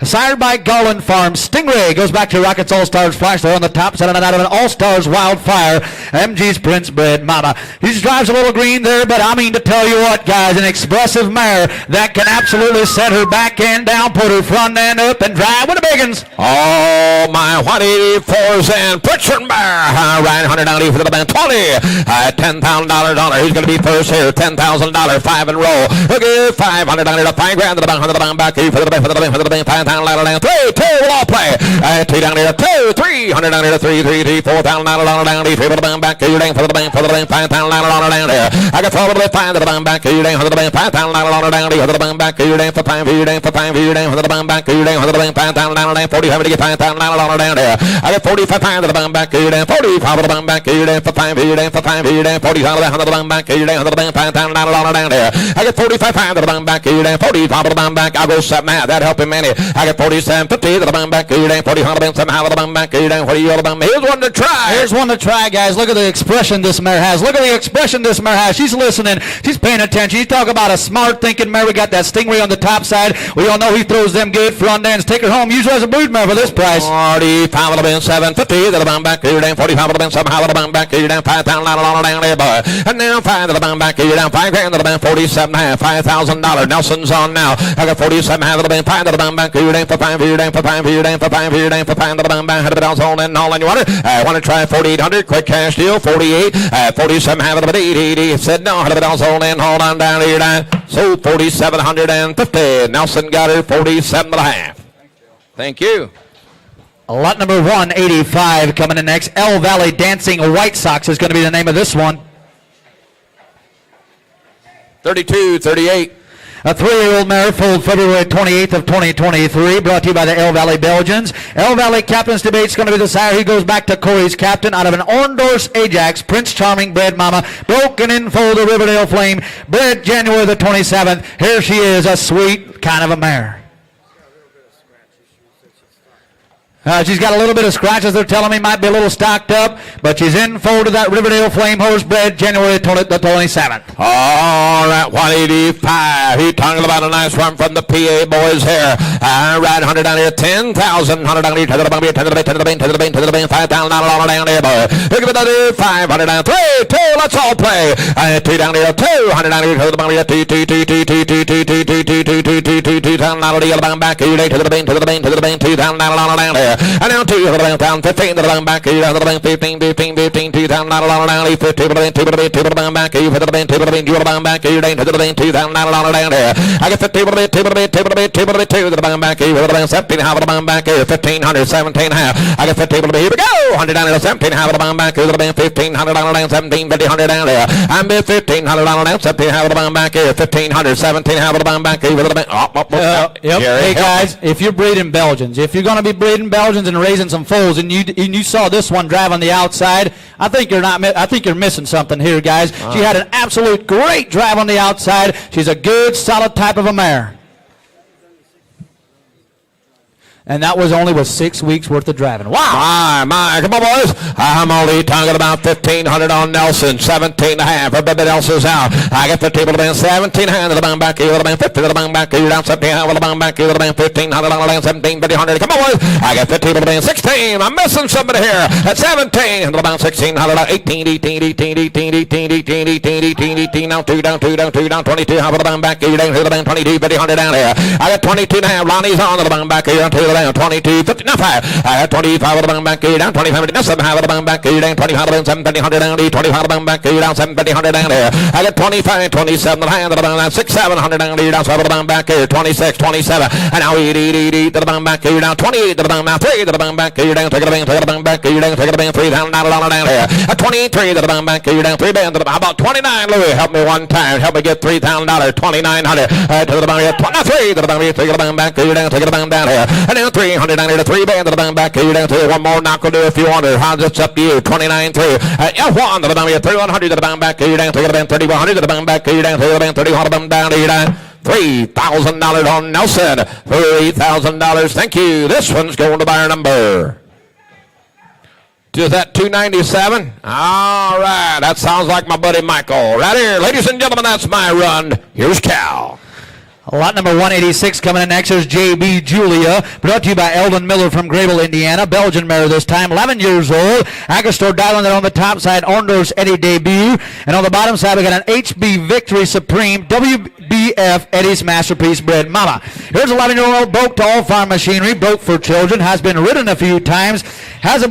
Sired by Garland Farms. Stingray goes back to Rockets All-Stars Flash. They're on the top side out of an All-Stars Wildfire. MG's Prince bred mama. He just drives a little green there, but I mean to tell you what, guys, an expressive mare that can absolutely set her back end down, put her front end up, and drive with the biggins. Oh, my 184s and Pritchard Bear. Ryan 100 down for the band. 20. $10,000 dollar. He's going to be first here. $10,000. 5 in row. Okay, 500 down to 5 grand to the band back. For the band. $5,000 down. 3, 2 will all play. 2 down here. 2, 300 down here. 3, 3, 3, $4,000 down. 3 for the band back. You're down for the band. $5,000 down here. I got 12 to 5 to the band back. You're down for the band. $5,000 down for the band back. You're down for 5. You're down for 5. You're down for the band back. You're down for the band. $5,000 down. 45 to get $5,000 down there. I got 45 to the band back. You're down 45 to the band back. You're down for 5. You're down for 5. You're down 45 to the band back. You're down for the band. $5,000 down there. I got 45 to the band back. You're down 45 to the band back. I'll go 7. That helped him many. I got 47 50 to the band back. You're down 40, 107, half of the bum back, you down 40, all the bum. Here's one to try. Here's one to try, guys. Look at the expression this mare has. Look at the expression this mare has. She's listening. She's paying attention. You talk about a smart thinking mare. We got that Stingray on the top side. We all know he throws them good front ends. Take her home. Use her as a brood mare for this price. 45 of the bin, 750 to the bum back, you down 45 of the bin, somehow of the bum back, you down 5,000 down there, boy. And now 5 to the bum back, you down 5 grand to the bum, 47 half, $5,000. Nelson's on now. I got 47 half of the bin, 5 to the bum back, you down for 5, you down for 5, you down for 5, you down for 5 to the bum back, 100 dollars all in you want it. I want to try 4,800, quick cash deal, 48, 47 half of the bin, 80, said no, 100 dollars all in, hold on down here, down. So 4,750. Nelson got her 47 and a half. Thank you. Lot number 185 coming in next. El Valley Dancing White Sox is going to be the name of this one. 32, 38. A 3-year-old mare foaled February 28th of 2023, brought to you by the El Valley Belgians. El Valley Captain's Debate is going to be the sire. He goes back to Corey's captain out of an Orndorff Ajax, Prince Charming bred mama, broken in foal to Riverdale Flame, bred January the 27th. Here she is, a sweet kind of a mare. She's got a little bit of scratches. They're telling me might be a little stocked up, but she's in foal to that Riverdale Flame horse bred January the 27th. All right, 185. He talking about a nice run from the PA boys here. All right, 100 down here, 10,000. 100 down here, 10 to the bump here, 10 to the bank, 10 to the bank, 10 to the bank, 10 to the bank, 5,000 down there, boy. Look at another 500 down, 3, 2, let's all play. 2 down here, 200 down here, 2 to the bump here, 2, 2, 2, 2, 2, 2, 2, 2, 2, 2, 2, 2, 2, 2, down to the bump back, 2 to the bank, to the bank, to the bank, 2 down there. And now 2 to the bank, down 15 to the bank back, 2 to the bank, 15, 15, 15, 2 down down, 50 to the bank, 2 to the bank, 2 to the bank back, 2 to the bank, 2 to the bank, 2 to the bank back, 2 to the bank, 2 down there. I get 50 to the bank, 2 to the bank, 2 to the bank, 2 to the bank, 2 to the bank back, 2 to the bank, 17 half of the bank back, 1500, 17 half. I get 50 to the bank, here we go, 100 down there, 17 half of the bank back, 2 to the bank, 1500 down there, 17, 50, 100 down there. I'm 1500 down there, 17 half of the bank back, 1500, 17 half of the bank back, 2 to the bank. Yep. Hey guys, if you're breeding Belgians, if you're going to be breeding Belgians and raising some foals, and you saw this one drive on the outside, I think you're missing something here, guys. She had an absolute great drive on the outside. She's a good, solid type of a mare. And that was only with 6 weeks worth of driving. Wow. My, come on, boys. I'm only talking about 1,500 on Nelson, 17 and a half. Everybody else is out. I get 50 to the bank, 17 hand to the bank back, 50 to the bank back, down 17 hand to the bank back, 1500 on the bank, 17, 50, 100. Come on, boys. I get 50 to the bank, 16. I'm missing somebody here. At 17 to the bank, 1600, 18, 18, 18, 18, 18, 18, 18, 18, now 2 down, 2 down, 2 down, 22 half of the bank back, down to the bank, 22, 50, 100 down there. I got 22 and a half. Ronnie's on to the bank back, down to the bank, 22, 50, now 5. I got 25 of the bank back, down 25, now 7 half of the bank back, down 25 of the 7, 50, 100 down, 25 of the bank back, down 7, 50, 100 down there. I got 25, 27 of the hand of the bank back, 6, 700 down, down 7 of the bank back, 26, 27, and now 8 to the bank back, down 28 to the bank back, 3 to the bank back, down, take the bank back, down, take the bank, 3 down there. At 23 to the bank back, down 3 band to the bank, about 29, Louis, help me one time, help me get $3,000, 2,900, to the bank, 23 to the bank, take the bank back, down, take the bank down here, and then 300 down here to 3 band to the bank back, down to one more knock will do if you want it. How's it up to you? 29, 3. F1 to the bank, 3,100 to the bank back, down, take the bank, 3,100 to the bank back, down, take the bank, 3,100 down, down. $3,000 on Nelson. $3,000. Thank you. This one's going to buyer number. Is that 297? All right. That sounds like my buddy Michael. Right here. Ladies and gentlemen, that's my run. Here's Cal. Lot number 186 coming in next is JB Julia, brought to you by Eldon Miller from Grable, Indiana. Belgian mare this time, 11 years old. Agostor Dilander on the top side, Orndorff's Eddie debut. And on the bottom side, we got an HB Victory Supreme, WBF Eddie's Masterpiece bred mama. Here's 11-year-old broke to all farm machinery, broke for children, has been ridden a few times, has a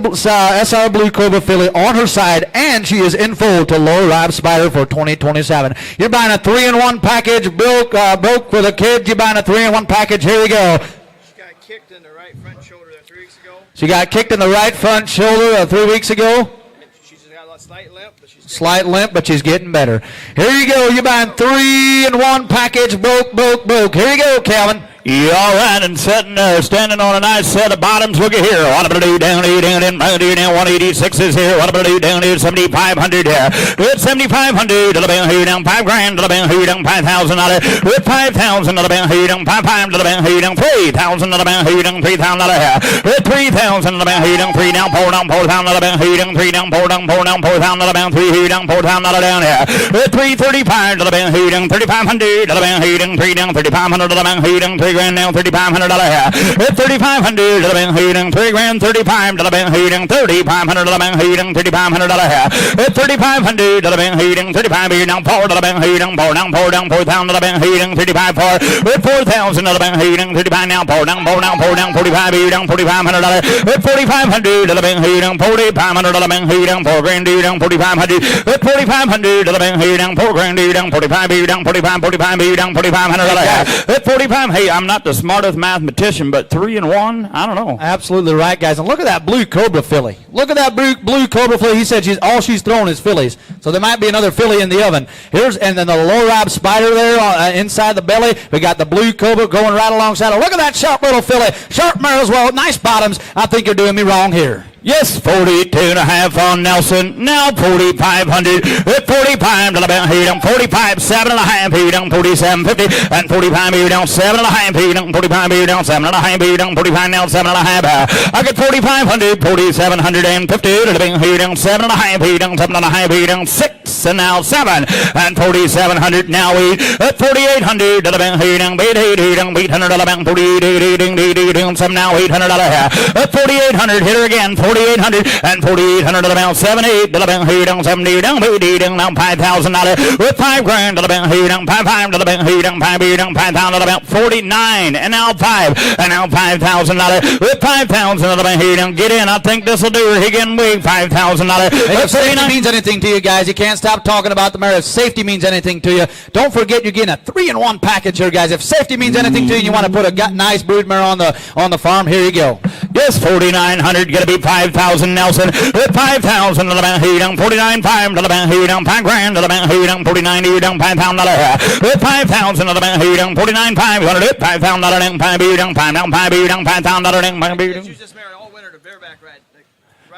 SR Blue Cobra filly on her side, and she is in full to Low Rob Spider for 2027. You're buying a 3-in-1 package, broke for the kids. You're buying a 3-in-1 package. Here we go. She got kicked in the right front shoulder 3 weeks ago. She got kicked in the right front shoulder 3 weeks ago. She just got a slight limp, but she's Slight limp, but she's getting better. Here you go. You're buying 3-in-1 package. Broke. Here you go, Calvin. All right, and standing on a nice set of bottoms. Look at here. What about do down here, down in 186 is here. What about do down here? 7,500 here. With 7,500 to the band here down $5,000 to the band here down $5,000. With 5,000 to the band here down $5,500 to the band here down 3,000 to the band here down $3,000 here. With 3,000 to the band here down 3 down 4 down 4,000 to the band here down 3 down 4 down 4 down 4,000 to the band 3 here down 4,000 down here. With 335 to the band here down 3,500 to the band here down 3 down 3,500 to the band here down $3,000 now $3,500 here. With 3,500 to the band here down $3,000 35 to the band here down 3,500 to the band here down $3,500 here. With 3,500 to the band here down 35 here down 4 to the band here down 4 down 4 down 4,000 to the band here down 35 4. With 4,000 to the band here down 35 now 4 down 4 down 4 down 45 here down $4,500. With 4,500 to the band here down 4,500 to the band here down $4,000 here down 4,500. With 4,500 to the band here down $4,000 here down 45 here down 45 here down $4,500. With 45, hey, I'm not the smartest mathematician, but 3 and 1, I don't know. Absolutely right, guys. And look at that blue Cobra filly. Look at that blue Cobra filly. He said all she's throwing is fillies. So there might be another filly in the oven. And then the low rib spider there inside the belly. We got the blue Cobra going right alongside her. Look at that sharp little filly. Sharp mare as well. Nice bottoms. I think you're doing me wrong here. Yes, 42.5 on Nelson. Now 4,500. With 45 to the band here down 45, 7.5 here down 47.50, and 45 here down 7.5 here down 45 here down 7.5 here down 45 now 7.5. I get 4,500, 4,750 to the band here down 7.5 here down 7.5 here down 6, and now 7, and 4,700 now 8. At 4,800 to the band here down 8 here down 800 to the band 48 down 7 now $800 here. At 4,800 hit her again. 4,800 and 4,800 to the bound 7,800 to the bound here down 70 down 80 down $5,000 with $5,000 to the bound here down 5,500 to the bound here down 5 here down 5,000 to the bound 49 and now 5 and now $5,000 with 5,000 to the bound here down get in. I think this will do it again. Wing $5,000. If safety means anything to you guys, you can't stop talking about the mare. If safety means anything to you, don't forget you're getting a 3-in-1 package here, guys. If safety means anything to you, and you want to put a nice brood mare on the farm, here you go. Yes, 4,900 gonna be 5,000 Nelson with 5,000 to the bank here down 49.5 to the bank here down $5,000 to the bank here down 49 here down $5,000 with 5,000 to the bank here down 49.5 $5,000 down 5 here down 5 down 5 here down $5,000 down 5 here down.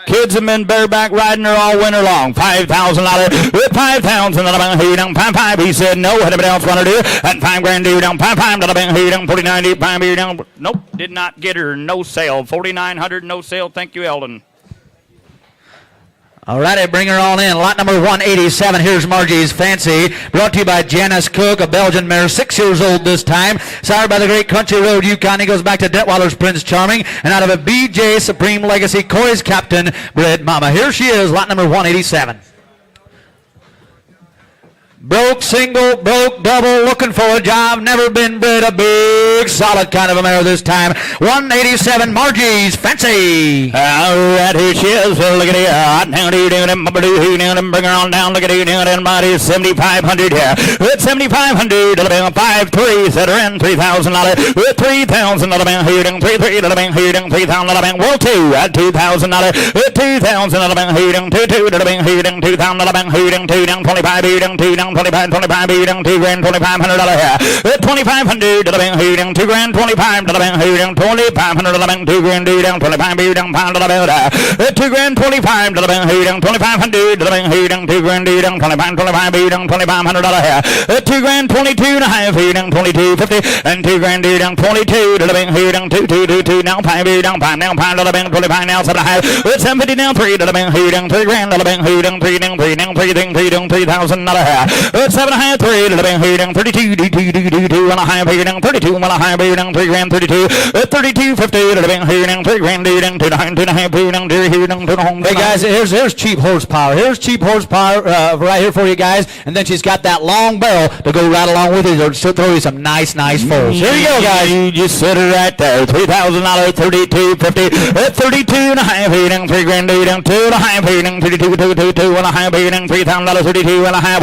Kids have been bareback riding her all winter long. $5,000 with 5,000 to the bank here down 5. He said no. Anybody else want to do it? And $5,000 here down 5 to the bank here down 49 5 here down. Nope, did not get her. No sale. 4,900 no sale. Thank you, Eldon. All righty, bring her on in. Lot number 187. Here's Margie's Fancy. Brought to you by Janice Cook, a Belgian mare, 6 years old this time. Sired by the Great Country Road Yukon. He goes back to Detweiler's Prince Charming. And out of a BJ Supreme Legacy, Corey's Captain, Bred Mama. Here she is, lot number 187. Broke single, broke double, looking for a job, never been bred, a big, solid kind of a mare this time. 187, Margie's Fancy. All right, here she is. Look at here. Bring her on down. Look at here. Body 7,500 here. With 7,500 to the bank, 5-3, set her in $3,000. With 3,000 to the bank here, 3 to the bank here, 3,000 to the bank. Well, 2 at $2,000. With 2,000 to the bank here, 2 to the bank here, 2,000 to the bank here, 2 down 25 here, 2 down 25 here down $2,000, $2,500 here. At 2,500 to the bank here down $2,000, 25 to the bank here down 2,500 to the bank $2,000 here down 25 here down pound to the bank. At $2,000, 25 to the bank here down 2,500 to the bank here down $2,000 here down 25 here down $2,500 here. At $2,000, 22.5 here down 22.50 and $2,000 here down 22 to the bank here down 2 now 5 here down 5 now pound to the bank 25 now 7.5 with 750 down 3 to the bank here down $3,000 to the bank here down 3 down 3 down 3 down $3,000 here. 7.5 3 to the bank here down 32 2 and a half here down 32 and a half here down $3,000 32 32.50 to the bank here down $3,000 here down 2.5 here down here down to the home. Hey guys, here's cheap horsepower. Here's cheap horsepower right here for you guys, and then she's got that long barrel to go right along with it. She'll throw you some nice foals. Here you go, guys. You just sit her right there. $3,000 32.50 at 32 and a half here down $3,000 here down 2 and a half here down 32 and a half here down $3,000 32 and a half.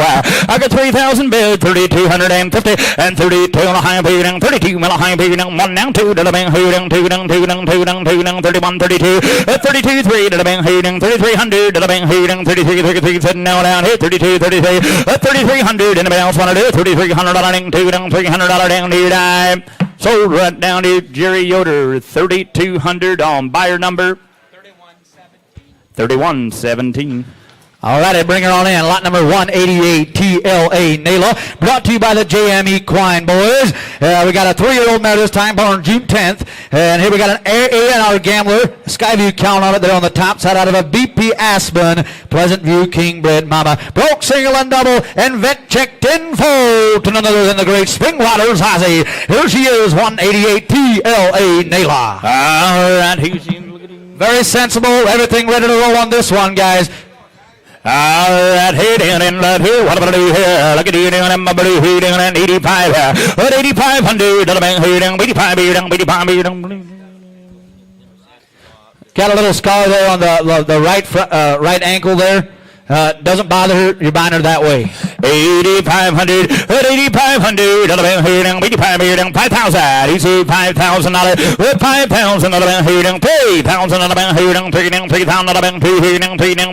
I got 3,000 bid 3,250 and 32 and a half here down 32 and a half here down 1 down 2 to the bank here down 2 down 2 down 2 down 2 down 31 32 at 32 3 to the bank here down 3,300 to the bank here down 33 sitting now down here 32 33 at 3,300 anybody else want to do it $3,300 down 2 down $300 down here down Sold right down to Jerry Yoder, 3,200 on buyer number 3117. All righty, bring her on in. Lot number 188, TLA Nayla. Brought to you by the JM Equine Boys. We got a 3-year-old mare this time, born June 10th. And here we got an A&R Gambler, Skyview count on it. They're on the top side out of a BP Aspen, Pleasant View King Bred Mama. Broke, single, and double, and vet checked in full to none other than the great Springwater's Ozzy. Here she is, 188, TLA Nayla. All right, Very sensible, everything ready to roll on this one, guys. All right, here down and right here. What am I gonna do here? Look at you down and my blue here down and 85 here. What 8,500 to the bank here down, 85 here down, 85 here down. Got a little scar there on the right ankle there. Doesn't bother her. You're buying her that way. 8,500, 8,500, 85 here down, 5,000. You see $5,000, 5,000 here down, 3,000 here down, 3,000 here down, 3,000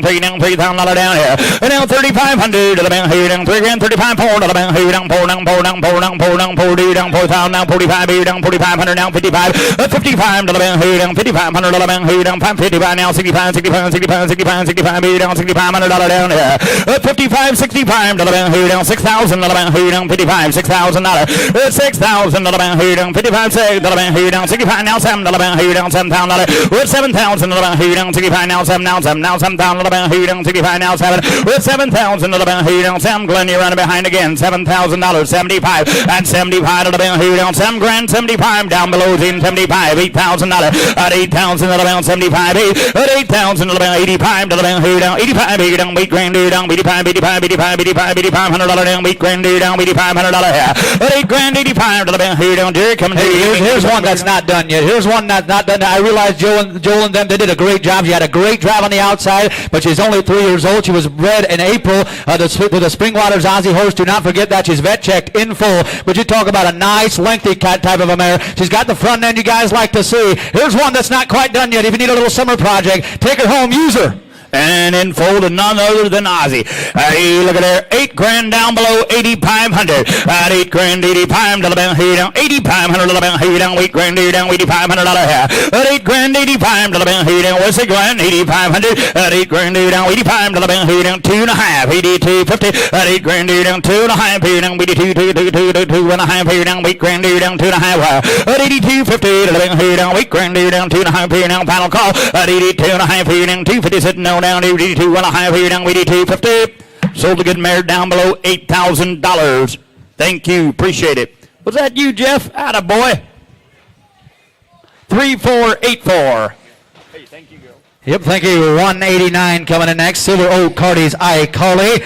down here. And now 3,500 here down, 3,35 4 here down, 4 down, 4 down, 4 down, 4 down, 4 down, 4,000 down, 45 here down, 4,500 down, 55, 55 here down, 5,500 here down, 555 now, 65, 65, 65, 65, 65 here down, $6,500 down here. 55, 65 here down, 6,000 here down, 55, $6,000, 6,000 here down, 55, 6 here down, 65 now, 7 here down, $7,000, 7,000 here down, 65 now, 7 now, 7 now, 7,000 here down, 65 now, 7 7,000 here down, Sam Glenn, you're running behind again, $7,000, 75 and 75 here down, Sam Grand, 75 down below, team 75, $8,000 at 8,000 75, 8,000 85 here down, 85 here down, 8 grand here down, 85, 85, 85, 85, 85 $100 down, 8 grand here down, $8,500 here, 8 grand 85 here down, Jerry coming here. Here's one that's not done yet. Here's one that's not done. I realize Joel and them, they did a great job. She had a great drive on the outside, but she's only 3 years old. She was bred in April with the Springwater's Aussie horse. Do not forget that. She's vet checked in full, but you talk about a nice, lengthy type of a mare. She's got the front end you guys like to see. Here's one that's not quite done yet. If you need a little summer project, take her home, use her. And in full to none other than Ozzy. Hey, look at there, 8 grand down below, 8,500. At 8 grand, 85 here down, 8,500 here down, 8 grand here down, $8,500 here. At 8 grand, 85 here down, what's it grand, 8,500. At 8 grand here down, 85 here down, 2.5, 82.50. At 8 grand here down, 2.5 here down, 2.5 here down, 8 grand here down, 2.5. At 82.50 here down, 8 grand here down, 2.5 here down, final call. At 82.5 here down, 250 sitting down, 82.5 here down, 82.50. Sold a good mare down below $8,000. Thank you, appreciate it. Was that you, Jeff? Atta boy. 3484. Hey, thank you, girl. Yep, thank you. 189 coming in next. Silver Oak Cardi's iCarly.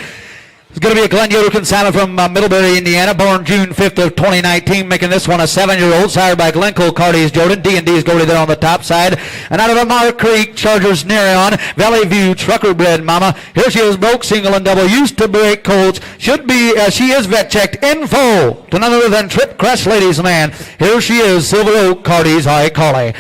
It's going to be a Glenn Yoder consignment from Middlebury, Indiana, born June 5th of 2019, making this one a 7-year-old, sired by Glencoe Cardi's Jordan. D&D's Goldie there on the top side. And out of the Mark Creek Chargers Nereon, Valley View Trucker Bred Mama. Here she is, broke, single, and double, used to break colts. Should be, she is vet checked in full to none other than Trip Crest Ladies Man. Here she is, Silver Oak Cardi's iCarly.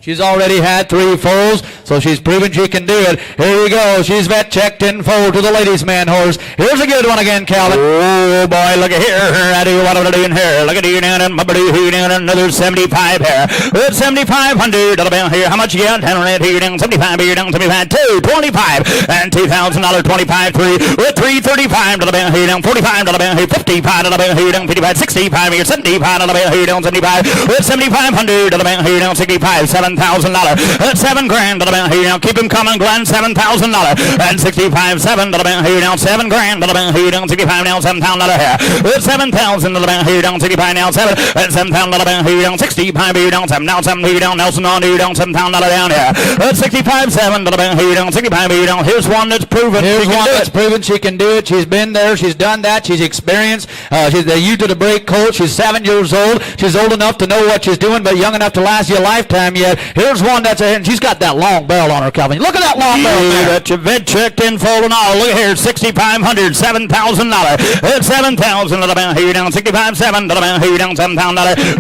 She's already had 3 foals, so she's proven she can do it. Here we go. She's vet checked in full to the ladies' man horse. Here's a good one again, Calvin. Oh, boy, look at here. I do what I'm doing here. Look at you down and my buddy here down another 75 here. 7,500 here. How much you got? 10 here down, 75 here down, 75, 2, 25, and $2,000, 25, 3, 335 here down, 45 here, 55 here down, 55, 65 here, 75 here down, 75, 7,500 here down, 65, 7,000, 7 grand here now. Keep him coming, Glenn. $7,000 and 65, 7 here now. 7 grand here down, 65 now. $7,000 here. 7,000 here down, 65 now. 7 and 7,000 here down, 65 here down. 7 now, 7 here down. Nelson on here down, $7,000 down here. 65, 7 here down, 65 here down. Here's one that's proven. Here's one that's proven she can do it. She's been there. She's done that. She's experienced. She's the youth of the break colt. She's 7 years old. She's old enough to know what she's doing, but young enough to last you a lifetime yet. Here's one that's and she's got that long barrel on her, Calvin. Look at that long barrel You there. got your vet checked in full and all. Look here, $6,500, $7,000. It's $7,000 about here down, $65,700 about here down, $7,000.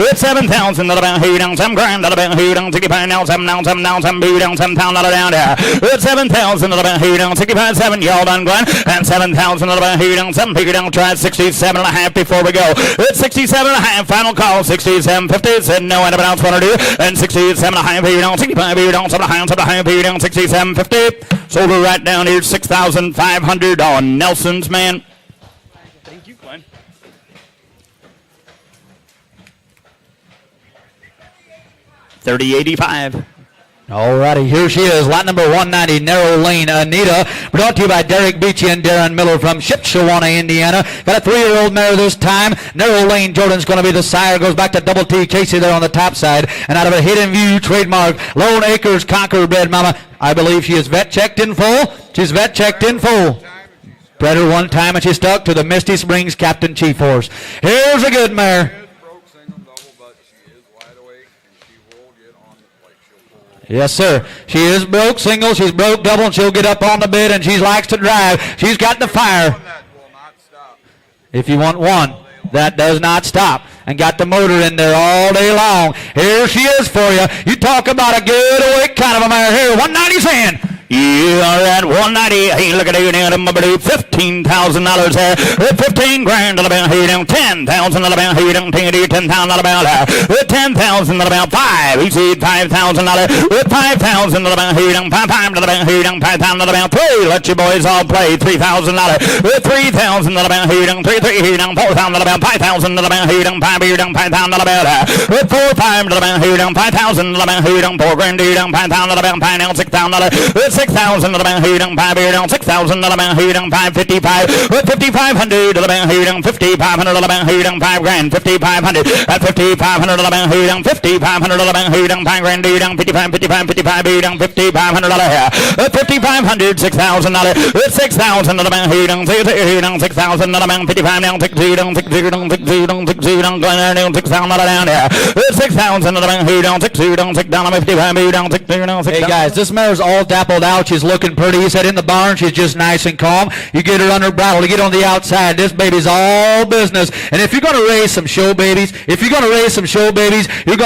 It's $7,000 about here down, $7,000 about here down, $65 now, $7 now, $7 now, $7 here down, $7,000 down there. It's $7,000 about here down, $65,700. Y'all done, Glenn? And $7,000 about here down, $7 here down. Try 67.5 before we go. It's 67.5. Final call, 67.50. Said no, anyone else want to do? And 67.5 here down, 65 here down, 7.5 here down, 67.50. Sold her right down here, 6,500 on Nelson's man. Thank you, Glenn. $30.85. Alrighty, here she is, lot number 190, Narrow Lane Anita, brought to you by Derek Beachy and Darren Miller from Shipshawana, Indiana. Got a 3-year-old mare this time. Narrow Lane Jordan's going to be the sire, goes back to Double T Casey there on the top side, and out of a Hidden View trademark, Lone Acres Conqueror bred mama. I believe she is vet checked in full. She's vet checked in full. Bred her one time and she stuck to the Misty Springs Captain Chief horse. Here's a good mare. Yes, sir. She is broke single. She's broke double, and she'll get up on the bid, and she likes to drive. She's got the fire. If you want one, that does not stop. And got the motor in there all day long. Here she is for you. You talk about a good awake kind of a mare here. 190 saying. You are at 190. Hey, look at you now. $15,000 there. $15,000 about here down. $10,000 about here down. $10,000 about $10,000 about $5. You see $5,000. $5,000 about here down. $5,000 about here down. $5,000 about $3. Let your boys all play. $3,000. $3,000 about here down. $3 here down. $4,000 about $5,000 about here down. $5 here down. $5,000 about $4,500 about here down. $5,000 about here down. $4,000 here down. $5,000 about $5 down. $6,000. $6,000 about here down, $5 here down, $6,000 about here down, $555, $5,500 about here down, $5,500 about here down, $5,000, $5,500 at $5,500 about here down, $5,500 about here down, $5,000 here down, $55 here down, $5,500 here, $5,500, $6,000, $6,000 about here down, $6,000 about $55 down, $6,000 down, $6,000 down, $6,000 down, $6,000 down here, $6,000 about here down, $6,000 down, $55 here down, $6,000 down. Hey guys, this mare's all dappled out. She's looking pretty. He said in the barn she's just nice and calm. You get her under bridle, you get on the outside. This baby's all business. And if you're going to raise some show babies, you're going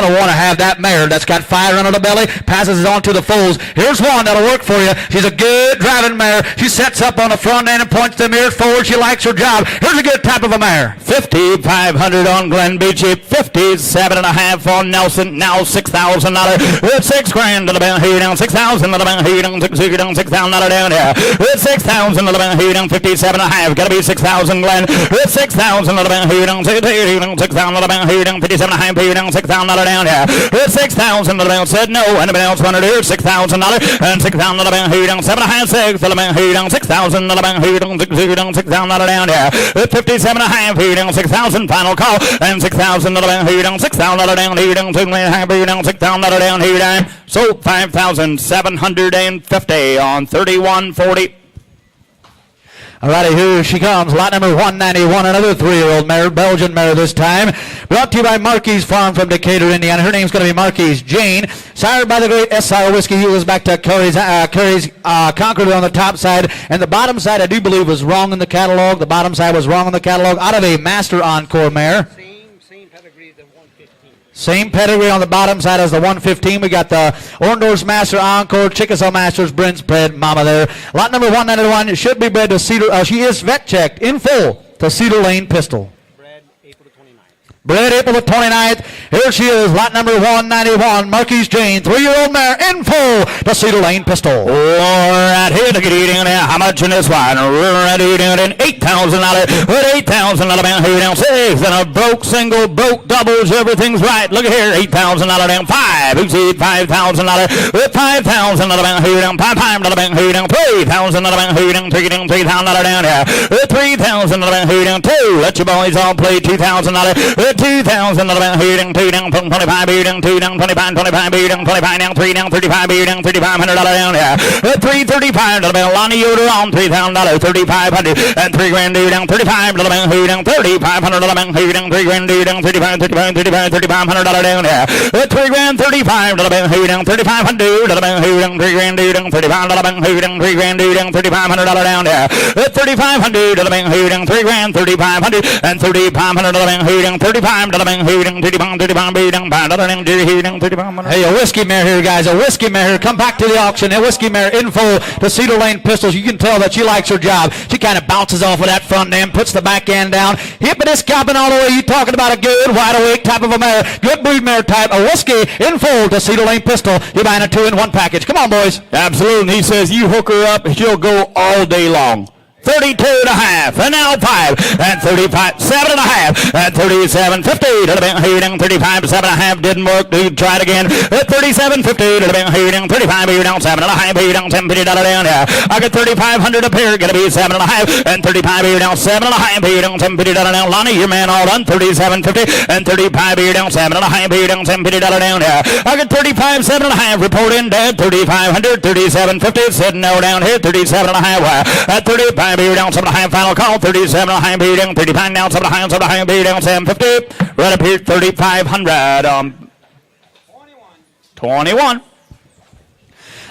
to want to have that mare that's got fire under the belly, passes it on to the foals. Here's one that'll work for you. She's a good driving mare. She sets up on the front end and points them ears forward. She likes her job. Here's a good type of a mare. $5,500 on Glen Beachy, $57.5 on Nelson. Now $6,000. $6,000 about here down, $6,000 about here down, $6,000 down here. $6,000 about here down, $57.5. Gotta be $6,000, Glen. $6,000 about here down, $6,000 about here down, $57.5 here down, $6,000 down here. $6,000 about said no. Anybody else want to do $6,000 and $6,000 about here down, $7.5, $6 about here down, $6,000 about here down, $6,000 down here. $57.5 here down, $6,000 final call and $6,000 about here down, $6,000 down here down, $6,000 here down, $6,000 down here down. So $5,750 on 3140. Alrighty, here she comes. Lot number 191, another 3-year-old mare, Belgian mare this time. Brought to you by Marquis Farm from Decatur, Indiana. Her name's going to be Marquis Jane. Sired by the great SR Whiskey. He was back to Curry's Conqueror on the top side. And the bottom side, I do believe, was wrong in the catalog. The bottom side was wrong in the catalog. Out of a Master Encore mare. Same pedigree as the 115. Same pedigree on the bottom side as the 115. We got the Orndorff's Master Encore, Chickasaw Masters, Brent's bred mama there. Lot number 191 should be bred to Cedar. She is vet checked in full to Cedar Lane Pistol. Bred April the 29th. Here she is, lot number 191, Marquis Jane, 3-year-old mare in full to Cedar Lane Pistol. All right, here, look at eating there. How much in this one? Right here, $8,000. Put $8,000 about here down 6 and a broke single, broke doubles. Everything's right. Look at here, $8,000 down 5. Who's it? $5,000. With $5,000 about here down 5 about here down 3,000 about here down 3 down $3,000 down here. With $3,000 about here down 2. Let your boys all play $2,000. 2,000 2 down, 25 down, 2 down, 25, 25 down, 25 down, 3 down, 35 down, $3,500 down there. 335 Lonnie Yoder on $3,000, 3,500 and $3,000 down, 35 who down, 3,500 who down, 3,000 down, 35, $3,500 down there. 3,000, 35 who down, 3,500 who down, 3,000 down, 35 who down, 3,000 down, $3,500 down there. 3,500 who down, 3,000, 3,500 and 3,500 who down, 35 who down, 35 Hey, a whiskey mare here, guys. A whiskey mare here. Come back to the auction. A whiskey mare info to Cedar Lane Pistols. You can tell that she likes her job. She kind of bounces off of that front end, puts the back end down, hippity scopping all the way. You talking about a good wide awake type of a mare, good breed mare type. A whiskey info to Cedar Lane Pistol. You're buying a 2-in-1 package. Come on, boys. Absolutely. He says you hook her up, she'll go all day long. 32 and a half, and now 5, and 35, 7 and a half, and 37, 50, to the bank, 35, 7 and a half, didn't work, dude, try it again, 37, 50, to the bank, 35, down, 7 and a half, down, $10, $50 down there, I got 3,500 up here, gonna be 7 and a half, and 35, down, 7 and a half, down, $10, $50 down, Lonnie, your man all done, 37, 50, and 35, down, 7 and a half, down, $10, $50 down there, I got 35, 7 and a half, report in dead, 3,500, 37, 50, sitting now down here, 37 and a half, at 35, down, 7 and a half, final call, 37 and a half, down, 35 down, 7 and a half, down, 750, right up here, 3,500, 21.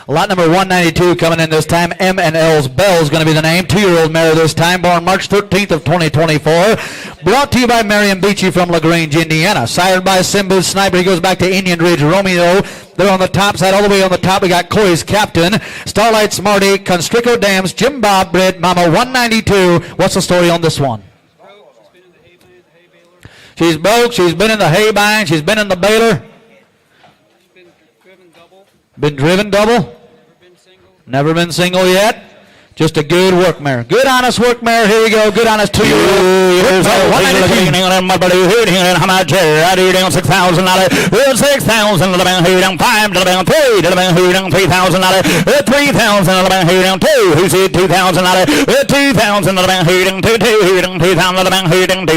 Lot number 192 coming in this time. M&L's Bell is going to be the name. 2-year-old mare this time, born March 13th of 2024. Brought to you by Marion Beachy from LaGrange, Indiana. Sired by Simba's Sniper. He goes back to Indian Ridge Romeo. They're on the top side. All the way on the top, we got Coy's Captain, Starlight Smarty, Constrico Dams, Jim Bob, Bread, Mama 192. What's the story on this one? She's broke. She's been in the hay bind. She's been in the baler. Been driven double? Never been single yet? Just a good work mare. Good, honest work mare. Here we go. Good, honest 2-year-old. How much? $6,000. $6,000 to the bank, down 5 to the bank, 3 to the bank, down $3,000. $3,000 to the bank, down 2. Who said $2,000? $2,000 to the bank, down 2, 2,000 to the bank, down 2,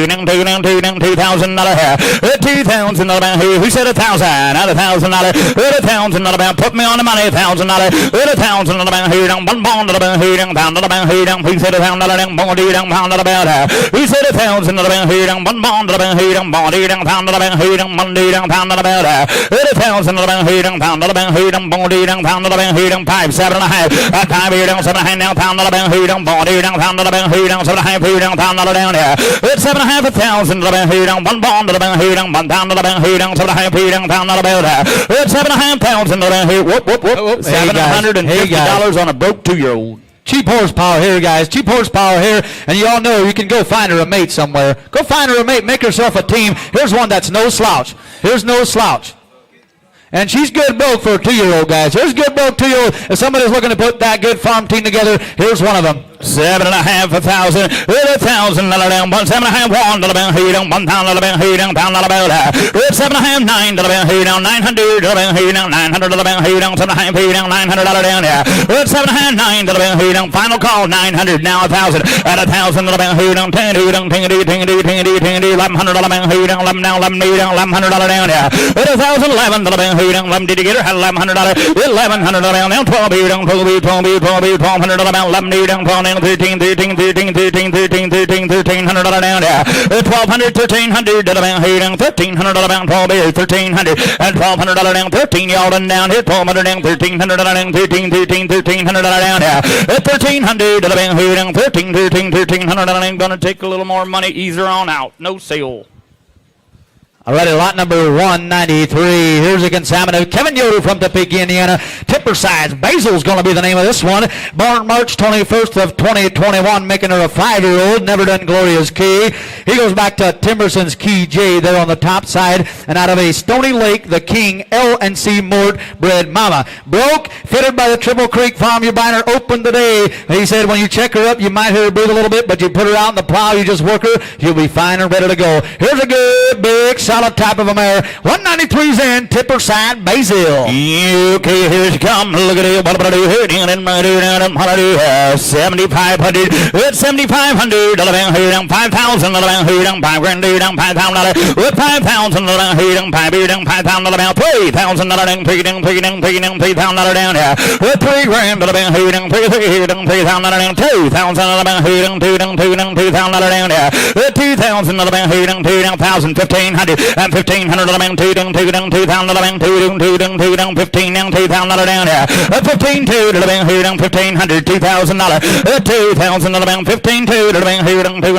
down $2,000 here. $2,000 to the bank, who said $1,000? $1,000. $1,000 to the bank, put me on the money, $1,000. $1,000 to the bank, down 1 pound to the bank, pound to the bank, down. He said $1,000 down, body down, pound to the bank. He said $1,000 to the bank, down 1 pound to the bank, down, body down, pound to the bank, down, Monday down, pound to the bank. $1,000 to the bank, down, pound to the bank, down, body down, pound to the bank, down 5, 7 and a half. 5 down, 7 and a half down, pound to the bank, down, body down, pound to the bank, down 7 and a half, down, pound to the down there. It's 7 and a half, $1,000 to the bank, down, 1 pound to the bank, down, 1 pound to the bank, down 7 and a half, down, pound to the bank there. It's 7,500 to the bank, whoop, whoop, whoop. $750 on a broke 2-year-old. Cheap horsepower here, guys. Cheap horsepower here. And you all know you can go find her a mate somewhere. Go find her a mate. Make yourself a team. Here's one that's no slouch. Here's no slouch. And she's good broke for a 2-year-old, guys. Here's good broke 2-year-old. If somebody's looking to put that good farm team together, here's one of them. 7 and a half, $1,000, $1,000 down, 7 and a half, $1 to the bank, down, 1 pound to the bank, down, pound to the bank, 7 and a half, $9 to the bank, down, 900 to the bank, down, 900 to the bank, down, 7 and a half, down, $900 down there. 7 and a half, 9 to the bank, down, final call, 900, now 1,000, at 1,000 to the bank, down, 10, down, tingy, 1,100 to the bank, down, 11 now, 11 down, $1,100 down there. 1,000, 11 to the bank, down, 11 did you get her? Had $1,100, $1,100 down, 12 down, 12 to the bank, 11 down, 12 down, 13, $1,300 down there. 1,200, 1,300 to the bank, down, 1,300 to the bank, 12 beers, 1,300, and $1,200 down, 13 y'all down here, 1,200 down, 1,300 down, 1,300 down there. 1,300 to the bank, down, 1,300 down. Gonna take a little more money, ease her on out. No sale. Alrighty, lot number 193. Here's a consignment. Kevin Yoder from Topeka, Indiana. Tipper size. Basil's going to be the name of this one. Born March 21st of 2021, making her a 5-year-old. Never done Gloria's Key. He goes back to Timberson's Key J there on the top side. And out of a Stony Lake, the King L&C Mort bred mama. Broke, fitted by the Triple Creek Farm. You're buying her open today. He said when you check her up, you might hear her breathe a little bit, but you put her out in the plow, you just work her, you'll be fine and ready to go. Here's a good, big, solid type of a mare. 193's in, Tipper side, Basil. Okay, here she comes. come. Look at it. What about you here? Down and murder down and holiday. 7,500. It's 7,500. 5,000. 5 grand down. 5,000. With 5,000. 5,000. 3,000. 3,000 down here. With 3 grand. 3,000. 2,000. 2,000 down here. 2,000. 2,000. 1,500 and 1,500 down. 2,000 down. 2,000 15 down. 2,000 down here. 15 2 to the bank here down. 1,500. $2,000. 2,000 to the bank. 15 2 to the bank here down. 2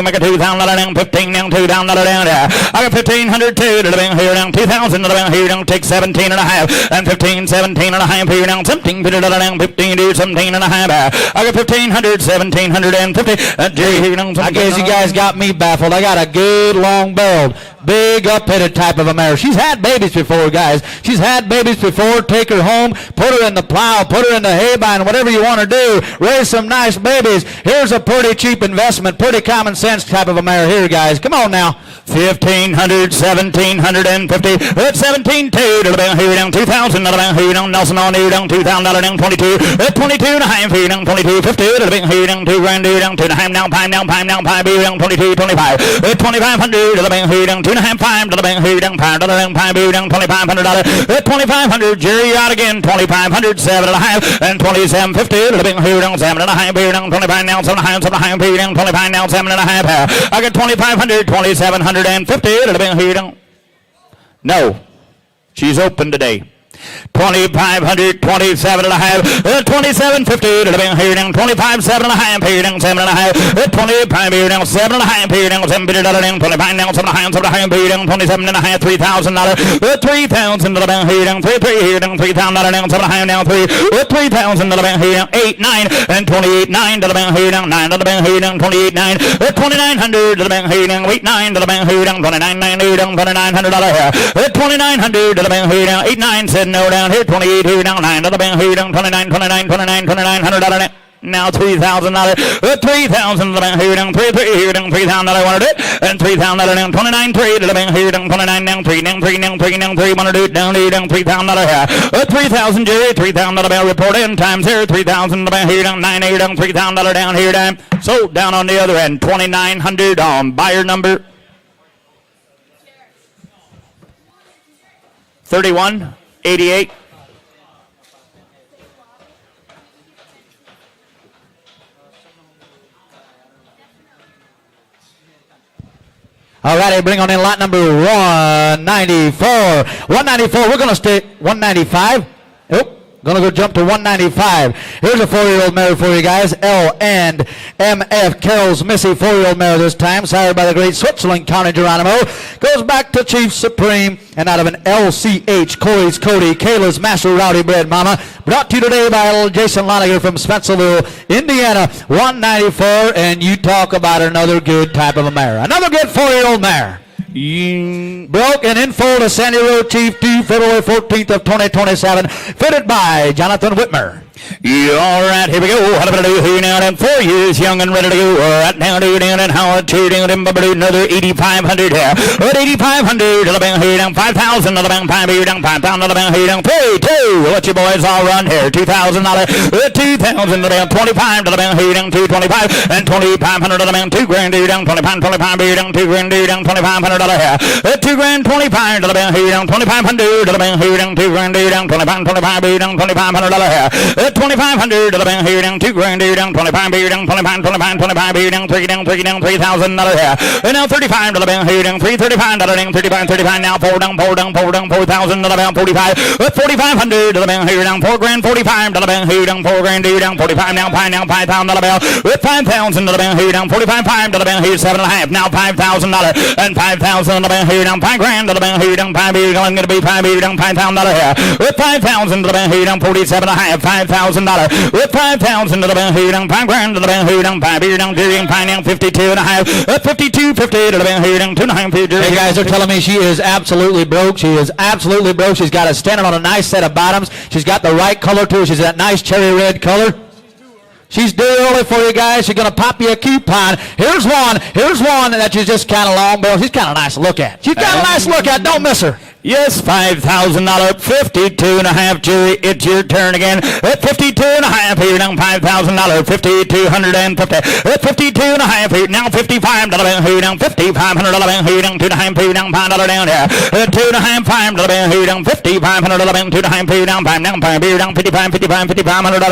make it 2,000 down. 15 down. $2,000 down here. I got 1,500 2 to the bank here down. 2,000 to the bank here down. Take 17 and a half and 15 17 and a half here down. 17 to the down. 15 to 17 and a half. I got 1,500 1,750. I guess you guys got me baffled. I got a good long-barreled, big up-headed type of a mare. She's had babies before, guys. She's had babies before. Take her home, put her in the plow, put her in the hay barn, whatever you want to do. Raise some nice babies. Here's a pretty cheap investment, pretty common sense type of a mare here, guys. Come on now. 1,500, 1,750. It's 17 2 to the bank here down. 2,000 to the bank here down. Nelson on here down. $2,000 down. 22. 22 and a half here down. 22 50 to the bank here down. 2 grand here down. 2 and a half down. 5 down. 5 down. 5 here down. 22 25. 2,500 to the bank here down. 2 and a half. 5 to the bank here down. 5 to the bank. 5 here down. $2,500. 2,500. Jerry, you're out again. 2,500. 7 and a half and 27.50 to the bank here down. 7 and a half here down. 25 down. 7 and a half. 7 and a half here down. 25 down. 7 and a half. I got 2,500. 2,750 to the bank here down. No, she's open today. 2,500, 27 and a half, 27.50 to the bank here down. 25, 7 and a half here down. 7 and a half, 25 here down. 7 and a half here down. 7 $7 down. 25 down. 7 and a half, 7 and a half here down. 27 and a half, $3,000. 3,000 to the bank here down. 3 here down. $3,000 down. 7 and a half down. 3,000 to the bank here down. 8 9 and 28 9 to the bank here down. 9 to the bank here down. 28 9, 2,900 to the bank here down. 8 9 to the bank here down. 29 9 here down. $2,900 here. 2,900 to the bank here down. 8 9 said no down here. 28 here down. 9 to the bank here down. 29 $2,900. Now $3,000. 3,000 to the bank here down. 3 here down. $3,000 wanted it. And $3,000 down. 29 3 to the bank here down. 29 down. 3 down. 3 down. 3 down. 3 wanted it down here down. $3,000 here. 3,000 Jerry. $3,000 bell report in times here. 3,000 to the bank here down. 9 here down. $3,000 down here down. So down on the other end. 2,900 on buyer number 3188. All righty, bring on in lot number 194. 194, we're going to stay 195. Nope. Going to go jump to 195. Here's a 4-year-old mare for you guys. L and MF Carroll's Missy 4-year-old mare this time, sired by the great Switzerland County Geronimo. Goes back to Chief Supreme and out of an LCH Corey's Cody, Kayla's Master Rowdy Bred Mama. Brought to you today by little Jason Loniger from Spencerville, Indiana. 194, and you talk about another good type of a mare. Another good 4-year-old mare. Broke and in full to Sandy Road Chief 2, February 14th of 2027. Fitted by Jonathan Whitmer. Yeah, all right, here we go. How about do here now? And 4 years young and ready to go. Right now, do down and Howard two down and another 8,500 here. 8,500 to the bank here down. 5,000 to the bank. 5 here down. 5,000 to the bank here down. 3 2. Let your boys all run here. $2,000. 2,000 to the bank. 25 to the bank here down. 225 and 2,500 to the bank. 2 grand here down. 25 here down. 2 grand here down. $2,500 here. 2 grand 25 to the bank here down. 2,500 to the bank here down. 2 grand here down. 25 here down. $2,500 here. 2,500 to the bank here down. 2 grand here down. 25 here down. 25 here down. 3 down. $3,000 here. And now 35 to the bank here down. 335 down. 35 now. 4 down. 4,000 to the bank. 45. 4,500 to the bank here down. 4 grand 45 to the bank here down. 4 grand here down. 45 now. 5,000 to the bank. 5,000 to the bank here down. 45 to the bank here. 7.5 now. $5,000 and 5,000 to the bank here down. 5 grand to the bank here down. 5 here down. Going to be 5 here down. $5,000 here. With 5,000 to the bank here down. 47.5. $5,000 with 5,000 to the bank here down. 5 grand to the bank here down. 5 here down. Jerry and Pine down. 52.5. 52.50 to the bank here down. 2.5. Hey guys, they're telling me she is absolutely broke. She is absolutely broke. She's got us standing on a nice set of bottoms. She's got the right color to her. She's that nice cherry red color. She's due early for you guys. She's going to pop you a coupon. Here's one that she's just kind of long, but she's kind of nice to look at. She's kind of nice to look at. Don't miss her. Yes, $5,000, 52 and a half, Jerry. It's your turn again. At 52 and a half, here now $5,000, 5,250. At 52 and a half, here now $55, here now $5,500, here now $2.5, here now $5 down here. At $2.5, $5, here now $5,500, $2.5, here now $5, here now $5,500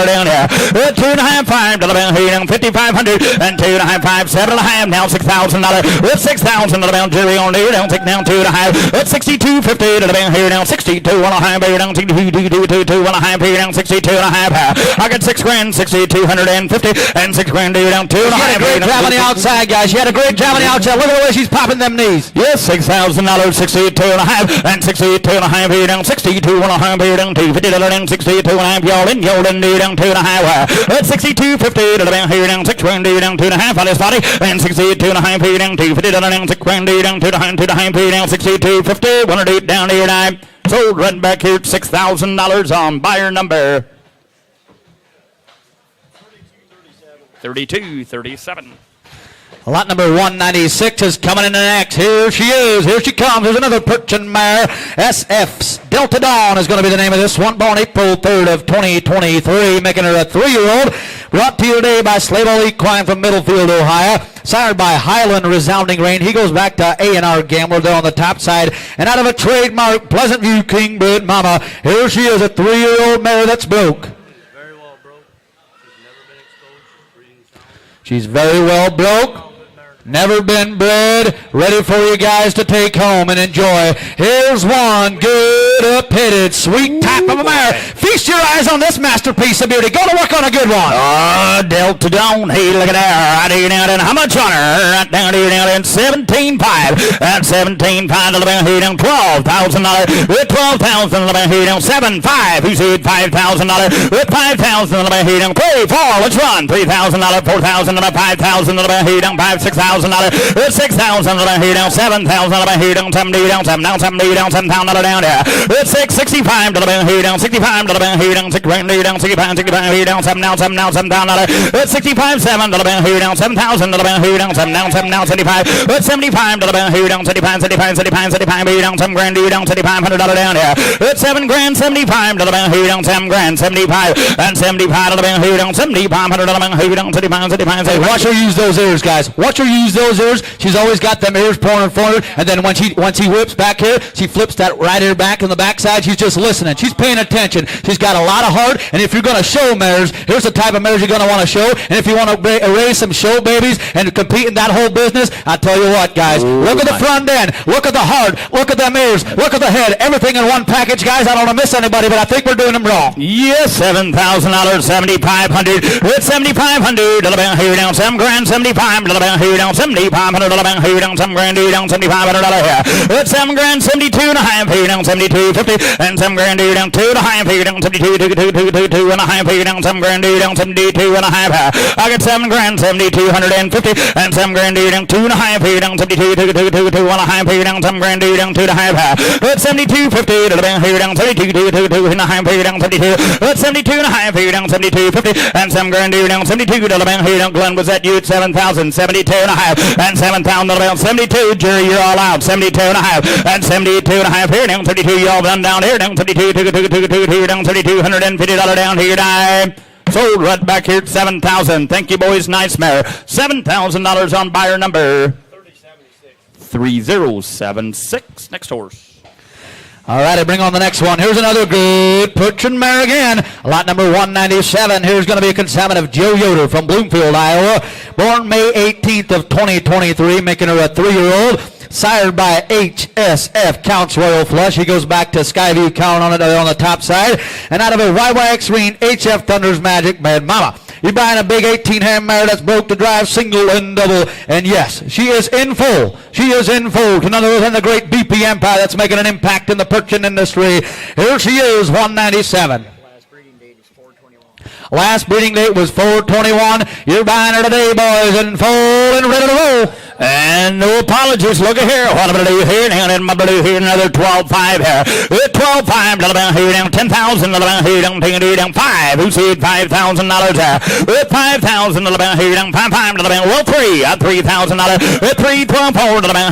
down here. At $2.5, $5, here now $5,500 and $2.5, $7.5, now $6,000. At $6,000, Jerry on there, down $6, now $2.5. At $62.50. Here now 62 and a half, here down 62 and a half, here down 62 and a half. I got $6,000, 6,250 and $6,000 here down 2 and a half. She had a great job on the outside, guys. She had a great job on the outside. Look at the way she's popping them knees. Yes, $6,000, 62 and a half and 62 and a half, here down 62 and a half, here down $250 and 62 and a half. Y'all in, here down 2 and a half. At 62.50 here down 6,000, here down 2 and a half on this body and 62 and a half, here down $250 down 6,000, here down 2 and a half, here down 62.50, 108 down here now. Sold right back here at $6,000 on buyer number 3237. Lot number 196 is coming in the next. Here she is. Here she comes. There's another Perchin mare. SF's Delta Dawn is going to be the name of this one. Born April 3rd of 2023, making her a 3-year-old. Brought to you today by Slayball Equine from Middlefield, Ohio. Sired by Highland Resounding Rain. He goes back to A&R Gambler there on the top side. And out of a trademark Pleasant View King Bred Mama, here she is, a 3-year-old mare that's broke. Very well broke. She's never been exposed. She's breeding sound. She's very well broke. Never been bred, ready for you guys to take home and enjoy. Here's one good up-headed, sweet type of a mare. Feast your eyes on this masterpiece of beauty. Go to work on a good one. Delta Dawn, hey, look at that. Right here now, then how much on her? Right down here now, then 17.5. At 17.5, down here down $12,000. With $12,000, down here down 7.5. Who said $5,000? With $5,000, down here down 3, 4. Let's run. $3,000, $4,000, $5,000, down here down 5, $6,000. With $6,000 here down, $7,000 here down, $70 down, $70 down, $7,000 down there. With $665 here down, $65 here down, $6,000 here down, $65 here down, $7,000. With $65,700 here down, $7,000 here down, $75. With $75 here down, $75 here down, $7,000 here down, $7,500 down there. With $7,000, $75 here down, $7,000, $75 and $75 here down, $7,500 here down, $75. Hey, watch her use those ears, guys. Watch her use those ears. She's always got them ears pointing forward, and then once he whips back here, she flips that right ear back in the backside. She's just listening. She's paying attention. She's got a lot of heart, and if you're going to show mares, here's the type of mares you're going to want to show. And if you want to raise some show babies and compete in that whole business, I tell you what, guys, look at the front end, look at the heart, look at them ears, look at the head, everything in one package, guys. I don't want to miss anybody, but I think we're doing them wrong. Yes, $7,000, $7,500. With $7,500 here down, $7,000, $75 here down, $7,500 here down, $7,000 here down, $7,500 here. With $7,000, $72 and a half here down, $72.50 and $7,000 here down, 2 and a half here down, 72, 2 and a half here down, $7,000 here down, 72 and a half here. I got $7,000, $7,250 and $7,000 here down, 2 and a half here down, 72, 2 and a half here down, $7,000 here down, 2 and a half here. With $72.50 here down, 72, 2 and a half here down, 72. With 72 and a half here down, 72.50 and $7,000 here down, 72 here down. Glenn was at you at 7,000, 72 and a half and $7,000, 72. Jerry, you're all out. 72 and a half and 72 and a half here down, 72. Y'all done down here down, 72, 2 down, $3,250 down here down. Sold right back here at 7,000. Thank you, boys. Nice mare. $7,000 on buyer number 3076. Next horse. All right, I bring on the next one. Here's another good Perchin mare again. Lot number 197. Here's going to be a consignment of Joe Yoder from Bloomfield, Iowa. Born May 18th of 2023, making her a 3-year-old. Sired by HSF Counts Royal Flush. He goes back to Skyview Count on it on the top side. And out of a YYX Ring, HF Thunder's Magic Mad Mama. You're buying a big 18-hand mare that's broke to drive single and double. And yes, she is in full. She is in full to none other than the great BP Empire that's making an impact in the Perchin industry. Here she is, 197. Last breeding date was 4/21. You're buying her today, boys, in full and ready to roll. And no apologies. Look at here. What am I do here? Down in my blue here. Another 12.5 here. 12.5 here down. 10,000 here down. Taking it down 5. Who said $5,000 there? 5,000 here down. 5 down. Well, 3. 3,000 3 12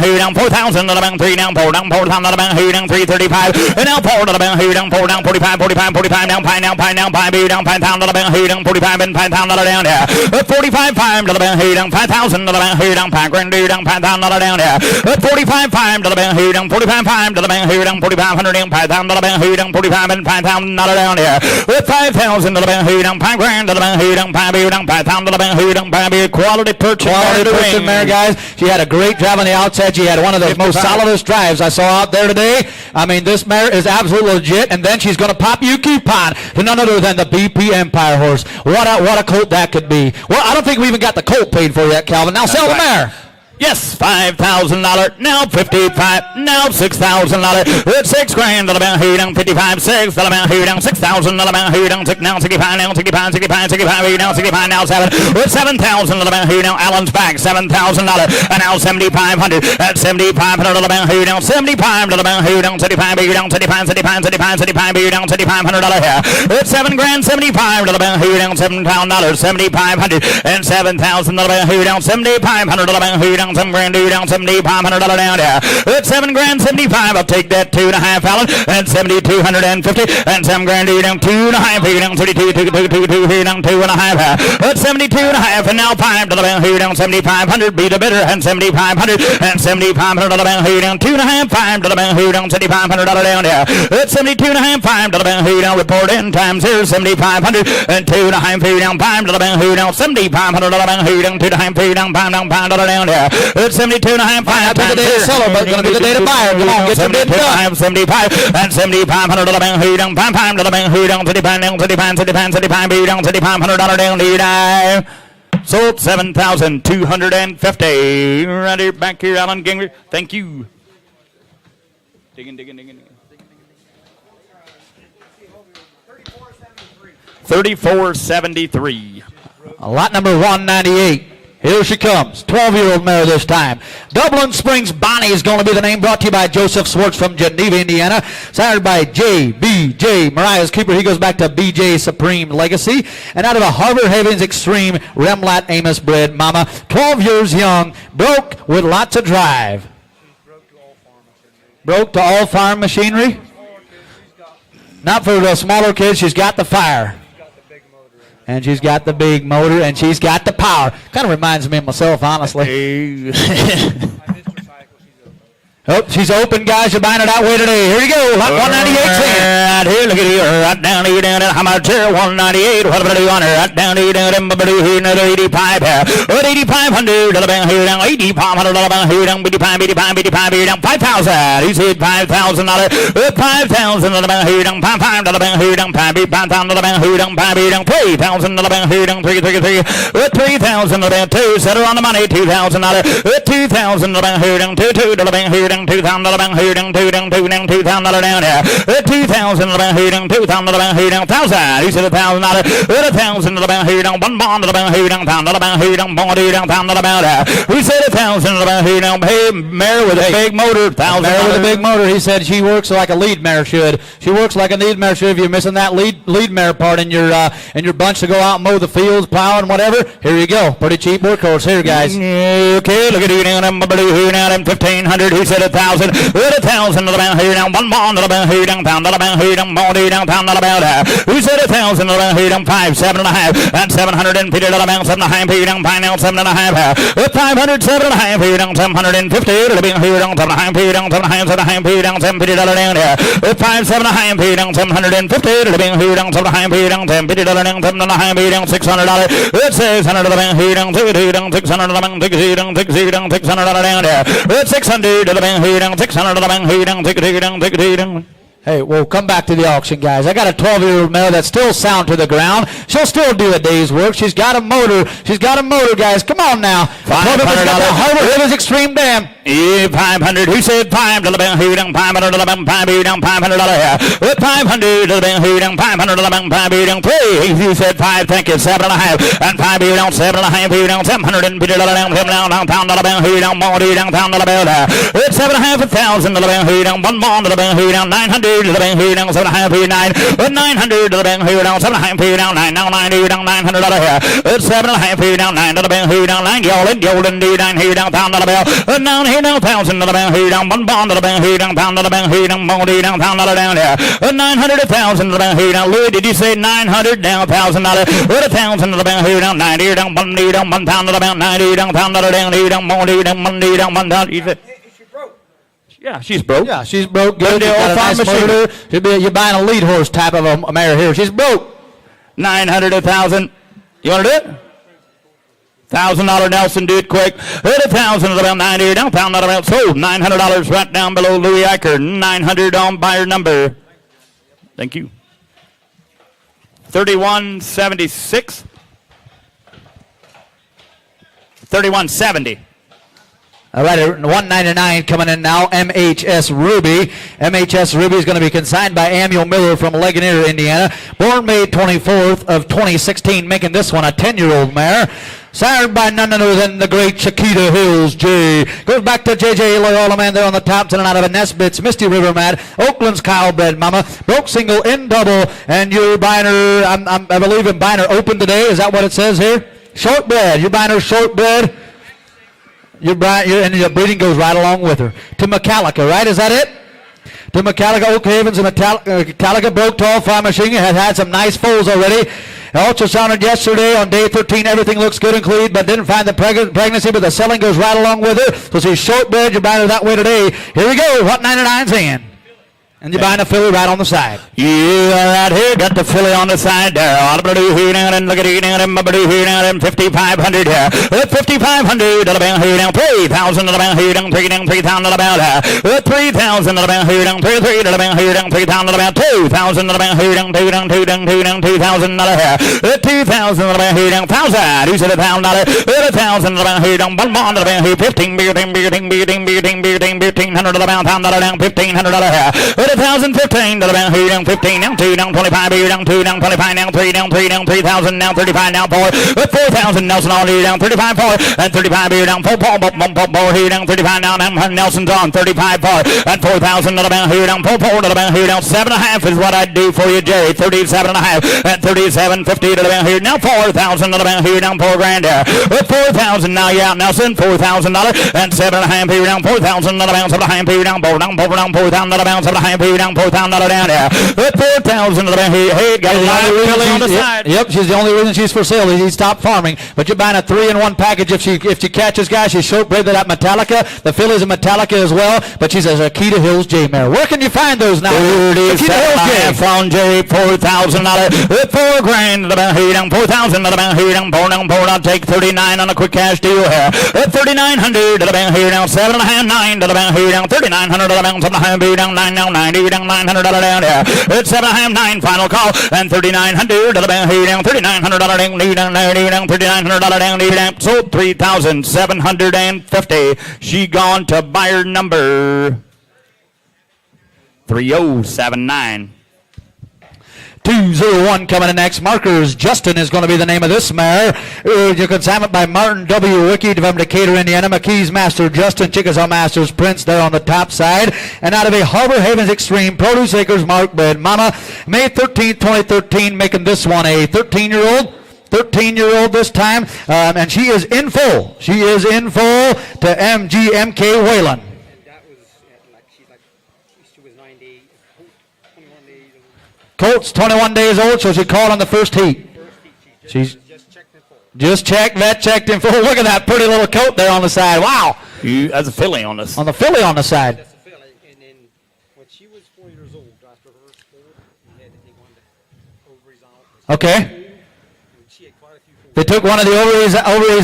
here down. 4,000 down. 3 down. 4 down. 4,000 here down. 335. And now 4 here down. 4 down. 45 down. Pine down. 5 here down. 5,000 here down. 45 and 5,000 down there. 45 5 here down. 5,000 here down. 5 grand here down. 5,000 down there. 45 5 here down. 45 5 here down. 4,500 down. 5,000 here down. 45 and 5,000 down there. 5,000 here down. 5 grand here down. 5 here down. 5,000 here down. 5 here. Quality purchase. Quality purchase mare, guys. She had a great drive on the outside. She had one of the most solidest drives I saw out there today. I mean, this mare is absolutely legit, and then she's going to pop you coupon to none other than the BP Empire horse. What a colt that could be. Well, I don't think we even got the colt paid for yet, Calvin. Now sell the mare. Yes, $5,000. Now 55. Now $6,000. It's 6 grand. Here down 55. 6. Here down 6,000. Here down 6. Now 65. Now 65. 65. 65. Here down 65. Now 7. It's 7,000. Here down Allen's back. $7,000. And now 7,500. At 7,500. Here down 75. Here down 75. Here down 75. 75. 75. 75. Here down $7,500 here. It's 7 grand. 75. Here down $7,000. 7,500. And 7,000. Here down 7,500. Here down 7 grand, down $7,500 down there. It's 7 grand, 75. I'll take that 2.5, Allen. And 7,250. And 7 grand, down 2.5. Here down 32, 2, here down 2.5. It's 72.5. And now 5 here down 7,500. Be the bidder. And 7,500. And 7,500 here down 2.5. 5 here down $7,500 down there. It's 72.5. 5 here down report in times here 7,500. And 2.5 here down 5 here down 7,500 here down 2.5 here down $5 down there. It's 72.5. That's the day to seller, but going to be the day to buyer. Come on, get your bid done. 75 and 7,500 here down 5 here down 35 down 35 75 here down $7,500 down here. Sold 7,250. Right here, back here, Alan Gingrich. Thank you. Digging. 34.73. Lot number 198. Here she comes, 12-year-old mare this time. Dublin Springs Bonnie is going to be the name, brought to you by Joseph Swartz from Geneva, Indiana. Sired by J.B.J. Mariah's keeper. He goes back to B.J. Supreme Legacy. And out of a Harvard Havens Extreme Remlat Amos bred mama. 12 years young, broke with lots of drive. Broke to all farm machinery? Not for the smaller kids, she's got the fire. And she's got the big motor, and she's got the power. Kind of reminds me of myself, honestly. Oh, she's open, guys. You're buying it that way today. Here you go. Lot 198. Right here, look at here. Right down here, down there. How much here? 198. What about the on here? Right down here, down there. Here, another 85 here. What 8,500? Down here, down 8,500. Down here, down 85 here, down 5,000. He said $5,000. 5,000. Down here, down 5,500. Down here, down 5,000. Down here, down 5,000. Down 3,000. Down here, down 3,333. 3,000. Down 2. Set her on the money. 2,000. 2,000. Down here, down 2,2. Down here, down 2,000 down here, down 2 down 2 down 2,000 down here. 2,000 down here, down 2,000 down here, down 1,000. He said $1,000. 1,000 down here, down 1 bond down here, down 1,000 down here, down bond down 1,000 about it. We said 1,000 down here, down hey mare with a big motor. 1,000 mare with a big motor. He said she works like a lead mare should. She works like a lead mare should. If you're missing that lead mare part in your bunch to go out and mow the fields, plow and whatever, here you go. Pretty cheap workhorse here, guys. Okay, look at you down in blue down 1,500. He said 1,000. 1,000 down here, down 1 bond down here, down 1,000 down here, down bond down 1,000 about it. We said 1,000 down here, down 5, 7.5, and 750 down 7.5 here, down 5 down 7.5. 500, 7.5 here, down 750. It'll be here, down 7.5 here, down 7.5, 7.5 here, down 750 down here. 5, 7.5 here, down 750. It'll be here, down 7.5 here, down 750 down 7.5 here, down $600. It's 600 down here, down 2 down 600 down 6 down 6 down 600 down here. It's 600 down here, down 600 down here, down 6 down. Hey, we'll come back to the auction, guys. I got a 12-year-old mare that's still sound to the ground. She'll still do a day's work. She's got a motor. She's got a motor, guys. Come on now. $500. It was Extreme Dam. Yeah, 500. Who said 5 to the bank? Who down 500 to the bank? 5 down $500 here. With 500 to the bank. Who down 500 to the bank? 5 down 3. Who said 5? Thank you. 7.5 and 5 down 7.5. Who down 750 to the bank? Him down pound to the bank. Who down more? Who down pound to the bank? With 7.5 1,000 to the bank. Who down 1 more to the bank? Who down 900 to the bank? Who down 7.5? Who 9 with 900 to the bank? Who down 7.5? Who down 9 now 9 who down $900 here. With 7.5 who down 9 to the bank. Who down 9 golden do 9 who down pound to the bell. And down here down 1,000 to the bank. Who down 1 bond to the bank. Who down pound to the bank. Who down more down pound to the down here. And 900 1,000 to the bank. Who down Louis? Did you say 900 down $1,000? With 1,000 to the bank. Who down 90 down 1 down 1 pound to the bank. 90 down pound to the down. Who down more down 1 down 1 down. Yeah, she's broke. Yeah, she's broke. Good. Good deal. Got a nice motor. You're buying a lead horse type of a mare here. She's broke. 900 1,000. You want to do it? $1,000 Nelson, do it quick. Hit 1,000 about 90 down, pound out about sold. $900 right down below Louis Eicher. 900 on buyer number. Thank you. 3176. 3170. All right, 199 coming in now, MHS Ruby. MHS Ruby is going to be consigned by Amul Miller from Ligonier, Indiana. Born May 24th of 2016, making this one a 10-year-old mare. Sired by none other than the great Chiquita Hills J. Goes back to J.J. Loyola man there on the top, and out of a Nesbitt's Misty River Mad. Oakland's Kyle Bred Mama. Broke single in double, and you're buying her, I believe in buying her open today. Is that what it says here? Shortbred. You're buying her shortbred. And your breeding goes right along with her. To Metallica, right? Is that it? To Metallica, Oak Havens, and Metallica broke tall farm machine. Has had some nice foals already. Ultrasounded yesterday on day 13. Everything looks good and clean, but didn't find the pregnancy, but the selling goes right along with her. So she's shortbred. You're buying her that way today. Here we go. What 99's in? And you're buying a filly right on the side. Yeah, right here. Got the filly on the side there. Look at it down and 5,500 here. 5,500 to the bank here down. 3,000 to the bank here down. 3,000 to the bank here. 3,000 to the bank here down. 3,300 to the bank here down. 3,000 to the bank. 2,000 to the bank here down. 2,000 to the here. 2,000 to the bank here down. 1,000. Who said $1,000? 1,000 to the bank here down. 1 bond to the bank here. 1,500 to the bank. $1,000 down. 1,500 here. 1,015 to the bank here down 15 down 2 down 25 here down 2 down 25 down 3 down 3 down 3,000 down 35 down 4 4,000 Nelson on here down 35 4 and 35 here down 4 here down 35 down and Nelson's on 35 4 and 4,000 to the bank here down 4 to the bank here down 7.5 is what I'd do for you Jerry 37.5 and 37.50 to the bank here now 4,000 to the bank here down 4 grand there 4,000 now you out Nelson $4,000 and 7.5 here down 4,000 to the bank 7.5 here down 4,000 to the bank 7.5 here down $4,000 down there. 4,000 to the bank here. Hey, got a live filly on the side. Yep, she's the only reason she's for sale. He's stopped farming. But you're buying a 3-in-1 package if she catches guys. She's shortbred to that Metallica. The filly's a Metallica as well. But she's a Chiquita Hills J mare. Where can you find those now? Chiquita Hills J from J. $4,000. 4 grand to the bank here down. 4,000 to the bank here down. 4 down. I'll take 39 on a quick cash deal here. 3,900 to the bank here down. 7.5 9 to the bank here down. 3,900 to the bank 7.5 here down. 9 down 90 down. $900 down there. It's 7.5 9 final call and 3,900 to the bank here down. $3,900 down. Need down. $3,900 down. Need down. Sold 3,750. She gone to buyer number 3079. 201 coming in next. Markers Justin is going to be the name of this mare. You can sign it by Martin W. Wiki from Decatur, Indiana. McKee's Master Justin, Chickasaw Masters Prince there on the top side. And out of a Harbor Havens Extreme Produce Acres Mark Bred Mama, May 13th, 2013, making this one a 13-year-old this time. And she is in full. She is in full to MGMK Whalen. Colt's 21 days old, so she called on the first heat. She's just checked, vet checked in full. Look at that pretty little coat there on the side. Wow. That's a filly on this. On the filly on the side. That's a filly. And then when she was 4 years old, after her sport, they wanted the ovaries out. Okay. She had quite a few foals. They took one of the ovaries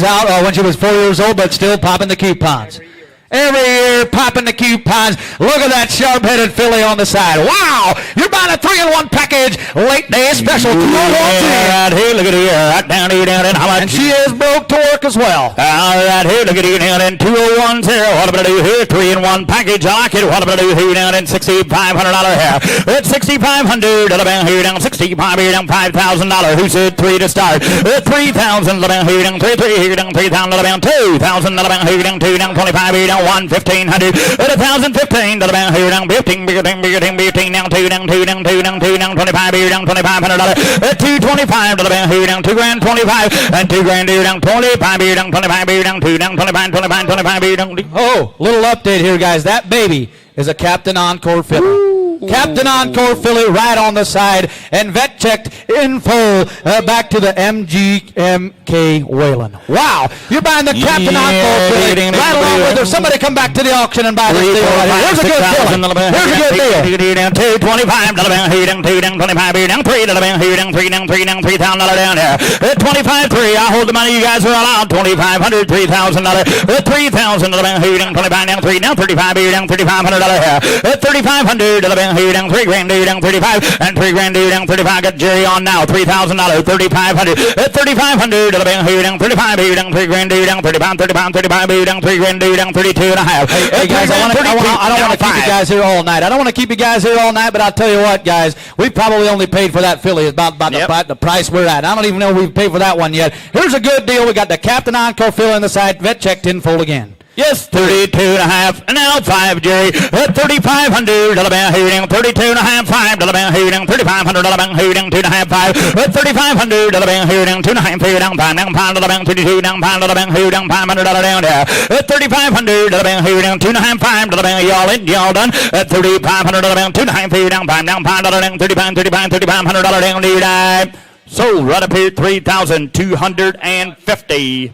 out when she was 4 years old, but still popping the coupons. Every year here, popping the cue pines. Look at that sharp-headed filly on the side. Wow! You're buying a 3-in-1 package, late day special. Right here, look at here, right down here, down in how much? And she is broke to work as well. All right here, look at here, down in 201 here. What am I do here? 3-in-1 package. I like it. What am I do here? Down in $6,500 here. It's $6,500. Down here, down 65 here, down $5,000. Who said 3 to start? 3,000. Down here, down 3 here, down 3,000. Down 2,000. Down here, down 2, down 25 here, down 1,500. 1,015. Down here, down 15, down 2, down 2, down 2, down 2, down 25 here, down $2,500. 225. Down here, down 2 grand 25, and 2 grand here, down 25 here, down 25 here, down 2, down 25, 25, 25 here, down. Oh, little update here, guys. That baby is a Captain Encore filly. Captain Encore filly right on the side, and vet checked in full back to the MGMK Whalen. Wow, you're buying the Captain Encore filly right along with her. Somebody come back to the auction and buy this deal right here. Here's a good filly. Here's a good deal. Down 225, down here, down 2, down 25 here, down 3, down here, down 3, down 3, down $3,000 down there. 25.3. I hold the money. You guys are all out. $2,500, $3,000. 3,000 down here, down 25, down 3, down 35 here, down $3,500 here. 3,500 down here, down 3 grand here, down 35, and 3 grand here, down 35. Got Jerry on now. $3,000, 3,500. 3,500 down here, down 35 here, down 3 grand here, down 35, 35 here, down 3 grand here, down 32 and a half. Hey guys, I don't want to keep you guys here all night. I don't want to keep you guys here all night, but I'll tell you what, guys, we probably only paid for that filly about the price we're at. I don't even know we've paid for that one yet. Here's a good deal. We got the Captain Encore filly on the side. Vet checked in full again. Yes, 32 and a half, and now 5, Jerry. 3,500, down here, down 32 and a half, 5, down here, down 3,500, down here, down 2 and a half, 5. 3,500, down here, down 2 and a half, here, down 5, down 32, down 5, down here, down $500 down there. 3,500, down here, down 2 and a half, 5, down y'all in, y'all done. 3,500, down 2 and a half, here, down 5, down $500, 3,500 down here, sold right up here, 3,250.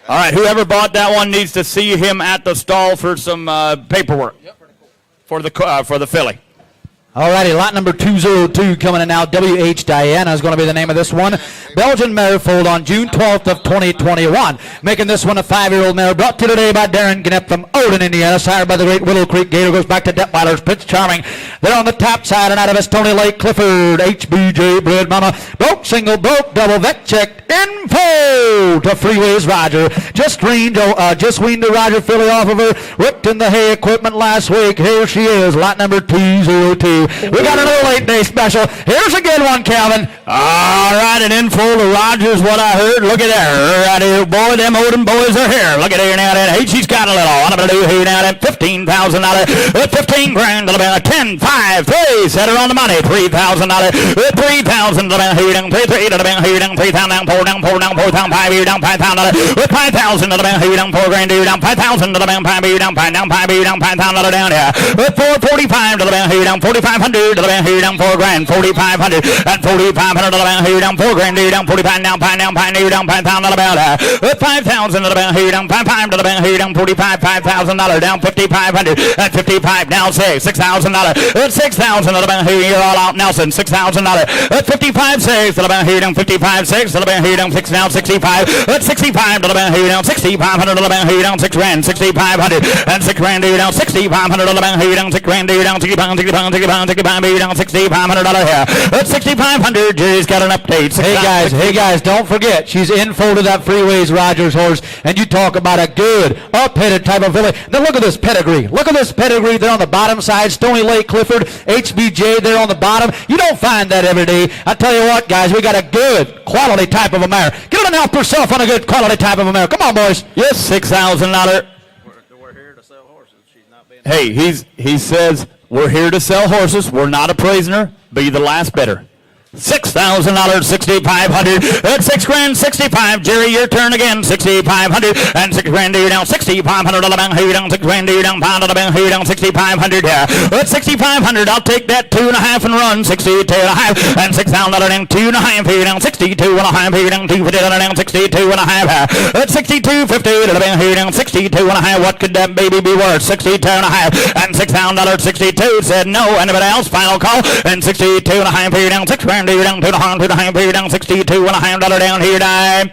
All right, whoever bought that one needs to see him at the stall for some paperwork for the filly. All righty, lot number 202 coming in now. W.H. Diana is going to be the name of this one. Belgian mare foaled on June 12th of 2021. Making this one a 5-year-old mare brought to you today by Darren Gnepp from Odin, Indiana. Sired by the great Willow Creek Gator. Goes back to Detweiler's Prince Charming. They're on the top side and out of Stony Lake Clifford. HBJ Bred Mama. Broke single, broke double. Vet checked. Info to Freeways Roger. Just weaned the Roger filly off of her. Whipped in the hay equipment last week. Here she is, lot number 202. We got another late day special. Here's a good one, Calvin. All right, an info to Rogers, what I heard. Look at there. Right here, boy, them Odin boys are here. Look at here now. Hey, she's got a little. What I'm going to do here now. $15,000. 15 grand. 10, 5, 3. Set her on the money. $3,000. 3,000. Down here, down 3, 3. Down here, down 3,000. Down 4, down 4, down 4, down 5 here, down $5,000. 5,000. Down here, down 4 grand here, down 5,000. Down 5 here, down 5, down 5 here, down $5,000 down here. 445. Down here, down 4,500. Down here, down 4 grand. 4,500. At 4,500. Down here, down 4 grand here, down 45. Down 5, down 5 here, down $5,000 about her. 5,000. Down here, down 5,500. Down here, down 45. $5,000. Down 5,500. At 55. Now $6,000. At 6,000. Down here, you're all out, Nelson. $6,000. At 55. 6. Down here, down 55. 6. Down here, down 6. Now 65. At 65. Down here, down 6,500. Down here, down 6 grand. 6,500. And 6 grand here, down 6,500. Down here, down 6 grand here, down 60 pounds, 60 pounds, 60 pounds, 60 pounds here, down $6,500 here. At 6,500. Jerry's got an update. Hey guys, don't forget, she's in full to that Freeways Rogers horse, and you talk about a good, up-headed type of filly. Now look at this pedigree. Look at this pedigree. They're on the bottom side. Stony Lake Clifford, HBJ, they're on the bottom. You don't find that every day. I tell you what, guys, we got a good, quality type of a mare. Get on and help yourself on a good, quality type of a mare. Come on, boys. Yes, $6,000. We're here to sell horses. She's not being. Hey, he says, we're here to sell horses. We're not a prisoner. Be the last bidder. $6,000, 6,500. At 6 grand, 65. Jerry, your turn again. 6,500 and 6 grand here down. 6,500 down here down. 6 grand here down. Pound down here down. 6,500 here. At 6,500, I'll take that 2.5 and run. 62.5 and 6,000 down 2.5 here down. 62.5 here down. 250 down 62.5 here. At 62.50 down here down. 62.5. What could that baby be worth? 62.5 and $6,000. 62 said no. Anybody else? Final call. And 62.5 here down. 6 grand. grand, here down, to the half, here down, $62.5 down here, down.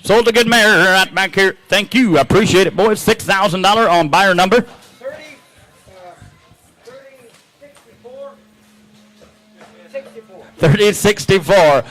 Sold a good mare right back here. Thank you. I appreciate it, boys. $6,000 on buyer number. 3064.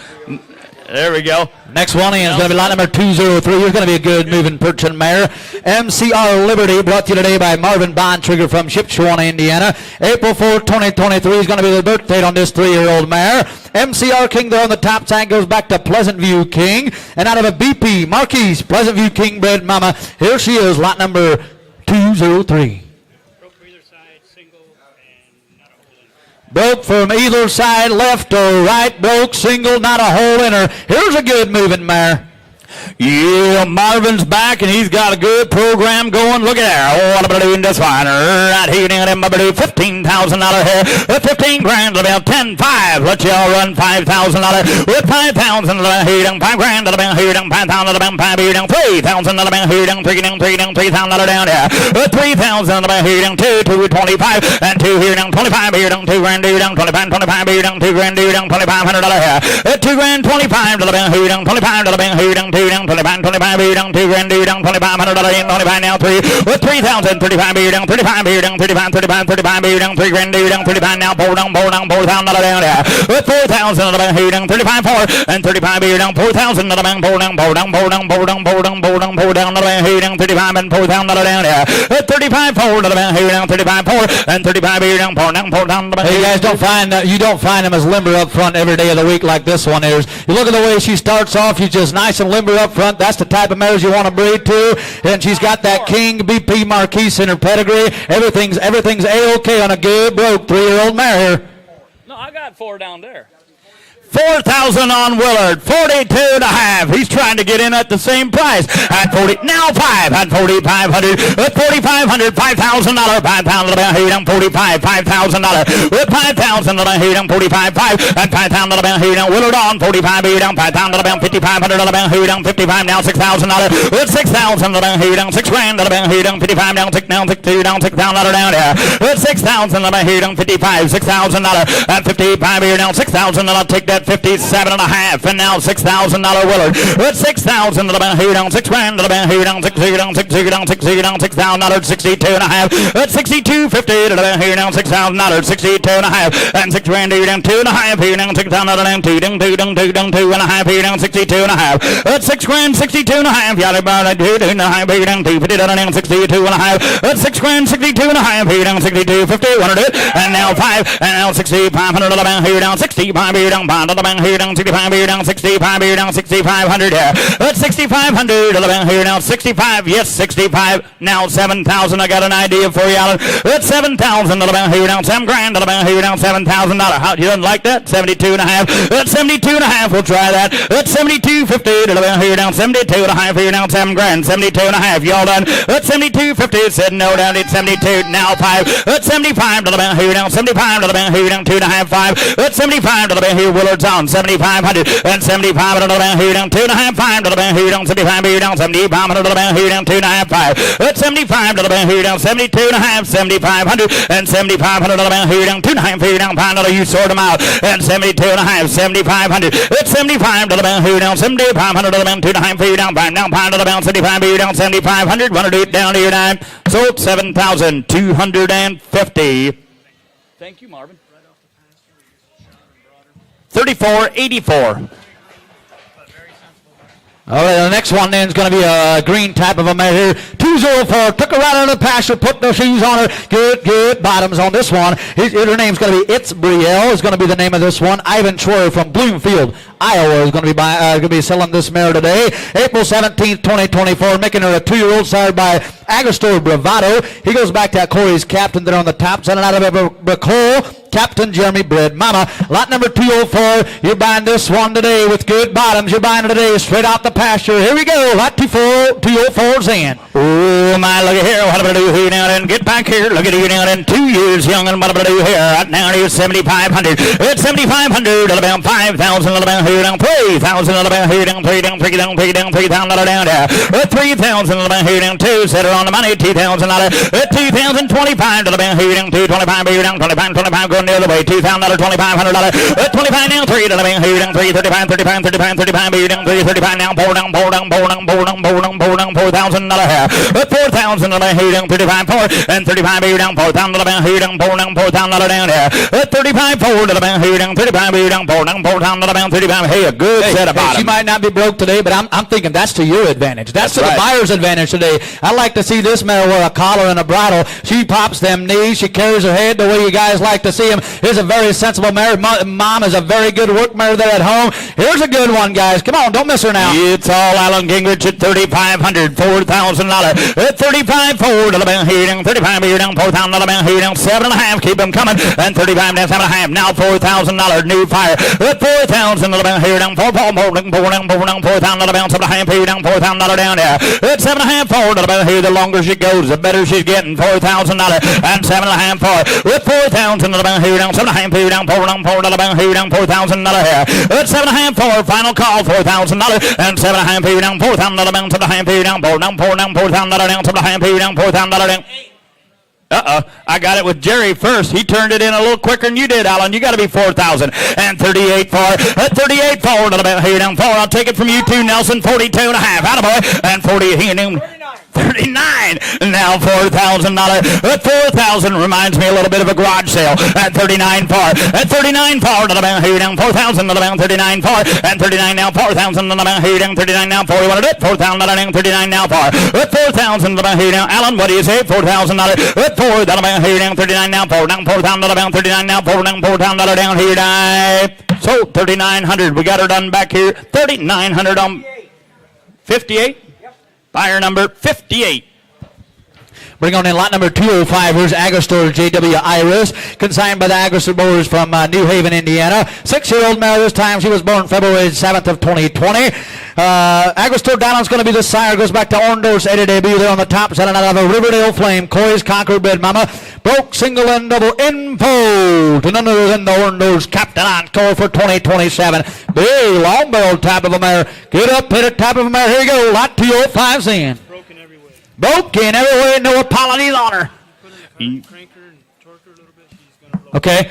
There we go. Next one in is going to be lot number 203. Here's going to be a good moving perchin mare. MCR Liberty, brought to you today by Marvin Bontrigger from Shipshewana, Indiana. April 4th, 2023 is going to be the birth date on this 3-year-old mare. MCR King there on the top side goes back to Pleasant View King. And out of a BP Marquise Pleasant View King bred mama, here she is, lot number 203. Broke from either side, left or right, broke, single, not a hole in her. Here's a good moving mare. Yeah, Marvin's back, and he's got a good program going. Look at there. Oh, what about doing this one? Right here, $15,000 here. With 15 grand, about 10, 5. Let y'all run $5,000. With 5,000 here, 5 grand, about here, 5,000, about 5 here, 3,000, about here, 3,000 down here. With 3,000, about here, 2, 25, and 2 here, 25 here, 2 grand here, 25 here, 2 grand here, $2,500 here. 2 grand, 25, about here, 25, about here, 25 here, 2 grand here, $2,500 in, 25 now 3, with 3,000, 35 here, 35 here, 35 here, 3 grand here, 35 now, $4,000 down there, with 4,000 about here, 35 4, and 35 here, 4,000 about $4 down here, 35 and $4,000 down there, with 35 4 about here, 35 4, and 35 here, $4 down. Hey, you guys don't find them as limber up front every day of the week like this one is. You look at the way she starts off, she's just nice and limber up front. That's the type of mares you want to breed to. And she's got that King BP Marquise in her pedigree. Everything's A-OK on a good broke 3-year-old mare here. No, I got 4 down there. 4,000 on Willard, 42.5. He's trying to get in at the same price. At 40, now 5 at 4,500. With 4,500, $5,000. $5,000 about here down 45, $5,000. With 5,000 about here down 45, 5 and $5,000 about here down Willard on 45 here down 5,000 about 5,500 about here down 55 now $6,000. With 6,000 about here down 6 grand about here down 55 down 6 down 62 down $6,000 down here. With 6,000 about here down 55 $6,000 at 55 here down 6,000. I'll take that. 57.5 and now $6,000 Willard with 6,000 about here down 6 grand about here down 6 here down 6 here down 6 here down $6,000 62.5 at 62.50 about here down $6,000 62.5 and 6 grand here down 2.5 here down $6,000 down 2 down 2.5 here down 62.5 at 6 grand 62.5 yada about 2.5 here down 250 down 62.5 at 6 grand 62.5 here down 62.50 100 and now 5 and now 6,500 about here down 65 here down 5 here down 65 here down 65 here down 6,500 here. That's 6,500 here now 65. Yes, 65. Now 7,000. I got an idea for you, Alan. That's 7,000 here down 7 grand here down $7,000. How you didn't like that? 72.5. That's 72.5. We'll try that. That's 72.50 here down 72.5 here down 7 grand 72.5. Y'all done? That's 72.50. Said no down at 72. Now 5. That's 75 here down 75 here down 2.5 5. That's 75 here Willard's on 7,500 and 7,500 about here down 2.5 5 about here down 75 here down 7,500 about here down 2.5 5. That's 75 about here down 72.5 7,500 and 7,500 about here down 2.5 here down $5. You sort them out and 72.5 7,500. It's 75 about here down 7,500 about 2.5 here down 5 down $5 about 75 here down 7,500. Want to do it down here now? Sold 7,250. Thank you, Marvin. 34.84. All right, the next one then is going to be a green type of a mare here. 204. Took her right out of the pasture, put the shoes on her. Good bottoms on this one. Her name's going to be It's Brielle is going to be the name of this one. Ivan Troyer from Bloomfield, Iowa is going to be selling this mare today. April 17th, 2024, making her a 2-year-old sired by Agostor Bravado. He goes back to Corey's captain there on the top, selling out of Bacol. Captain Jeremy Bread Mama. Lot number 204. You're buying this one today with good bottoms. You're buying it today straight out the pasture. Here we go. Lot 204's in. Oh, my, look at here. What am I going to do here now then? Get back here. Look at you now then. 2 years young. And what am I going to do here? Right now here's 7,500. It's 7,500. About 5,000. About here down 3,000. About here down 3 down 3 down 3 down 3,000 down there. 3,000. About here down 2. Set her on the money. 2,000. 2,025. About here down 225 here down 25 25 going run the other way. $2,000, $2,500. 25 now, 3 to the bank, here down 3, 35, 35, 35, 35, here down 3, 35 now, pull down, $4,000 half. 4,000 to the bank, here down 35, 4, and 35, here down 4,000 to the bank, here down $4,000 down there. 35, 4 to the bank, here down 35, here down $4,000 to the bank, 35. Hey, a good set of bottom. She might not be broke today, but I'm thinking that's to your advantage. That's to the buyer's advantage today. I like to see this mare wear a collar and a bridle. She pops them knees. She carries her head the way you guys like to see them. Is a very sensible mare. Mom is a very good work mare there at home. Here's a good one, guys. Come on, don't miss her now. It's all Alan Gingrich at $3,500, $4,000. At 35, 4 to the bank, here down 35, here down $4,000 to the bank, here down 7.5. Keep them coming. And 35 down 7.5. Now $4,000 new fire. At 4,000 to the bank, here down 4, 4 down 4,000 to the bank, 7.5, here down $4,000 down there. At 7.5, 4 to the bank, here. The longer she goes, the better she's getting. $4,000 and 7.5 for. With 4,000 to the bank, here down 7.5, here down 4 to the bank, here down $4,000 here. At 7.5 for final call, $4,000 and 7.5, here down 4,000 to the bank, 7.5, here down 4 down $4,000 down 7.5, here down $4,000 down. I got it with Jerry first. He turned it in a little quicker than you did, Alan. You got to be 4,000 and 38 for. At 38 4 to the bank, here down 4. I'll take it from you too, Nelson. 42.5. Attaboy. And 40 here down 39. Now $4,000. At 4,000 reminds me a little bit of a garage sale. At 39 4. At 39 4 to the bank, here down 4,000 to the bank, 39 4. And 39 now 4,000 to the bank, here down 39 now 4. You want it? 4,000 down 39 now 4. At 4,000 to the bank, here down. Alan, what do you say? $4,000. At 4 to the bank, here down 39 now 4. Down 4,000 to the bank, 39 now 4. Down $4,000 down here down. So 3,900. We got her done back here. 3,900 on 58. Buyer number 58. Bring on in lot number 205. Here's Agristore J.W. Iris, consigned by the Agristore Mowers from New Haven, Indiana. 6-year-old mare this time. She was born February 7th of 2020. Agristore Donald's going to be the sire. Goes back to Orndorff's Eddie debut there on the top side. And out of a Riverdale Flame. Coy's Conquered Bed Mama. Broke single and double info to none other than the Orndorff's Captain Encore for 2027. Big long barrel type of a mare. Get up, hit it, type of a mare. Here you go. Lot 205's in. Broken everywhere, no apologies on her. Okay,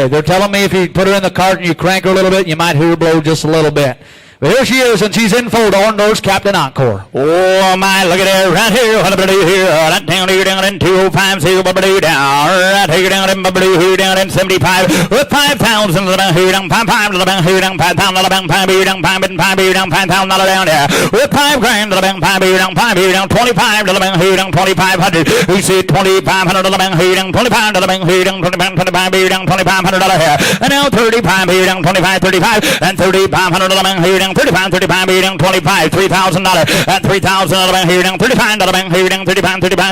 they're telling me if you put her in the cart and you crank her a little bit, you might hear her blow just a little bit. But here she is, and she's in full Orndorff's Captain Encore. Oh, my, look at that right here. What do here? Right down here, down in 205, see what do down. Right here, down in here, down in 75. With 5,000 to the bank here, down 5 to the bank here, down 5,000 to the bank, 5 here, down 5 here, down $5,000 down there. With 5 grand to the bank, 5 here, down 25 to the bank here, down 2,500. We see 2,500 to the bank here, down 25 to the bank here, down 25 here, down $2,500 here. And now 35 here, down 25, 35, and 3,500 to the bank here, down 35 here, down 25, $3,000, and 3,000 to the bank here, down 35 to the bank here, down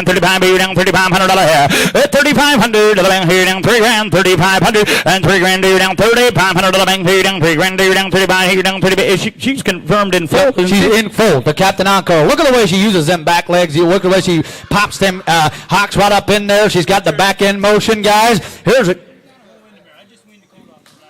35 here, down $3,500 here. At 3,500 to the bank here, down 3 grand, 3,500, and 3 grand here, down 3,500 to the bank here, down 3 grand here, down 35 here, down 35. She's confirmed in full. She's in full. The Captain Encore. Look at the way she uses them back legs. You look at the way she pops them hocks right up in there. She's got the back end motion, guys. Here's it.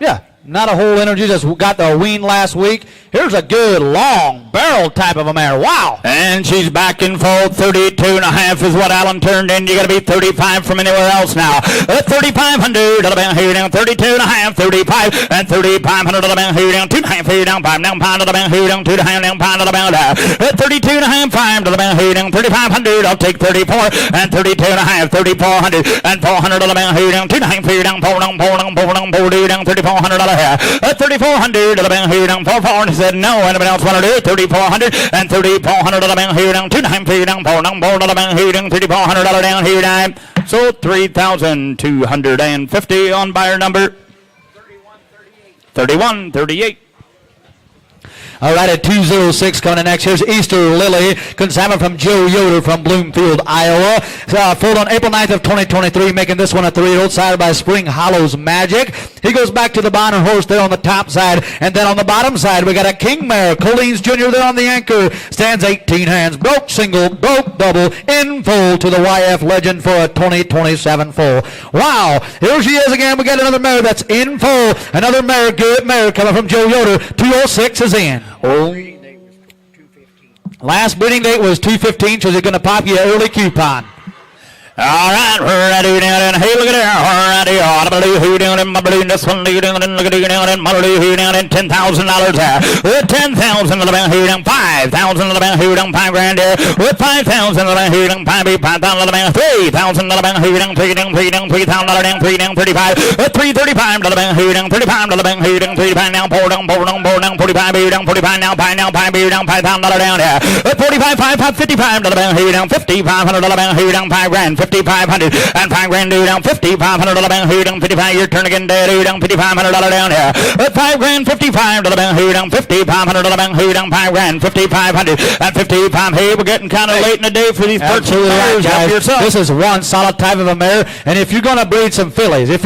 Yeah. Not a whole energy, just got the wean last week. Here's a good long barrel type of a mare. Wow. And she's back in full. 32.5 is what Alan turned in. You got to be 35 from anywhere else now. 3,500 to the bank here, down 32.5, 35, and 3,500 to the bank here, down 2.5 here, down 5, down pound to the bank here, down 2.5, down pound to the bank there. 32.5, 5 to the bank here, down 3,500. I'll take 34 and 32.5, 3,400 and 400 to the bank here, down 2.5 here, down 4, down 4, down 4, down 4, down $3,400 here. 3,400 to the bank here, down 4, 4, and he said no. Anybody else want to do it? 3,400 and 3,400 to the bank here, down 2.5 here, down 4, down 4 to the bank here, down $3,400 down here, down. So 3,250 on buyer number 3138. All right, at 206 coming in next. Here's Easter Lily, consignment from Joe Yoder from Bloomfield, Iowa. Foaled on April 9th of 2023, making this one a 3-year-old, sired by Spring Hollows Magic. He goes back to the Bonner horse there on the top side, and then on the bottom side, we got a King mare. Colleen's Jr. there on the anchor. Stands 18 hands. Broke single, broke double, in full to the YF Legend for a 2027 full. Wow, here she is again. We got another mare that's in full. Another mare, good mare, coming from Joe Yoder. 206 is in. Last bidding date was 2:15, so they're going to pop you an early coupon. All right, ready down, and hey, look at there. All righty, all Who down in Mabbaloo, this one, look at you down in Mabbaloo, who down in $10,000 there. With $10,000 who down, $5,000 who down, $5,000 there. With $5,000 who down, $5,000 $3,000 who down, $3,000 down, $3 down, 35. With $335 who down, $35 who down, 35 now, $4 down, 45 who down, 45 now, $5 down, $5,000 down there. With 45, $55 who down, $5,500 who down, $5,000, 5,500 and $5,000 due down, $5,500 who down, 55. Your turn again, there, who down, $5,500 down here. With $5,000, $55 who down, $5,500 who down, $5,000, 5,500 and 55. Hey, we're getting kind of late in the day for these Absolutely right, guys. This is one solid type of a mare, and if you're going to breed some fillies, or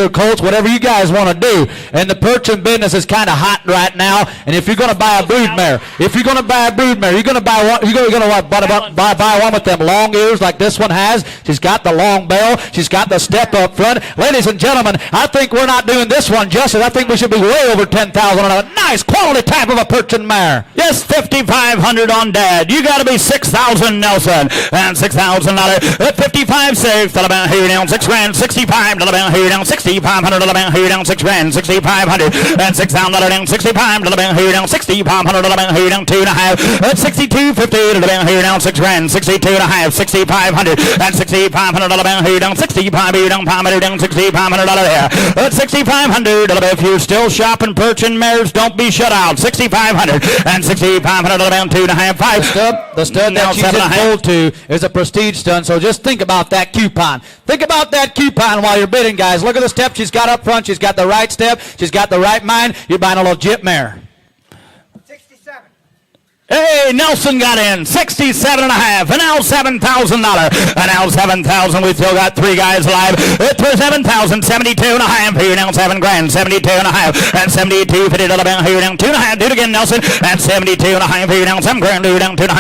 colts, whatever you guys want to do, and the perching business is kind of hot right now, and if you're going to buy a brood mare, you're going to buy one. You're going to buy one with them long ears like this one has. She's got the long bell. She's got the step up front. Ladies and gentlemen, I think we're not doing this one justice. I think we should be way over $10,000 on a nice quality type of a perching mare. Yes, $5,500 on Dad. You got to be $6,000, Nelson, and $6,000 at 55 6 here down $6,000, 65 here down $6,500 here down $6,000, 6,500 and $6,000 down 65 here down $6,500 here down 2.5 at 62.50 here down $6,000, 62.5, 6,500 and $6,500 here down 65 here down $500 down $6,500 there at 6,500. If you're still shopping perching mares, don't be shut out. 6,500 and $6,500 down 2.5, 5. The stud that she's in fold to is a prestige stud, so just think about that coupon. Think about that coupon while you're bidding, guys. Look at the step she's got up front. She's got the right step. She's got the right mind. You're buying a legit mare. 67. Hey, Nelson got in 67.5, and now $7,000, and now $7,000. We still got three guys alive. It's for $7,000, 72.5 here now, $7,000, 72.5 and 72.50 here down 2.5. Do it again, Nelson, and 72.5 here down, $7,000 here down 2.5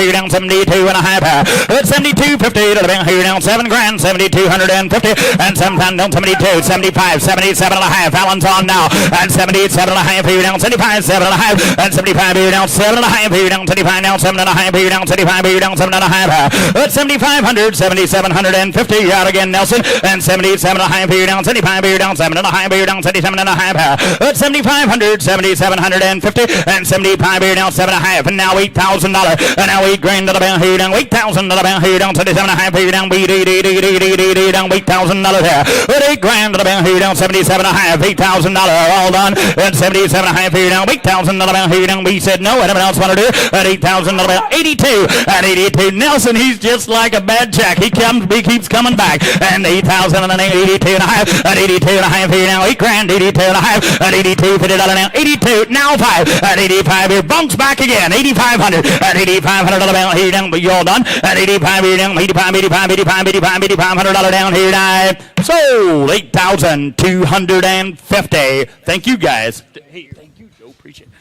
here down 72.5. It's 72.50 here down, $7,000, 7,250 and $7,000 down 72, 75, 77.5. Allen's on now, and 77.5 here down, 75, 7.5 and 75 here down 7.5. Here down 75 now, 7.5 here down 75 here down 7.5. At 7,500, 7,750 out again, Nelson, and 77.5 here down 75 here down 7.5 here down 77.5. At 7,500, 7,750 and 75 here down 7.5, and now $8,000, and now $8,000 here down 8,000 here down 77.5 here down down $8,000 here. At $8,000 here down 77.5, $8,000 all done, and 77.5 here down $8,000 here down. We said no, anyone else want to do at $8,000, 82 at 82. Nelson, he's just like a bad check. He keeps coming back, and 8,000 and 82.5 at 82.5 here now, $8,000, 82.5 at 82, $50 now, 82 now 5 at 85 here, bunks back again, 8,500 at 8,500 here down, but you're all done at 85 here down, 8,500 down here now. Sold 8,250. Thank you guys. Hey, thank you, Joe. Appreciate it.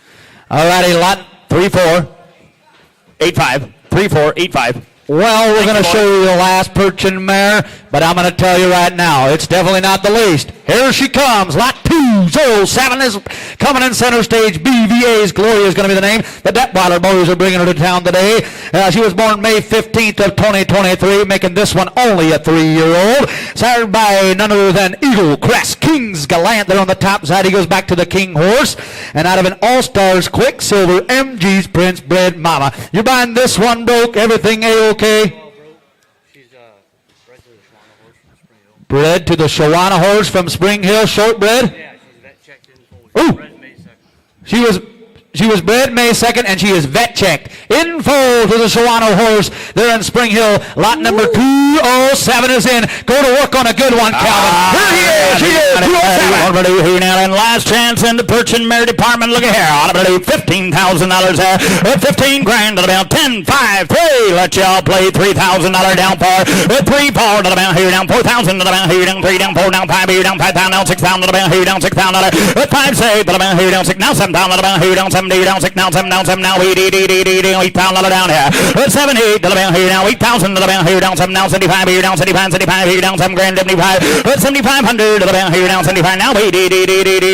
All righty, lot 3-4. 8-5. 3-4. 8-5. Well, we're going to show you the last perching mare, but I'm going to tell you right now, it's definitely not the least. Here she comes. Lot 207 is coming in center stage. BVA's Gloria is going to be the name. The Detweiler boys are bringing her to town today. She was born May 15th of 2023, making this one only a 3-year-old. Sired by none other than Eagle Crest King's Gallant. There on the top side, he goes back to the King Horse. And out of an All-Stars Quicksilver, MG's Prince Bred Mama. You're buying this one, broke, everything A-OK? She's bred to the Shawana horse from Spring Hill, shortbred. Yeah, she's vet checked in full. Ooh. Bred May 2nd. She was bred May 2nd, and she is vet checked. In full to the Shawana horse there in Spring Hill. Lot number 207 is in. Go to work on a good one, Calvin. Here he is. He is 207. Here now, and last chance in the perching mare department. Look at here. I believe $15,000 there. At 15,000 about 10, 5, 3. Let y'all play $3,000 down for 3, 4 to the bound here down 4,000 to the bound here down 3 down 4 down 5 here down 5,000 down 6,000 to the bound here down 6,000 at 5 6 to the bound here down 6 now 7,000 to the bound here down 7 7 down, 6 down, 7 down, 7 down, 8,000 down here. 7, 8 to the band here now, 8,000 to the band here down, 7 down, 75 here down, 75, 75 here down, 7 grand, 75, 7,500 to the band here down, 75 now, 8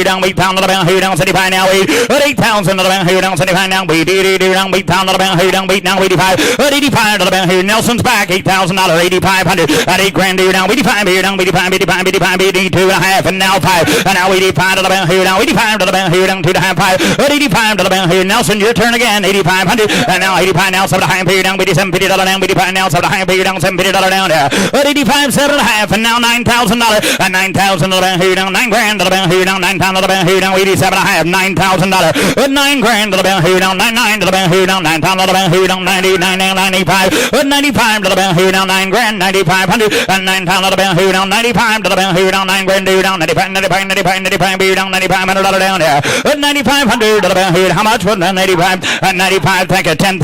down, 8 pound to the band here down, 75 now, 8,000 to the band here down, 75 now, 8 down, 8 pound to the band here down, 8 now, 85, 85 to the band here, Nelson's back, $8,000, 8,500, at 8 grand here down, 85 here down, 85, 85, 85, 82 and a half, and now 5, and now 85 to the band here down, 85 to the band here down, 2 and a half, 5, 85 to the band here, Nelson, your turn again, 8,500, and now 85 now, 7 and a half here down, 87, $50 down, 85 now, 7 and a half here down, $750 down there, 85, 7 and a half, and now $9,000, and 9,000 to the band here down, 9 grand to the band here down, 9 pound to the band here down, 87 and a half, $9,000, 9 grand to the band here down, 99 to the band here down, 9 pound to the band here down, 90, 95, 95 to the band here down, 9 grand, 9,500, and 9 pound to the band here down, 95 to the band here down, 9 grand here down, 95, 95, 95, 95 here down, $9,500 down there, 9,500 to the band here, how much was that, 95, and 95, thank you, $10,000,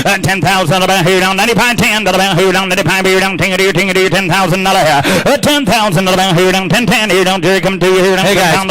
and 10,000 to the band here down, 95, 10 to the band here down, 95 here down, $10,000 here, $10,000 to the band here down, 10, 10 here down, Jerry, come to you here down,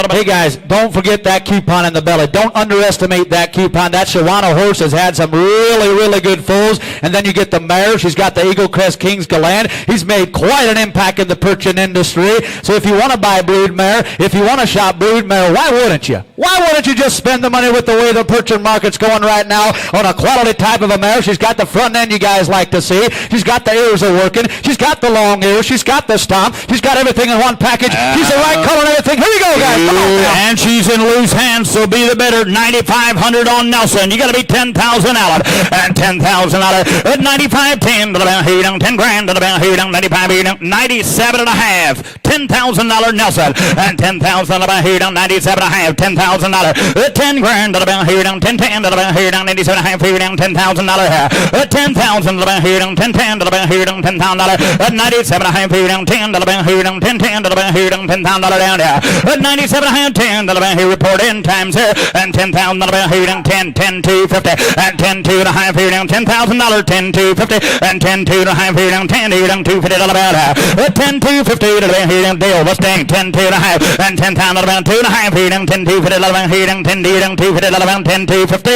Hey guys, don't forget that coupon in the belly. Don't underestimate that coupon. That Shawano horse has had some really good foals. And then you get the mare. She's got the Eagle Crest Kings Galan. He's made quite an impact in the perching industry. So if you want to buy brood mare, if you want to shop brood mare, why wouldn't you? Why wouldn't you just spend the money with the way the perching market's going right now on a quality type of a mare? She's got the front end you guys like to see. She's got the ears are working. She's got the long ears. She's got the stomp. She's got everything in one package. She's the right color and everything. Here we go, guys. Come on now. And she's in loose hands, so be the better. 9,500 on Nelson. You got to be 10,000 out. And 10,000 out. 95, 10 to the band here down. 10 grand to the band here down. 95 here down. 97 and a half. $10,000 Nelson. And 10,000 to the band here down. 97 and a half. $10,000. 10 grand to the band here down. 10 10 to the band here down. 97 and a half here down. $10,000 here. 10,000 to the band here down. 10 10 to the band here down. $10,000. 97 and a half here down. 10 to the band here down. 10 10 to the band here down. $10,000 down there. 97 and a half. 10 to the band here. Report in times here. And 10,000 to the band here down. 10 10 2 50. And 10 2 and a half here down. $10,000. 10 2 50. And 10 2 and a half here down. 10 here down. $250 about 10 2 50 to the band here down. Dale Mustang. 10 2 and a half. And 10,000 to the band. 2 and a half here down. 10 2 50 to the band here down. 10 here down. $250 to the band. 10 2 50.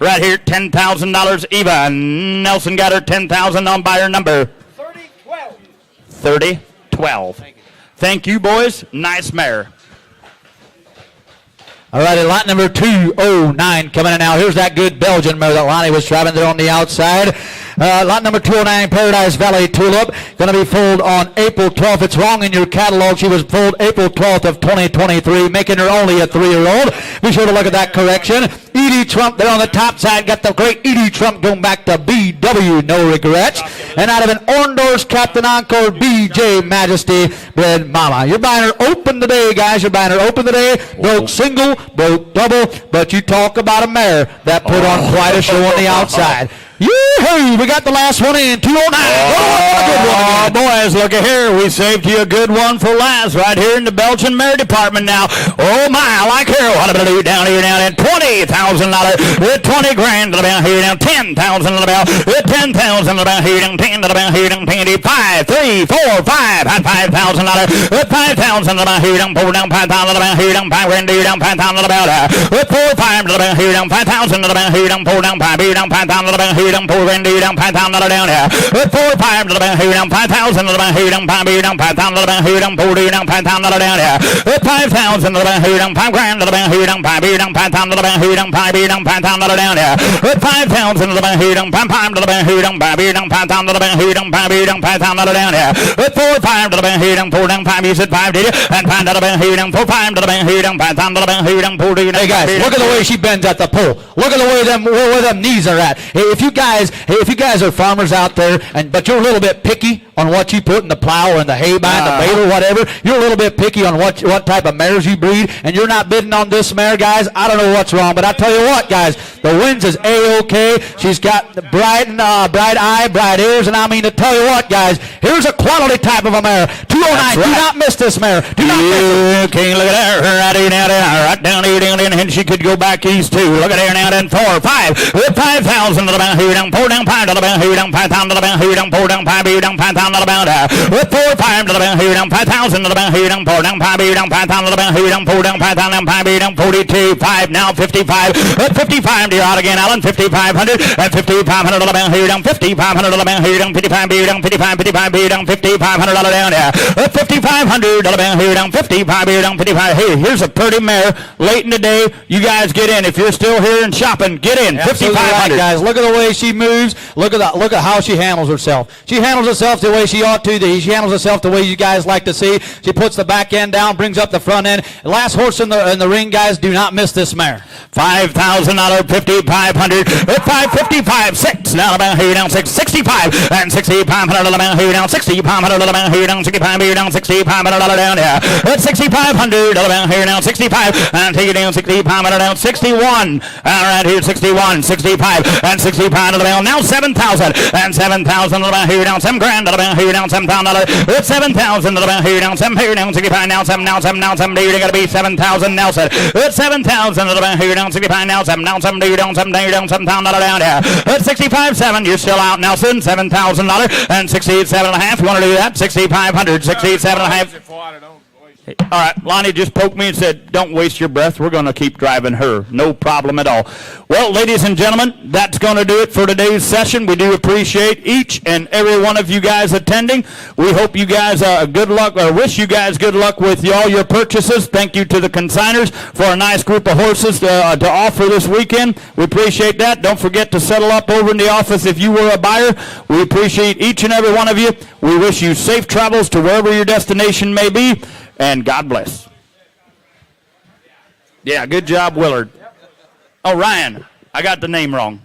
Right here. $10,000 even. Nelson got her 10,000 on buyer number 30-12. 30-12. Thank you, boys. Nice mare. All righty, lot number 209 coming in now. Here's that good Belgian mare that Lonnie was driving there on the outside. Lot number 209, Paradise Valley Tulip, going to be foaled on April 12th. It's wrong in your catalog. She was foaled April 12th of 2023, making her only a 3-year-old. Be sure to look at that correction. Edie Trump there on the top side. Got the great Edie Trump going back to BW, no regrets. And out of an Orndor's Captain Encore, BJ Majesty, bred mama. You're buying her open today, guys. You're buying her open today. Broke single, broke double, but you talk about a mare that put on quite a show on the outside. Yoo-hoo! We got the last one in, 209. Oh, boys, look at here. We saved you a good one for last right here in the Belgian mare department now. Oh, my, I like her. What about you down here now? $20,000. 20 grand to the band here down. 10,000 to the band. 10,000 to the band here down. 10 to the band here down. 5, 3, 4, 5. At $5,000. 5,000 to the band here down. 4 down. 5,000 to the band here down. 5 grand here down. 5,000 to the band. 4, 5 to the band here down. 5,000 to the band here down. 4 down. 5 here down. 5,000 to the band here down. 4 grand here down. 5,000 down here. 4, 5 to the band here down. 5,000 to the band here down. 5 here down. 5,000 to the band here down. 4 here down. 5,000 down here. 5,000 to the band here down. 5 grand to the band here down. 5 here down. 5,000 to the band here down. 5 here down. 5,000 down here. 5,000 to the band here down. 5 to the band here down. 5 here down. 5,000 to the band here down. 5 here down. 5,000 down here. 4, 5 to the band here down. 4 down. 5 you said 5 did you? And 5 to the band here down. 4, 5 to the band here down. 5,000 to the band here down. 4 to the Hey guys, look at the way she bends at the pole. Look at the way where them knees are at. Hey, if you guys are farmers out there, but you're a little bit picky on what you put in the plow or in the hay bind, the bale or whatever, you're a little bit picky on what type of mares you breed, and you're not bidding on this mare, guys, I don't know what's wrong, but I tell you what, guys, the winds is A-OK. She's got the bright eye, bright ears, and I mean to tell you what, guys, here's a quality type of a mare. 209, right. Do not miss this mare. Do not miss it. Okay, look at her, right down here, and she could go back east too. Look at her now, then 4, 5, 5,000 to the band here down, 4 down, 5 to the band here down, 5,000 to the band here down, 4 down, 5 here down, 5,000 down, with 4, 5, here down, 5,000, here down, 4 down, 5, here down, 5,000, here down, 4 down, 5,000, 5, here down, 42, 5, now 55, 55, dear out again, Allen, 5,500, and 5,500 here down, 5,500 here down, 55, here down, 55, 55, here down, 5,500 down there, 5,500 here down, 55, here down, 55. Hey, here's a pretty mare late in the day. You guys get in. If you're still here and shopping, get in. Absolutely right, 5,500. guys. Look at the way she moves. Look at how she handles herself. She handles herself the way she ought to. She handles herself the way you guys like to see. She puts the back end down, brings up the front end. The last horse in the ring, guys. Do not miss this mare. $5,000, 5,500, 555, 6, now about here down 6, 65, and 6,500 here down 6,500 here down 65 here down 6,500 down there. At 6,500 here down 65, and take it down 6,500 down 61. All right, here 61, 65, and 65 down now 7,000, and 7,000 here down 7 grand here down 7,000. It's 7,000 here down 7 here down 65 now 7 now 7 now 7 here got to be 7,000 Nelson. It's 7,000 here down 65 now 7 now 7 here down 7 here down 7,000 down there. It's 65.7. You're still out, Nelson. $7,000 and 67.5. You want to do that? 6,500, 67.5. All right, Lonnie just poked me and said, don't waste your breath. We're going to keep driving her. No problem at all. Well, ladies and gentlemen, that's going to do it for today's session. We do appreciate each and every one of you guys attending. We hope you guys good luck, or wish you guys good luck with all your purchases. Thank you to the consigners for a nice group of horses to offer this weekend. We appreciate that. Don't forget to settle up over in the office if you were a buyer. We appreciate each and every one of you. We wish you safe travels to wherever your destination may be. And God bless. Yeah, good job, Willard. Oh, Ryan, I got the name wrong.